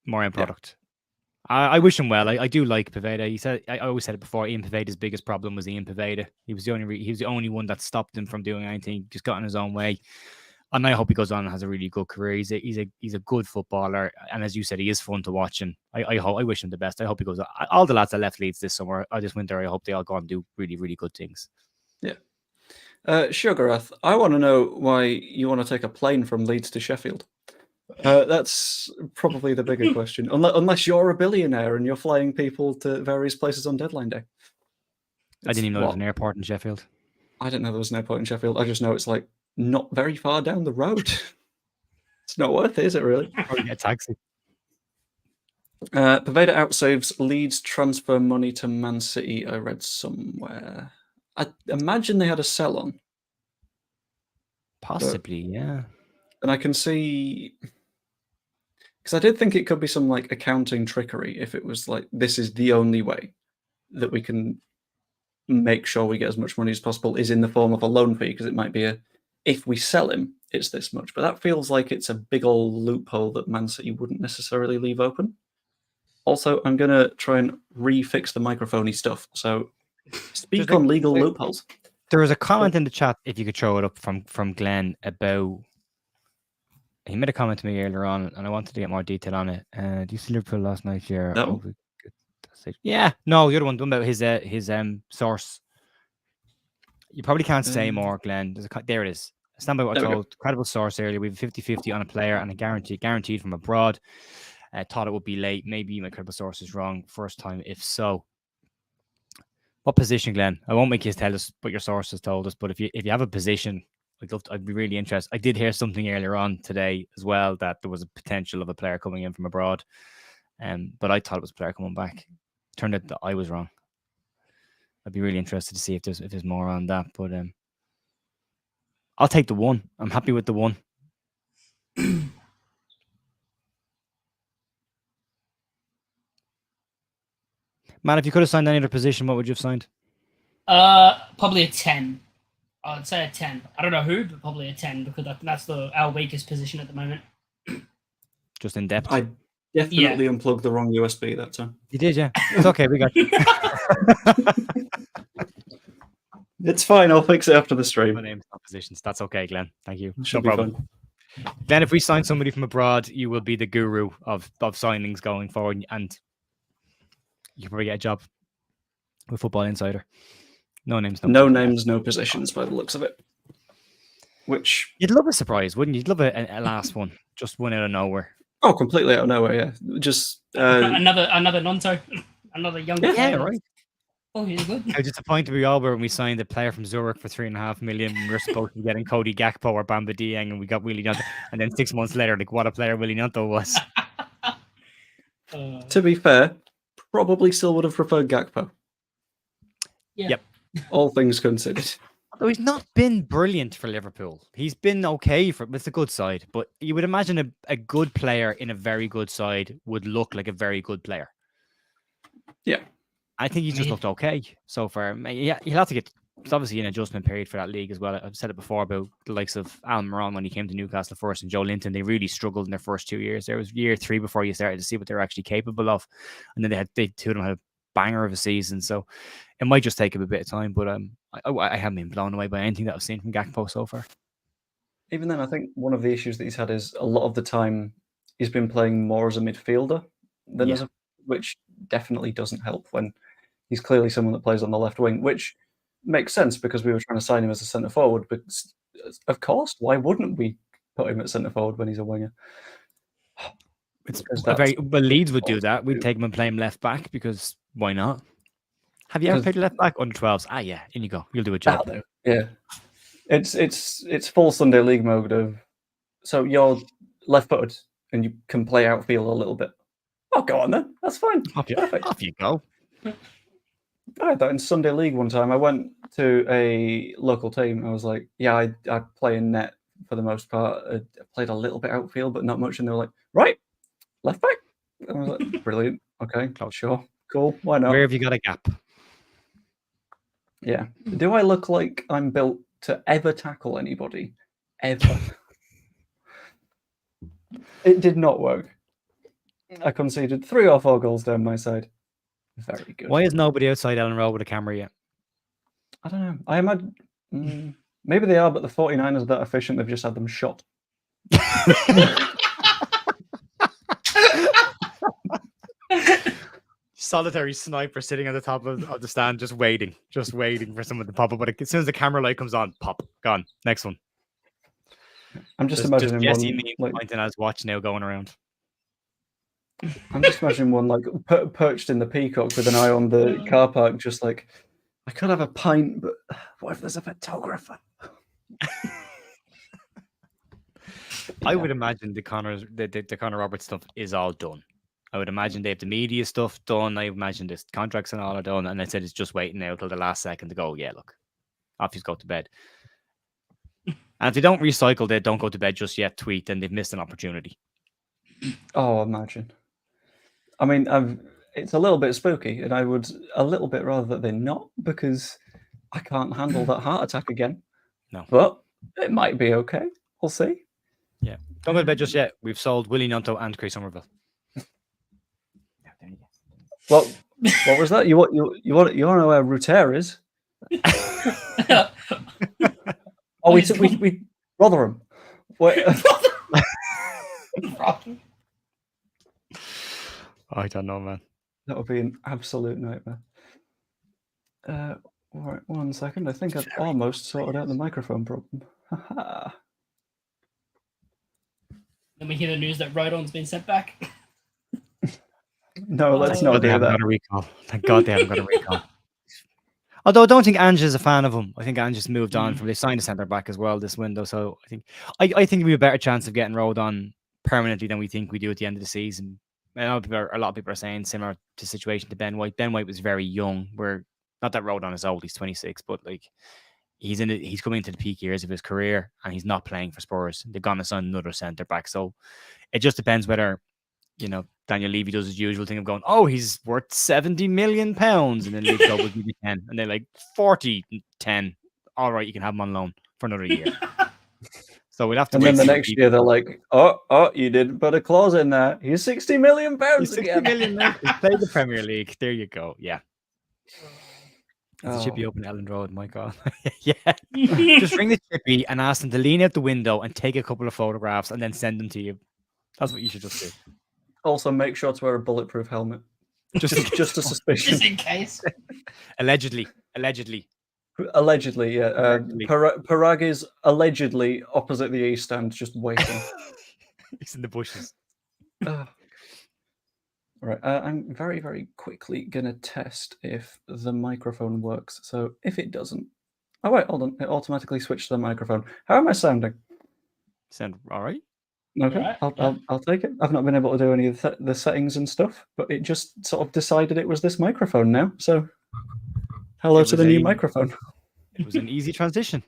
more end product. I wish him well. I do like Paveda. He said I always said it before. Ian Paveda's biggest problem was Ian Paveda. He was the only one that stopped him from doing anything. He just got in his own way. And I hope he goes on and has a really good career. He's a good footballer, and as you said, he is fun to watch. And I wish him the best. I hope he goes on. All the lads that left Leeds this summer, this winter, I hope they all go and do really, really good things. Yeah. Sugarath, I want to know why you want to take a plane from Leeds to Sheffield. That's probably the bigger question. Unless you're a billionaire and you're flying people to various places on deadline day. I didn't even know there was an airport in Sheffield. I didn't know there was an airport in Sheffield. I just know it's like not very far down the road. It's not worth it, is it really? Probably get a taxi. Paveda outsaves Leeds transfer money to Man City, I read somewhere. I imagine they had a sell on. Possibly, yeah. And I can see, because I did think it could be some like accounting trickery if it was like, this is the only way that we can make sure we get as much money as possible is in the form of a loan fee, because it might be if we sell him, it's this much. But that feels like it's a big old loophole that Man City wouldn't necessarily leave open. Also, I'm going to try and refix the microphone-y stuff. So speak on legal loopholes. There was a comment in the chat, if you could throw it up, from Glenn about... He made a comment to me earlier on, and I wanted to get more detail on it. Do you see Liverpool last night? Yeah. No. Yeah. No, the other one about his source. You probably can't say more, Glenn. There it is. Stand by what I told. Credible source earlier. We have 50-50 on a player and a guaranteed from abroad. Thought it would be late. Maybe my credible source is wrong. First time, if so. What position, Glenn? I won't make you tell us what your source has told us, but if you have a position, I'd be really interested. I did hear something earlier on today as well that there was a potential of a player coming in from abroad, but I thought it was a player coming back. Turned out that I was wrong. I'd be really interested to see if there's more on that, but I'll take the one. I'm happy with the one. Man, if you could have signed any other position, what would you have signed? Probably a 10. I'd say a 10. I don't know who, but probably a 10 because that's our weakest position at the moment. Just in depth. I definitely unplugged the wrong USB that time. You did, yeah. It's okay. We got you. It's fine. I'll fix it after the stream. My name's not positions. That's okay, Glenn. Thank you. Should No be problem. Then if we sign somebody from abroad, you will be the guru of signings going forward, and you can probably get a job with Football Insider. No names, no positions by the looks of it. Which you'd love a surprise, wouldn't you? You'd love a last one, just one out of nowhere. Oh, completely out of nowhere, yeah. Just another Nonto, another young player. Yeah, right. Oh, he's good. How disappointed we all were when we signed a player from Zurich for $3.5 million. We were supposed to be getting Cody Gakpo or Bamba Dieng, and we got Willie Nonto. And then 6 months later, like what a player Willie Nonto was. To be fair, probably still would have preferred Gakpo. Yeah. Yep. All things considered. Although he's not been brilliant for Liverpool. He's been okay with the good side, but you would imagine a good player in a very good side would look like a very good player. Yeah. I think he just looked okay so far. Yeah, he'll have to get. It's obviously an adjustment period for that league as well. I've said it before about the likes of Al Miron when he came to Newcastle first and Joe Linton. They really struggled in their first 2 years. There was year 3 before you started to see what they're actually capable of, and then they two of them had a banger of a season. So it might just take him a bit of time. But I haven't been blown away by anything that I've seen from Gakpo so far. Even then, I think one of the issues that he's had is a lot of the time he's been playing more as a midfielder than as which definitely doesn't help when he's clearly someone that plays on the left wing, which makes sense because we were trying to sign him as a centre forward. But of course, why wouldn't we put him at centre forward when he's a winger? It's Because a very that's well. Leeds would do that. We'd take him and play him left back because why not? Have you ever Because- played left back under 12s? Ah, yeah. In you go. You'll do a job. That'll do. Yeah. It's full Sunday league mode of. So you're left-footed and you can play outfield a little bit. Oh, go on then. That's fine. Perfect. Off you go. I had that in Sunday league one time. I went to a local team. I was like, yeah, I play in net for the most part. I played a little bit outfield, but not much. And they were like, right, left back. I was like, brilliant. Okay, sure, cool. Why not? Where have you got a gap? Yeah. Do I look like I'm built to ever tackle anybody? Ever. It did not work. I conceded 3 or 4 goals down my side. Very good. Why is nobody outside Ellen Road with a camera yet? I don't know. I imagine maybe they are, but the 49ers are that efficient. They've just had them shot. Solitary sniper sitting at the top of the stand, just waiting for someone to pop up. But as soon as the camera light comes on, pop, gone. Next one. I'm just imagining Jesse one. me Like, pointing at his watch now going around. I'm just imagining one like perched in the peacock with an eye on the car park, just like I could have a pint, but what if there's a photographer? I would imagine the Connor Roberts stuff is all done. I would imagine they have the media stuff done. I imagine the contracts and all are done. And I said it's just waiting now till the last second to go, yeah, look, off you go to bed. And if they don't recycle, they don't go to bed just yet, tweet, then they've missed an opportunity. Oh, imagine. I mean, it's a little bit spooky, and I would a little bit rather that they're not, because I can't handle that heart attack again. No. But it might be okay. We'll see. Yeah. Don't go to bed just yet. We've sold Willie Nonto and Chris Somerville. Well, what was that? You want to know where Ruter is? Oh, we Rotherham. Wait, I don't know, man. that would be an absolute nightmare. Right, 1 second. I think I've almost sorted out the microphone problem. Haha. Then we hear the news that Rodon's been sent back. No, let's Thank not God they do haven't that. got a recall. Thank God they haven't got a recall. Although I don't think Ange is a fan of him. I think Ange just moved on from. They signed a centre back as well this window, so I think we have a better chance of getting rolled on permanently than we think we do at the end of the season. I know a lot of people are saying similar to situation to Ben White. Ben White was very young. We're not that Rodon is old. He's 26, but like he's coming into the peak years of his career, and he's not playing for Spurs. They've gone to sign another centre back, so it just depends whether Daniel Levy does his usual thing of going, oh, he's worth £70 million, and then League Club will give you 10, and they're like 40, 10. All right, you can have him on loan for another year. So we'll have to. And wait then the and see next year they're like, oh, you didn't put a clause in there. He's £60 million He's 60 again. million now. He's played the Premier League. There you go. Yeah. Oh. The Chippy open Ellen Road, my God. Yeah. Just ring the Chippy and ask them to lean out the window and take a couple of photographs and then send them to you. That's what you should just do. Also, make sure to wear a bulletproof helmet. Just a suspicion. Just in case. Allegedly. Allegedly, yeah. Parag is allegedly opposite the east stand, just waiting. He's in the bushes. Right. I'm very, very quickly going to test if the microphone works. So if it doesn't... Oh, wait, hold on. It automatically switched to the microphone. How am I sounding? Sound all right? Okay, Right, I'll take it. I've not been able to do any of the settings and stuff, but it just sort of decided it was this microphone now. So, hello to the new microphone. It was an easy transition.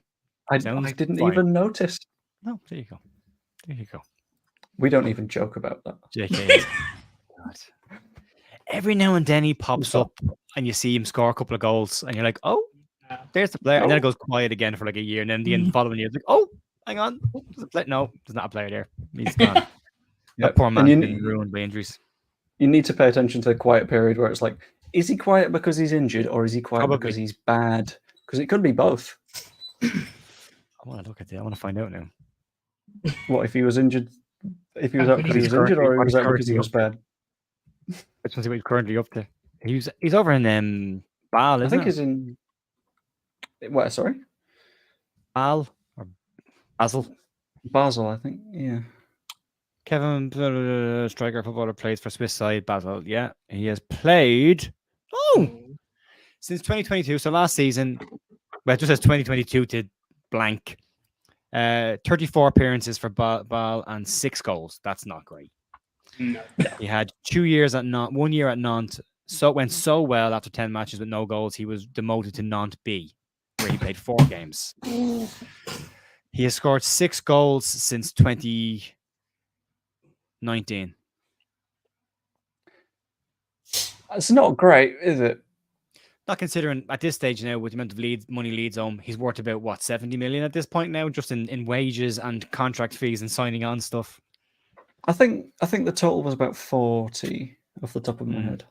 I Sounds didn't fine. even notice. No, there you go. We don't even joke about that. JK. God. Every now and then he pops up and you see him score a couple of goals and you're like, oh, there's the player. And then it goes quiet again for like a year. And then the following year, it's like, oh, hang on. No, there's not a player there. He's gone. That poor man's been ruined by injuries. You need to pay attention to the quiet period where it's like, is he quiet because he's injured or is he quiet because he's bad? Because it could be both. I want to look at it. I want to find out now. What if he was injured? If he was out because he was injured, or he was out because he was bad? I just want to see what he's currently up to. He's over in Bal, I think he's in. What? Sorry, Bal or Basel. Basel, I think. Yeah. Kevin, striker, footballer, plays for Swiss side Basel. Yeah, he has played. Oh, since 2022. So last season, well, it just says 2022 to blank. 34 appearances for Ball and 6 goals. That's not great. No. He had 2 years at Nantes, 1 year at Nantes. So it went so well after 10 matches with no goals, he was demoted to Nantes B, where he played 4 games. He has scored 6 goals since 2019. It's not great, is it? Not considering at this stage now, with the amount of money Leeds own, he's worth about what 70 million at this point now, just in wages and contract fees and signing on stuff. I think the total was about 40 off the top of my head.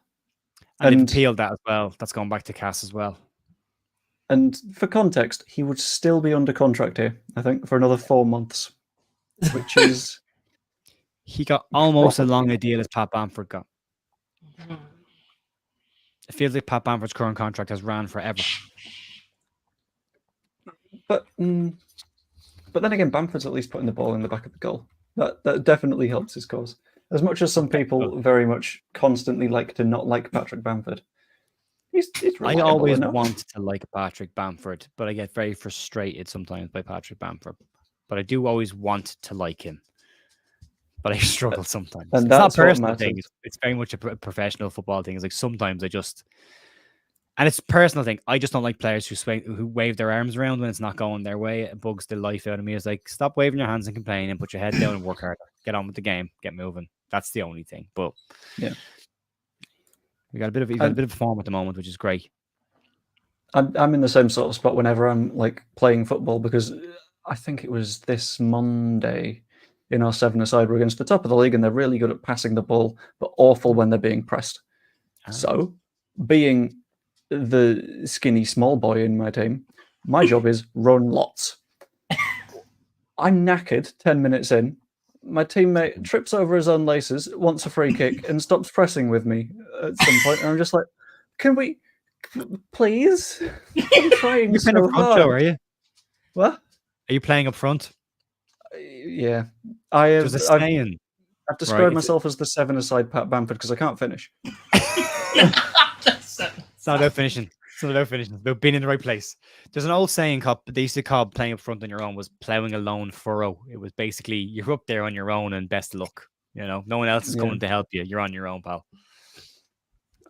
And they've appealed that as well. That's gone back to Cass as well. And for context, he would still be under contract here, I think, for another 4 months, which is he got almost as long a deal as Pat Bamford got. It feels like Pat Bamford's current contract has ran forever. But then again, Bamford's at least putting the ball in the back of the goal. That definitely helps his cause. As much as some people very much constantly like to not like Patrick Bamford, he's I always want to like Patrick Bamford, but I get very frustrated sometimes by Patrick Bamford. But I do always want to like him. But I struggle sometimes. And it's not that's a what personal matters. thing. It's very much a professional football thing. It's like sometimes I just, and it's a personal thing. I just don't like players who wave their arms around when it's not going their way. It bugs the life out of me. It's like, stop waving your hands and complaining and put your head down and work harder. Get on with the game. Get moving. That's the only thing. But yeah, he's got a bit of form at the moment, which is great. I'm in the same sort of spot whenever I'm like playing football, because I think it was this Monday in our 7-a-side, we're against the top of the league, and they're really good at passing the ball, but awful when they're being pressed. So, being the skinny small boy in my team, my job is run lots. I'm knackered 10 minutes in. My teammate trips over his own laces, wants a free kick, and stops pressing with me at some point. And I'm just like, can we, please? I'm trying You're so playing up front, hard. Joe, are you? What? Are you playing up front? Yeah. I've described myself as the 7-a-side Pat Bamford because I can't finish. It's not about finishing. It's not about finishing. It's about being in the right place. There's an old saying they used to call playing up front on your own was ploughing a lone furrow. It was basically you're up there on your own and best of luck. You know, no one else is coming to help you. You're on your own, pal.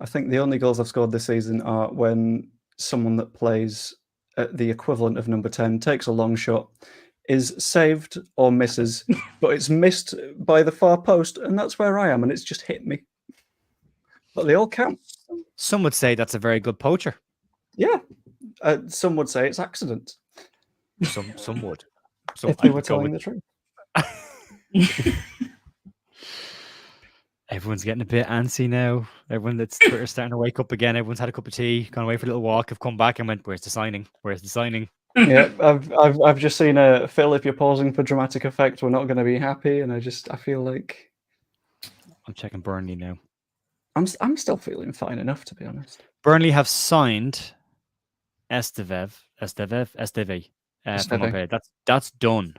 I think the only goals I've scored this season are when someone that plays at the equivalent of number 10 takes a long shot, is saved or misses, but it's missed by the far post, and that's where I am, and it's just hit me. But they all count. Some would say that's a very good poacher. Yeah. Some would say it's accident. Some would. If they were telling the truth. Everyone's getting a bit antsy now. Everyone that's Twitter's starting to wake up again. Everyone's had a cup of tea, gone away for a little walk, have come back and went, "Where's the signing? Where's the signing?" Yeah, I've just seen a Phil. If you're pausing for dramatic effect, we're not going to be happy, and I feel like I'm checking Burnley now. I'm still feeling fine enough, to be honest. Burnley have signed Esteve. That's done.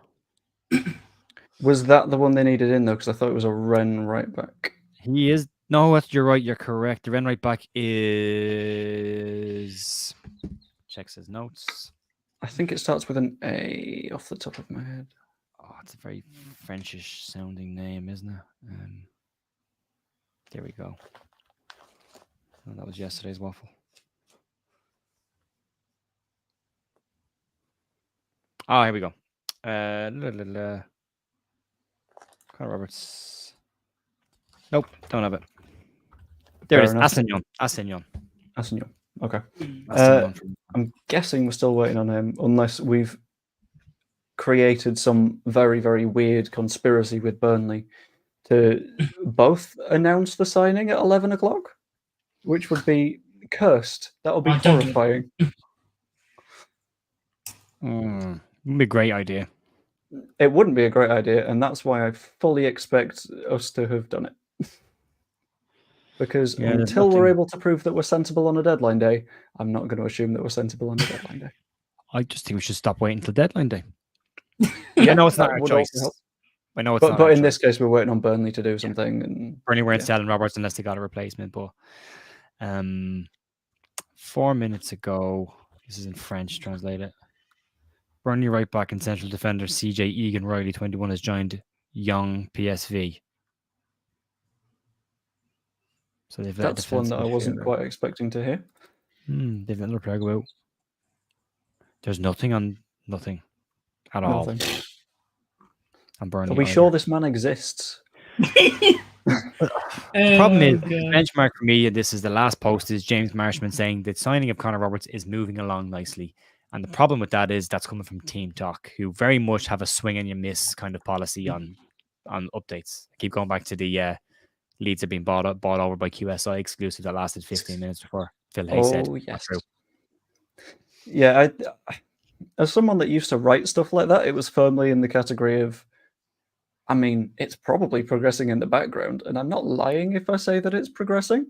Was that the one they needed in though? Because I thought it was a Ren right back. He is. No, you're right. You're correct. The Ren right back is. Checks his notes. I think it starts with an A off the top of my head. Oh, it's a very Frenchish sounding name, isn't it? There we go. Oh, that was yesterday's waffle. Oh, here we go. Connor Roberts. Nope, don't have it. There it is. Assignon. Okay. Assignon. I'm guessing we're still waiting on him, unless we've created some very, very weird conspiracy with Burnley to both announce the signing at 11 o'clock, which would be cursed. That would be horrifying. Wouldn't be a great idea. It wouldn't be a great idea, and that's why I fully expect us to have done it. Because until we're able to prove that we're sensible on a deadline day, I'm not going to assume that we're sensible on a deadline day. I just think we should stop waiting until deadline day. Yeah, no, it's not our choice. I know it's But not. but our in this choice. case, we're waiting on Burnley to do something. And Burnley weren't yeah. selling Roberts unless they got a replacement. But 4 minutes ago, this is in French. Translate it. Burnley right back and central defender CJ Egan Riley, 21, has joined Young PSV. So they've let a That's one that I defensive wasn't midfielder quite go. expecting to hear. They've let another player go out. There's nothing at all. Nothing. On Burnley Are we either. sure this man exists? The problem is, Oh, the God. benchmark for me, and this is the last post, is James Marshman saying that signing of Connor Roberts is moving along nicely. And the problem with that is that's coming from Team Talk, who very much have a swing and you miss kind of policy on updates. I keep going back to the Leeds have been bought over by QSI exclusive that lasted 15 minutes before Phil Hay said. Oh yes. Yeah, as someone that used to write stuff like that, it was firmly in the category of, I mean, it's probably progressing in the background, and I'm not lying if I say that it's progressing.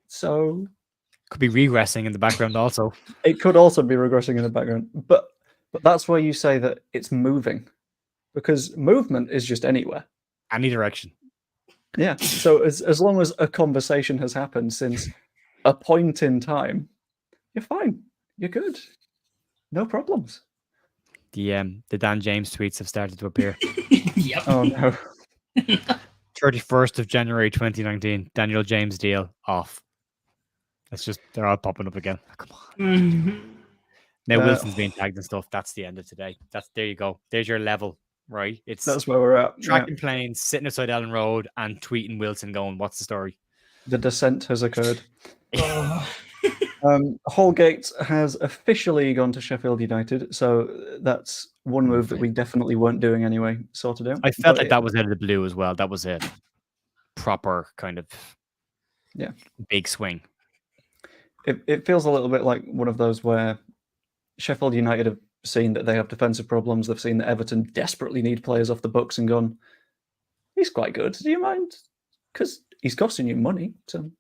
So Could be regressing in the background also. it could also be regressing in the background, but that's where you say that it's moving, because movement is just anywhere. Any direction. Yeah. So as long as a conversation has happened since a point in time, you're fine. You're good. No problems. The Dan James tweets have started to appear. Yep. Oh no. 31st of January 2019, Daniel James deal off. They're all popping up again. Come on. Now Wilson's being tagged and stuff. That's the end of today. There you go. There's your level, right? That's where we're at. Tracking planes, sitting outside Ellen Road and tweeting Wilson going, what's the story? The descent has occurred. Oh. Holgate has officially gone to Sheffield United, so that's one move that we definitely weren't doing anyway, sorted out. I felt like that was out of the blue as well. That was a proper kind of big swing. It feels a little bit like one of those where Sheffield United have seen that they have defensive problems. They've seen that Everton desperately need players off the books and gone, he's quite good. Do you mind? Because he's costing you money. So,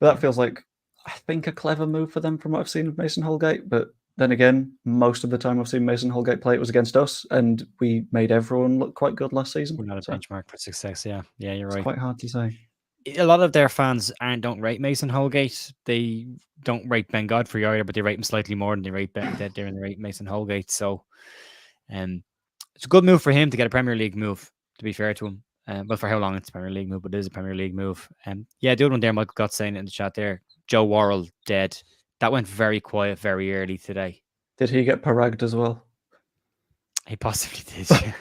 but that feels like, I think, a clever move for them from what I've seen of Mason Holgate. But then again, most of the time I've seen Mason Holgate play, it was against us, and we made everyone look quite good last season. We're not a benchmark for success. Yeah, you're right. It's quite hard to say. A lot of their fans don't rate Mason Holgate. They don't rate Ben Godfrey either, but they rate him slightly more than they rate Mason Holgate. So, it's a good move for him to get a Premier League move. To be fair to him, well, for how long it's a Premier League move, but it is a Premier League move. The other one there, Michael got saying it in the chat there. Joe Worrell dead. That went very quiet, very early today. Did he get paragged as well? He possibly did. Yeah.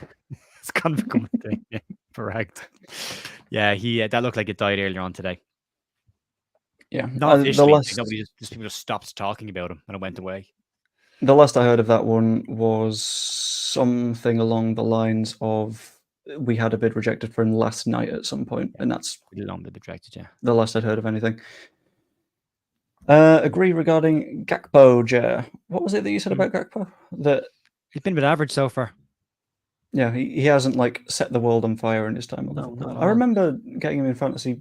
It's kind of a common thing. Yeah, paragged. Yeah, that looked like it died earlier on today. Yeah, not officially. Nobody people just stopped talking about him and it went away. The last I heard of that one was something along the lines of, we had a bid rejected for him last night at some point, and that's long bid rejected. Yeah, the last I'd heard of anything. Agree regarding Gakpo, Jer. What was it that you said about Gakpo? That he's been a bit average so far. Yeah, he hasn't like set the world on fire in his time. No, I remember getting him in Fantasy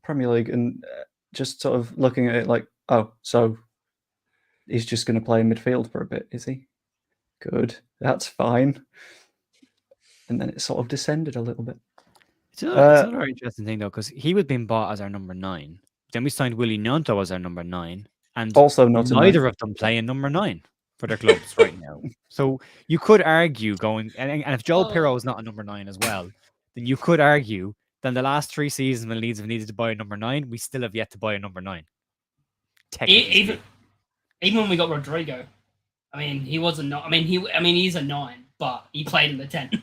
Premier League and just sort of looking at it like, oh, so he's just going to play in midfield for a bit, is he? Good, that's fine. And then it sort of descended a little bit. It's another interesting thing though, because he was being bought as our number 9. Then we signed Willie Nonto as our number 9, and also not neither of them play in number 9 for their clubs right now. So you could argue and if Joel Pirro is not a number 9 as well, then you could argue that in the last 3 seasons when Leeds have needed to buy a number 9, we still have yet to buy a number 9. Even when we got Rodrigo, I mean, he wasn't. He's a 9, but he played in the 10.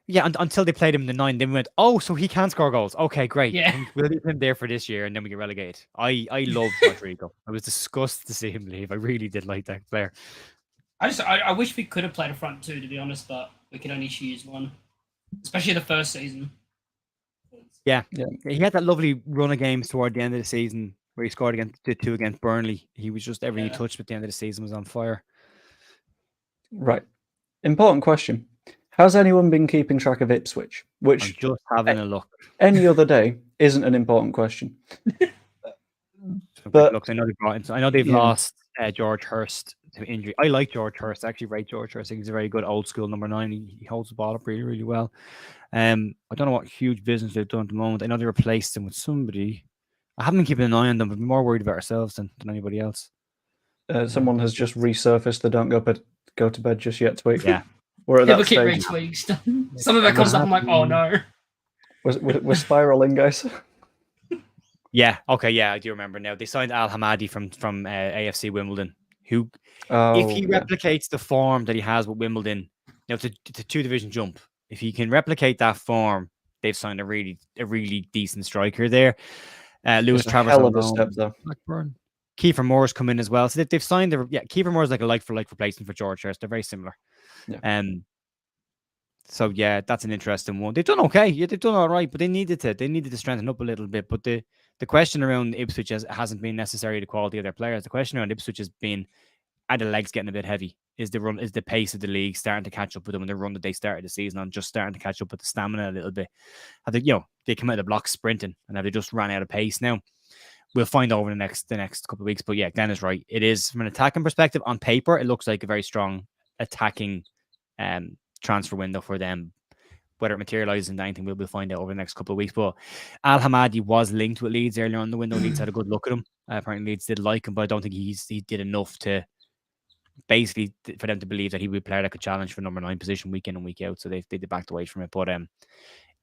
Yeah, until they played him in the 9, then we went, oh, so he can score goals. Okay, great. Yeah. We'll leave him there for this year, and then we get relegated. I loved Rodrigo. I was disgusted to see him leave. I really did like that player. I wish we could have played a front 2, to be honest, but we could only choose one, especially the first season. Yeah. He had that lovely run of games toward the end of the season where he scored did 2 against Burnley. He was just everything he touched at the end of the season was on fire. Right. Important question. Has anyone been keeping track of Ipswich? Which I'm just having a look. Any other day isn't an important question. But look, I know they've lost George Hurst to injury. I like George Hurst. I actually rate George Hurst. I think he's a very good old school number 9. He holds the ball up really, really well. I don't know what huge business they've done at the moment. I know they replaced him with somebody. I haven't been keeping an eye on them, but we're more worried about ourselves than anybody else. Someone has just resurfaced the "Don't go to bed just yet" tweet. Yeah. We're at People that keep stage. retweeting stuff. Some of it comes up, I'm like, oh no. We're spiraling, guys. Yeah. Okay. Yeah, I do remember now. They signed Al Hamadi from AFC Wimbledon, who, Oh, if he replicates the form that he has with Wimbledon, it's a 2-division jump. If he can replicate that form, they've signed a really decent striker there. Lewis It's a Travers hell on of a loan. step, though. Blackburn. Kiefer Moore's come in as well. So they've signed Kiefer Moore's like a like-for-like replacement for George Hurst. They're very similar. Yeah. So yeah, that's an interesting one. They've done okay. Yeah, they've done all right, but they needed to strengthen up a little bit. But the question around Ipswich hasn't been necessarily the quality of their players. The question around Ipswich has been, are the legs getting a bit heavy? Is the pace of the league starting to catch up with them in the run that they started the season on, just starting to catch up with the stamina a little bit? Have they, they come out of the blocks sprinting, and have they just ran out of pace now? We'll find over the next couple of weeks. But yeah, Glenn is right. It is, from an attacking perspective, on paper, it looks like a very strong attacking transfer window for them. Whether it materializes into anything, we'll find out over the next couple of weeks. But Al Hamadi was linked with Leeds earlier on in the window. Leeds had a good look at him. Apparently Leeds did like him, but I don't think he did enough to basically for them to believe that he would be a player that could challenge for number 9 position week in and week out. So they backed away from it. But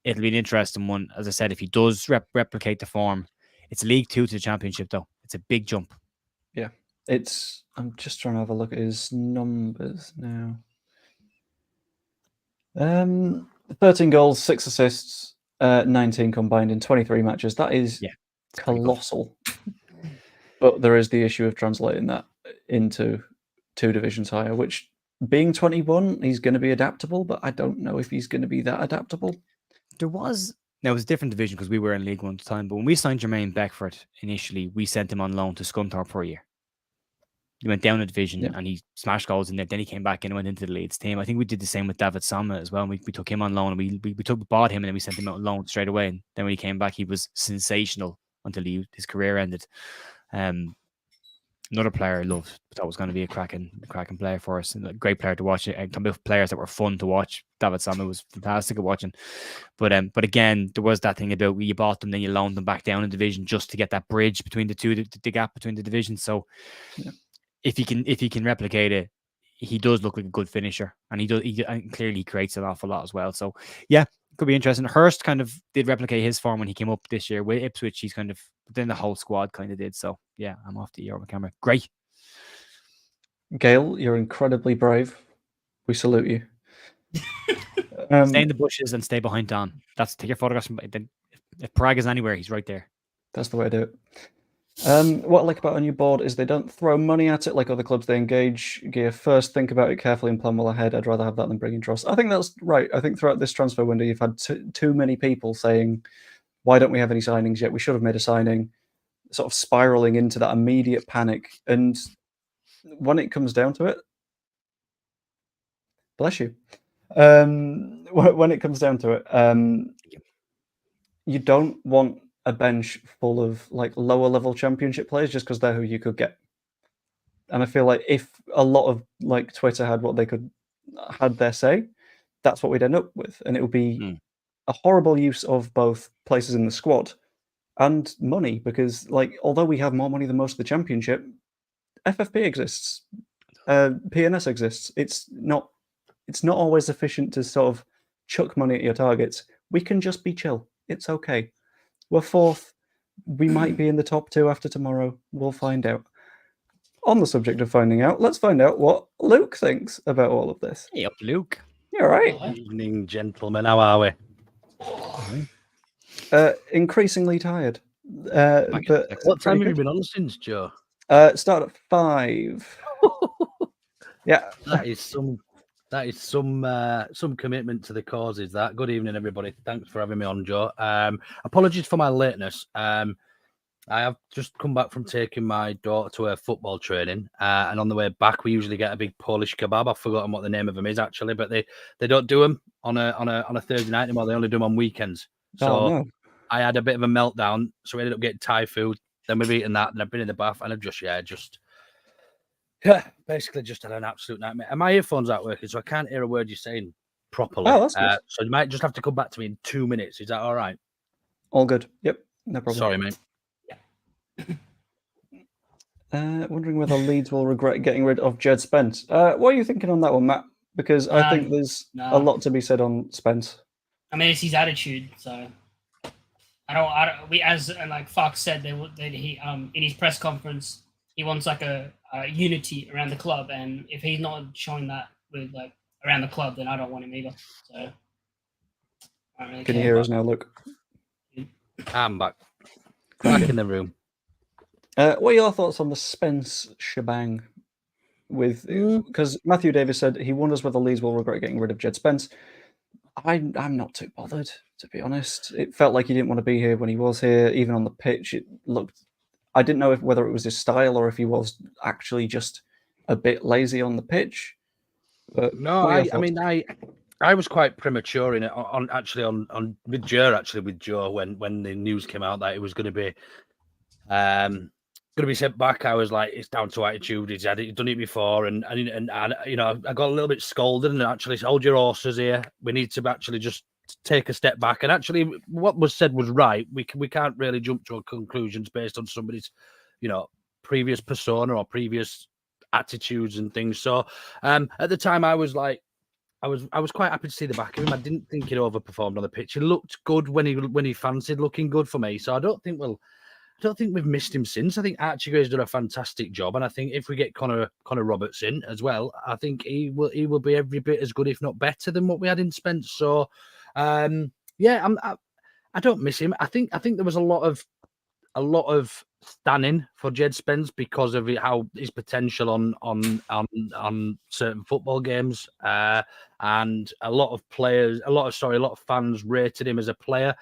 it'll be an interesting one. As I said, if he does replicate the form, it's League 2 to the Championship, though. It's a big jump. Yeah. I'm just trying to have a look at his numbers now. 13 goals, 6 assists, 19 combined in 23 matches. That is colossal. But there is the issue of translating that into 2 divisions higher, which, being 21, he's going to be adaptable, but I don't know if he's going to be that adaptable. Now, it was a different division because we were in League 1 at the time, but when we signed Jermaine Beckford initially, we sent him on loan to Scunthorpe for a year. He went down a division and he smashed goals in there. Then he came back and went into the Leeds team. I think we did the same with David Sama as well. We took him on loan and we bought him and then we sent him out on loan straight away. And then when he came back, he was sensational until his career ended. Another player I loved, thought was going to be a cracking player for us, and a great player to watch. Talking about players that were fun to watch, David Sama was fantastic at watching. But again, there was that thing about you bought them, then you loaned them back down in division just to get that bridge between the two, the gap between the divisions. So if he can replicate it, he does look like a good finisher, and he clearly creates an awful lot as well. So yeah, could be interesting. Hurst kind of did replicate his form when he came up this year with Ipswich. He's kind of, then the whole squad kind of did. So yeah, I'm off the ear on camera. Great. Gail, you're incredibly brave. We salute you. Stay in the bushes and stay behind Don. Take your photographs from. If Prague is anywhere, he's right there. That's the way to do it. What I like about a new board is they don't throw money at it like other clubs. They engage gear first, think about it carefully, and plan well ahead. I'd rather have that than bring in trust. I think that's right. I think throughout this transfer window, you've had too many people saying, "Why don't we have any signings yet? We should have made a signing." Sort of spiraling into that immediate panic. And when it comes down to it, bless you. When it comes down to it, you don't want a bench full of like lower level championship players just because they're who you could get. And I feel like if a lot of like Twitter had what they had their say, that's what we'd end up with. And it would be a horrible use of both places in the squad and money, because like, although we have more money than most of the championship, FFP exists, PNS exists. It's not always efficient to sort of chuck money at your targets. We can just be chill. It's okay. We're 4th. We might be in the top 2 after tomorrow. We'll find out. On the subject of finding out, let's find out what Luke thinks about all of this. Hey up, Luke. You're right. Good evening, gentlemen. How are we? Increasingly tired. But what time have you been on since, Joe? Start at 5. Yeah. That is some commitment to the causes. That. Good evening, everybody. Thanks for having me on, Joe. Apologies for my lateness. I have just come back from taking my daughter to her football training, and on the way back, we usually get a big Polish kebab. I've forgotten what the name of them is actually, but they don't do them on a Thursday night anymore. They only do them on weekends. So no. I had a bit of a meltdown, so we ended up getting Thai food. Then we've eaten that, and I've been in the bath, and I've just Yeah, basically just had an absolute nightmare. And my earphones aren't working, so I can't hear a word you're saying properly. Oh, that's good. So you might just have to come back to me in 2 minutes. Is that all right? All good. Yep, no problem. Sorry, mate. Wondering whether Leeds will regret getting rid of Jed Spence. What are you thinking on that one, Matt? Because I think there's a lot to be said on Spence. I mean, it's his attitude. So I don't. We, as like Fox said, he in his press conference, he wants like a unity around the club, and if he's not showing that with like around the club, then I don't want him either. So I don't really Can you care hear about- us now, Luke? I'm back. Back in the room. What are your thoughts on the Spence shebang? Because Matthew Davis said he wonders whether Leeds will regret getting rid of Jed Spence. I'm not too bothered, to be honest. It felt like he didn't want to be here when he was here. Even on the pitch, it looked. I didn't know whether it was his style or if he was actually just a bit lazy on the pitch. But No, what are your I mean, I was quite premature in it on with Joe when the news came out that it was going to be sent back. I was like, it's down to attitude. He's done it before, and you know, I got a little bit scolded and actually hold your horses here. We need to actually just take a step back. And actually, what was said was right. We can't really jump to conclusions based on somebody's, you know, previous persona or previous attitudes and things. So at the time, I was like, I was quite happy to see the back of him. I didn't think he'd overperformed on the pitch. He looked good when he fancied looking good for me. So I don't think we've missed him since. I think Archie Gray's done a fantastic job, and I think if we get Connor Roberts in as well, I think he will be every bit as good, if not better, than what we had in Spence. So yeah, I don't miss him. I think there was a lot of standing for Jed Spence because of how his potential on certain football games, and a lot of fans rated him as a player.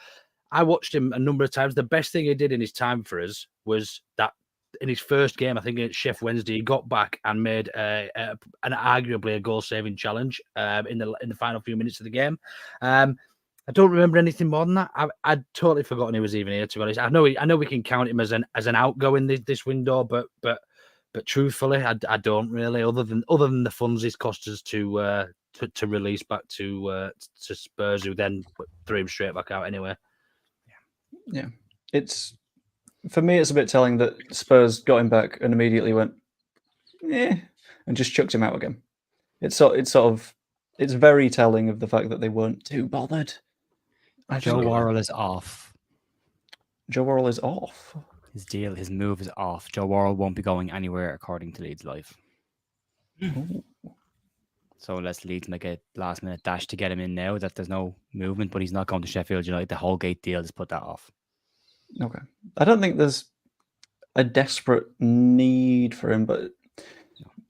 I watched him a number of times. The best thing he did in his time for us was that in his first game, I think at Sheff Wednesday, he got back and made an arguably a goal-saving challenge in the final few minutes of the game. I don't remember anything more than that. I'd totally forgotten he was even here, to be honest. I know we can count him as an outgoing this window, but truthfully, I don't really. Other than the funds he's cost us to release back to Spurs, who then threw him straight back out anyway. Yeah, for me, it's a bit telling that Spurs got him back and immediately went, and just chucked him out again. It's very telling of the fact that they weren't too bothered. Joe Worrell is off. Joe Worrell is off. His move is off. Joe Worrell won't be going anywhere according to Leeds Live. So unless Leeds make a last minute dash to get him in now, that there's no movement, but he's not going to Sheffield United. The Holgate deal has put that off. Okay. I don't think there's a desperate need for him, but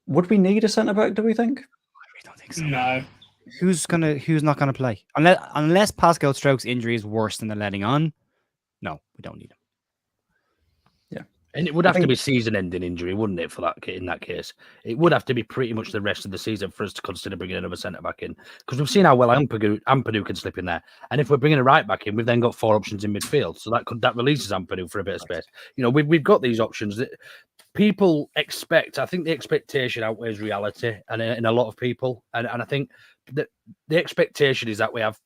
would we need a centre back, do we think? I really don't think so. No. Who's not gonna play? Unless Pascal Stroke's injury is worse than they're letting on. No, we don't need him. Yeah. And it would have to be season-ending injury, wouldn't it? In that case, it would have to be pretty much the rest of the season for us to consider bringing another centre back in, because we've seen how well Ampadu can slip in there. And if we're bringing a right back in, we've then got 4 options in midfield, so that releases Ampadu for a bit of space. You know, we've got these options that people expect. I think the expectation outweighs reality, and in a lot of people, and I think that the expectation is that we have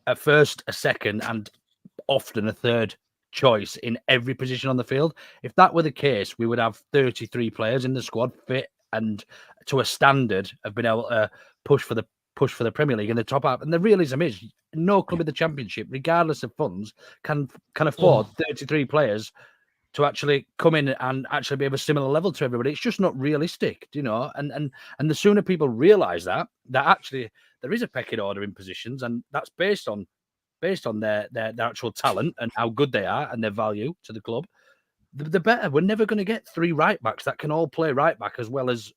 a first, a second, and often a third choice in every position on the field. If that were the case, we would have 33 players in the squad fit and to a standard of being able to push for the Premier League in the top half. And the realism is, no club in the Championship, regardless of funds, can afford 33 players to actually come in and actually be of a similar level to everybody. It's just not realistic, you know. And the sooner people realise that actually there is a pecking order in positions, and that's based on their actual talent and how good they are and their value to the club, the better. We're never going to get 3 right backs that can all play right back as well as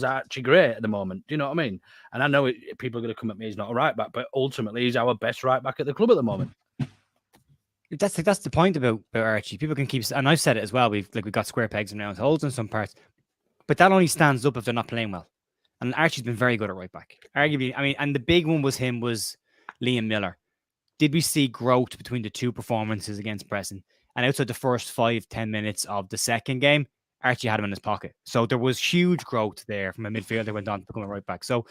Archie Gray at the moment. Do you know what I mean? And I know people are going to come at me, he's not a right back, but ultimately he's our best right back at the club at the moment. That's the point about Archie. People can keep, and I've said it as well. We've got square pegs and round holes in some parts, but that only stands up if they're not playing well. And Archie's been very good at right back. Arguably, I mean, and the big one was Liam Miller. Did we see growth between the 2 performances against Preston? And outside the first 5-10 minutes of the second game, Archie had him in his pocket. So there was huge growth there from a midfielder went on to become a right back. So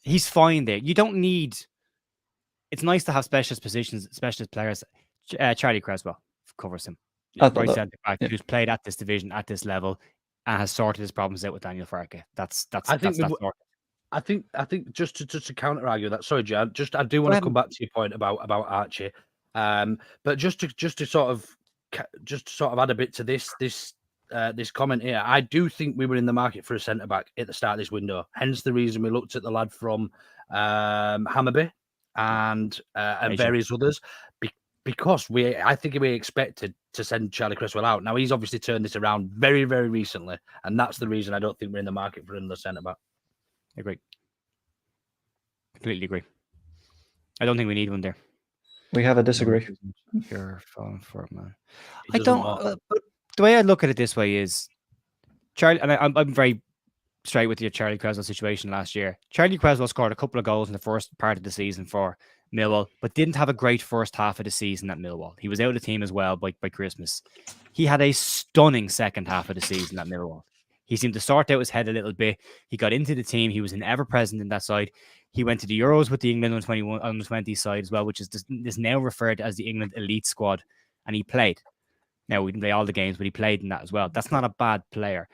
he's fine there. You don't need. It's nice to have specialist positions, specialist players. Charlie Creswell covers him. Right centre back who's played at this division at this level and has sorted his problems out with Daniel Farke. I think just to counter argue that. Sorry, Jan. I do want to come back to your point about Archie. But just to sort of add a bit to this comment here. I do think we were in the market for a centre back at the start of this window. Hence the reason we looked at the lad from Hammarby and various others. Because I think we expected to send Charlie Cresswell out. Now he's obviously turned this around very, very recently, and that's the reason I don't think we're in the market for another centre back. Agree. Completely agree. I don't think we need one there. We have a disagree. You're falling for it, man. I don't. The way I look at it this way is, Charlie, and I'm very straight with your Charlie Cresswell situation last year. Charlie Cresswell scored a couple of goals in the first part of the season for Millwall, but didn't have a great first half of the season at Millwall. He was out of the team as well by Christmas. He had a stunning second half of the season at Millwall. He seemed to sort out his head a little bit. He got into the team. He was an ever-present in that side. He went to the Euros with the England under-20 side as well, which is now referred as the England elite squad, and he played. Now, we didn't play all the games, but he played in that as well. That's not a bad player.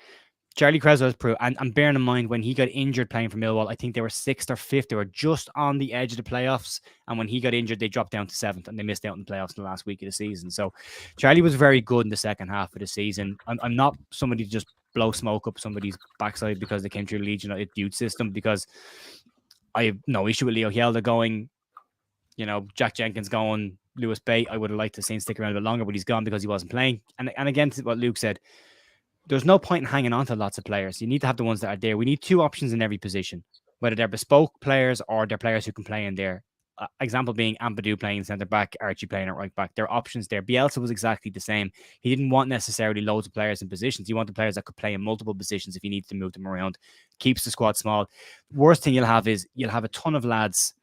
Charlie Cresswell is proved, and bearing in mind when he got injured playing for Millwall, I think they were 6th or 5th. They were just on the edge of the playoffs, and when he got injured, they dropped down to 7th, and they missed out in the playoffs in the last week of the season. So Charlie was very good in the second half of the season. I'm not somebody to just blow smoke up somebody's backside because they came through the Leeds United youth system, because I have no issue with Leo Hjelde going, Jack Jenkins going, Lewis Bate. I would have liked to see him stick around a bit longer, but he's gone because he wasn't playing. And again, to what Luke said, there's no point in hanging on to lots of players. You need to have the ones that are there. We need 2 options in every position, whether they're bespoke players or they're players who can play in there. Example being Ampadu playing centre back, Archie playing at right back. There are options there. Bielsa was exactly the same. He didn't want necessarily loads of players in positions. He wanted players that could play in multiple positions if he needed to move them around. Keeps the squad small. Worst thing you'll have is you'll have a ton of lads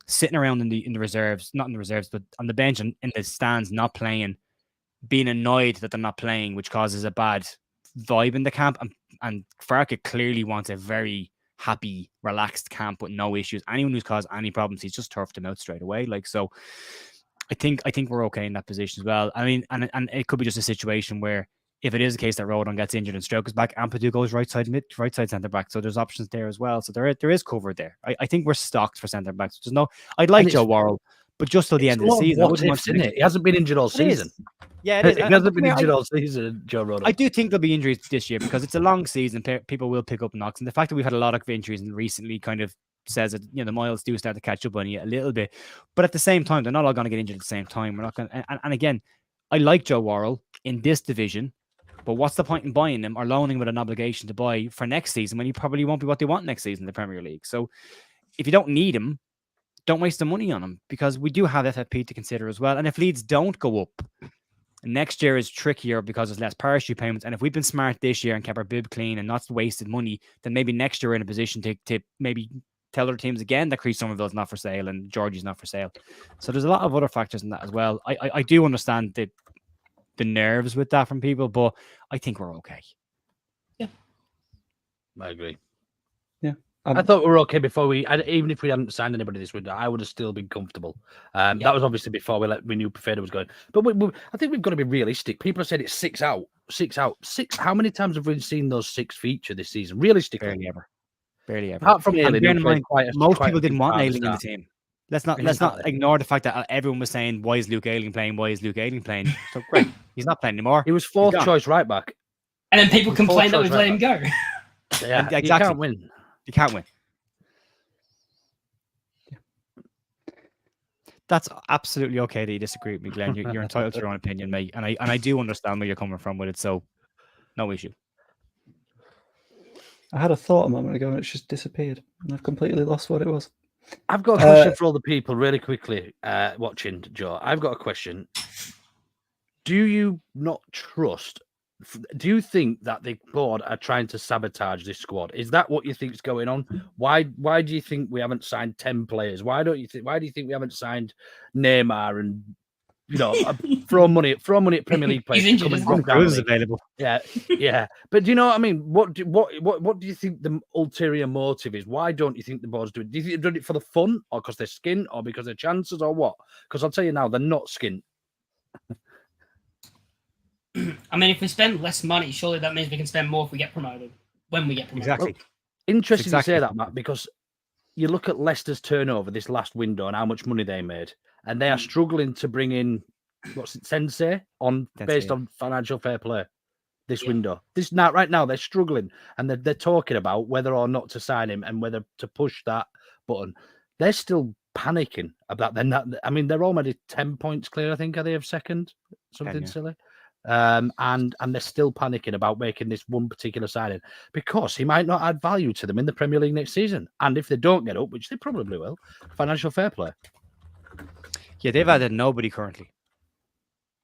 sitting around in the reserves, not in the reserves, but on the bench and in the stands, not playing, being annoyed that they're not playing, which causes a bad vibe in the camp. And Farke clearly wants a very happy, relaxed camp with no issues. Anyone who's caused any problems, he's just turfed them out straight away. So I think we're okay in that position as well. I mean, and it could be just a situation where if it is the case that Rodon gets injured and Stroke is back, Ampadu goes right side centre back. So there's options there as well. So there is cover there. I think we're stocked for centre backs. I'd like Joe Worrell, but just till the end of the season. He hasn't been injured all season. Yeah, it is. He hasn't been injured all season, Joe Rodon. I do think there'll be injuries this year because it's a long season. People will pick up knocks, and the fact that we've had a lot of injuries recently kind of says that the miles do start to catch up on you a little bit. But at the same time, they're not all going to get injured at the same time. We're not going. And again, I like Joe Worrell in this division, but what's the point in buying him or loaning him with an obligation to buy for next season when he probably won't be what they want next season in the Premier League? So if you don't need him, don't waste the money on him, because we do have FFP to consider as well. And if Leeds don't go up, next year is trickier because there's less parachute payments. And if we've been smart this year and kept our bib clean and not wasted money, then maybe next year we're in a position to maybe tell other teams again that Chris Somerville's not for sale and Georgie's not for sale. So there's a lot of other factors in that as well. I do understand the nerves with that from people, but I think we're okay. Yeah, I agree. Yeah. I thought we were okay before even if we hadn't signed anybody this window, I would have still been comfortable. That was obviously before we knew Perfedo was going. But I think we've got to be realistic. People have said it's 6 out. How many times have we seen those 6 feature this season? Realistically, barely ever. Apart from Ailing, most people didn't want Ailing in the team. Let's not ignore the fact that everyone was saying, "Why is Luke Ayling playing? Why is Luke Ayling playing?" So great, he's not playing anymore. He was 4th choice right back, and then people complained that we've let him go. Yeah, exactly. You can't win. You can't win. That's absolutely okay that you disagree with me, Glenn. You're entitled to your own opinion, mate. And I do understand where you're coming from with it, so no issue. I had a thought a moment ago and it's just disappeared. And I've completely lost what it was. I've got a question for all the people really quickly watching, Joe. I've got a question. Do you not trust? Do you think that the board are trying to sabotage this squad? Is that what you think is going on? Why do you think we haven't signed 10 players? Why do you think we haven't signed Neymar and You know, throw money at Premier League players. He's to come injured, and isn't drop he? down the Cruz is league. available. Yeah. But do you know what I mean? What do you think the ulterior motive is? Why don't you think the board's doing it? Do you think they're doing it for the fun, or because they're skint, or because they're chances, or what? Because I'll tell you now, they're not skint. I mean, if we spend less money, surely that means we can spend more if we get promoted. When we get promoted. Exactly. Interesting Exactly. you say that, Matt, because you look at Leicester's turnover this last window and how much money they made, and they are struggling to bring in Sensei based on financial fair play this window. Right now they're struggling, and they're talking about whether or not to sign him and whether to push that button. They're still panicking about they're not. I mean, they're already 10 points clear. I think are they of second? Something silly. And they're still panicking about making this one particular signing because he might not add value to them in the Premier League next season. And if they don't get up, which they probably will, financial fair play. Yeah, they've added nobody currently.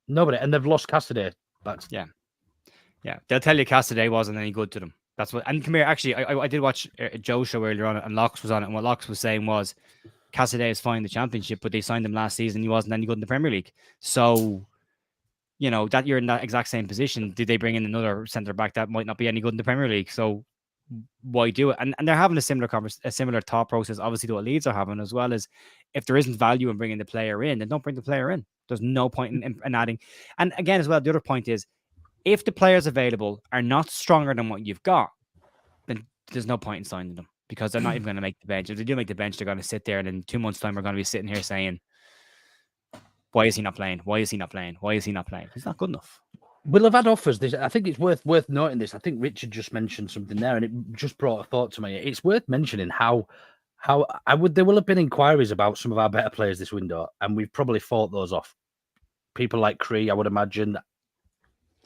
Nobody, and they've lost Cassidy. Yeah, they'll tell you Cassidy wasn't any good to them. That's what. And come here, actually, I did watch Joe's show earlier on, and Locks was on it, and what Locks was saying was Cassidy is fine in the Championship, but they signed him last season. He wasn't any good in the Premier League. So, you know that you're in that exact same position. Did they bring in another centre back that might not be any good in the Premier League? So why do it? And they're having a similar thought process, obviously, to what Leeds are having, as well as if there isn't value in bringing the player in, then don't bring the player in. There's no point in adding. And again, as well, the other point is, if the players available are not stronger than what you've got, then there's no point in signing them because they're not even going to make the bench. If they do make the bench, they're going to sit there, and in 2 months' time, we're going to be sitting here saying, why is he not playing? Why is he not playing? Why is he not playing? He's not good enough. We'll have had offers. I think it's worth noting this. I think Richard just mentioned something there, and it just brought a thought to me. It's worth mentioning how there will have been inquiries about some of our better players this window, and we've probably fought those off. People like Cree, I would imagine.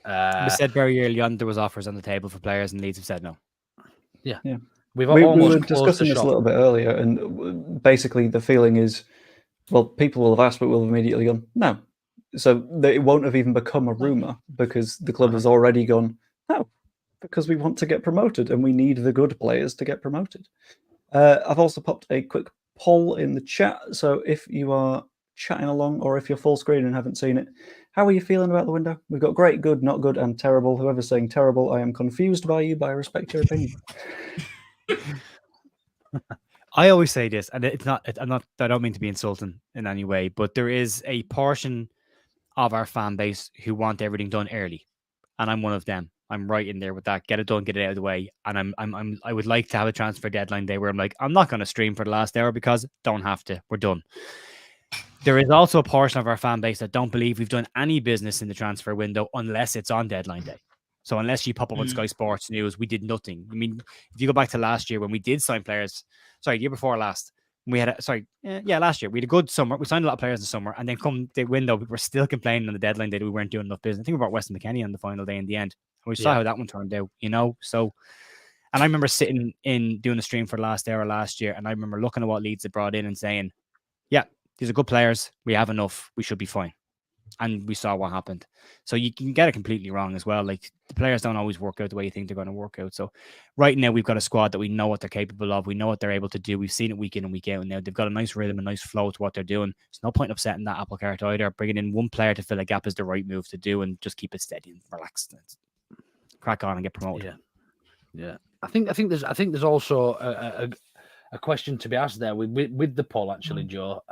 We said very early on there was offers on the table for players, and Leeds have said no. Yeah. We were discussing this a little bit earlier, and basically the feeling is, well, people will have asked, but we'll have immediately gone, no. So it won't have even become a rumour because the club has already gone, no, because we want to get promoted and we need the good players to get promoted. I've also popped a quick poll in the chat. So if you are chatting along or if you're full screen and haven't seen it, how are you feeling about the window? We've got great, good, not good, and terrible. Whoever's saying terrible, I am confused by you, but I respect your opinion. I always say this, and I don't mean to be insulting in any way, but there is a portion of our fan base who want everything done early, and I'm one of them. I'm right in there with that. Get it done, get it out of the way, and I would like to have a transfer deadline day where I'm like, I'm not going to stream for the last hour because don't have to. We're done. There is also a portion of our fan base that don't believe we've done any business in the transfer window unless it's on deadline day. So unless you pop up on Sky Sports News, we did nothing. I mean, if you go back to last year when we did sign players, the year before last, we had last year we had a good summer. We signed a lot of players in the summer, and then come the window, we were still complaining on the deadline day that we weren't doing enough business. I think we brought Weston McKennie on the final day in the end, and we saw how that one turned out. You know, so. And I remember sitting in doing a stream for the last hour last year, and I remember looking at what Leeds had brought in and saying, "Yeah, these are good players. We have enough. We should be fine." And we saw what happened. So you can get it completely wrong as well. Like the players don't always work out the way you think they're going to work out. So right now we've got a squad that we know what they're capable of. We know what they're able to do. We've seen it week in and week out. And now they've got a nice rhythm, a nice flow to what they're doing. There's no point upsetting that apple cart either. Bringing in one player to fill a gap is the right move to do, and just keep it steady and relaxed. Crack on and get promoted. Yeah. I think there's also a question to be asked there with the poll actually, Joe.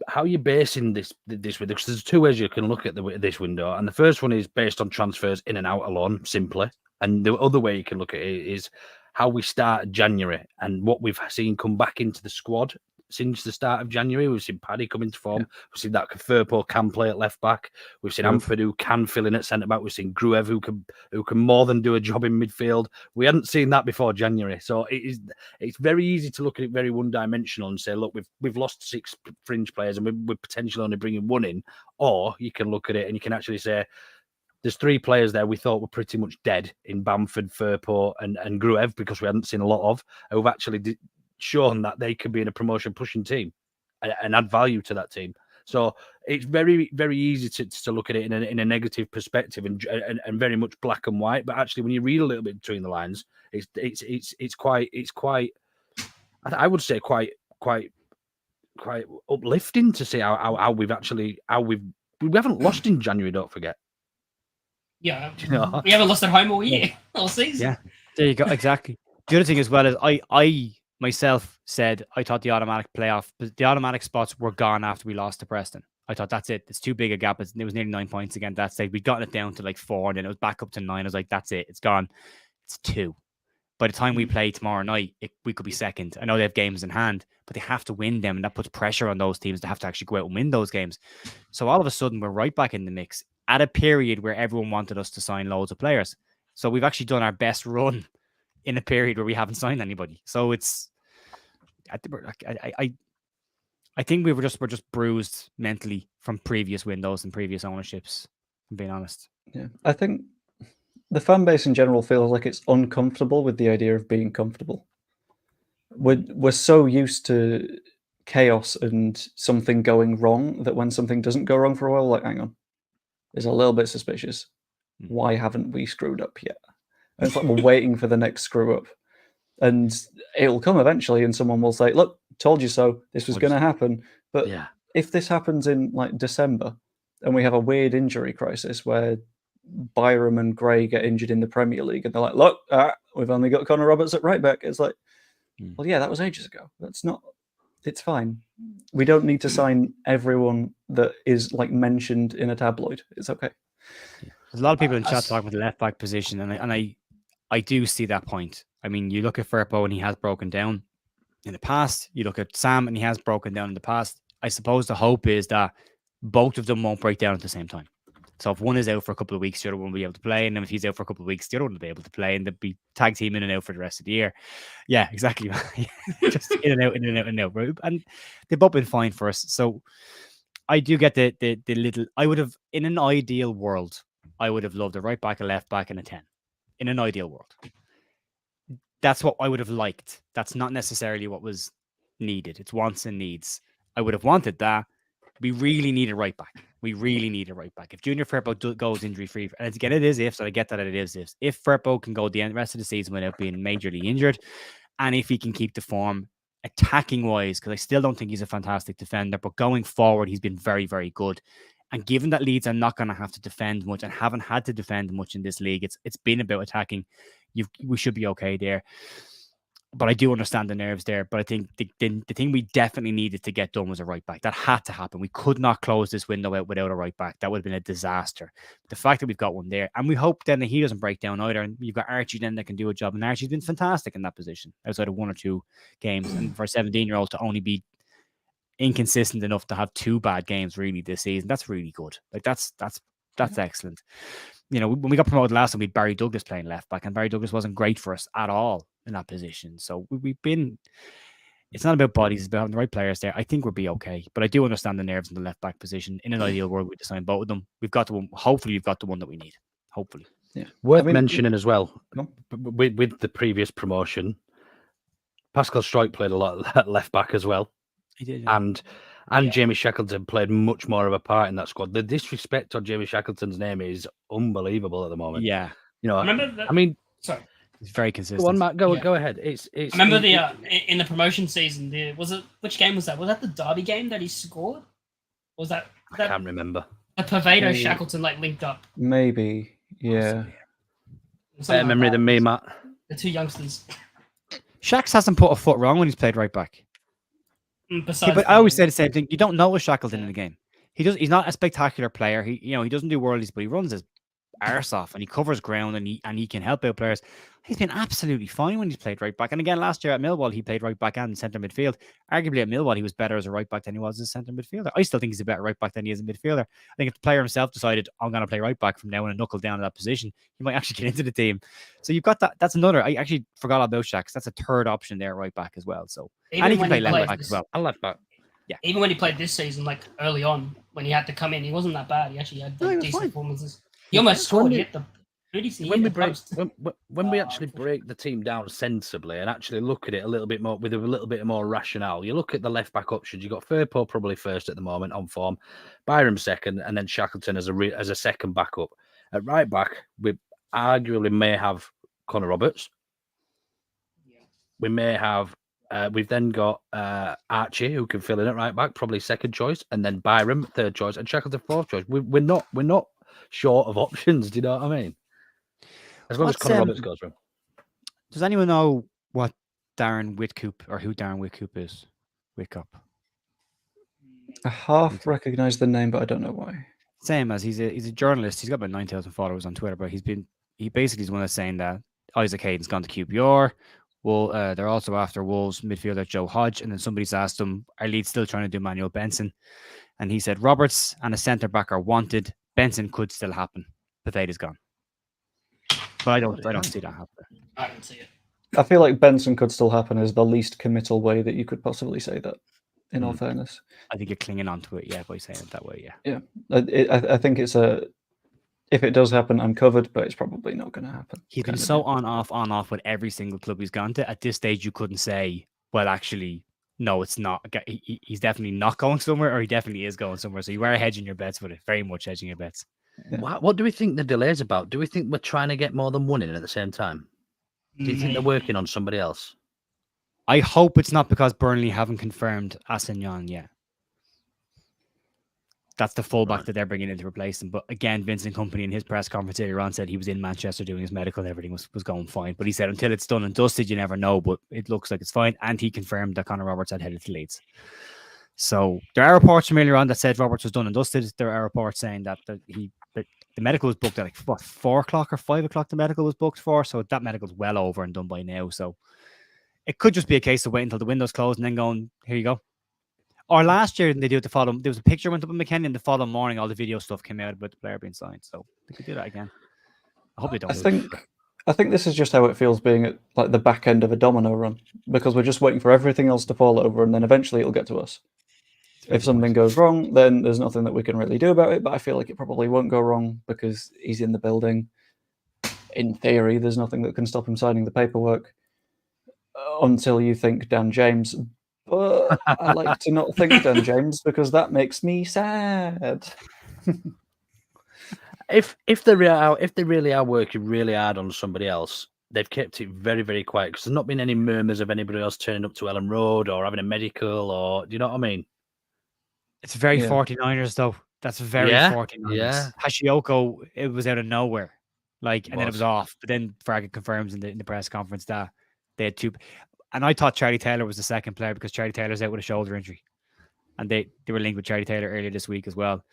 How are you basing this window? Because there's two ways you can look at this window, and the first one is based on transfers in and out alone, simply, and the other way you can look at it is how we started January and what we've seen come back into the squad since the start of January. We've seen Paddy come into form. We've seen that Firpo can play at left back. We've seen Amford who can fill in at centre back. We've seen Gruev who can more than do a job in midfield. We hadn't seen that before January, so it's very easy to look at it very one dimensional and say, look, we've lost 6 fringe players and we're potentially only bringing 1 in. Or you can look at it and you can actually say, there's 3 players there we thought were pretty much dead in Bamford, Firpo, and Gruev, because we hadn't seen a lot of, who've actually shown that they could be in a promotion pushing team and add value to that team. So it's very, very easy to look at it in a negative perspective and very much black and white. But actually, when you read a little bit between the lines, it's quite I would say quite quite uplifting to see how we haven't lost in January. Don't forget. Yeah, You know? we haven't lost at home all year, all season. Yeah, there you go. Exactly. The other thing as well is I myself said I thought the automatic spots were gone after we lost to Preston. I thought that's it. It's too big a gap. It was nearly 9 points again that stage. We'd gotten it down to like 4, and then it was back up to 9. I was like, that's it. It's gone. It's 2. By the time we play tomorrow night, we could be second. I know they have games in hand, but they have to win them, and that puts pressure on those teams to have to actually go out and win those games. So all of a sudden, we're right back in the mix at a period where everyone wanted us to sign loads of players. So we've actually done our best run in a period where we haven't signed anybody. So it's, I think we're just bruised mentally from previous windows and previous ownerships, if I'm being honest. Yeah, I think the fan base in general feels like it's uncomfortable with the idea of being comfortable. We're so used to chaos and something going wrong that when something doesn't go wrong for a while, like, hang on, it's a little bit suspicious. Why haven't we screwed up yet? And it's like we're waiting for the next screw up. And it'll come eventually, and someone will say, look, told you so, this was going to happen. But if this happens in like December, and we have a weird injury crisis where Byram and Gray get injured in the Premier League, and they're like, look, we've only got Connor Roberts at right back. It's like, well, yeah, that was ages ago. That's not, it's fine. We don't need to sign everyone that is like mentioned in a tabloid. It's okay. There's a lot of people in chat talking about the left back position, and I do see that point. I mean, you look at Firpo and he has broken down in the past. You look at Sam and he has broken down in the past. I suppose the hope is that both of them won't break down at the same time. So if one is out for a couple of weeks, the other one will be able to play. And then if he's out for a couple of weeks, the other one will be able to play. And they'll be tag team in and out for the rest of the year. Yeah, exactly. Just in and out, in and out, in and out. And they've both been fine for us. So I do get the little... I would have, in an ideal world, I would have loved a right back, a left back, and a 10. In an ideal world. That's what I would have liked. That's not necessarily what was needed. It's wants and needs. I would have wanted that. We really need a right back. We really need a right back. If Junior Firpo goes injury free, and again, it is ifs, and I get that it is ifs. If Firpo can go the rest of the season without being majorly injured, and if he can keep the form attacking wise, because I still don't think he's a fantastic defender, but going forward, he's been very, very good. And given that Leeds are not going to have to defend much and haven't had to defend much in this league, it's been about attacking. We should be okay there. But I do understand the nerves there. But I think the thing we definitely needed to get done was a right back. That had to happen. We could not close this window out without a right back. That would have been a disaster. The fact that we've got one there, and we hope then that he doesn't break down either. And you've got Archie then that can do a job. And Archie's been fantastic in that position outside of 1 or 2 games. And for a 17-year-old to only be inconsistent enough to have 2 bad games really this season, that's really good. Like that's excellent. You know, when we got promoted last time, we had Barry Douglas playing left back, and Barry Douglas wasn't great for us at all in that position. So we've been, it's not about bodies, it's about having the right players there. I think we'll be okay, but I do understand the nerves in the left back position. In an ideal world, we'd sign both of them. We've got the one, hopefully we've got the one that we need. Hopefully. Yeah. Worth mentioning as well, with the previous promotion, Pascal Struijk played a lot at left back as well. He did, yeah. And Jamie Shackleton played much more of a part in that squad. The disrespect on Jamie Shackleton's name is unbelievable at the moment. Yeah. You know, sorry. It's very consistent. Go on, Matt. Go ahead. It's I remember in the promotion season, which game was that? Was that the Derby game that he scored? Was that I can't remember. The Pavado Shackleton linked up. Maybe, yeah. Better memory than me, Matt. The 2 youngsters. Shax hasn't put a foot wrong when he's played right back. But I always say the same thing. You don't notice Shackleton in the game. He's not a spectacular player. He doesn't do worldies, but he runs his arse off and he covers ground and he can help out players. He's been absolutely fine when he's played right back. And again, last year at Millwall, he played right back and centre midfield. Arguably at Millwall, he was better as a right back than he was as a centre midfielder. I still think he's a better right back than he is a midfielder. I think if the player himself decided, I'm going to play right back from now and knuckle down in that position, he might actually get into the team. So you've got that. That's another. I actually forgot about Shax. That's a third option there, right back as well. So and he can play left back as well. I left back. Yeah. Even when he played this season, like early on, when he had to come in, he wasn't that bad. He actually had decent performances. He almost scored. When we actually break the team down sensibly and actually look at it a little bit more with a little bit more rationale, you look at the left back options. You got Firpo probably first at the moment on form, Byram second, and then Shackleton as a second backup. At right back, we arguably may have Connor Roberts. We may have We've then got Archie, who can fill in at right back, probably second choice, and then Byram, third choice, and Shackleton, fourth choice. We're not short of options. Do you know what I mean? As long as Connor Roberts goes through. Does anyone know what Darren Whitcoop or who Darren Whitcoop is? Whitcup. I half recognise the name, but I don't know why. Same as he's a journalist. He's got about 9,000 followers on Twitter, but he basically is one that's saying that Isaac Hayden's gone to QPR. Well, they're also after Wolves midfielder Joe Hodge, and then somebody's asked him, "Are Leeds still trying to do Manuel Benson?" And he said, "Roberts and a centre back are wanted. Benson could still happen. Paveda's gone." But I don't see that happening. I don't see it. I feel like Benson could still happen is the least committal way that you could possibly say that, in all fairness. I think you're clinging on to it, yeah, by saying it that way, yeah. Yeah. I think it's if it does happen, I'm covered, but it's probably not going to happen. He's been so on, off with every single club he's gone to. At this stage, you couldn't say, well, actually, no, it's not. He's definitely not going somewhere, or he definitely is going somewhere. So you are hedging your bets with it, very much hedging your bets. Yeah. What do we think the delay is about? Do we think we're trying to get more than one in at the same time? Do you think they're working on somebody else? I hope it's not because Burnley haven't confirmed Assignon yet. That's the fullback that they're bringing in to replace him. But again, Vincent Kompany in his press conference earlier on said he was in Manchester doing his medical and everything was going fine. But he said until it's done and dusted, you never know. But it looks like it's fine. And he confirmed that Connor Roberts had headed to Leeds. So there are reports from earlier on that said Roberts was done and dusted. There are reports saying that the medical was booked at like 4 o'clock or 5 o'clock. The medical was booked for. So that medical's well over and done by now. So it could just be a case of waiting until the window's closed and then going, here you go. Or last year, they do it the following. There was a picture went up in McKenny, and the following morning, all the video stuff came out about the player being signed. So they could do that again. I hope they don't. I think this is just how it feels being at like the back end of a domino run, because we're just waiting for everything else to fall over, and then eventually it'll get to us. If something goes wrong, then there's nothing that we can really do about it. But I feel like it probably won't go wrong because he's in the building. In theory, there's nothing that can stop him signing the paperwork until you think Dan James. But I like to not think Dan James because that makes me sad. If they really are working really hard on somebody else, they've kept it very, very quiet because there's not been any murmurs of anybody else turning up to Ellen Road or having a medical or do you know what I mean? It's very 49ers though. That's very 49ers. Yeah. Hashioka, it was out of nowhere. And then it was off. But then Farke confirms in the press conference that they had two. And I thought Charlie Taylor was the second player because Charlie Taylor's out with a shoulder injury. And they were linked with Charlie Taylor earlier this week as well.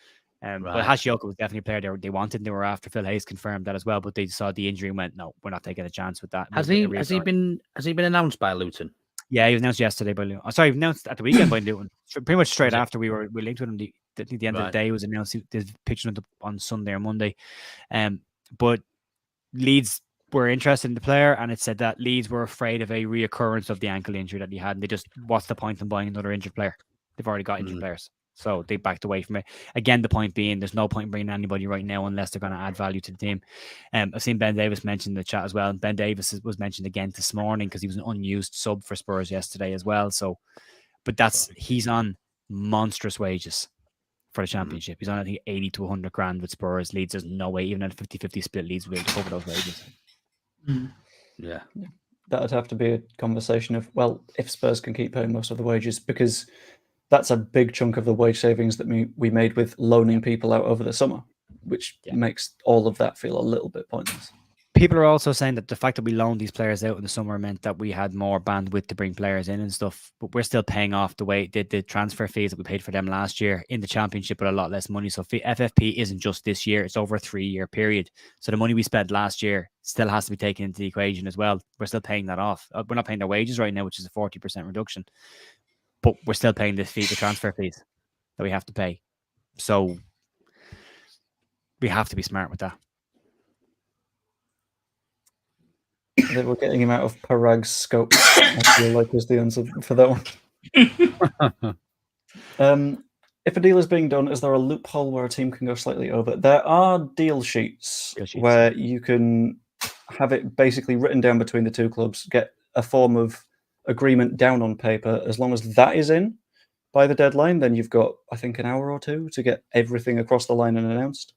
But Hashioka was definitely a player they wanted and they were after. Phil Hayes confirmed that as well. But they saw the injury and went, no, we're not taking a chance with that. Has he been announced by Luton? Yeah, he was announced yesterday by Luton. Sorry, he was announced at the weekend by Luton. Pretty much straight after we linked with him. At the end of the day, he was announced. The picture on Sunday or Monday. But Leeds were interested in the player, and it said that Leeds were afraid of a reoccurrence of the ankle injury that he had, and they just, what's the point in buying another injured player? They've already got injured players, so they backed away from it. Again, the point being, there's no point in bringing anybody right now unless they're going to add value to the team. I've seen Ben Davis mentioned in the chat as well, and Ben Davis was mentioned again this morning because he was an unused sub for Spurs yesterday as well. So, but he's on monstrous wages for the Championship. He's on, I think, 80 to 100 grand with Spurs. Leeds, there's no way, even at a 50-50 split, Leeds will be able to cover those wages. Yeah. That'd have to be a conversation of, well, if Spurs can keep paying most of the wages, because that's a big chunk of the wage savings that we made with loaning people out over the summer, which makes all of that feel a little bit pointless. People are also saying that the fact that we loaned these players out in the summer meant that we had more bandwidth to bring players in and stuff, but we're still paying off the transfer fees that we paid for them last year in the Championship with a lot less money. So FFP isn't just this year, it's over a 3-year period. So the money we spent last year still has to be taken into the equation as well. We're still paying that off. We're not paying their wages right now, which is a 40% reduction, but we're still paying the transfer fees that we have to pay. So we have to be smart with that. They were getting him out of Parag's scope. I feel like was the answer for that one. If a deal is being done, is there a loophole where a team can go slightly over? There are deal sheets where you can have it basically written down between the two clubs, get a form of agreement down on paper. As long as that is in by the deadline, then you've got, I think, an hour or two to get everything across the line and announced.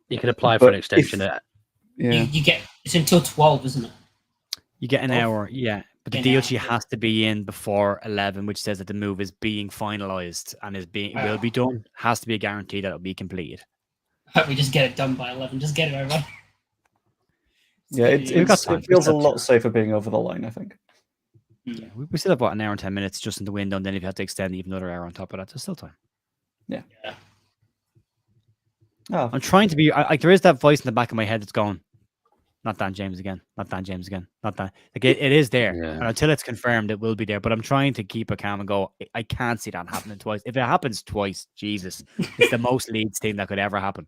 You can apply for an extension. You get, it's until 12, isn't it? You get an hour, yeah. But the Get deal out. she has to be in before 11, which says that the move is being finalised and will be done. Has to be a guarantee that it'll be completed. Hope we just get it done by 11. Just get it over. Yeah, it feels a lot safer being over the line, I think. Yeah, we still have an hour and 10 minutes just in the window, and then if you have to extend even another hour on top of that, there's still time. Yeah. I'm trying to be. There is that voice in the back of my head that's going, "Not Dan James again. Not Dan James again. Not Dan." Like it is there, and until it's confirmed, it will be there. But I'm trying to keep it calm and go. I can't see that happening twice. If it happens twice, Jesus, it's the most Leeds team that could ever happen.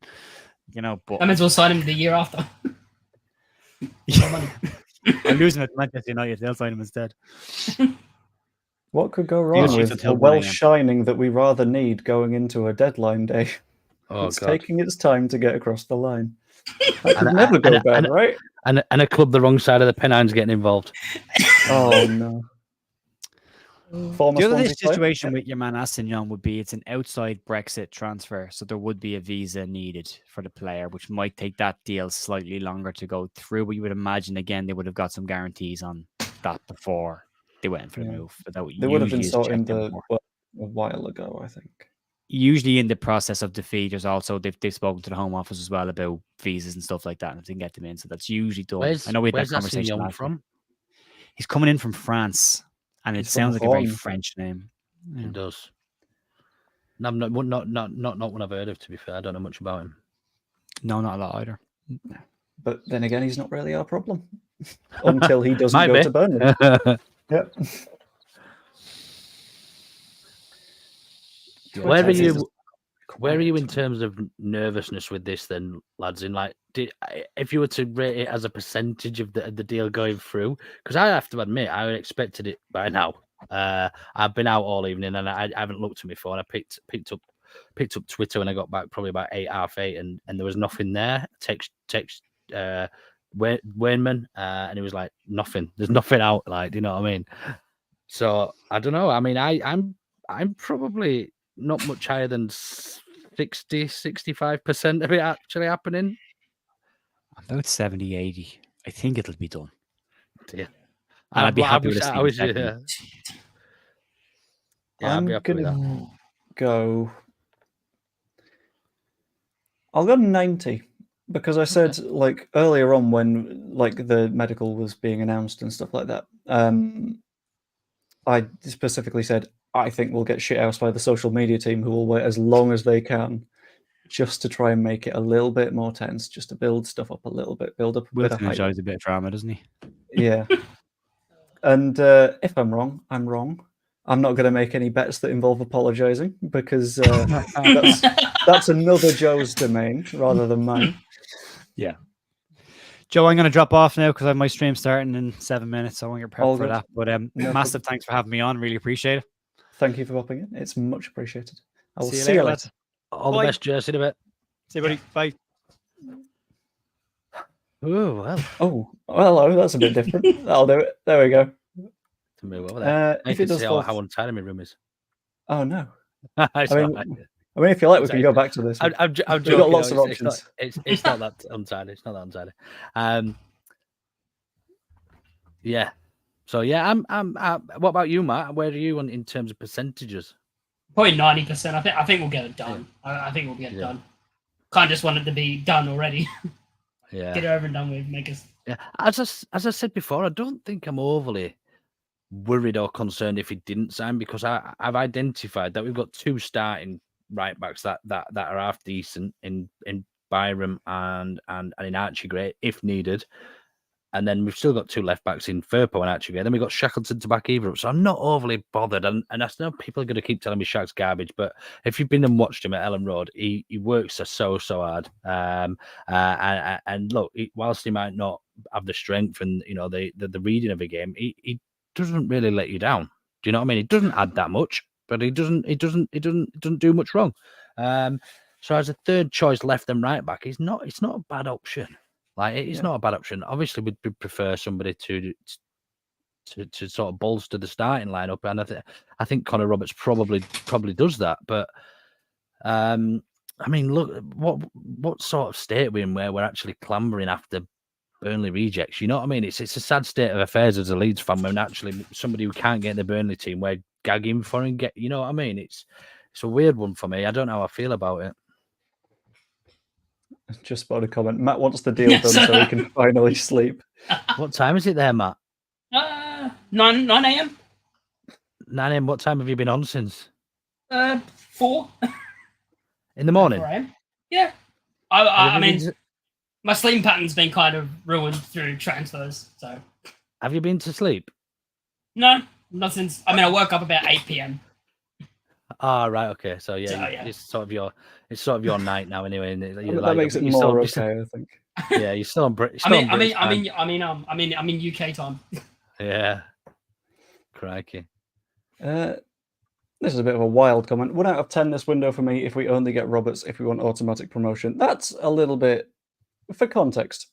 But I might as well sign him the year after. I'm losing it to Manchester United. They'll sign him instead. What could go wrong with a well shining that we rather need going into a deadline day? It's taking its time to get across the line. That could never go bad, right? And a club the wrong side of the Pennines getting involved. Oh no. The other situation with your man Assignon would be it's an outside Brexit transfer, so there would be a visa needed for the player, which might take that deal slightly longer to go through. But you would imagine again they would have got some guarantees on that before they went for the move. But they would have been sorted a while ago, I think. Usually in the process of defeat, there's also they've spoken to the Home Office as well about visas and stuff like that, and if they can get them in, so that's usually done. I know we had that conversation from. He's coming in from France, and it sounds like a very French name. It does. No, not one I've heard of. To be fair, I don't know much about him. No, not a lot either. But then again, he's not really our problem until he doesn't go to Burnley. Yep. Where are you in terms of nervousness with this then, lads? In if you were to rate it as a percentage of the deal going through, because I have to admit I expected it by now. I've been out all evening and I haven't looked at my phone. I picked up Twitter when I got back, probably about 8:30, and there was nothing there. Text Wainman, and it was like nothing. There's nothing out. Like, do you know what I mean? So I don't know. I mean, I'm probably not much higher than 65% of it actually happening. About 70, 80. I think it'll be done. Yeah. And I'd be happy with this. I'm gonna go. I'll go 90 because I said earlier on when the medical was being announced and stuff like that. I specifically said I think we'll get shithoused by the social media team who will wait as long as they can just to try and make it a little bit more tense, just to build stuff up a little bit, build up a bit of hype. Enjoys a bit of drama, doesn't he? Yeah. And if I'm wrong, I'm wrong. I'm not going to make any bets that involve apologizing because that's another Joe's domain rather than mine. Yeah. Joe, I'm going to drop off now because I have my stream starting in 7 minutes. So I want your prep for that. But massive thanks for having me on. Really appreciate it. Thank you for popping in. It's much appreciated. I will see you later. All the best, Jess. In a bit. See you, buddy. Bye. Oh, well. Oh, hello. That's a bit different. That'll do it. There we go. To move over there. If it does see how untidy my room is. Oh, no. I mean, if you like, we can go back to this. I've We've got lots of options. It's not that untidy. It's not that untidy. Yeah. So yeah, I'm. What about you, Matt? Where are you in terms of percentages? Probably 90%. I think we'll get it done. I think we'll get it done. Can't just want it to be done already. Yeah. Get it over and done with. Make us. Yeah. As I said before, I don't think I'm overly worried or concerned if he didn't sign because I've identified that we've got two starting right backs that are half decent in Byram and in Archie Gray if needed. And then we've still got two left backs in Firpo and Archie Gray. Then we've got Shackleton to back either up. So I'm not overly bothered. And I know people are going to keep telling me Shaq's garbage, but if you've been and watched him at Ellen Road, he works so hard. And look, whilst he might not have the strength and the reading of a game, he doesn't really let you down. Do you know what I mean? He doesn't add that much, but he doesn't do much wrong. So as a third choice left and right back, it's not a bad option. It's not a bad option. Obviously, we'd prefer somebody to sort of bolster the starting lineup, and I think Connor Roberts probably does that. But I mean, look, what sort of state we're in where we're actually clambering after Burnley rejects. You know what I mean? It's a sad state of affairs as a Leeds fan when actually somebody who can't get in the Burnley team, we're gagging for and get. You know what I mean? It's a weird one for me. I don't know how I feel about it. Just spotted a comment. Matt wants the deal done so he can finally sleep. What time is it there, Matt? 9 a.m. 9 a.m. What time have you been on since? 4 In the morning? 4 a.m. Yeah. I mean, my sleeping pattern's been kind of ruined through transfers. So, have you been to sleep? No, not since. I mean, I woke up about 8 p.m. Ah, right, okay. So yeah, So, yeah. it's sort of your night now, anyway. And That makes it more okay, I think. Yeah, you're still on British. I'm in UK time. Yeah, crikey. This is a bit of a wild comment. 1 out of 10 this window for me if we only get Roberts if we want automatic promotion. That's a little bit for context.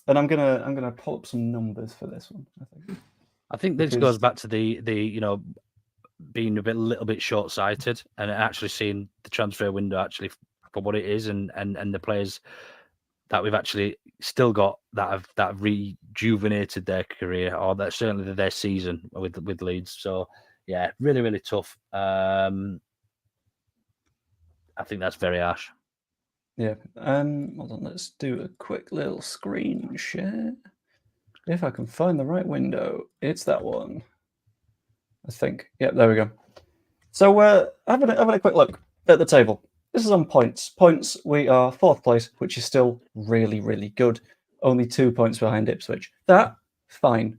And I'm gonna pull up some numbers for this one, I think this goes back to the being a little bit short-sighted and actually seeing the transfer window actually for what it is and the players that we've actually still got that have rejuvenated their career or that certainly their season with Leeds. So yeah, really, really tough. I think that's very harsh. Yeah. Hold on, let's do a quick little screen share. If I can find the right window, it's that one. I think. Yep, there we go. So having a quick look at the table. This is on points. Points, we are 4th place, which is still really, really good. Only 2 points behind Ipswich. That, fine.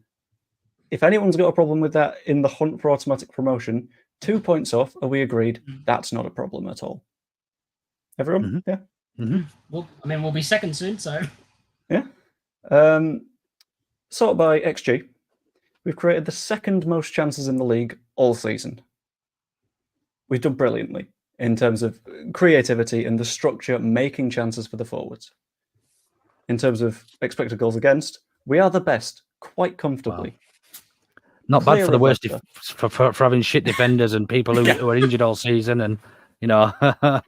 If anyone's got a problem with that in the hunt for automatic promotion, 2 points off, are we agreed? That's not a problem at all. Everyone? Mm-hmm. Yeah? Mm-hmm. Well, I mean, we'll be second soon, so... Yeah. Sorted by XG, we've created the 2nd most chances in the league all season. We've done brilliantly in terms of creativity and the structure, making chances for the forwards. In terms of expected goals against, we are the best, quite comfortably. Wow. Not bad for the worst, for having shit defenders and people who are injured all season, and the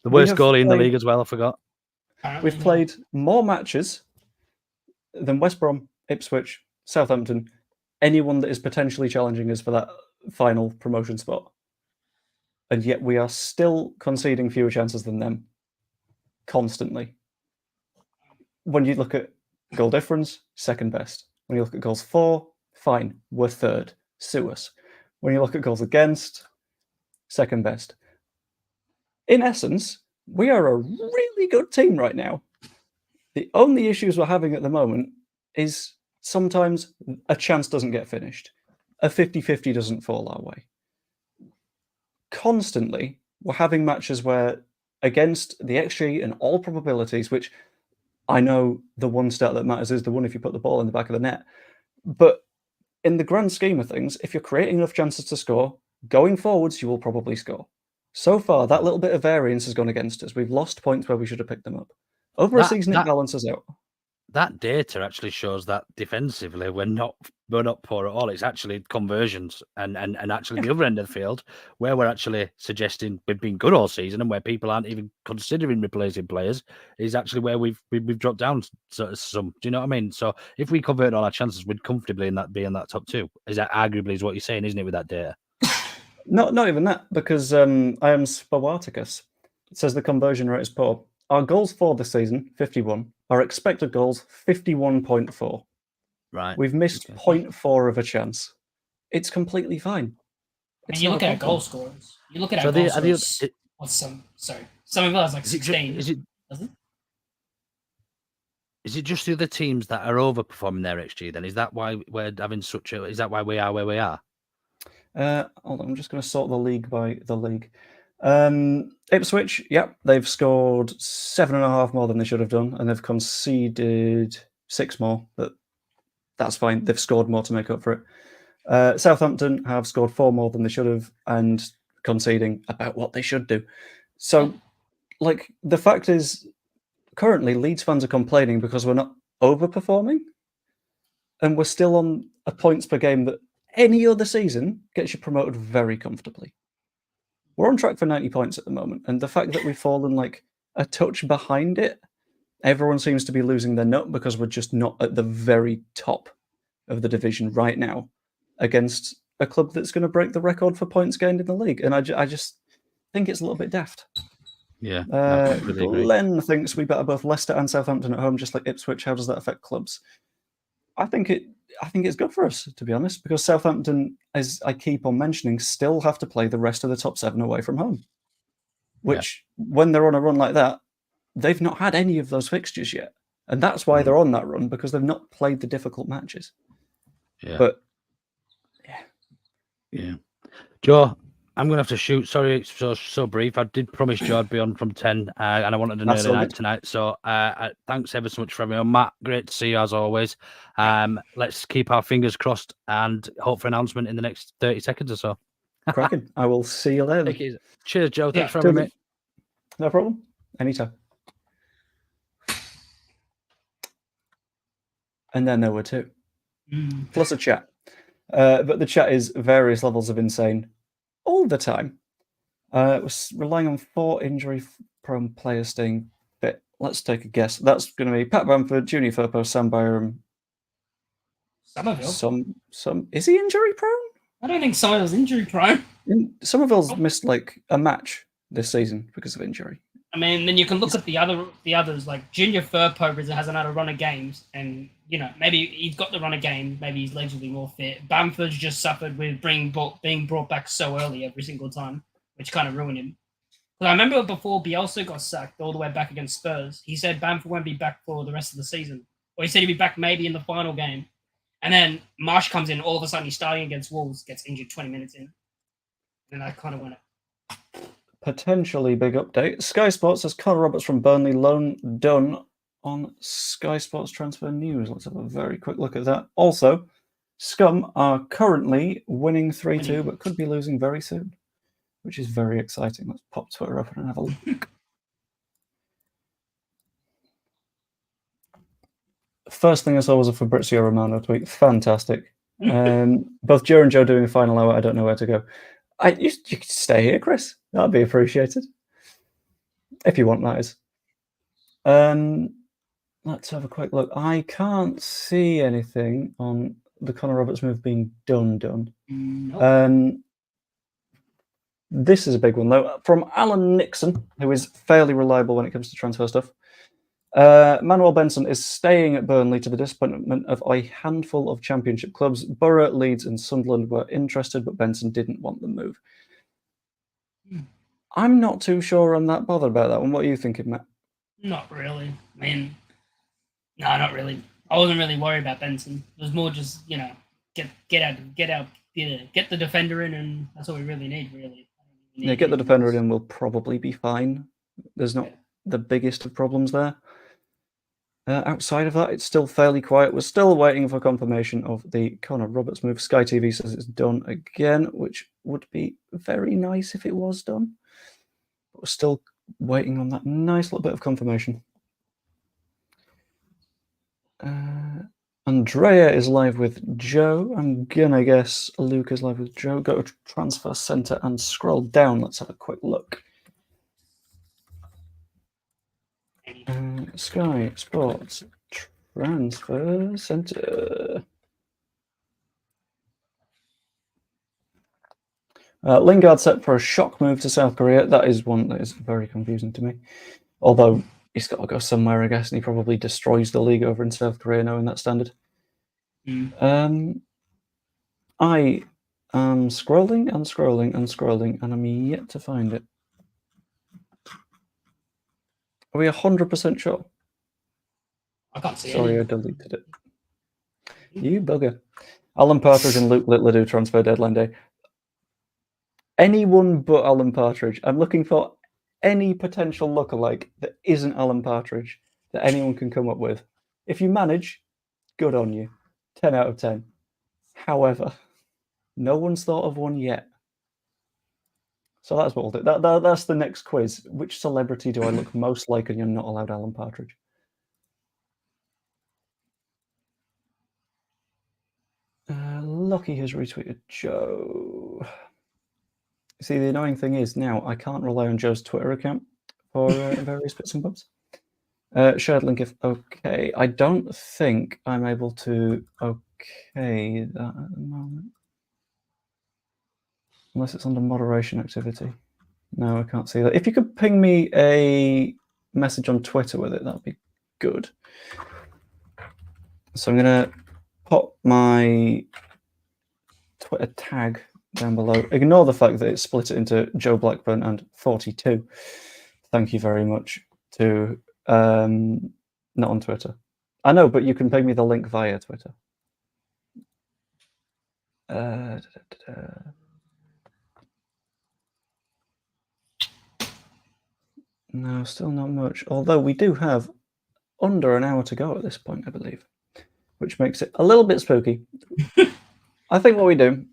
worst goalie in the league as well. I forgot. We've played more matches than West Brom, Ipswich, Southampton, anyone that is potentially challenging us for that final promotion spot, and yet we are still conceding fewer chances than them constantly. When you look at goal difference, 2nd best. When you look at goals for, fine, we're 3rd. Sue us. When you look at goals against, 2nd best. In essence, we are a really good team right now. The only issues we're having at the moment is sometimes a chance doesn't get finished. A 50-50 doesn't fall our way. Constantly, we're having matches where against the XG and all probabilities, which I know the one stat that matters is the one if you put the ball in the back of the net. But in the grand scheme of things, if you're creating enough chances to score, going forwards, you will probably score. So far, that little bit of variance has gone against us. We've lost points where we should have picked them up. Over a season, it balances out. That data actually shows that defensively we're not poor at all. It's actually conversions and actually the other end of the field where we're actually suggesting we've been good all season and where people aren't even considering replacing players is actually where we've dropped down some. Do you know what I mean? So if we convert all our chances, we'd comfortably be in that top 2. Is that arguably is what you're saying, isn't it, with that data? Not even that, because I am Spawarticus. It says the conversion rate is poor. Our goals for this season, 51. Our expected goals, 51.4. Right. We've missed 0.4 of a chance. It's completely fine. And you look at our goal scorers. You look at our goal scorers. Some of us like 16. Is it just the other teams that are overperforming their XG then? Is that why we're having is that why we are where we are? Hold on, I'm just going to sort the league by the league. Ipswich, they've scored 7.5 more than they should have done, and they've conceded 6 more, but that's fine. They've scored more to make up for it. Southampton have scored 4 more than they should have, and conceding about what they should do. So, the fact is, currently, Leeds fans are complaining because we're not overperforming, and we're still on a points per game that any other season gets you promoted very comfortably. We're on track for 90 points at the moment, and the fact that we've fallen a touch behind it Everyone seems to be losing their nut because we're just not at the very top of the division right now against a club that's going to break the record for points gained in the league. And I just think it's a little bit daft. Yeah, I completely agree. Glenn thinks we better both Leicester and Southampton at home, just like Ipswich. How does that affect clubs? I think it's good for us, to be honest, because Southampton, as I keep on mentioning, still have to play the rest of the top 7 away from home. Which, when they're on a run like that, they've not had any of those fixtures yet. And that's why they're on that run, because they've not played the difficult matches. Yeah. But, yeah. Joe, I'm going to have to shoot. Sorry, it's so brief. I did promise Joe I'd be on from 10, and I wanted an That's early all night good. tonight. So thanks ever so much for having me on. Matt, great to see you as always. Let's keep our fingers crossed and hope for an announcement in the next 30 seconds or so. cracking. I will see you later. Take it easy. Cheers, Joe. Thanks Yeah. for having me. No problem. Anytime. And then there were 2. Plus a chat. But the chat is various levels of insane all the time. It was relying on 4 injury-prone players staying fit. Let's take a guess. That's going to be Pat Bamford, Junior Firpo, Sam Byram. Somerville. Some is he injury-prone? I don't think Somerville's injury prone. Somerville's missed like a match this season because of injury. I mean, then you can look at the others, like Junior Firpo hasn't had a run of games, and maybe he's got the run of games, maybe his legs will be more fit. Bamford's just suffered with being brought back so early every single time, which kind of ruined him. But I remember before Bielsa got sacked all the way back against Spurs, he said Bamford won't be back for the rest of the season, or he said he'd be back maybe in the final game. And then Marsh comes in, all of a sudden he's starting against Wolves, gets injured 20 minutes in, and I kind of went. Potentially big update. Sky Sports says Connor Roberts from Burnley loan done on Sky Sports Transfer News. Let's have a very quick look at that. Also, Scum are currently winning 3-2, but could be losing very soon, which is very exciting. Let's pop Twitter open and have a look. First thing I saw was a Fabrizio Romano tweet. Fantastic. Both Joe and Joe doing a final hour. I don't know where to go. You could stay here, Chris. That'd be appreciated. If you want, that is. Let's have a quick look. I can't see anything on the Connor Roberts move being done. Nope. This is a big one, though. From Alan Nixon, who is fairly reliable when it comes to transfer stuff. Manuel Benson is staying at Burnley to the disappointment of a handful of championship clubs. Borough, Leeds and Sunderland were interested, but Benson didn't want the move. I'm not too sure I'm that bothered about that one. What are you thinking, Matt? Not really. I mean, no, not really. I wasn't really worried about Benson. It was more just, get the defender in, and that's all we really need, really. Get the defender in, we'll probably be fine. There's not the biggest of problems there. Outside of that, it's still fairly quiet. We're still waiting for confirmation of the Connor Roberts move. Sky TV says it's done again, which would be very nice if it was done. But we're still waiting on that nice little bit of confirmation. Andrea is live with Joe. I'm gonna guess Luke is live with Joe. Go to Transfer Center and scroll down. Let's have a quick look. Sky Sports Transfer Center. Lingard set for a shock move to South Korea. That is one that is very confusing to me. Although he's got to go somewhere, I guess, and he probably destroys the league over in South Korea knowing that standard. I am scrolling and scrolling and scrolling, and I'm yet to find it. Are we 100% sure? I can't see Sorry, it. I deleted it. You bugger. Alan Partridge and Luke Littler do transfer deadline day. Anyone but Alan Partridge. I'm looking for any potential lookalike that isn't Alan Partridge that anyone can come up with. If you manage, good on you. 10 out of 10. However, no one's thought of one yet. So that's what we'll do. That's the next quiz. Which celebrity do I look most like and you're not allowed Alan Partridge? Lucky has retweeted Joe. See, the annoying thing is now I can't rely on Joe's Twitter account for various bits and bobs. Shared link if okay. I don't think I'm able to okay that at the moment. Unless it's under moderation activity. No, I can't see that. If you could ping me a message on Twitter with it, that'd be good. So I'm going to pop my Twitter tag down below. Ignore the fact that it split it into Joe Blackburn and 42. Thank you very much to not on Twitter. I know, but you can ping me the link via Twitter. No, still not much. Although we do have under an hour to go at this point, I believe, which makes it a little bit spooky. I think what we do,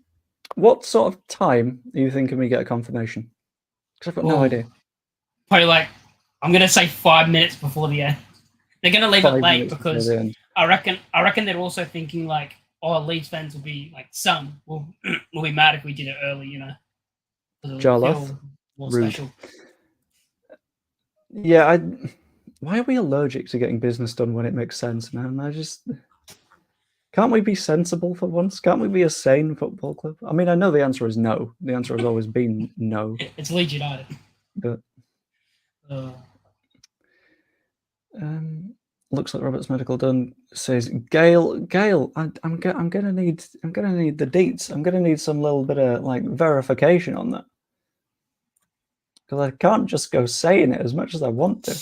what sort of time are you thinking we get a confirmation? Because I've got no idea. Probably like, I'm going to say 5 minutes before the end. They're going to leave it 5 late minutes before because the end. I reckon they're also thinking like, oh, Leeds fans will be like, some will be mad if we did it early, you know. 'Cause it'll Jarlath? feel more Rude. special. Yeah, why are we allergic to getting business done when it makes sense, man? Can't we be sensible for once? Can't we be a sane football club? I mean, I know the answer is no. The answer has always been no. It's Leeds United. But looks like Robert's medical done. Says Gail, I'm gonna need the deets. I'm gonna need some little bit of like verification on that. Because I can't just go saying it as much as I want to.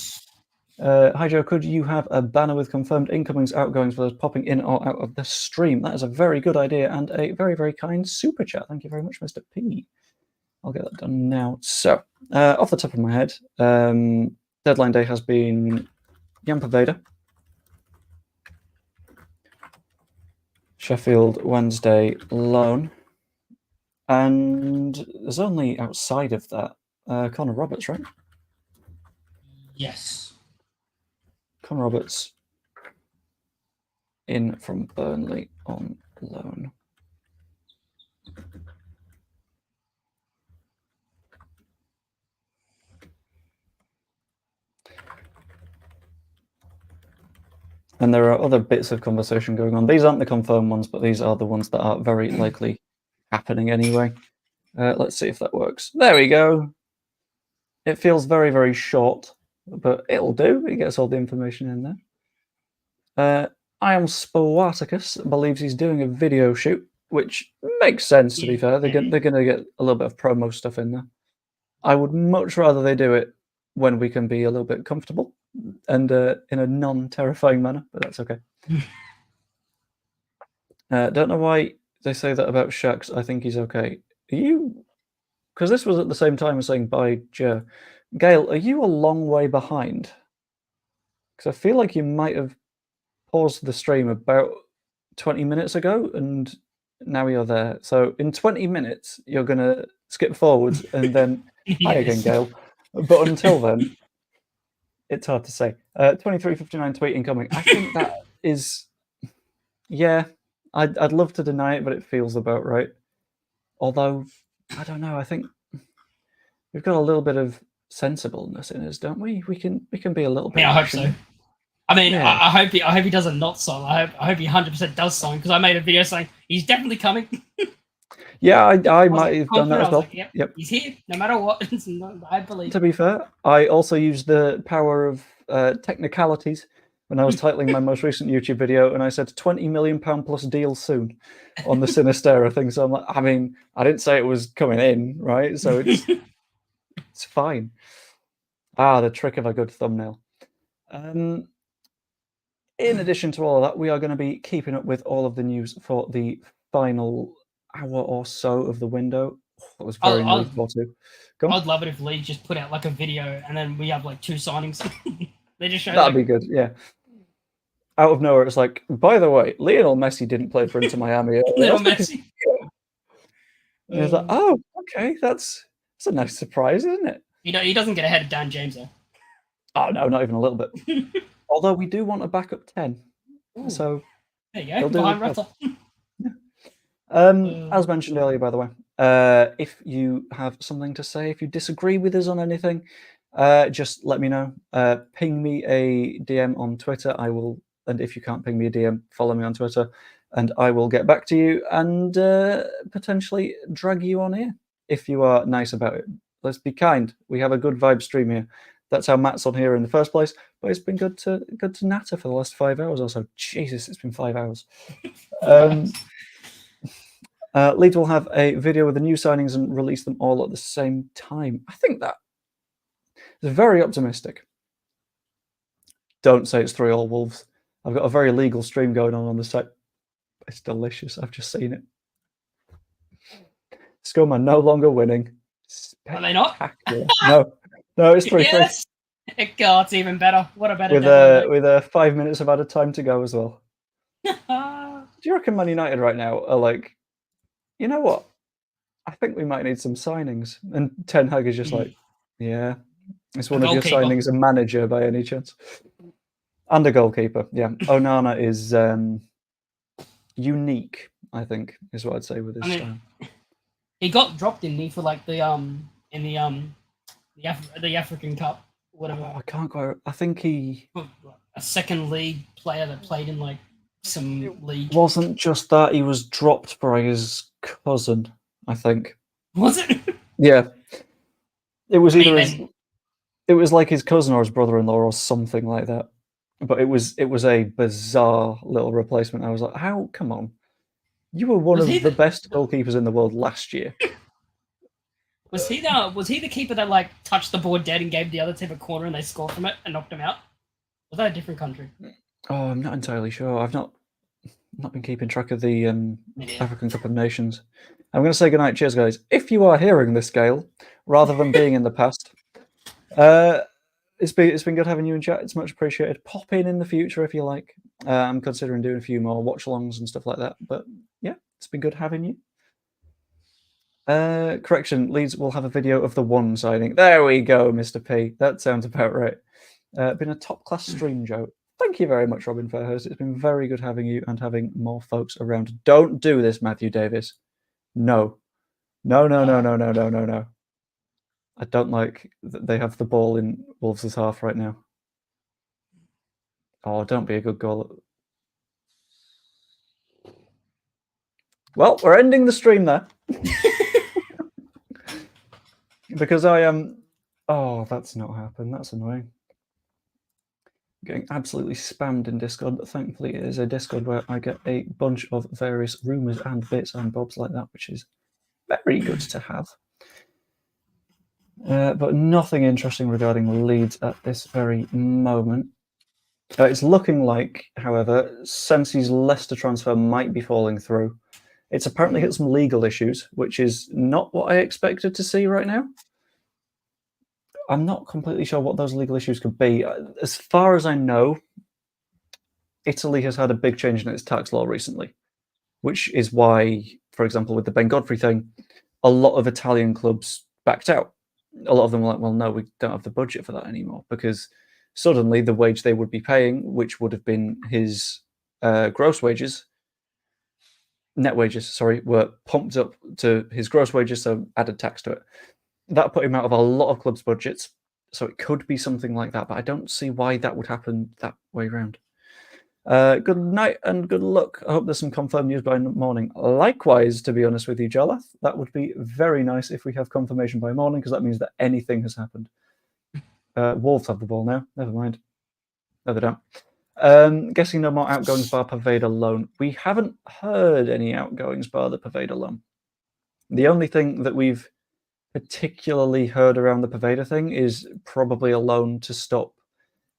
Hi Joe, could you have a banner with confirmed incomings, outgoings for those popping in or out of the stream? That is a very good idea and a very, very kind super chat. Thank you very much, Mr. P. I'll get that done now. So, off the top of my head, deadline day has been Jan Poveda, Sheffield Wednesday loan, and there's only outside of that Connor Roberts, right? Yes. Connor Roberts in from Burnley on loan. And there are other bits of conversation going on. These aren't the confirmed ones, but these are the ones that are very likely happening anyway. Let's see if that works. There we go. It feels very, very short, but it'll do. It gets all the information in there. I am Spartacus believes he's doing a video shoot, which makes sense, to be fair. They're going to get a little bit of promo stuff in there. I would much rather they do it when we can be a little bit comfortable and in a non-terrifying manner, but that's okay. Don't know why they say that about Shax. I think he's okay. Are you... Because this was at the same time as saying bye, Joe. Gail, are you a long way behind? Because I feel like you might have paused the stream about 20 minutes ago, and now you're there. So in 20 minutes, you're going to skip forwards and then hi again, Gail. But until then, it's hard to say. 2359 tweet incoming. I think that is... Yeah, I'd love to deny it, but it feels about right. Although, I don't know, I think we've got a little bit of sensibleness in us, don't we? We can be a little bit... Yeah, I hope so. I mean, yeah. I hope he does a not song. I hope he 100% does song, because I made a video saying he's definitely coming. Yeah, I might like, have done that as well. Like, yep, he's here, no matter what. I believe. To be fair, I also used the power of technicalities when I was titling my most recent YouTube video, and I said £20 million plus deal soon on the Sinistera thing. So I'm like, I mean, I didn't say it was coming in, right? So it's fine. The trick of a good thumbnail. In addition to all of that, we are going to be keeping up with all of the news for the final hour or so of the window. That was very nice. I'd love it if Leeds just put out like a video and then we have like 2 signings. They just show that'd be good, yeah. Out of nowhere, it's like, by the way, Lionel Messi didn't play for Inter Miami. Lionel Messi. And it's like, oh, okay, that's a nice surprise, isn't it? He doesn't get ahead of Dan James though. Oh no, not even a little bit. Although we do want a backup 10. Ooh. So there you go, behind Rutter. As mentioned earlier, by the way, if you have something to say, if you disagree with us on anything, just let me know. Ping me a DM on Twitter. I will, and if you can't ping me a DM, follow me on Twitter, and I will get back to you and potentially drag you on here if you are nice about it. Let's be kind. We have a good vibe stream here. That's how Matt's on here in the first place. But it's been good to natter for the last 5 hours or so. Jesus, it's been 5 hours. Leeds will have a video with the new signings and release them all at the same time. I think that is very optimistic. Don't say it's 3-all Wolves. I've got a very legal stream going on the site. It's delicious. I've just seen it. Scum are no longer winning. Are they not? No, it's 3-3. Yes! God, it's even better. What a better with 5 minutes of added time to go as well. Do you reckon Man United right now are like, you know what? I think we might need some signings. And Ten Hag is just like, yeah. It's one of your signings, a manager by any chance. And a goalkeeper, yeah. Onana is unique, I think, is what I'd say with his style. He got dropped, didn't he, for like the African Cup, whatever. Oh, I can't quite. I think he a second league player that played in like some league. Wasn't just that, he was dropped by his cousin, I think. Was it? Yeah. It was either it was like his cousin or his brother-in-law or something like that. But it was a bizarre little replacement. I was like, how? Come on. You were one of the best goalkeepers in the world last year. Was he the keeper that like touched the board dead and gave the other team a corner and they scored from it and knocked him out? Was that a different country? Oh, I'm not entirely sure. I've not been keeping track of the African Cup of Nations. I'm going to say goodnight. Cheers, guys. If you are hearing this, Gale, rather than being in the past, it's been good having you in chat. It's much appreciated. Pop in the future if you like. I'm considering doing a few more watch-alongs and stuff like that. But yeah, it's been good having you. Correction, Leeds will have a video of the one signing. There we go, Mr. P. That sounds about right. Been a top-class stream, Joe. Thank you very much, Robin Fairhurst. It's been very good having you and having more folks around. Don't do this, Matthew Davis. No. No. I don't like that they have the ball in Wolves' half right now. Oh, don't be a good goal. Well, we're ending the stream there. Because I am... Oh, that's not happened. That's annoying. I'm getting absolutely spammed in Discord, but thankfully it is a Discord where I get a bunch of various rumours and bits and bobs like that, which is very good to have. But nothing interesting regarding Leeds at this very moment. It's looking like, however, Sensi's Leicester transfer might be falling through. It's apparently hit some legal issues, which is not what I expected to see right now. I'm not completely sure what those legal issues could be. As far as I know, Italy has had a big change in its tax law recently, which is why, for example, with the Ben Godfrey thing, a lot of Italian clubs backed out. A lot of them were like, well, no, we don't have the budget for that anymore, because suddenly the wage they would be paying, which would have been his gross wages, net wages, sorry, were pumped up to his gross wages, so added tax to it. That put him out of a lot of clubs' budgets, so it could be something like that, but I don't see why that would happen that way around. Good night and good luck. I hope there's some confirmed news by morning. Likewise, to be honest with you, Jalath, that would be very nice if we have confirmation by morning, because that means that anything has happened. Wolves have the ball now. Never mind. No, they don't. Guessing no more outgoings bar Poveda loan. We haven't heard any outgoings bar the Poveda loan. The only thing that we've particularly heard around the Poveda thing is probably a loan to stop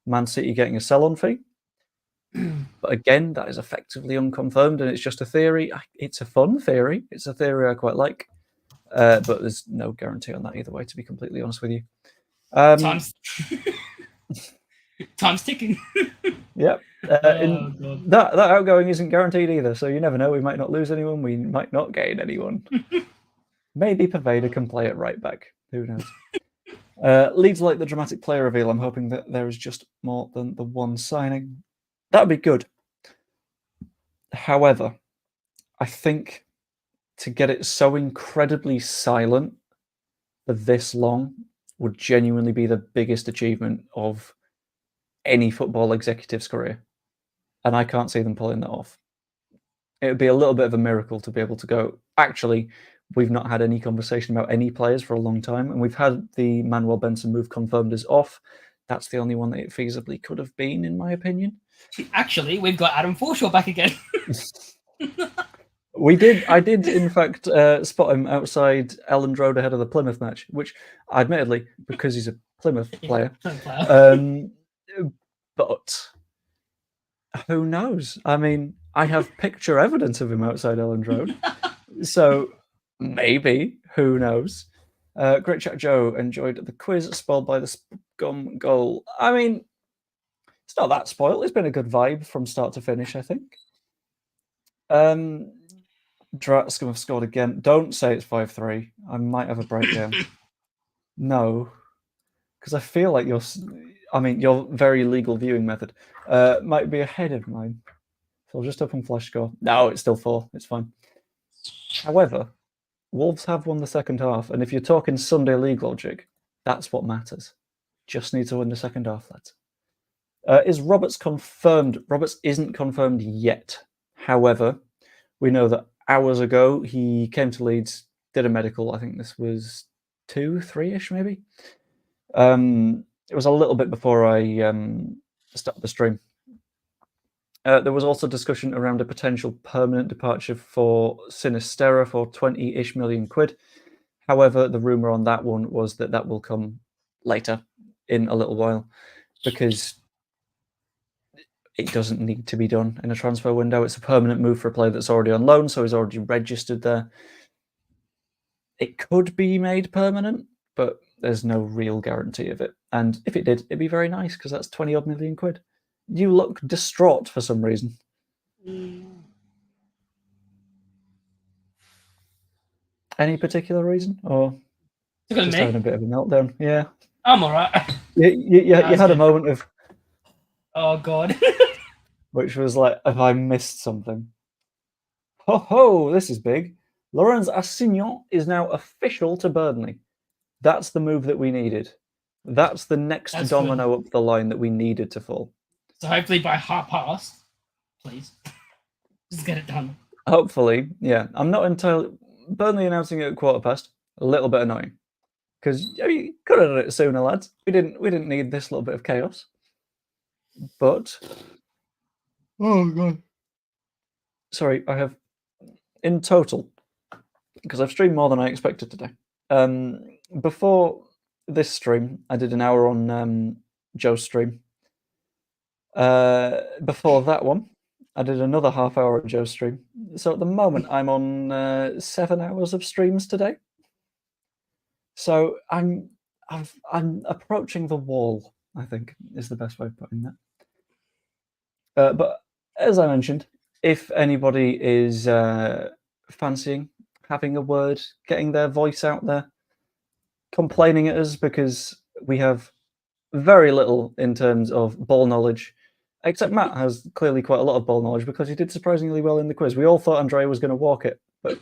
Man City getting a sell-on fee. But again, that is effectively unconfirmed, and it's just a theory. It's a fun theory. It's a theory I quite like, but there's no guarantee on that either way, to be completely honest with you. Time's ticking. Yep. That outgoing isn't guaranteed either, so you never know. We might not lose anyone. We might not gain anyone. Maybe Poveda can play it right back. Who knows? Leeds like the dramatic player reveal. I'm hoping that there is just more than the one signing. That would be good. However, I think to get it so incredibly silent for this long would genuinely be the biggest achievement of any football executive's career. And I can't see them pulling that off. It would be a little bit of a miracle to be able to go, actually, we've not had any conversation about any players for a long time, and we've had the Manuel Benson move confirmed as off. That's the only one that it feasibly could have been, in my opinion. Actually, we've got Adam Forshaw back again. I did, in fact, spot him outside Elland Road ahead of the Plymouth match, which, admittedly, because he's a Plymouth player, but who knows? I mean, I have picture evidence of him outside Elland Road, so maybe, who knows? Great chat, Joe. Enjoyed the quiz, spoiled by the scum goal. I mean, it's not that spoiled. It's been a good vibe from start to finish, I think. Scum have scored again. Don't say it's 5-3. I might have a breakdown. No, because I feel like your very legal viewing method might be ahead of mine. So I'll just open flash score. No, it's still 4. It's fine. However, Wolves have won the second half, and if you're talking Sunday league logic, that's what matters. Just need to win the second half, lads. Is Roberts confirmed? Roberts isn't confirmed yet. However, we know that hours ago he came to Leeds, did a medical. I think this was 2-3-ish, maybe. It was a little bit before I started the stream. There was also discussion around a potential permanent departure for Sinisterra for 20-ish million quid. However, the rumour on that one was that that will come later in a little while because it doesn't need to be done in a transfer window. It's a permanent move for a player that's already on loan, so he's already registered there. It could be made permanent, but there's no real guarantee of it. And if it did, it'd be very nice because that's 20-odd million quid. You look distraught for some reason. Any particular reason? Or just having a bit of a meltdown? Yeah. I'm all right. You had a moment of... Oh, God. which was like, have I missed something? Ho, this is big. Laurens Assignon is now official to Burnley. That's the move that we needed. That's the next domino up the line that we needed to fall. So hopefully by past, please. Just get it done. Hopefully, yeah. I'm not entirely... Burnley announcing it at 15:15, a little bit annoying. Because you could have done it sooner, lads. We didn't need this little bit of chaos. But... oh, God. Sorry, I have... in total, because I've streamed more than I expected today. Before this stream, I did an hour on Joe's stream. Before that one, I did another half hour on Joe's stream. So at the moment, I'm on 7 hours of streams today. So I'm approaching the wall, I think, is the best way of putting that. But as I mentioned, if anybody is fancying having a word, getting their voice out there, complaining at us because we have very little in terms of ball knowledge, except Matt has clearly quite a lot of ball knowledge because he did surprisingly well in the quiz. We all thought Andrea was going to walk it, but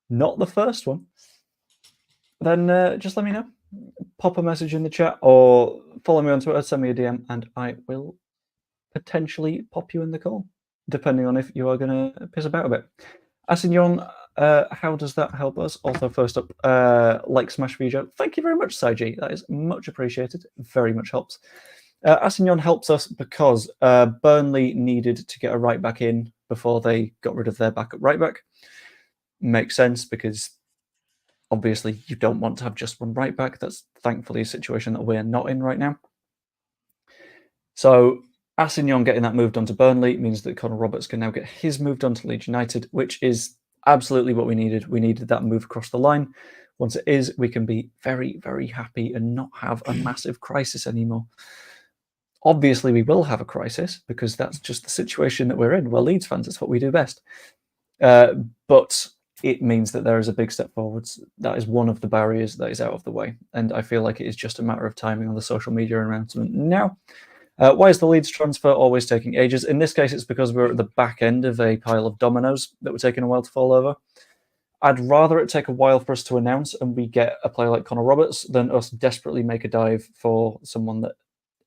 not the first one. Then just let me know. Pop a message in the chat or follow me on Twitter, send me a DM, and I will potentially pop you in the call, depending on if you are going to piss about a bit. Assignon, how does that help us? Also, first up, like Smash Video. Thank you very much, Saiji. That is much appreciated. Very much helps. Assignon helps us because Burnley needed to get a right back in before they got rid of their backup right back. Makes sense because obviously you don't want to have just one right back. That's thankfully a situation that we're not in right now. So Assignon getting that moved on to Burnley means that Connor Roberts can now get his moved on to Leeds United, which is absolutely what we needed. We needed that move across the line. Once it is, we can be very, very happy and not have a massive crisis anymore. Obviously, we will have a crisis because that's just the situation that we're in. We're Leeds fans. It's what we do best. But it means that there is a big step forwards. That is one of the barriers that is out of the way. And I feel like it is just a matter of timing on the social media announcement now. Why is the Leeds transfer always taking ages? In this case, it's because we're at the back end of a pile of dominoes that were taking a while to fall over. I'd rather it take a while for us to announce and we get a player like Connor Roberts than us desperately make a dive for someone that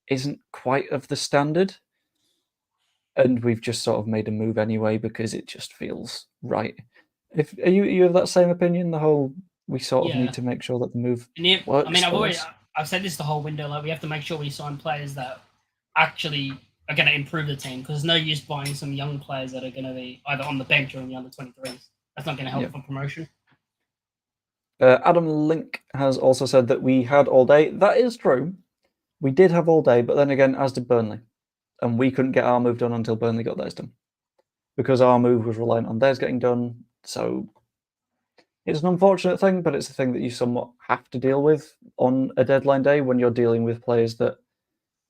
isn't quite of the standard. And we've just sort of made a move anyway because it just feels right. Are you of that same opinion? The whole we sort of Yeah. need to make sure that the move And yeah, works. I mean, for us. I've said this the whole window. Like, we have to make sure we sign players that actually are going to improve the team, because there's no use buying some young players that are going to be either on the bench or in the under 23s. That's not going to help for promotion. Adam Link has also said that we had all day. That is true. We did have all day, but then again, as did Burnley. And we couldn't get our move done until Burnley got theirs done. Because our move was reliant on theirs getting done. So it's an unfortunate thing, but it's a thing that you somewhat have to deal with on a deadline day when you're dealing with players that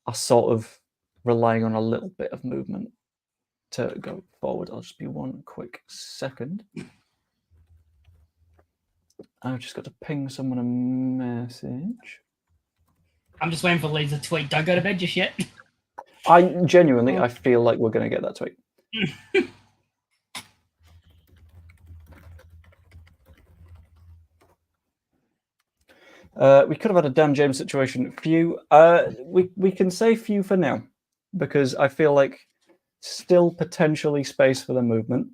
are sort of relying on a little bit of movement to go forward. I'll just be one quick second. I've just got to ping someone a message. I'm just waiting for Leeds to tweet, don't go to bed just yet. I feel like we're going to get that tweet. We could have had a Dan James situation. Few. We can say few for now, because I feel like still potentially space for the movement.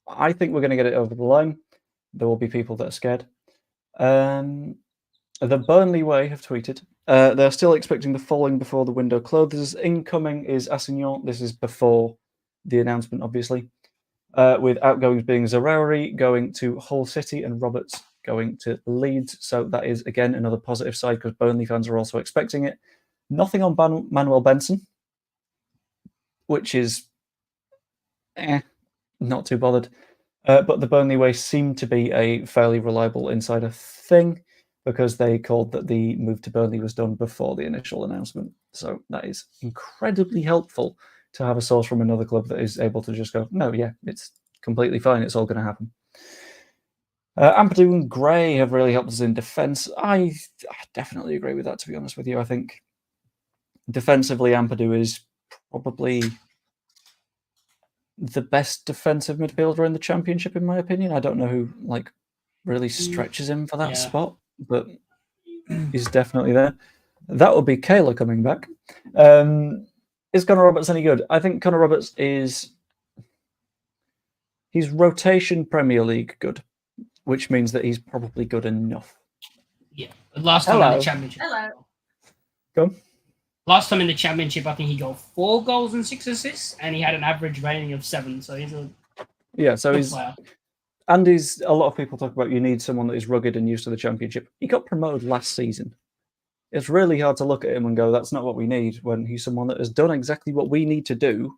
I think we're going to get it over the line. There will be people that are scared. The Burnley Way have tweeted. They're still expecting the following before the window closes. Incoming is Assignon. This is before the announcement, obviously. With outgoings being Zaroury going to Hull City and Roberts going to Leeds. So that is, again, another positive side because Burnley fans are also expecting it. Nothing on Manuel Benson, which is not too bothered. But the Burnley Way seemed to be a fairly reliable insider thing because they called that the move to Burnley was done before the initial announcement. So that is incredibly helpful to have a source from another club that is able to just go, no, yeah, it's completely fine. It's all going to happen. Ampadu and Gray have really helped us in defence. I definitely agree with that, to be honest with you. I think defensively, Ampadu is probably the best defensive midfielder in the Championship, in my opinion. I don't know who really stretches him for that spot, but he's definitely there. That would be Kayla coming back. Is Connor Roberts any good? I think Connor Roberts he's rotation Premier League good, which means that he's probably good enough. Yeah. Last time in the Championship. Hello. Go on. Last time in the Championship, I think he got 4 goals and 6 assists, and he had an average rating of 7. So he's a good player. And he's a lot of people talk about you need someone that is rugged and used to the Championship. He got promoted last season. It's really hard to look at him and go, that's not what we need, when he's someone that has done exactly what we need to do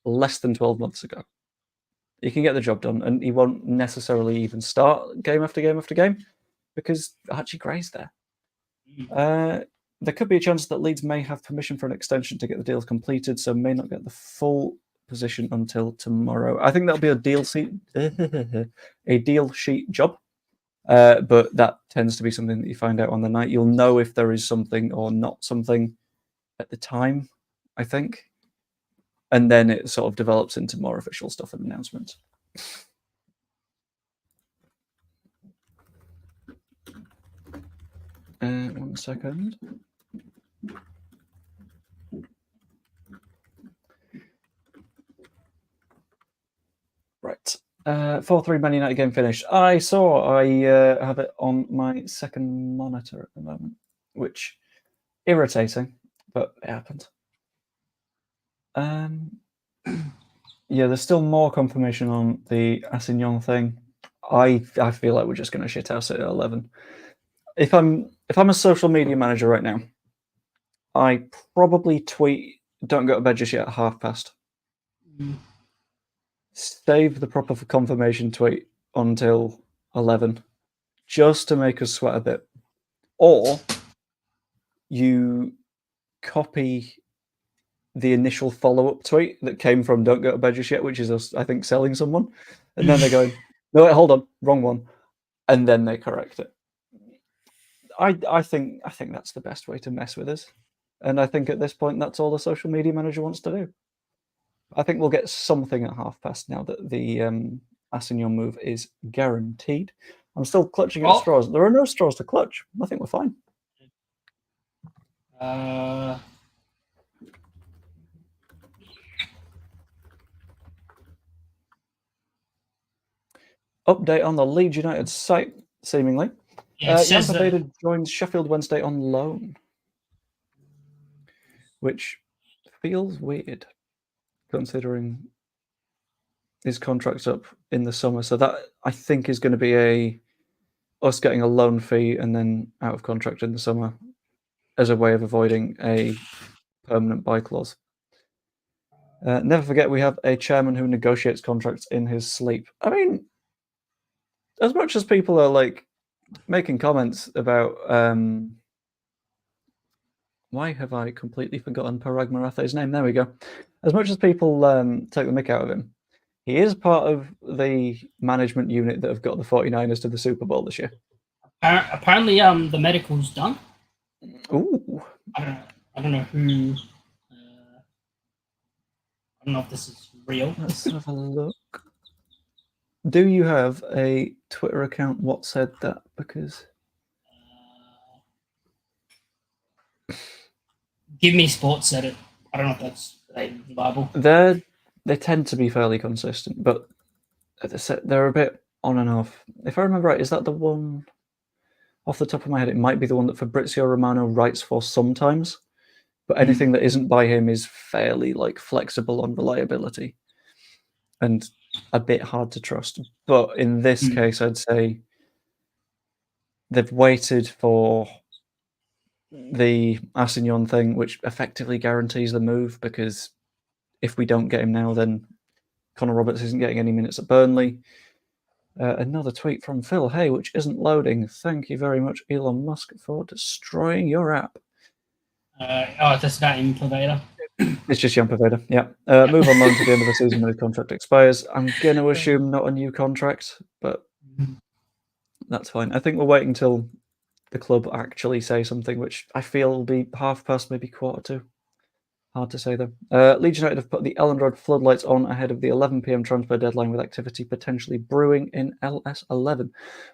less than 12 months ago. He can get the job done, and he won't necessarily even start game after game after game because Archie Gray's there. There could be a chance that Leeds may have permission for an extension to get the deals completed, so may not get the full position until tomorrow. I think that'll be a deal sheet job, but that tends to be something that you find out on the night. You'll know if there is something or not something at the time, I think, and then it sort of develops into more official stuff and announcements. One second. Right. 4-3 Man United game finished. I have it on my second monitor at the moment, which irritating, but it happened. Yeah, there's still more confirmation on the Assignon thing. I feel like we're just going to shit house it at 11. If I'm a social media manager right now, I probably tweet "Don't go to bed just yet" at past. Save the proper confirmation tweet until 11, just to make us sweat a bit. Or you copy the initial follow-up tweet that came from "Don't go to bed just yet," which is us, I think, selling someone, and then they're going, "No, wait, hold on, wrong one," and then they correct it. I think that's the best way to mess with us, and I think at this point that's all the social media manager wants to do. I think we'll get something at past now that the Assignon move is guaranteed. I'm still clutching at straws. There are no straws to clutch. I think we're fine. Update on the Leeds United site, seemingly. Yeah, Jan Paveda joins Sheffield Wednesday on loan, which feels weird considering his contract's up in the summer. So that, I think, is going to be us getting a loan fee and then out of contract in the summer as a way of avoiding a permanent buy clause. Never forget, we have a chairman who negotiates contracts in his sleep. I mean, as much as people are like making comments about why have I completely forgotten Parag Marathe's name? There we go. As much as people take the mick out of him, he is part of the management unit that have got the 49ers to the Super Bowl this year. Apparently, the medical's done. Ooh. I don't know who. I don't know if this is real. Let's have a look. Do you have a Twitter account? What said that? Because Give Me Sports said it. I don't know if that's viable. They tend to be fairly consistent, but they're a bit on and off. If I remember right, is that the one off the top of my head? It might be the one that Fabrizio Romano writes for sometimes, but anything that isn't by him is fairly like flexible on reliability and a bit hard to trust. But in this case, I'd say they've waited for the Assignon thing, which effectively guarantees the move, because if we don't get him now, then Connor Roberts isn't getting any minutes at Burnley. Another tweet from Phil Hay, which isn't loading. Thank you very much, Elon Musk, for destroying your app. That's not in Paveda. It's just Jan Paveda, yeah. Move on loan to the end of the season when his contract expires. I'm going to assume not a new contract, but that's fine. I think we're waiting until the club actually say something, which I feel will be 2:30, maybe 1:45. Hard to say, though. Leeds United have put the Elland Road floodlights on ahead of the 11 p.m. transfer deadline, with activity potentially brewing in LS11.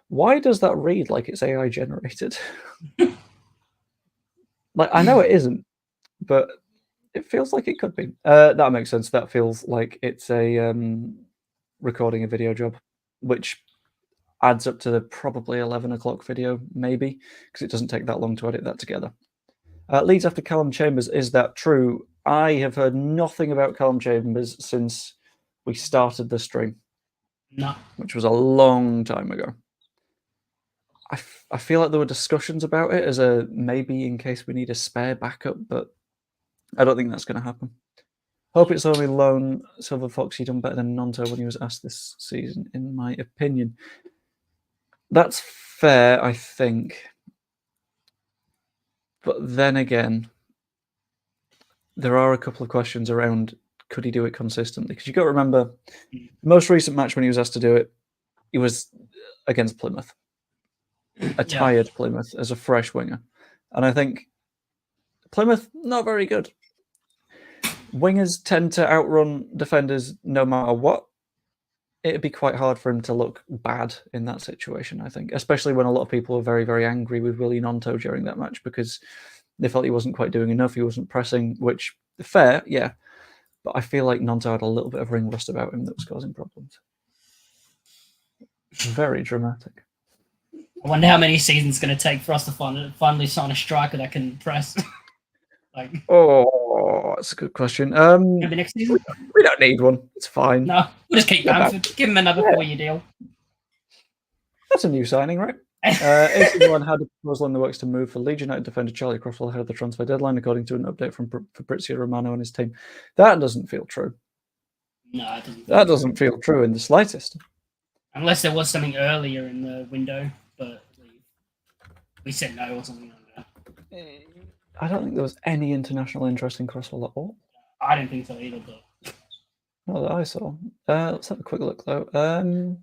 Why does that read like it's AI generated? Like, I know it isn't, but it feels like it could be. That makes sense. That feels like it's a recording a video job, which adds up to the probably 11 o'clock video, maybe, because it doesn't take that long to edit that together. Leeds after Callum Chambers. Is that true? I have heard nothing about Callum Chambers since we started the stream. No. Which was a long time ago. I feel like there were discussions about it as a maybe in case we need a spare backup, but I don't think that's going to happen. Hope it's only loan. Silver Fox, he done better than Nonto when he was asked this season, in my opinion. That's fair, I think. But then again, there are a couple of questions around could he do it consistently? Because you've got to remember, the most recent match when he was asked to do it, he was against Plymouth. A tired Plymouth as a fresh winger. And I think Plymouth, not very good. Wingers tend to outrun defenders no matter what. It'd be quite hard for him to look bad in that situation, I think, especially when a lot of people are very, very angry with Willie Nonto during that match because they felt he wasn't quite doing enough, he wasn't pressing, which, fair, yeah. But I feel like Nonto had a little bit of ring rust about him that was causing problems. Very dramatic. I wonder how many seasons it's going to take for us to finally sign a striker that can press. Oh, that's a good question. Maybe next season? We don't need one. It's fine. No, we'll just keep Bamford. Give him another 4-year deal. That's a new signing, right? AC1 had a proposal in the works to move for Leeds United defender Charlie Crosswell ahead of the transfer deadline, according to an update from Fabrizio Romano and his team. That doesn't feel true. No, it doesn't. That doesn't feel true in the slightest. Unless there was something earlier in the window, but we said no or something like that. I don't think there was any international interest in Crosswell at all. I don't think so either, but not that I saw. Let's have a quick look though.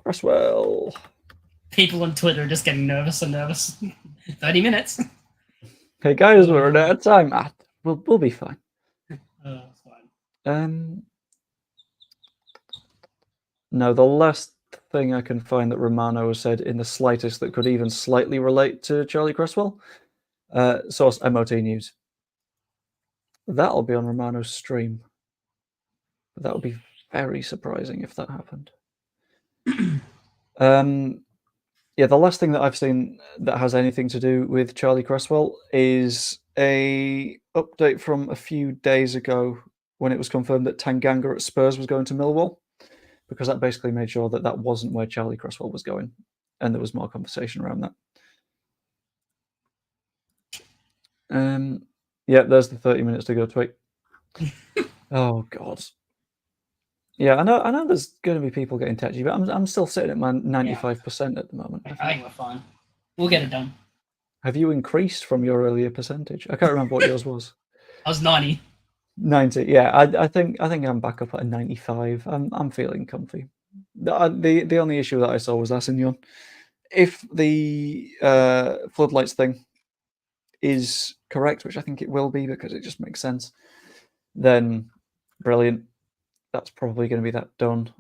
Crosswell. People on Twitter are just getting nervous and nervous. 30 minutes. Hey guys, we're running out of time. We'll be fine. No, the last thing I can find that Romano has said in the slightest that could even slightly relate to Charlie Cresswell. Source MOT News. That'll be on Romano's stream. That would be very surprising if that happened. Yeah, the last thing that I've seen that has anything to do with Charlie Cresswell is a update from a few days ago when it was confirmed that Tanganga at Spurs was going to Millwall, because that basically made sure that that wasn't where Charlie Cresswell was going, and there was more conversation around that. Yeah, there's the 30 minutes to go tweet. Oh God. Yeah, I know. There's going to be people getting touchy, but I'm still sitting at my 95% at the moment. I think we're fine. We'll get it done. Have you increased from your earlier percentage? I can't remember what yours was. I was 90. 90. Yeah, I think I'm back up at a 95. I'm feeling comfy. The only issue that I saw was Asignon. If the floodlights thing is correct, which I think it will be because it just makes sense, then brilliant. That's probably going to be that done.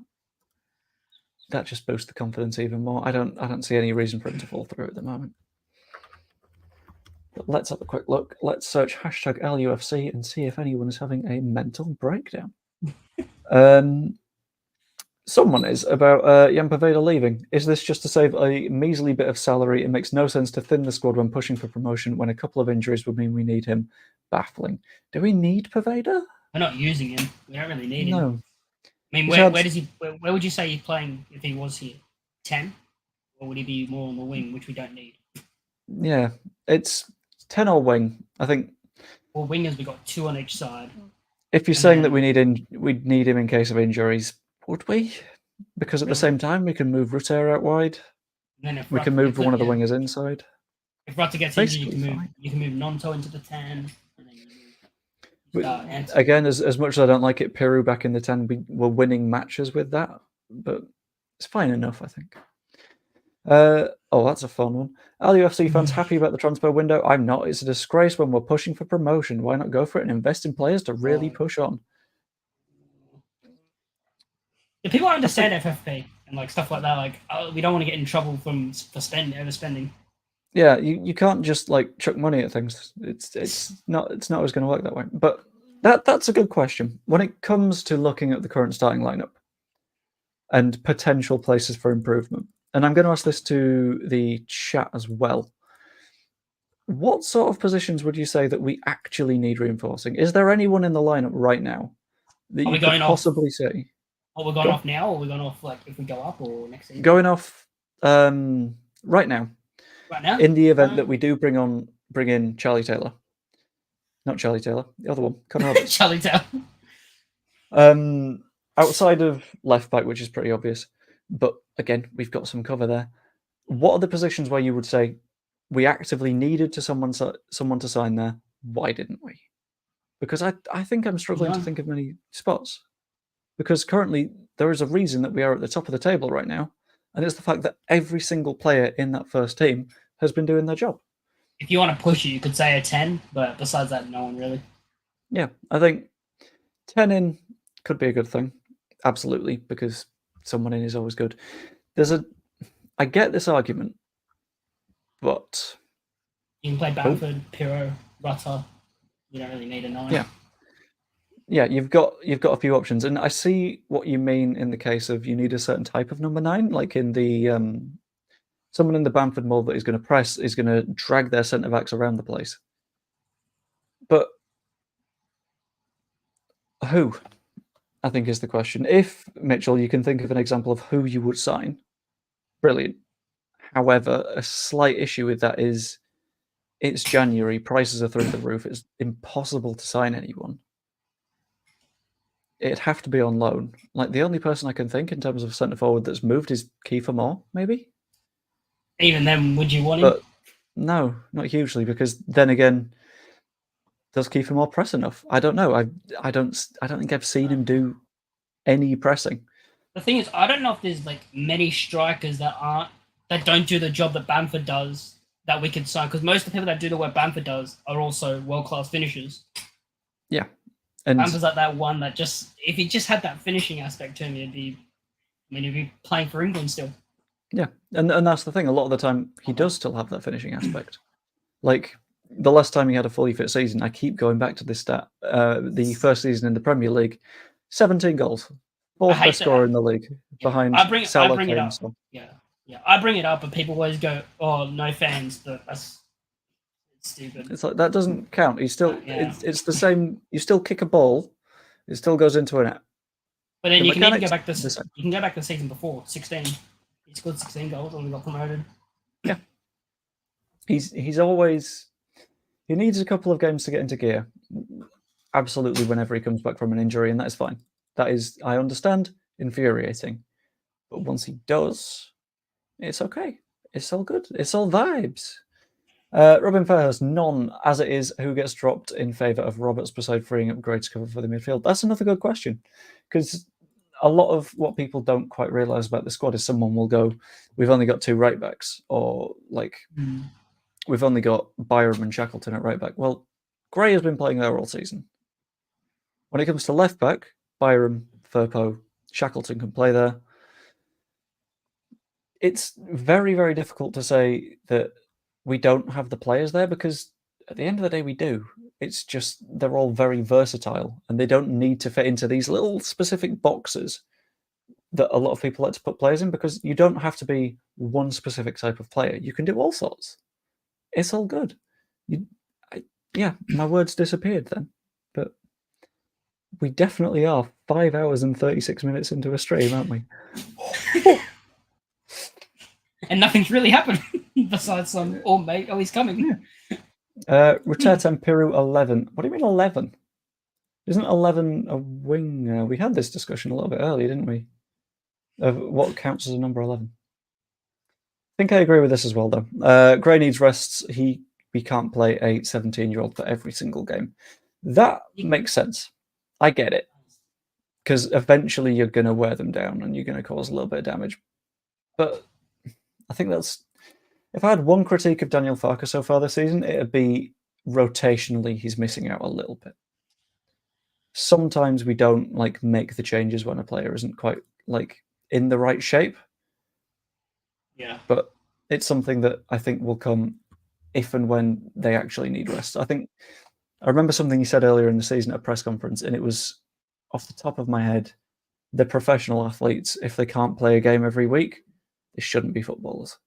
That just boosts the confidence even more. I don't see any reason for it to fall through at the moment. But let's have a quick look. Let's search hashtag LUFC and see if anyone is having a mental breakdown. Someone is about Jan Poveda leaving. Is this just to save a measly bit of salary? It makes no sense to thin the squad when pushing for promotion when a couple of injuries would mean we need him. Baffling. Do we need Poveda? We're not using him. We don't really need him. No. I mean, where does he? Where would you say he's playing if he was here? 10, or would he be more on the wing, which we don't need? Yeah, it's 10 or wing. I think. Well, wingers we got 2 on each side. If you're saying that we'd need him in case of injuries, would we? Because at the same time, we can move Rutter out wide. And then if we can move one of the wingers inside. If Rutter gets injured, you can move Nonto into the 10. Again, as much as I don't like it, Peru back in the 10, we were winning matches with that, but it's fine enough, I think. Oh, that's a fun one. LUFC fans happy about the transfer window? I'm not. It's a disgrace when we're pushing for promotion. Why not go for it and invest in players to really push on? Do people understand FFP and like stuff like that? Like, we don't want to get in trouble for overspending. Yeah, you can't just like chuck money at things. It's not always going to work that way. But that's a good question. When it comes to looking at the current starting lineup and potential places for improvement, and I'm going to ask this to the chat as well. What sort of positions would you say that we actually need reinforcing? Is there anyone in the lineup right now that you could possibly see? Are we going off now, or are we going off like if we go up or next season? Going off right now. Right now? In the event that we do bring in Charlie Taylor. Not Charlie Taylor, the other one, Conor Roberts. Charlie Taylor. Outside of left back, which is pretty obvious, but again, we've got some cover there. What are the positions where you would say we actively needed someone to sign there? Why didn't we? Because I think I'm struggling to think of many spots. Because currently there is a reason that we are at the top of the table right now, and it's the fact that every single player in that first team has been doing their job. If you want to push it, you could say a 10, but besides that, no one really. Yeah, I think 10 in could be a good thing. Absolutely, because someone in is always good. I get this argument, but you can play Bamford, Pirro, Rutter. You don't really need a 9. Yeah, you've got a few options, and I see what you mean in the case of you need a certain type of number 9, like in the someone in the Bamford mold that is going to press is going to drag their centre backs around the place. But who? I think is the question. If Mitchell, you can think of an example of who you would sign. Brilliant. However, a slight issue with that is it's January, prices are through the roof. It's impossible to sign anyone. It'd have to be on loan. Like the only person I can think in terms of centre forward that's moved is Kiefer Moore, maybe. Even then, would you want him? But no, not hugely, because then again, does Kiefer Moore press enough? I don't know. I don't think I've seen him do any pressing. The thing is, I don't know if there's like many strikers that don't do the job that Bamford does that we could sign, because most of the people that do the work Bamford does are also world-class finishers. Yeah. And Bamper's like that one that just, if he just had that finishing aspect to him, he'd be playing for England still. yeah, and that's the thing. A lot of the time, he does still have that finishing aspect. Like the last time he had a fully fit season, I keep going back to this stat. The first season in the Premier League, 17 goals, fourth hate best scorer in the league, behind I bring Salah, it Kane, up. Son. Yeah. I bring it up, but people always go, "Oh, no fans," but that's stupid. It's like that doesn't count. He's still Yeah. it's the same. You still kick a ball, it still goes into a net. But then The you can even go mechanics back are the this. same. You can go back the season before 16. He scored 16 goals and we got promoted. Yeah, he's always he needs a couple of games to get into gear. Absolutely, whenever he comes back from an injury, and that is fine. That is, I understand, infuriating, but once he does, it's okay. It's all good. It's all vibes. Robin Fairhurst, none as it is. Who gets dropped in favour of Roberts beside freeing up Gray to cover for the midfield? That's another good question, because a lot of what people don't quite realise about the squad is someone will go, we've only got 2 right backs, or like we've only got Byram and Shackleton at right back. Well, Gray has been playing there all season. When it comes to left back, Byram, Firpo, Shackleton can play there. It's very, very difficult to say that we don't have the players there, because at the end of the day, we do. It's just they're all very versatile and they don't need to fit into these little specific boxes that a lot of people like to put players in, because you don't have to be one specific type of player. You can do all sorts. It's all good. Yeah, my words disappeared then, but we definitely are 5 hours and 36 minutes into a stream, aren't we? And nothing's really happened besides he's coming. Return Peru 11. What do you mean 11? Isn't 11 a wing? We had this discussion a little bit earlier, didn't we? Of what counts as a number 11. I think I agree with this as well, though. Gray needs rests. We can't play a 17-year-old for every single game. That makes sense. I get it. Because eventually you're going to wear them down and you're going to cause a little bit of damage. But I think that's... If I had one critique of Daniel Farke so far this season, it would be rotationally he's missing out a little bit. Sometimes we don't make the changes when a player isn't quite in the right shape. Yeah. But it's something that I think will come if and when they actually need rest. I remember something he said earlier in the season at a press conference, and it was off the top of my head, the professional athletes, if they can't play a game every week, they shouldn't be footballers.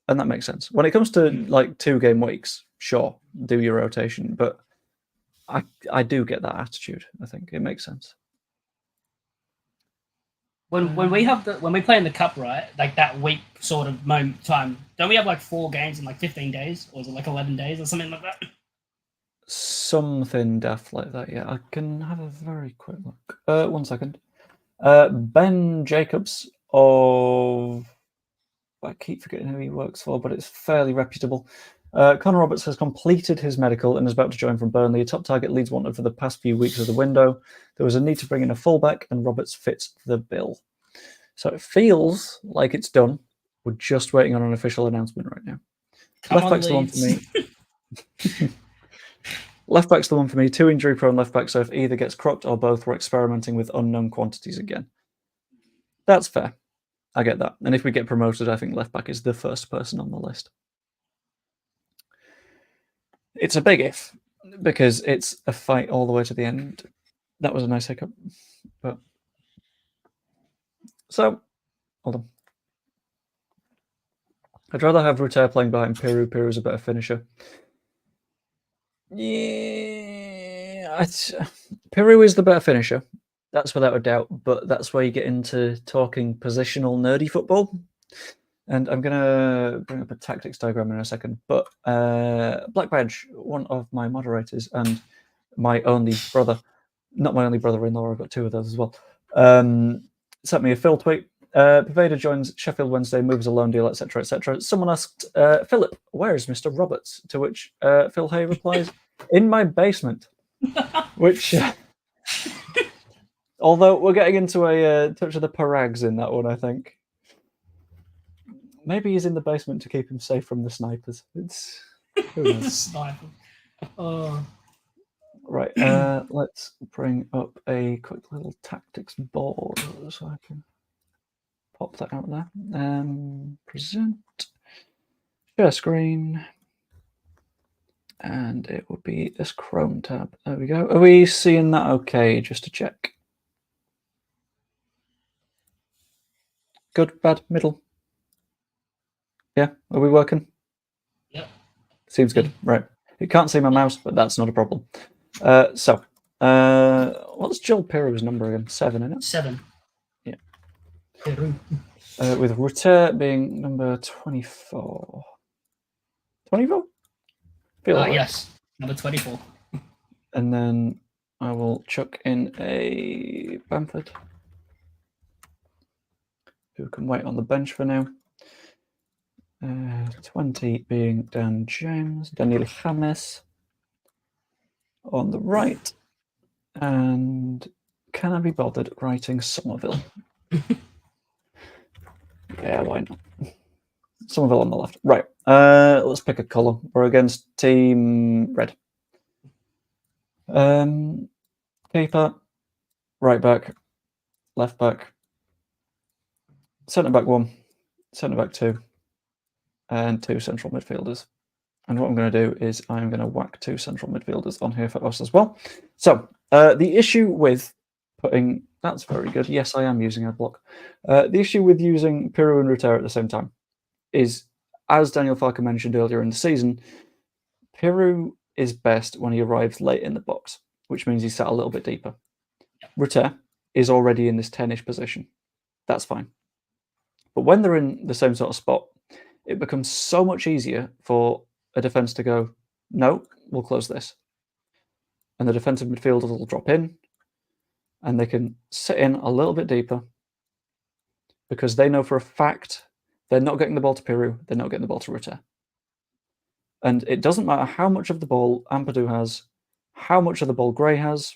And that makes sense. When it comes to 2-game weeks, sure, do your rotation, but I do get that attitude. I think it makes sense. When we play in the cup, right? Like that week sort of time, don't we have 4 games in 15 days, or is it 11 days or something like that? Something daft like that, yeah. I can have a very quick look. 1 second. Ben Jacobs of... I keep forgetting who he works for, but it's fairly reputable. Connor Roberts has completed his medical and is about to join from Burnley, a top target Leeds wanted for the past few weeks of the window. There was a need to bring in a fullback, and Roberts fits the bill. So it feels like it's done. We're just waiting on an official announcement right now. Left back's the one for me. Left back's the one for me. 2 injury-prone left backs, so if either gets cropped or both, we're experimenting with unknown quantities again. That's fair. I get that. And if we get promoted, I think left back is the first person on the list. It's a big if, because it's a fight all the way to the end. That was a nice hiccup. But so, hold on. I'd rather have Ruter playing behind Peru. Peru's a better finisher. Yeah, Peru is the better finisher. That's without a doubt, but that's where you get into talking positional nerdy football. And I'm going to bring up a tactics diagram in a second. But Black Badge, one of my moderators and my only brother, not my only brother-in-law, I've got 2 of those as well, sent me a Phil tweet. Poveda joins Sheffield Wednesday, moves a loan deal, etc., etc. Someone asked, Philip, where is Mr. Roberts? To which Phil Hay replies, in my basement. Which... Although we're getting into a touch of the parags in that one, I think. Maybe he's in the basement to keep him safe from the snipers. Who knows? Sniper. Oh. Right, let's bring up a quick little tactics board so I can pop that out there. Present, share screen, and it would be this Chrome tab. There we go. Are we seeing that okay, just to check? Good, bad, middle? Yeah, are we working? Yep. Seems good, right. You can't see my mouse, but that's not a problem. What's Joel Piro's number again? 7, isn't it? 7. Yeah. Peru. With Rutter being number 24. 24? Feel right. Yes, number 24. And then I will chuck in a Bamford, who can wait on the bench for now. 20 being Dan James, Daniel James on the right. And can I be bothered writing Somerville? Yeah, why not? Somerville on the left. Right. Let's pick a colour. We're against Team Red. Keeper, right back, left back, centre back 1, centre back 2, and 2 central midfielders. And what I'm going to do is I'm going to whack 2 central midfielders on here for us as well. So the issue with putting... That's very good. Yes, I am using Adblock. The issue with using Piru and Rutter at the same time is, as Daniel Farke mentioned earlier in the season, Piru is best when he arrives late in the box, which means he's sat a little bit deeper. Rutter is already in this 10-ish position. That's fine. But when they're in the same sort of spot, it becomes so much easier for a defence to go, no, we'll close this. And the defensive midfielders will drop in, and they can sit in a little bit deeper because they know for a fact they're not getting the ball to Piru, they're not getting the ball to Rutter. And it doesn't matter how much of the ball Ampadu has, how much of the ball Gray has,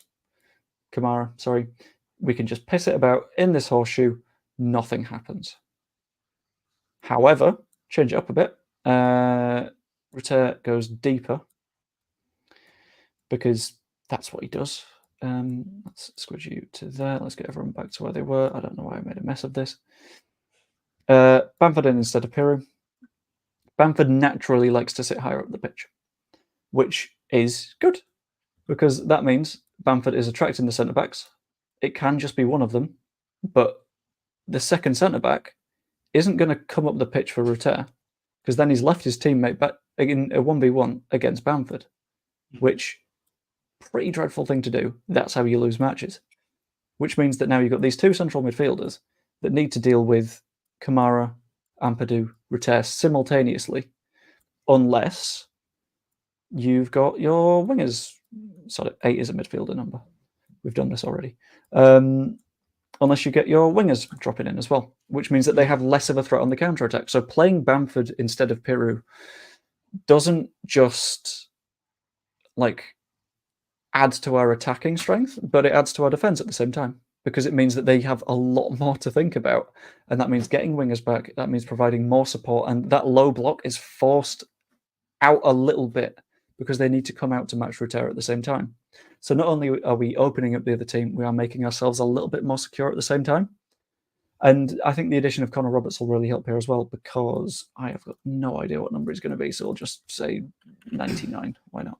Kamara, sorry, we can just piss it about in this horseshoe, nothing happens. However, change it up a bit. Rutter goes deeper because that's what he does. Let's squidge you to there. Let's get everyone back to where they were. I don't know why I made a mess of this. Bamford in instead of Piru. Bamford naturally likes to sit higher up the pitch, which is good because that means Bamford is attracting the centre-backs. It can just be one of them, but the second centre-back isn't going to come up the pitch for Rutter because then he's left his teammate back in a 1v1 against Bamford, which pretty dreadful thing to do. That's how you lose matches, which means that now you've got these 2 central midfielders that need to deal with Kamara, Ampadu, Rutter simultaneously, unless you've got your wingers. Sorry, 8 is a midfielder number. We've done this already. Unless you get your wingers dropping in as well, which means that they have less of a threat on the counter-attack. So playing Bamford instead of Piru doesn't just add to our attacking strength, but it adds to our defence at the same time, because it means that they have a lot more to think about. And that means getting wingers back, that means providing more support, and that low block is forced out a little bit because they need to come out to match Rutter at the same time. So not only are we opening up the other team, we are making ourselves a little bit more secure at the same time. And I think the addition of Connor Roberts will really help here as well, because I have got no idea what number he's going to be, so I'll just say 99. Why not?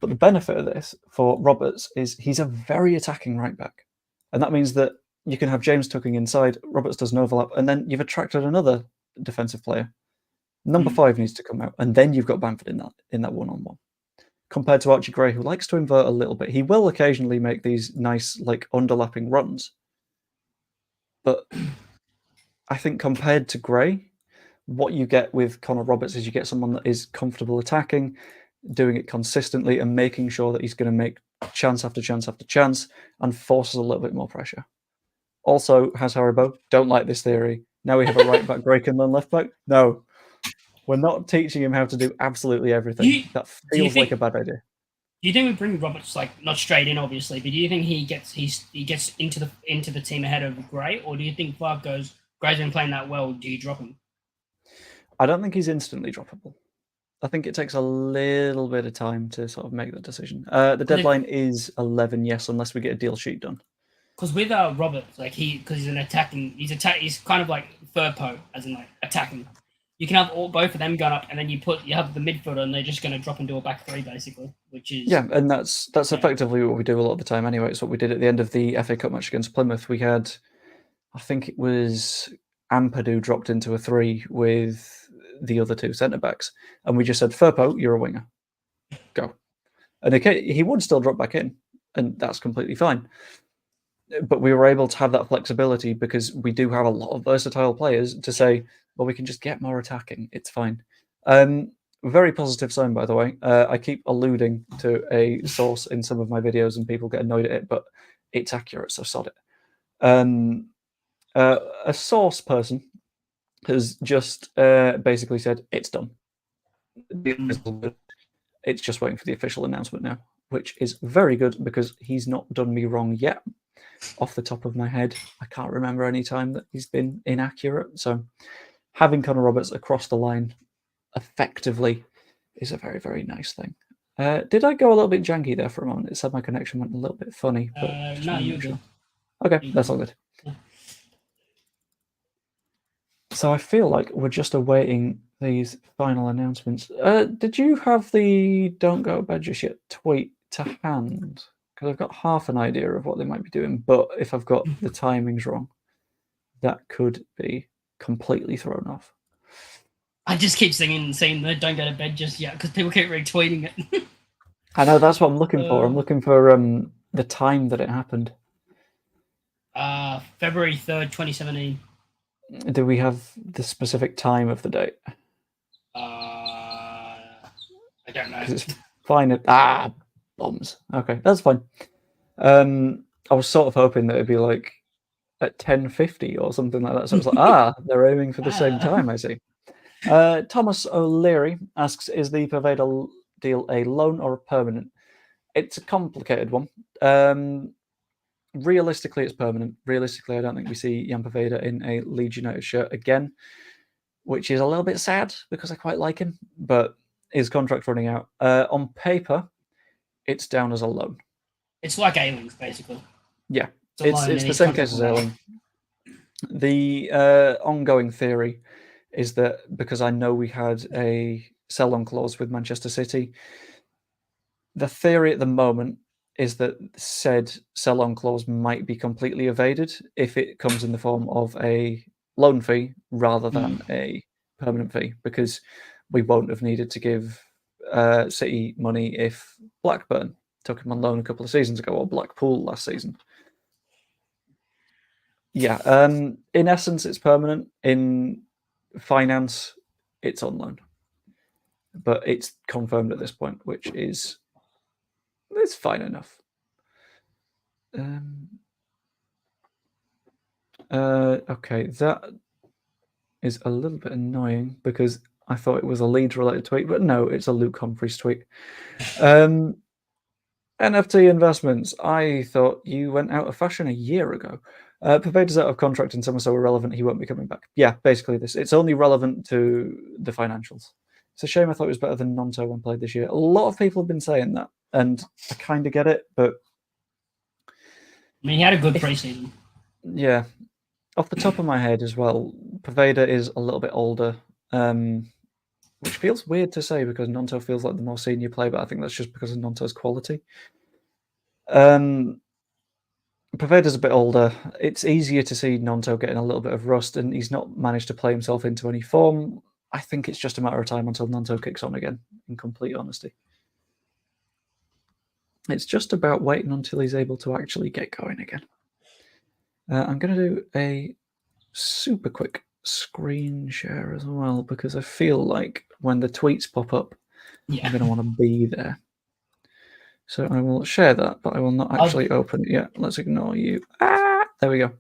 But the benefit of this for Roberts is he's a very attacking right back. And that means that you can have James tucking inside, Roberts does an overlap, and then you've attracted another defensive player. Number 5 needs to come out, and then you've got Bamford in that one-on-one. Compared to Archie Gray, who likes to invert a little bit. He will occasionally make these nice, underlapping runs. But I think compared to Gray, what you get with Connor Roberts is you get someone that is comfortable attacking, doing it consistently, and making sure that he's going to make chance after chance after chance and forces a little bit more pressure. Also, has Haribo, don't like this theory. Now we have a right back, Gray can learn left back. No, we're not teaching him how to do absolutely everything. That feels like a bad idea. Do you think we bring Roberts not straight in, obviously, but do you think he gets into the team ahead of Gray, or do you think Gray's been playing that well? Do you drop him? I don't think he's instantly droppable. I think it takes a little bit of time to sort of make that decision. The deadline is 11, yes, unless we get a deal sheet done. Because with Roberts, like because he's an attacking, he's kind of like Firpo, as in like attacking. You can have both of them going up, and then you have the midfielder, and they're just going to drop into a back three basically, which is and that's effectively what we do a lot of the time anyway. It's what we did at the end of the FA Cup match against Plymouth. We had, I think it was Ampadu dropped into a 3 with the other 2 centre backs, and we just said, Firpo, you're a winger, go. And he would still drop back in, and that's completely fine. But we were able to have that flexibility because we do have a lot of versatile players to say, well, we can just get more attacking. It's fine. Very positive sign, by the way. I keep alluding to a source in some of my videos and people get annoyed at it, but it's accurate, so sod it. A source person has just basically said, it's done. It's just waiting for the official announcement now, which is very good because he's not done me wrong yet. Off the top of my head, I can't remember any time that he's been inaccurate. So having Connor Roberts across the line effectively is a very, very nice thing. Did I go a little bit janky there for a moment? It said my connection went a little bit funny. But no, you're good. Okay, that's all good. So I feel like we're just awaiting these final announcements. Did you have the "Don't Go to Bed Just Yet" tweet to hand? Because I've got half an idea of what they might be doing, but if I've got the timings wrong, that could be completely thrown off. I just keep saying the "Don't go to bed just yet" because people keep retweeting it. I know, that's what I'm looking for. I'm looking for the time that it happened. February 3rd, 2017. Do we have the specific time of the date? I don't know. It's fine. Bombs. Okay, that's fine. I was sort of hoping that it'd be like at 10:50 or something like that. So I was like, they're aiming for the same time, I see. Thomas O'Leary asks, is the Poveda deal a loan or a permanent? It's a complicated one. Realistically, it's permanent. Realistically, I don't think we see Jan Poveda in a Leeds United shirt again, which is a little bit sad because I quite like him, but his contract's running out. On paper, it's down as a loan. It's like Ailing's, basically. Yeah, it's the same case as Ailing. The ongoing theory is that because I know we had a sell-on clause with Manchester City, the theory at the moment is that said sell-on clause might be completely evaded if it comes in the form of a loan fee rather than a permanent fee, because we won't have needed to give City money if Blackburn took him on loan a couple of seasons ago, or Blackpool last season. Yeah, in essence, it's permanent. In finance, it's on loan. But it's confirmed at this point, which is it's fine enough. Okay, that is a little bit annoying because I thought it was a Leeds-related tweet, but no, it's a Luke Humphreys tweet. NFT investments. I thought you went out of fashion a year ago. Poveda's out of contract and some are so irrelevant he won't be coming back. Yeah, basically this. It's only relevant to the financials. It's a shame. I thought it was better than Nonto when played this year. A lot of people have been saying that, and I kind of get it, but I mean, he had a good preseason. Yeah. Off the top of my head as well, Poveda is a little bit older, which feels weird to say because Nonto feels like the more senior player, but I think that's just because of Nonto's quality. Poveda's a bit older. It's easier to see Nonto getting a little bit of rust, and he's not managed to play himself into any form. I think it's just a matter of time until Nonto kicks on again, in complete honesty. It's just about waiting until he's able to actually get going again. I'm going to do a super quick screen share as well, because I feel like when the tweets pop up, I'm going to want to be there. So I will share that, but I will not actually open it yet. Let's ignore you. There we go.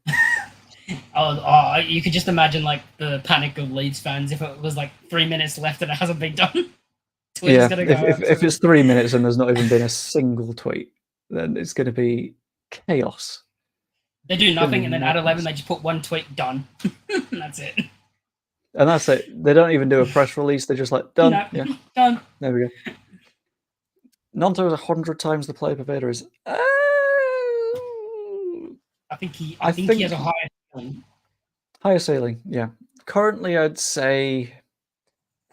You could just imagine like the panic of Leeds fans if it was like 3 minutes left and it hasn't been done. Yeah, if it's 3 minutes and there's not even been a single tweet, then it's going to be chaos. They do nothing, and then at 11 they just put one tweet, done. And that's it. And that's it. They don't even do a press release. They're just like, done. No, Yeah, done. there we go. Nonto is 100 times the player Paveda is. I think he has a higher ceiling. Higher ceiling, yeah. Currently, I'd say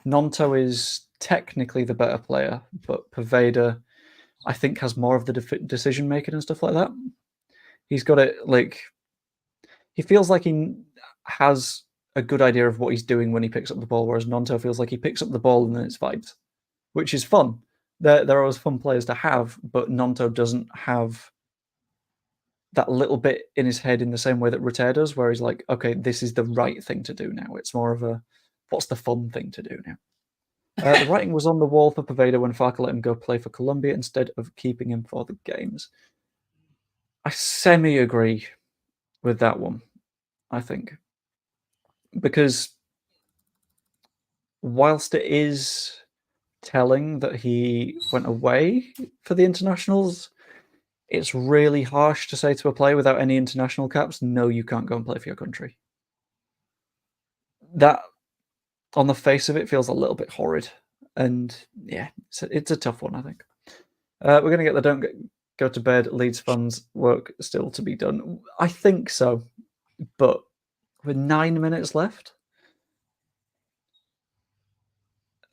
Nonto is technically the better player, but Paveda, I think, has more of the decision making and stuff like that. He's got it like he feels like he has a good idea of what he's doing when he picks up the ball, whereas Nonto feels like he picks up the ball and then it's vibes, which is fun. They're always fun players to have, but Nonto doesn't have that little bit in his head in the same way that Ruther does, where he's like, okay, this is the right thing to do now. It's more of a, what's the fun thing to do now? The writing was on the wall for Paveda when Farke let him go play for Colombia instead of keeping him for the games. I semi-agree with that one, I think. Because whilst it is telling that he went away for the internationals, it's really harsh to say to a player without any international caps, no, you can't go and play for your country. That, on the face of it, feels a little bit horrid. And yeah, it's a tough one, I think. We're going to get the don't go to bed Leeds fans work still to be done. I think so. But with 9 minutes left,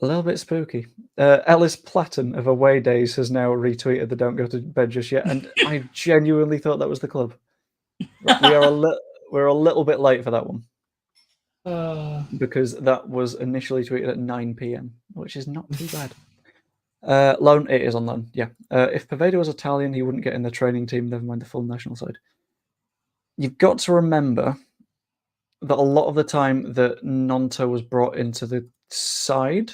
a little bit spooky. Ellis Platten of Away Days has now retweeted the don't go to bed just yet, and I genuinely thought that was the club. We're a little bit late for that one. Because that was initially tweeted at 9 p.m, which is not too bad. Loan, it is on loan, yeah. If Paveda was Italian, he wouldn't get in the training team, never mind the full national side. You've got to remember that a lot of the time that Nonto was brought into the side,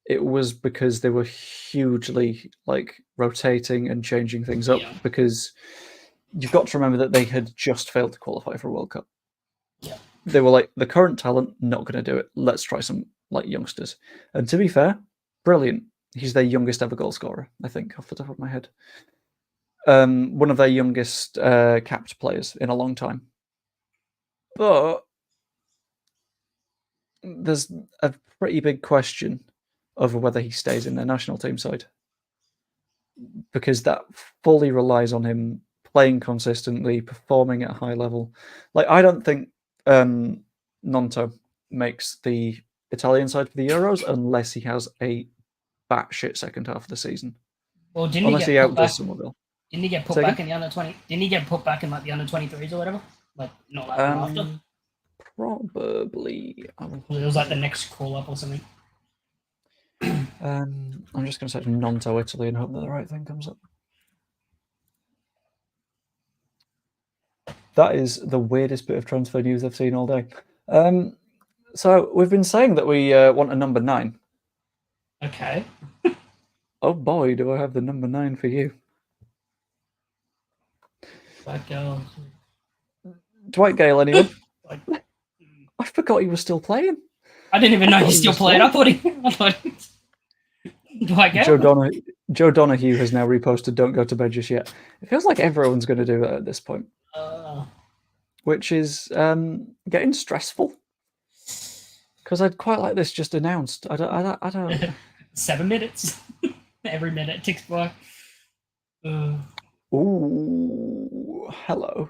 it was because they were hugely rotating and changing things up, because you've got to remember that they had just failed to qualify for a World Cup. Yeah. They were like, the current talent, not going to do it. Let's try some youngsters. And to be fair, brilliant. He's their youngest ever goal scorer, I think, off the top of my head. One of their youngest capped players in a long time. But there's a pretty big question over whether he stays in their national team side, because that fully relies on him playing consistently, performing at a high level. I don't think Nonto makes the Italian side for the Euros unless he has a batshit second half of the season. Well, didn't unless he he get put outdoes back? Somerville. Didn't he get put Say back again? in the under 20? Didn't he get put back in the under 23s or whatever? Not that long after. Probably. It was the next call up or something. I'm just going to search Nonto Italy and hope that the right thing comes up. That is the weirdest bit of transfer news I've seen all day. So we've been saying that we want a number 9. Okay. Oh boy, do I have the number 9 for you. Dwight Gale, anyone? I forgot he was still playing. I didn't even know he still played. I thought Dwight Gale? Joe Donahue has now reposted "Don't go to bed just yet." It feels like everyone's going to do that at this point, which is getting stressful. Because I'd quite like this just announced. I don't. 7 minutes. Every minute ticks by. Ooh, hello.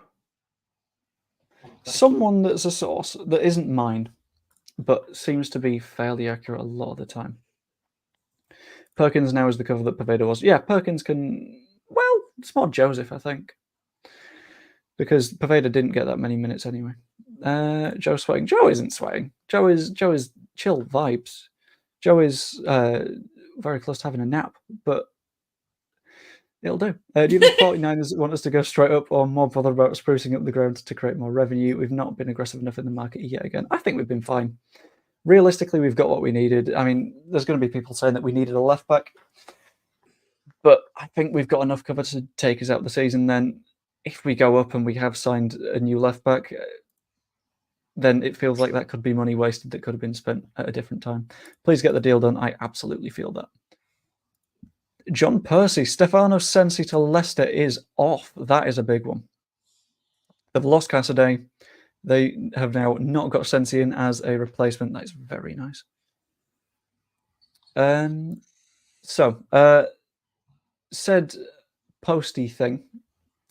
Someone that's a source that isn't mine, but seems to be fairly accurate a lot of the time. Perkins now is the cover that Paveda was. Yeah, Perkins can... Well, it's more Joseph, I think. Because Paveda didn't get that many minutes anyway. Joe's sweating. Joe isn't sweating. Joe is chill vibes. Joe is very close to having a nap, but it'll do. Do you think 49ers want us to go straight up or more bothered about sprucing up the ground to create more revenue? We've not been aggressive enough in the market yet again. I think we've been fine. Realistically, we've got what we needed. I mean, there's going to be people saying that we needed a left back, but I think we've got enough cover to take us out the season. Then if we go up and we have signed a new left back, then it feels like that could be money wasted that could have been spent at a different time. Please get the deal done. I absolutely feel that. John Percy, Stefano Sensi to Leicester is off. That is a big one. They've lost Cassidy. They have now not got Sensi in as a replacement. That is very nice. Said posty thing,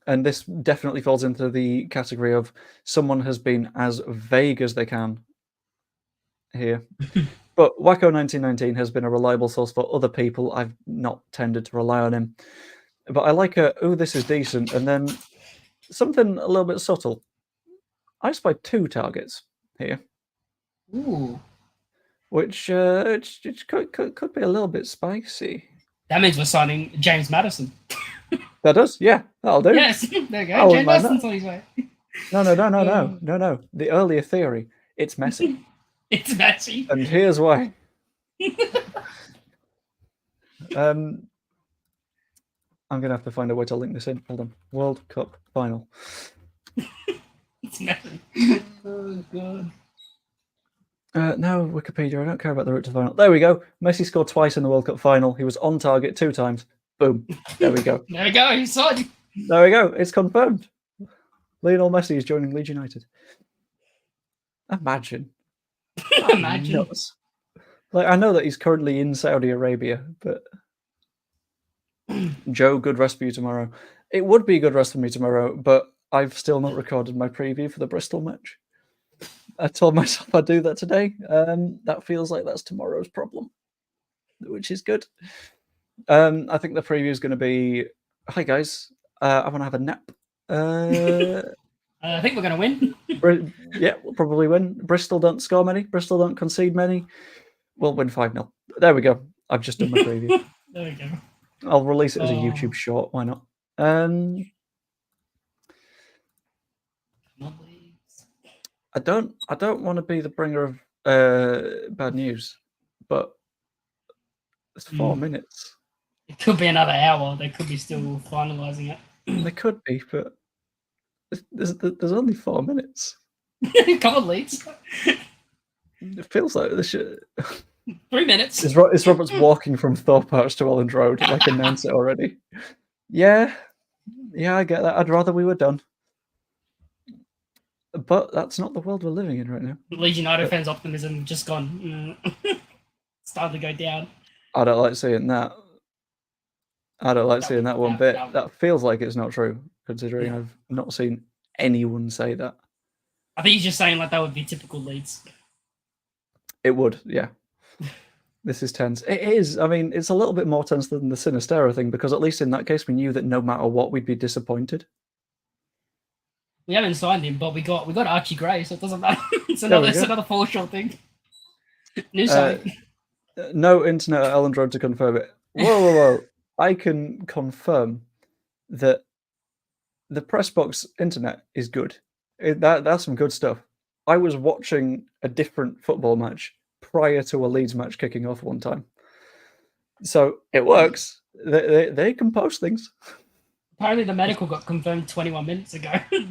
and this definitely falls into the category of someone has been as vague as they can here. But Wacko 1919 has been a reliable source for other people. I've not tended to rely on him. But I like oh, this is decent. And then something a little bit subtle. I spy 2 targets here. Ooh. Which could be a little bit spicy. That means we're signing James Maddison. That does, yeah. That'll do. Yes, there you I go. wouldn't James mind Maddison's that. on his way. No. The earlier theory, it's messy. It's messy. And here's why. I'm going to have to find a way to link this in. Hold on. World Cup final. It's messy. Oh, God. No, Wikipedia. I don't care about the route to the final. There we go. Messi scored twice in the World Cup final. He was on target 2 times. Boom. There we go. There we go. He's signed. There we go. It's confirmed. Lionel Messi is joining Leeds United. Imagine. Imagine. Nuts. Like, I know that he's currently in Saudi Arabia, but Joe, good rest for you tomorrow. It would be a good rest for me tomorrow, but I've still not recorded my preview for the Bristol match. I told myself I'd do that today. That feels like that's tomorrow's problem, which is good. I think the preview is going to be, hi guys, I want to have a nap. I think we're going to win. Yeah, we'll probably win. Bristol don't score many. Bristol don't concede many. We'll win 5-0. There we go. I've just done my preview. There we go. I'll release it as a YouTube short. Why not? I don't want to be the bringer of bad news, but it's 4 minutes. It could be another hour. They could be still finalising it. They could be, but there's only 4 minutes. Come on, Leeds. It feels like this should... 3 minutes. Is Roberts walking from Thorpe Arch to Elland Road? Like, announce it already. Yeah, I get that. I'd rather we were done. But that's not the world we're living in right now. Leeds United fans' optimism just gone. Starting to go down. I don't like seeing that. I don't like seeing that one bit. That feels like it's not true, considering I've not seen anyone say that. I think he's just saying like that would be typical Leeds. It would, yeah. This is tense. It is. I mean, it's a little bit more tense than the Sinistera thing, because at least in that case, we knew that no matter what, we'd be disappointed. We haven't signed him, but we got Archie Gray, so it doesn't matter. It's another foreshore thing. New signing. No internet at Elland Road to confirm it. Whoa. I can confirm that the press box internet is good. That's some good stuff. I was watching a different football match prior to a Leeds match kicking off one time. So it works. They can post things. Apparently the medical got confirmed 21 minutes ago.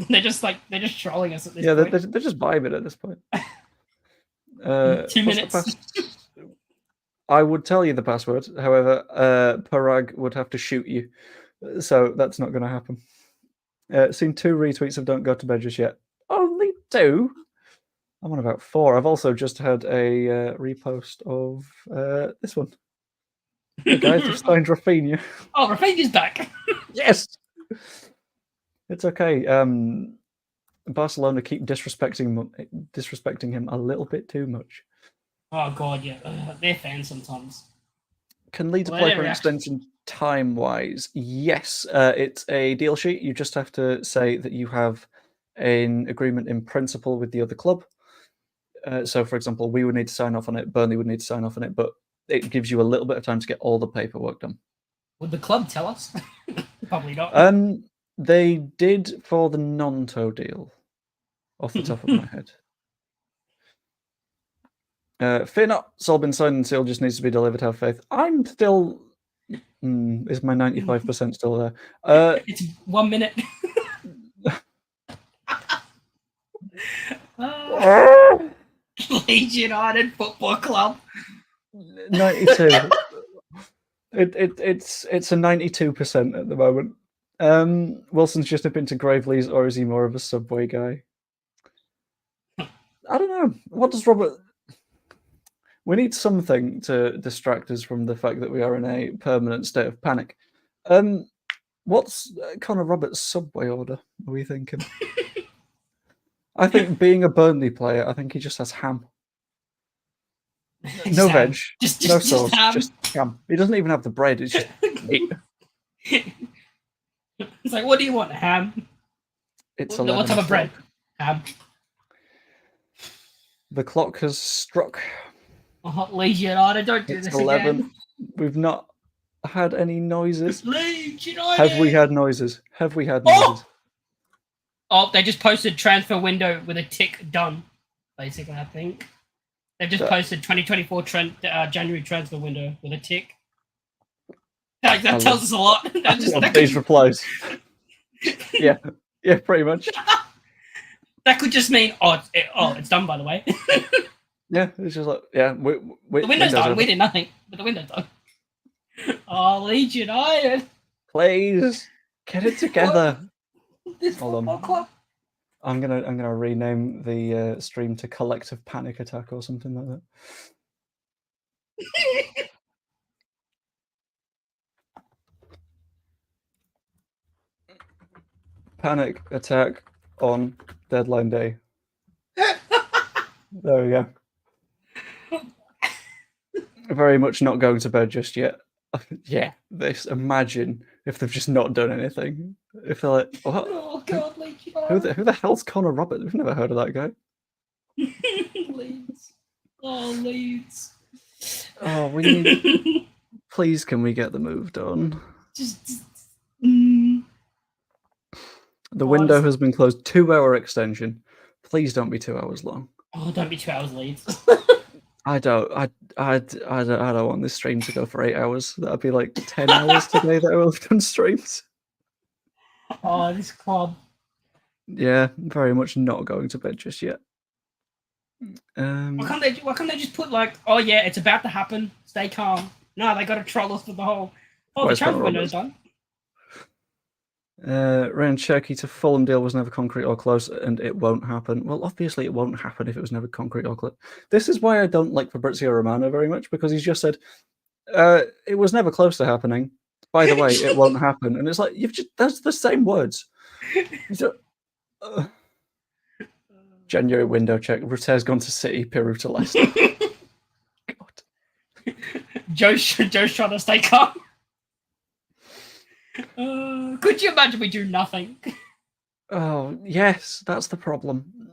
they're just trolling us at this point. Yeah, they're just vibing at this point. 2 minutes. I would tell you the password. However, Parag would have to shoot you. So that's not going to happen. Seen 2 retweets of Don't Go to Bed Just Yet. Only 2? I'm on about 4. I've also just had a repost of this one. The guys have signed Rafinha. Oh, Rafinha's back. Yes. It's okay. Barcelona keep disrespecting him a little bit too much. Oh God, yeah. They're fans sometimes. Can Leeds apply for an extension time-wise? Yes. It's a deal sheet. You just have to say that you have an agreement in principle with the other club. So, for example, we would need to sign off on it. Burnley would need to sign off on it, but it gives you a little bit of time to get all the paperwork done. Would the club tell us? Probably not. They did for the Nonto deal, off the top of my head. Fear not, it's all been signed and sealed, just needs to be delivered, have faith. I'm still... is my 95% still there? It's 1 minute. Leeds United Football Club. 92. It's a 92% at the moment. Wilson's just up into Gravely's, or is he more of a Subway guy? I don't know. What does Robert? We need something to distract us from the fact that we are in a permanent state of panic. What's Connor Roberts' Subway order? Are we thinking? I think being a Burnley player, I think he just has ham. No Ham. veg, Just no sauce, ham. just ham. He doesn't even have the bread. It's just meat. It's like, what do you want? Ham. It's What 11 type of bread? o'clock. Ham. The clock has struck. Oh, Leeds United, don't do It's this 11. again. We've not had any noises. Leeds United. Have we had noises? Have we had noises? Oh, they just posted transfer window with a tick done. Basically, I think they've just posted 2024 January transfer window with a tick. That tells us a lot. These replies. Yeah, pretty much. That could just mean it's done, by the way. Yeah, it's just like The window's done. open. We did nothing, but the window's done. Oh, Leeds United. Please get it together. This Hold on. football club. I'm gonna rename the stream to Collective Panic Attack or something like that. Panic attack on deadline day. There we go. Very much not going to bed just yet. Yeah, this. Imagine if they've just not done anything. If they're like, what? Oh God, Leeds United. Who the hell's Connor Roberts? We've never heard of that guy. Leeds. Oh, Leeds. Oh, we need. Please, can we get the move done? The window has been closed. 2-hour extension. Please don't be 2 hours long. Oh, don't be 2 hours Leeds. I don't want this stream to go for 8 hours. That'd be like 10 hours today that I will have done streams. Oh, this club. Yeah, very much not going to bed just yet. Why can't they just put like, oh yeah, it's about to happen. Stay calm. No, they got to troll us for the whole. Oh, Where's the transfer Connor window's done. Ryan Cherky to Fulham deal was never concrete or close, and it won't happen. Well, obviously it won't happen if it was never concrete or close. This is why I don't like Fabrizio Romano very much, because he's just said it was never close to happening. By the way, it won't happen, and it's like that's the same words. January window check. Ruter's gone to City, Peru to Leicester. God. Joe's trying to stay calm. Could you imagine we do nothing? Oh, yes, that's the problem.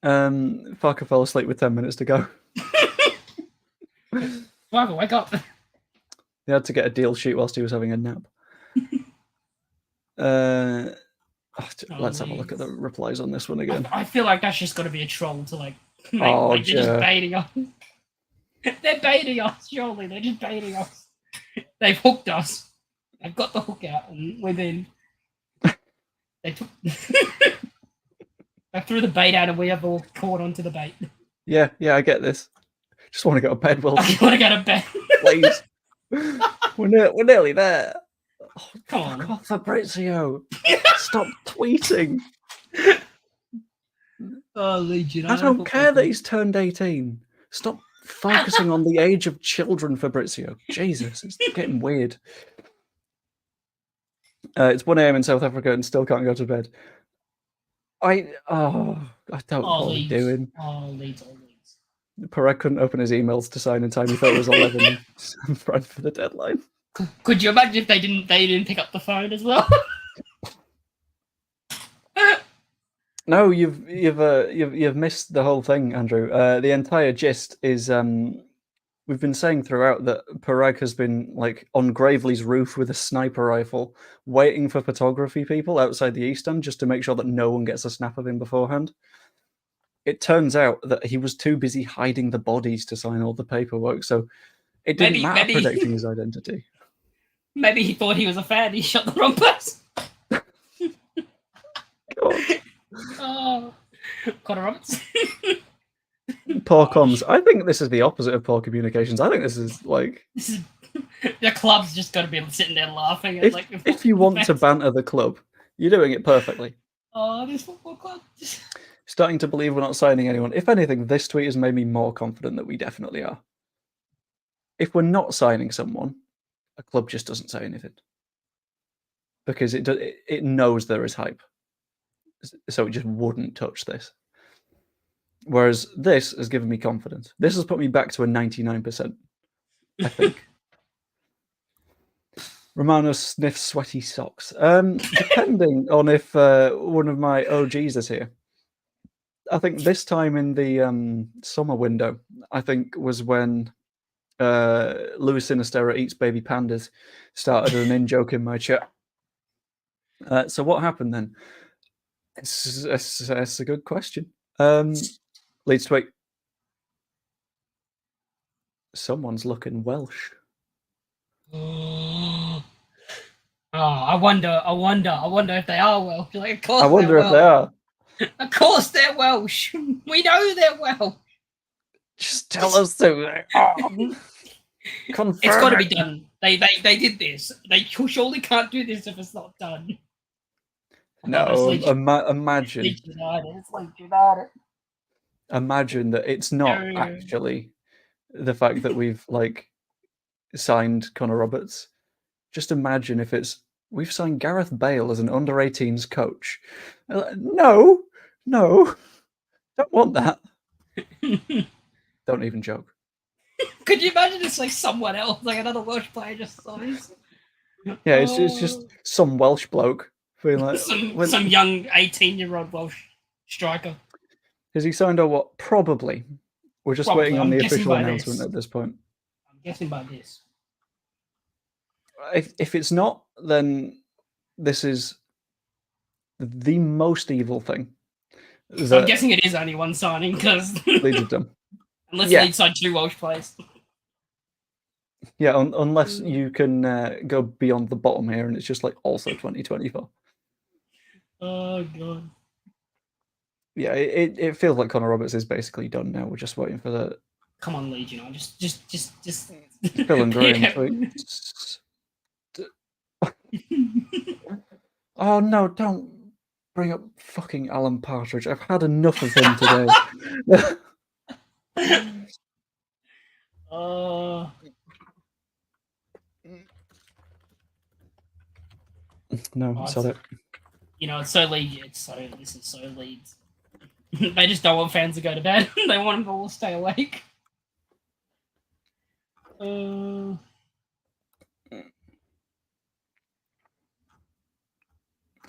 Farke fell asleep with 10 minutes to go. Farke, wake up. He had to get a deal sheet whilst he was having a nap. Let's have a look at the replies on this one again. I feel like that's just got to be a troll to like make, Oh, they're just baiting us. They're baiting us, surely. They're just baiting us. They've hooked us. They've got the hook out and we're in. They took they threw the bait out and we have all caught onto the bait. Yeah, I get this. Just want to go to bed, Will. I just want to go to bed. Please. We're nearly there. Oh, come on. Fuck off, Fabrizio. Stop tweeting. Oh, Leeds United. I don't care that he's turned 18. Stop focusing on the age of children, Fabrizio. Jesus, it's getting weird. It's 1 a.m. in South Africa and still can't go to bed. I don't know what I'm doing. Oh, Leeds. Perez couldn't open his emails to sign in time. He thought it was 11 right for the deadline. Could you imagine if they didn't pick up the phone as well? No, you've missed the whole thing, Andrew. The entire gist is we've been saying throughout that Parag has been like on Gravely's roof with a sniper rifle, waiting for photography people outside the East End just to make sure that no one gets a snap of him beforehand. It turns out that he was too busy hiding the bodies to sign all the paperwork, so it didn't matter predicting his identity. Maybe he thought he was a fan. He shot the wrong person. Oh, Connor Roberts. Poor comms. I think this is the opposite of poor communications. I think this is like the club's just got to be sitting there laughing. If you want to banter the club, you're doing it perfectly. Oh, this football club. starting to believe we're not signing anyone. If anything, this tweet has made me more confident that we definitely are. If we're not signing someone, a club just doesn't say anything because it knows there is hype, so it just wouldn't touch this. Whereas this has given me confidence. This has put me back to a 99%, I think. Romano sniffs sweaty socks. Depending on if one of my OGs is here. I think this time in the summer window, I think was when Louis Sinistera eats baby pandas started an in-joke in my chat. So what happened then? It's a good question. Leeds tweet. Someone's looking Welsh. Oh, I wonder if they are Welsh. Like, of course I wonder they're if they Welsh. are. Of course they're Welsh. We know they're Welsh. Just tell us who they are. Confirm It's got to be it. done. They did this. They surely can't do this if it's not done. No, It's imagine. Leeds United. It's Leeds United. Imagine that it's not No. actually the fact that we've signed Connor Roberts. Just imagine if it's we've signed Gareth Bale as an under-18s coach. No, don't want that. Don't even joke. Could you imagine it's like someone else, like another Welsh player just signs? Yeah, it's just some Welsh bloke feeling like some young 18-year-old Welsh striker. Has he signed or what? Probably. We're just Probably. waiting on I'm the guessing official by announcement this. at this point. I'm guessing by this. If it's not, then this is the most evil thing. So I'm guessing it is only one signing because Leeds have done. unless Yeah. Leeds signed 2 Welsh players. Yeah, unless you can go beyond the bottom here and it's just also 2024. Oh god. Yeah, it feels like Connor Roberts is basically done now. We're just waiting for the Come on, Leeds, just Phil and Graham Yeah. tweet. Oh no, don't bring up fucking Alan Partridge. I've had enough of him today. No, Oh, sorry. it's so Leeds. This is so Leeds. They just don't want fans to go to bed. They want them all to stay awake. I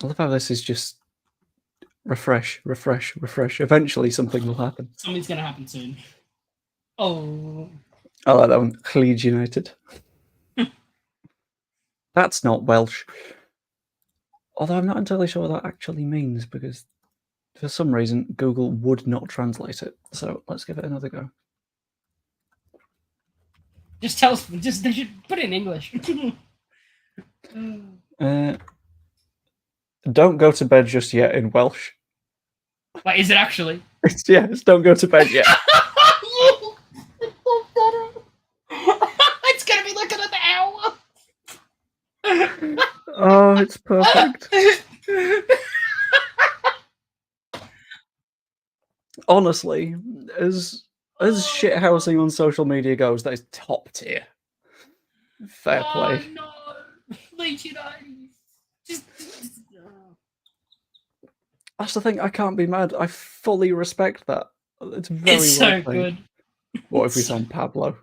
love how this is just refresh. Eventually something will happen. Something's gonna happen soon. Oh. I like that one. Leeds United. That's not Welsh. Although I'm not entirely sure what that actually means because for some reason Google would not translate it. So let's give it another go. Just tell us. They should put it in English. Don't go to bed just yet in Welsh. Like, is it actually? It's don't go to bed yet. It's gonna be like another hour. Oh, it's perfect. Honestly, as shithousing on social media goes, that is top tier. Fair play. Oh no, Leeds United. That's the thing. I can't be mad. I fully respect that. It's very It's well so played. good. What if we signed Pablo?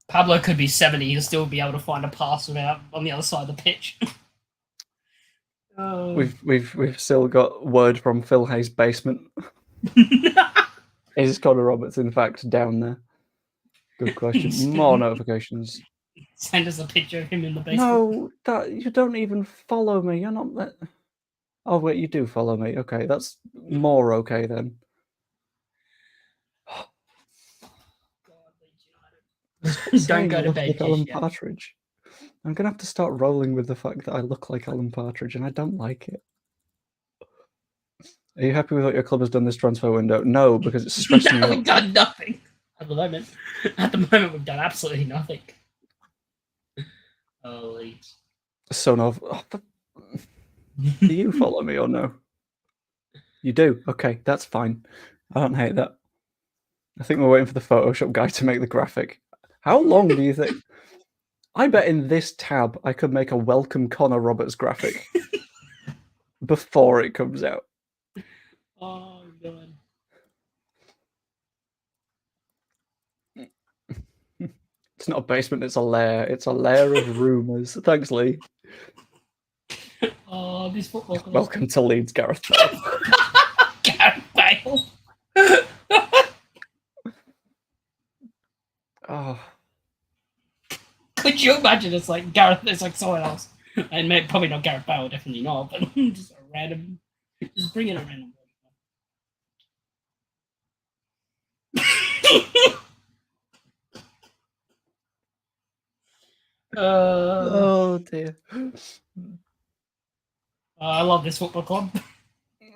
Pablo could be 70. He'll still be able to find a pass without on the other side of the pitch. We've still got word from Phil Hayes' basement. Is Connor Roberts in fact down there? Good question. More notifications. Send us a picture of him in the basement. No, that you don't even follow me. You're not that. Oh wait, you do follow me. Okay, that's more okay then. Don't go to bed Like Alan just yet. Partridge. I'm gonna have to start rolling with the fact that I look like Alan Partridge, and I don't like it. Are you happy with what your club has done this transfer window? No, because it's stressing me No, out. we've done nothing at the moment. At the moment, we've done absolutely nothing. Oh, Leeds. Son of. Do you follow me or no? You do? Okay, that's fine. I don't hate that. I think we're waiting for the Photoshop guy to make the graphic. How long do you think? I bet in this tab I could make a welcome Connor Roberts graphic before it comes out. Oh god. It's not a basement, it's a lair. It's a lair of rumours. Thanks, Lee. Oh, this football club. Welcome to Leeds, Gareth Bale. Gareth Bale. Oh, Could you imagine it's like Gareth, it's like someone else? And maybe, probably not Gareth Bale, definitely not, but just a random, just bring in a random. oh dear. I love this football club.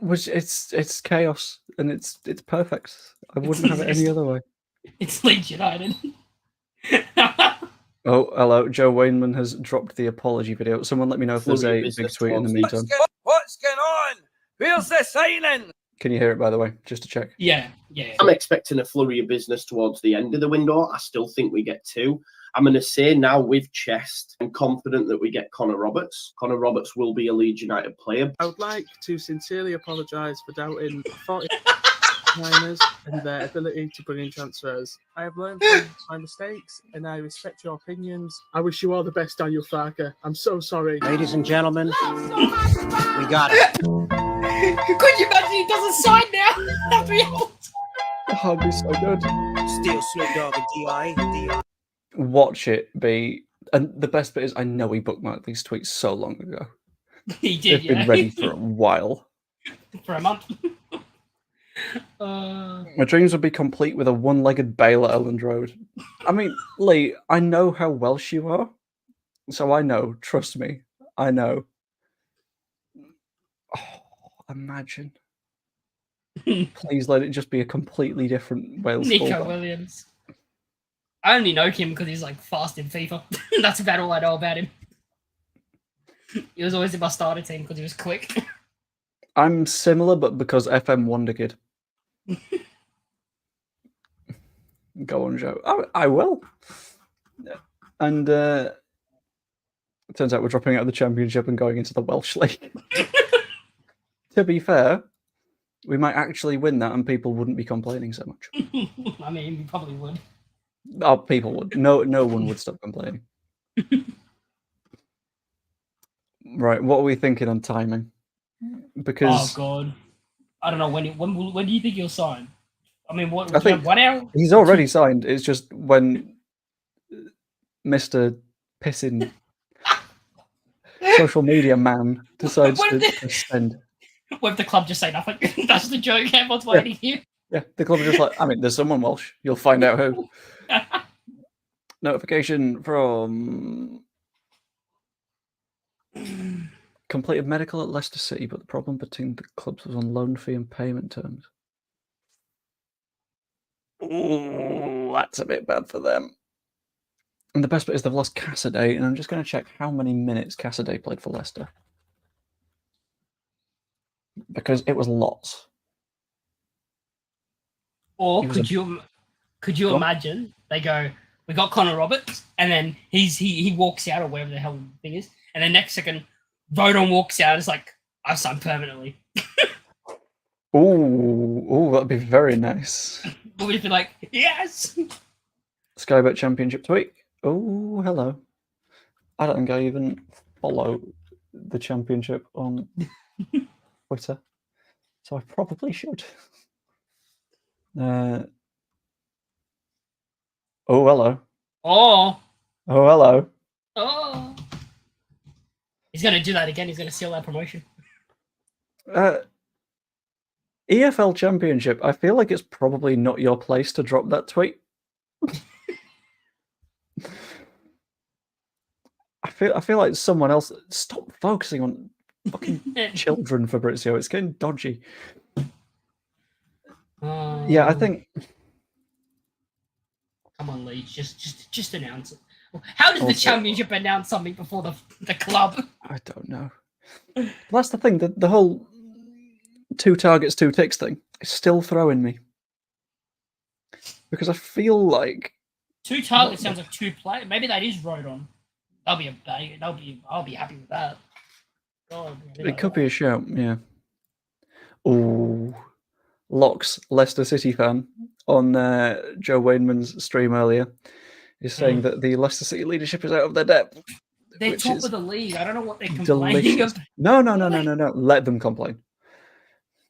Which it's chaos and it's perfect. I wouldn't have it any other way. It's Leeds United. Oh, hello. Joe Wainman has dropped the apology video. Someone let me know if there's Flurry a of big business tweet in the towards meantime. What's going on? Where's the signing? Can you hear it, by the way? Just to check. Yeah. I'm expecting a flurry of business towards the end of the window. I still think we get 2. I'm going to say now with chest, I'm confident that we get Connor Roberts. Connor Roberts will be a Leeds United player. I would like to sincerely apologise for doubting 49ers and their ability to bring in transfers. I have learned from my mistakes and I respect your opinions. I wish you all the best, Daniel Farke. I'm so sorry. Ladies and gentlemen, we got it. Could you imagine he doesn't sign now? That'd be Oh, it'd be so good. Still Snoop Dogg and D.I. Watch it be. And the best bit is I know he bookmarked these tweets so long ago. He did, They've been ready for a while. For a month. My dreams would be complete with a one-legged Bale at Elland Road. I mean, Lee, I know how Welsh you are. So I know. Trust me. I know. Oh, imagine. Please let it just be a completely different Wales Nico fullback. Williams. I only know him because he's like fast in FIFA. That's about all I know about him. He was always in my starter team because he was quick. I'm similar, but because FM Wonder Kid. Go on, Joe. I will. And it turns out we're dropping out of the Championship and going into the Welsh League. To be fair, we might actually win that and people wouldn't be complaining so much. I mean, you probably would. Oh, people would. No one would stop complaining. Right, what are we thinking on timing? Because oh god, I don't know when do you think he'll sign? I mean, what? I think 1 hour? he's already signed. It's just when Mr. Pissing social media man decides to send. What if the club just say nothing? That's the joke. Everyone's waiting here. Yeah, the club are just like, I mean, there's someone Welsh. You'll find out who. Notification from completed medical at Leicester City, but the problem between the clubs was on loan fee and payment terms. Ooh, that's a bit bad for them. And the best bit is they've lost Cassaday, and I'm just going to check how many minutes Cassaday played for Leicester. Because it was lots. Or could you imagine they go, we got Connor Roberts, and then he walks out or whatever the hell the thing is, and then next second Rodon walks out. It's like, I've signed permanently. Ooh, that'd be very nice. We'd be like, yes. Skybet Championship tweet. Oh, hello. I don't think I even follow the Championship on Twitter, so I probably should. Oh, hello. Oh, hello. Oh. He's going to do that again. He's going to steal that promotion. EFL Championship. I feel like it's probably not your place to drop that tweet. I feel like someone else. Stop focusing on fucking children, Fabrizio. It's getting dodgy. Yeah, I think. Come on, Leeds. Just announce it. How does the Also- championship announce something before the club? I don't know. That's the thing. The whole 2 targets, 2 ticks thing is still throwing me. Because I feel like 2 targets sounds like 2 players. Maybe that is Rodon. I'll be happy with that. God, it could be a shout, yeah. Oh, Locks, Leicester City fan, on Joe Wainman's stream earlier, is saying that the Leicester City leadership is out of their depth. They're which top is of the league. I don't know what they're complaining delicious. of. No. Let them complain.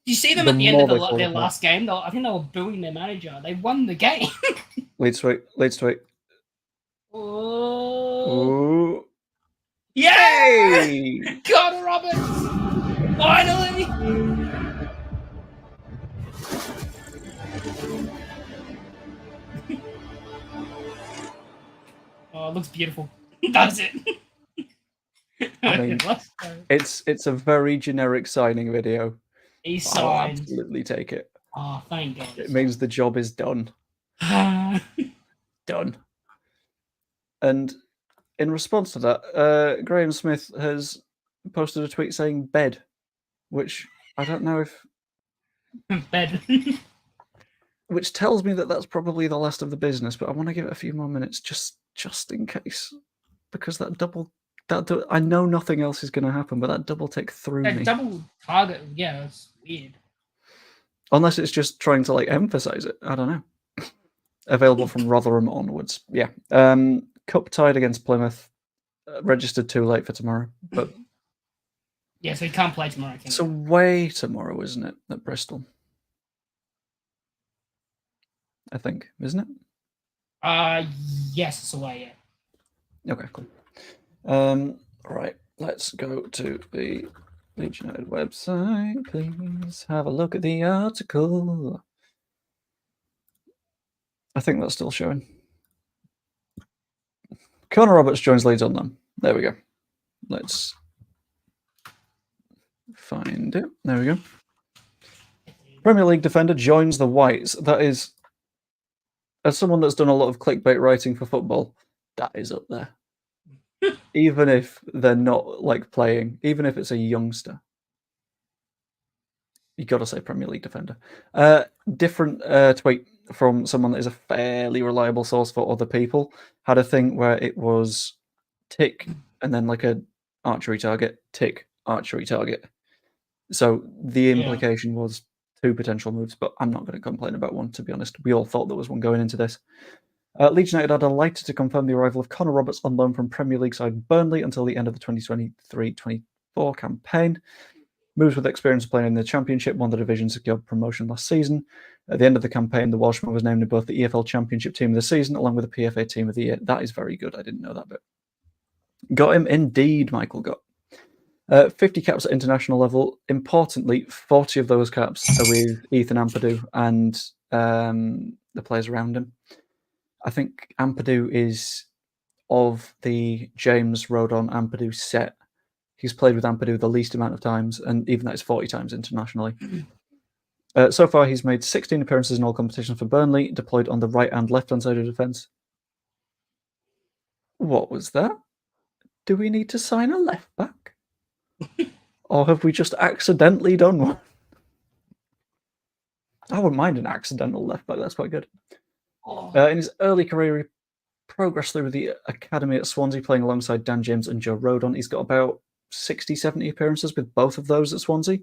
Do you see them The at the end of more they fall their apart. last game? I think they were booing their manager. They won the game. Leeds to it. Oh. Ooh. Yay! Connor Roberts! Finally! Oh, it looks beautiful. Does it? I mean, it's a very generic signing video. He I'll signed. absolutely take it. Oh, thank God. It means the job is done. Done. And in response to that, Graham Smith has posted a tweet saying bed, which I don't know if... Bed. which tells me that that's probably the last of the business, but I want to give it a few more minutes just in case. Because I know nothing else is going to happen, but that double tick threw me. Double target, yeah, that's weird. Unless it's just trying to emphasize it. I don't know. Available from Rotherham onwards. Yeah. Cup tied against Plymouth. Registered too late for tomorrow. But yeah, so he can't play tomorrow. It's away tomorrow, isn't it? At Bristol. I think, isn't it? Yes, it's away, yeah. Okay, cool. Right, let's go to the Leeds United website. Please have a look at the article. I think that's still showing. Connor Roberts joins Leeds on them. There we go. Let's find it. There we go. Premier League defender joins the Whites. That is, as someone that's done a lot of clickbait writing for football, that is up there. Even if they're not playing, even if it's a youngster, you got to say Premier League defender. Different tweet from someone that is a fairly reliable source for other people had a thing where it was tick and then a archery target, tick, archery target. So the implication was 2 potential moves, but I'm not going to complain about one, to be honest. We all thought there was one going into this. Leeds United are delighted to confirm the arrival of Connor Roberts on loan from Premier League side Burnley until the end of the 2023-24 campaign. Moves with experience of playing in the Championship, won the division, secured promotion last season. At the end of the campaign, the Welshman was named in both the EFL Championship Team of the Season along with the PFA Team of the Year. That is very good. I didn't know that bit. Got him indeed, Michael got. 50 caps at international level. Importantly, 40 of those caps are with Ethan Ampadu and the players around him. I think Ampadu is of the James Rodon Ampadu set. He's played with Ampadu the least amount of times, and even that is 40 times internationally. So far, he's made 16 appearances in all competitions for Burnley, deployed on the right and left-hand side of defence. What was that? Do we need to sign a left-back? Or have we just accidentally done one? I wouldn't mind an accidental left-back, that's quite good. In his early career, he progressed through the academy at Swansea, playing alongside Dan James and Joe Rodon. He's got about 60, 70 appearances with both of those at Swansea,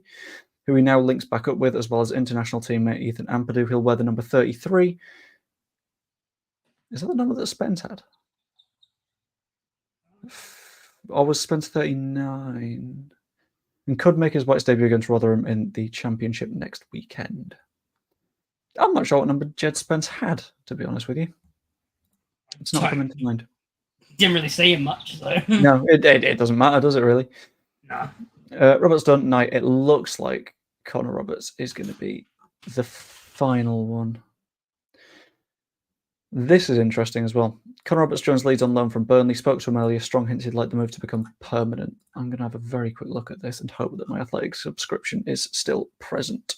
who he now links back up with, as well as international teammate Ethan Ampadu. He'll wear the number 33. Is that the number that Spence had? Or was Spence 39? And could make his Whites debut against Rotherham in the Championship next weekend. I'm not sure what number Jed Spence had, to be honest with you. It's not coming to mind. Didn't really see him much, so. No, it doesn't matter, does it really? No. Roberts done tonight. It looks like Connor Roberts is going to be the final one. This is interesting as well. Connor Roberts joins Leeds on loan from Burnley. Spoke to him earlier. Strong hints he'd like the move to become permanent. I'm going to have a very quick look at this and hope that my Athletic subscription is still present.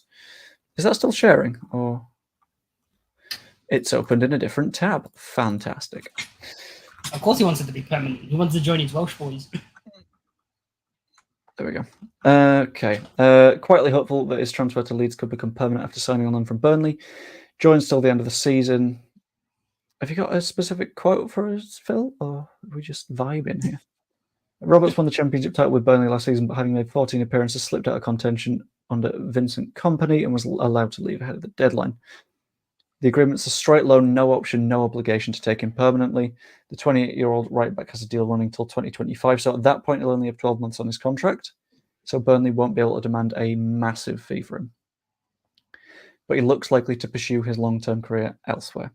Is that still sharing? Or it's opened in a different tab? Fantastic. Of course, he wants it to be permanent. He wants to join his Welsh boys. There we go. Okay. Quietly hopeful that his transfer to Leeds could become permanent after signing on loan from Burnley. Joins till the end of the season. Have you got a specific quote for us, Phil? Or are we just vibing here? Roberts won the championship title with Burnley last season, but having made 14 appearances, slipped out of contention under Vincent Kompany and was allowed to leave ahead of the deadline. The agreement's a straight loan, no option, no obligation to take him permanently. The 28-year-old right-back has a deal running till 2025, so at that point he'll only have 12 months on his contract, so Burnley won't be able to demand a massive fee for him. But he looks likely to pursue his long-term career elsewhere.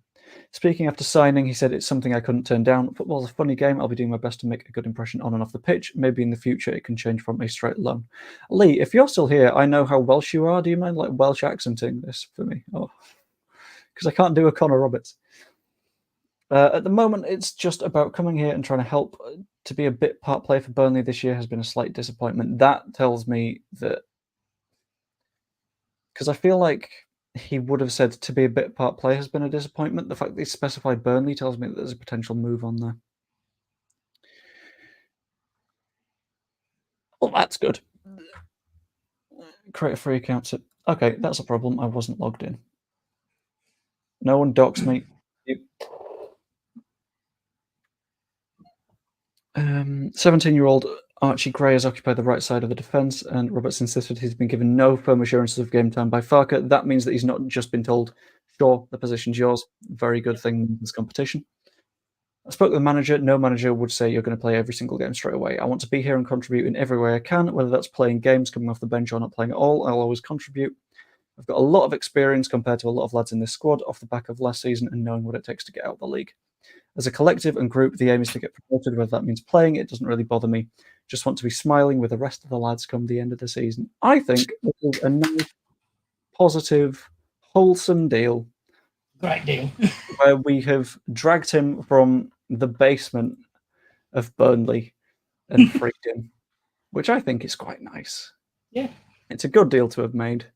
Speaking after signing, he said, "It's something I couldn't turn down. Football's a funny game. I'll be doing my best to make a good impression on and off the pitch. Maybe in the future it can change from a straight loan." Lee, if you're still here, I know how Welsh you are. Do you mind Welsh accenting this for me? Oh, because I can't do a Connor Roberts. At the moment, it's just about coming here and trying to help. To be a bit part player for Burnley this year has been a slight disappointment. That tells me that, because I feel like he would have said to be a bit part player has been a disappointment. The fact that he specified Burnley tells me that there's a potential move on there. Well, that's good. Create a free account. Okay, that's a problem. I wasn't logged in. No one docks me. 17-year-old Archie Gray has occupied the right side of the defence, and Roberts insisted he's been given no firm assurances of game time by Farke. That means that he's not just been told, "Sure, the position's yours." Very good thing in this competition. I spoke with the manager. No manager would say you're going to play every single game straight away. I want to be here and contribute in every way I can, whether that's playing games, coming off the bench, or not playing at all. I'll always contribute. I've got a lot of experience compared to a lot of lads in this squad off the back of last season and knowing what it takes to get out of the league. As a collective and group, the aim is to get promoted, whether that means playing. It doesn't really bother me. Just want to be smiling with the rest of the lads come the end of the season. I think this is a nice, positive, wholesome deal. Great deal. Where we have dragged him from the basement of Burnley and freed him, which I think is quite nice. Yeah. It's a good deal to have made.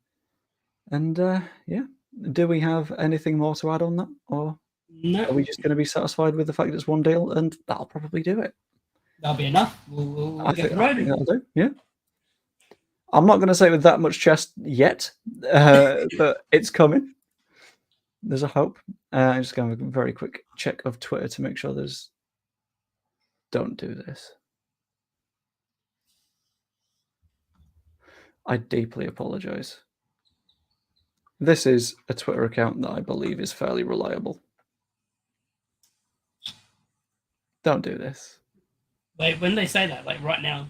And yeah, do we have anything more to add on that? Or no. Are we just going to be satisfied with the fact it's one deal and that'll probably do it? That'll be enough. We'll I get think rolling. that'll do, yeah. I'm not going to say it with that much chest yet, but it's coming. There's a hope. I'm just going to have a very quick check of Twitter to make sure there's... Don't do this. I deeply apologise. This is a Twitter account that I believe is fairly reliable. Don't do this. Wait, when they say that, like right now.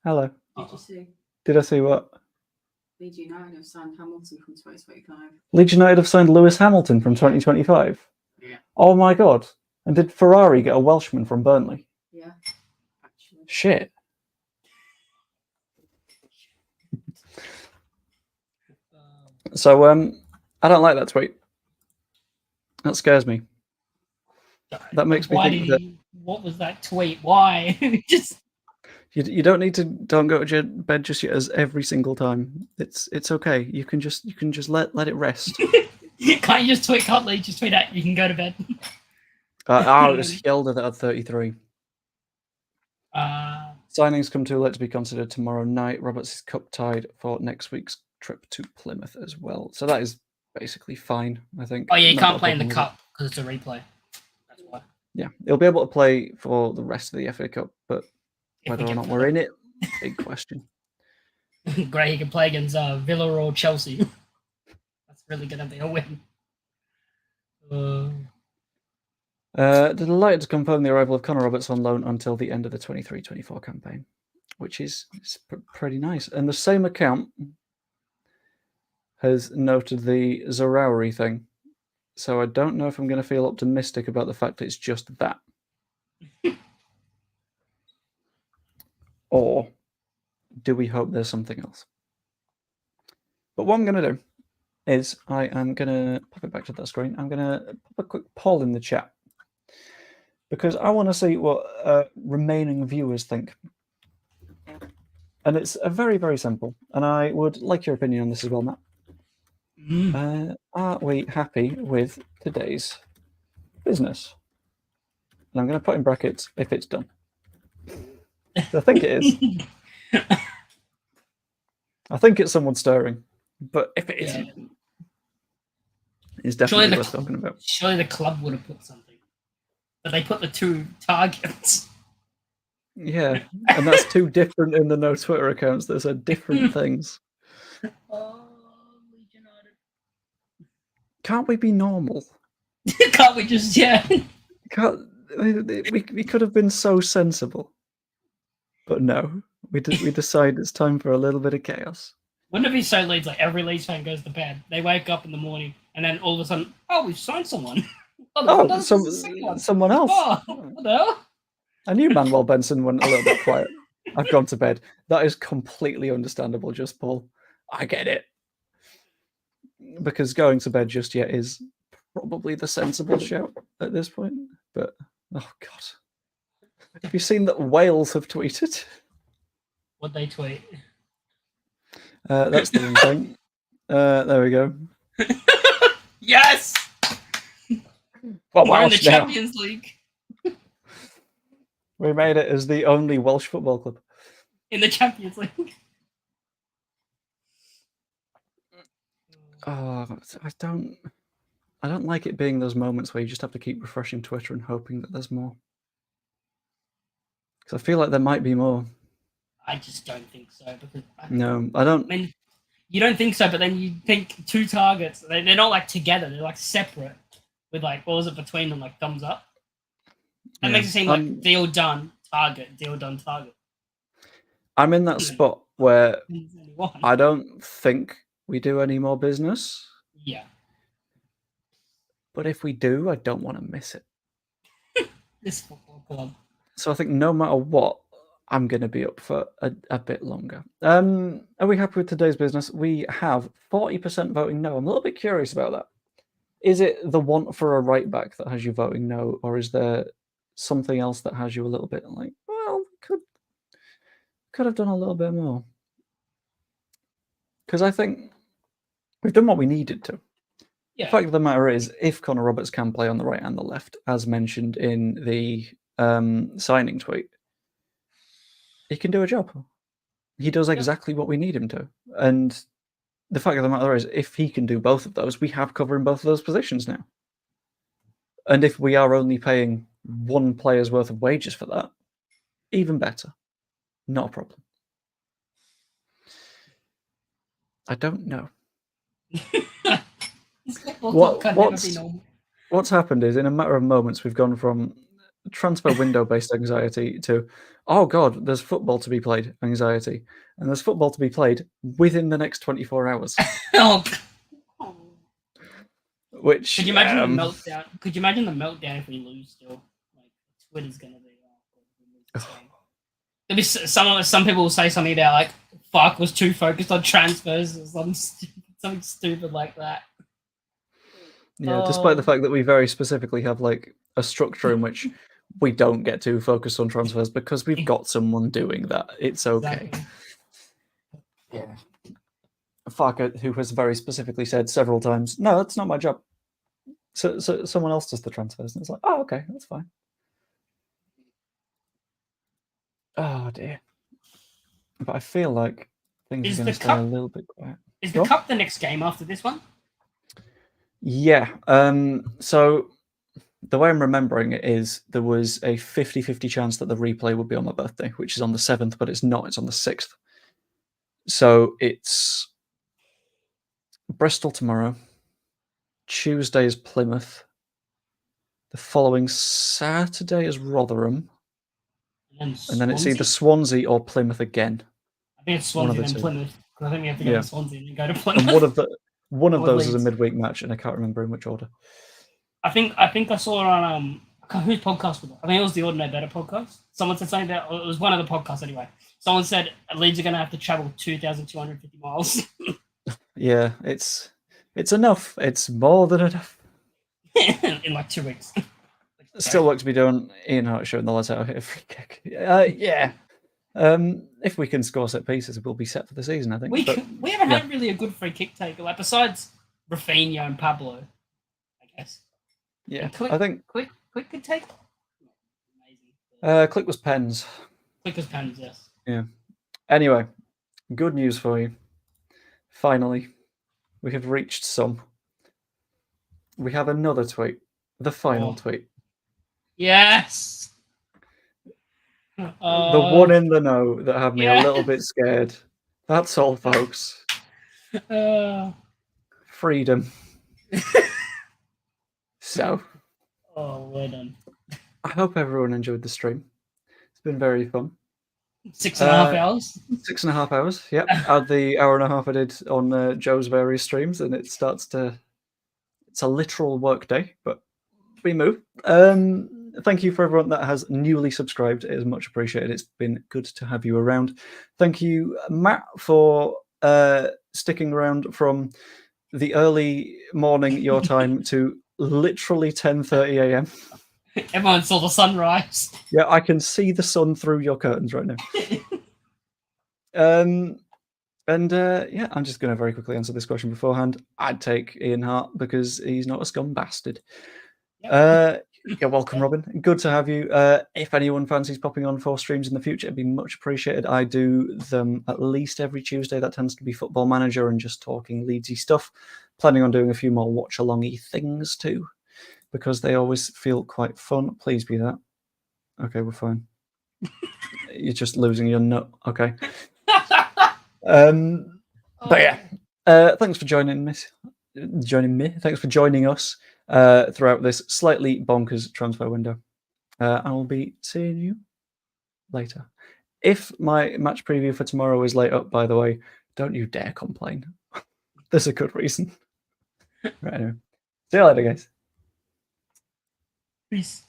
Hello. Did you see? Did I see what? Leeds United have signed Hamilton from 2025. Leeds United have signed Lewis Hamilton from 2025? Yeah. Oh my God. And did Ferrari get a Welshman from Burnley? Yeah, actually. Shit. So, I don't like that tweet. That scares me. That makes me think that... What was that tweet? Why? Just... You don't need to don't go to bed just yet as every single time. It's okay. You can just let it rest. Can't you just tweet? Can't you just tweet out? You can go to bed. It was Hjelder that had 33. Signings come too late to be considered tomorrow night. Roberts is cup tied for next week's trip to Plymouth as well. So that is basically fine, I think. Oh yeah, you Not can't got a play in the problem with cup because it's a replay. That's why. Yeah, he'll be able to play for the rest of the FA Cup, but If whether we or get not we're in it, big question. Great, he can play against Villa or Chelsea. That's really gonna be a win. Delighted to confirm the arrival of Connor Roberts on loan until the end of the 23-24 campaign, which is pretty nice. And the same account has noted the Zarauri thing. So I don't know if I'm going to feel optimistic about the fact that it's just that. Or do we hope there's something else? But what I'm going to do is I am going to pop it back to that screen. I'm going to pop a quick poll in the chat because I want to see what remaining viewers think. And it's a very, very simple. And I would like your opinion on this as well, Matt. Are we happy with today's business? And I'm going to put in brackets if it's done. I think it is. I think it's someone stirring. But if it isn't, it's definitely worth talking about. Surely the club would have put something. But they put the 2 targets. Yeah, and that's 2 different in the no Twitter accounts that said different things. Oh, Leeds United. Can't we be normal? Can't we just, We could have been so sensible. But no, we decide it's time for a little bit of chaos. Wouldn't it be so Leeds, like every Leeds fan goes to bed, they wake up in the morning, and then all of a sudden, oh, we've signed someone. Someone else. Oh, what the hell? I knew Manuel Benson went a little bit quiet. I've gone to bed. That is completely understandable, just Paul. I get it. Because going to bed just yet is probably the sensible shout at this point. But, oh, God. Have you seen that Wales have tweeted? What'd they tweet? That's the one thing. There we go. Yes! Well, we're in the Welsh now. Champions League. We made it as the only Welsh football club. In the Champions League. Oh, I don't like it being those moments where you just have to keep refreshing Twitter and hoping that there's more. Because I feel like there might be more. I just don't think so. Because No, I don't. I mean, you don't think so, but then you think 2 targets. They're not like together. They're like separate. With like, what was it between them? Like thumbs up. That makes it seem like deal done, target, deal done, target. I'm in that spot where I don't think we do any more business. Yeah. But if we do, I don't want to miss it. This football club. So I think no matter what, I'm going to be up for a bit longer. Are we happy with today's business? We have 40% voting no. I'm a little bit curious about that. Is it the want for a right back that has you voting no, or is there something else that has you a little bit like, well, could have done a little bit more? Because I think we've done what we needed to. Yeah. The fact of the matter is, if Connor Roberts can play on the right and the left, as mentioned in the signing tweet, he can do a job. He does exactly what we need him to. And the fact of the matter is, if he can do both of those, we have cover in both of those positions now. And if we are only paying 1 player's worth of wages for that, even better. Not a problem. I don't know. What's happened is, in a matter of moments, we've gone from transfer window-based anxiety to, oh God, there's football to be played anxiety. And there's football to be played within the next 24 hours. Which could you imagine the meltdown? Could you imagine the meltdown if we lose still? Like Twitter's gonna be. There'll be some people will say something about like Farke was too focused on transfers or something stupid like that. Yeah, despite the fact that we very specifically have like a structure in which we don't get too focused on transfers because we've got someone doing that. It's okay. Exactly. Yeah. Farke, who has very specifically said several times, no, that's not my job. So someone else does the transfers. And it's like, oh, okay, that's fine. Oh, dear. But I feel like things are going to stay a little bit quiet. Is the cup the next game after this one? Yeah. So the way I'm remembering it is there was a 50-50 chance that the replay would be on my birthday, which is on the 7th, but it's not. It's on the 6th. So it's Bristol tomorrow. Tuesday is Plymouth. The following Saturday is Rotherham. And then it's either Swansea or Plymouth again. I think it's Swansea and Plymouth. Because I think we have to go to Swansea and then go to Plymouth. And one of those is a midweek match, and I can't remember in which order. I think I saw it on whose podcast was it? I think it was the Ordinary Better podcast. Someone said something about it was one of the podcasts anyway. Someone said Leeds are going to have to travel 2,250 miles. Yeah, it's enough. It's more than enough. In like 2 weeks. Still work to be done. Ian Hart showing the lights out here. Free kick. Yeah. If we can score set pieces, we'll be set for the season, I think. We haven't had really a good free kick taker, like besides Rafinha and Pablo, I guess. Yeah, I think Quick could take. Click was pens. Clickers pens, yes. Yeah. Anyway, good news for you. Finally, we have reached some. We have another tweet. The final Oh. tweet. Yes. The one in the know that had me a little bit scared. That's all, folks. Freedom. So, Oh, we're done. I hope everyone enjoyed the stream. It's been very fun. 6.5 hours. 6.5 hours. Yep. Add the hour and a half I did on Joe's various streams, and it starts to. It's a literal work day, but we move. Thank you for everyone that has newly subscribed. It is much appreciated. It's been good to have you around. Thank you, Matt, for sticking around from the early morning your time to literally 10:30 a.m. Everyone saw the sunrise. Yeah, I can see the sun through your curtains right now. Yeah, I'm just going to very quickly answer this question beforehand. I'd take Ian Hart because he's not a scum bastard. You're welcome, Robin. Good to have you. If anyone fancies popping on 4 streams in the future, it'd be much appreciated. I do them at least every Tuesday. That tends to be Football Manager and just talking Leedsy stuff. Planning on doing a few more watch-alongy things too, because they always feel quite fun. Please be that. Okay, we're fine. You're just losing your nut. Okay. But yeah, thanks for joining me. Thanks for joining us throughout this slightly bonkers transfer window. I will be seeing you later. If my match preview for tomorrow is late up, by the way, don't you dare complain. There's a good reason. Right, anyway. See you later, guys. Peace.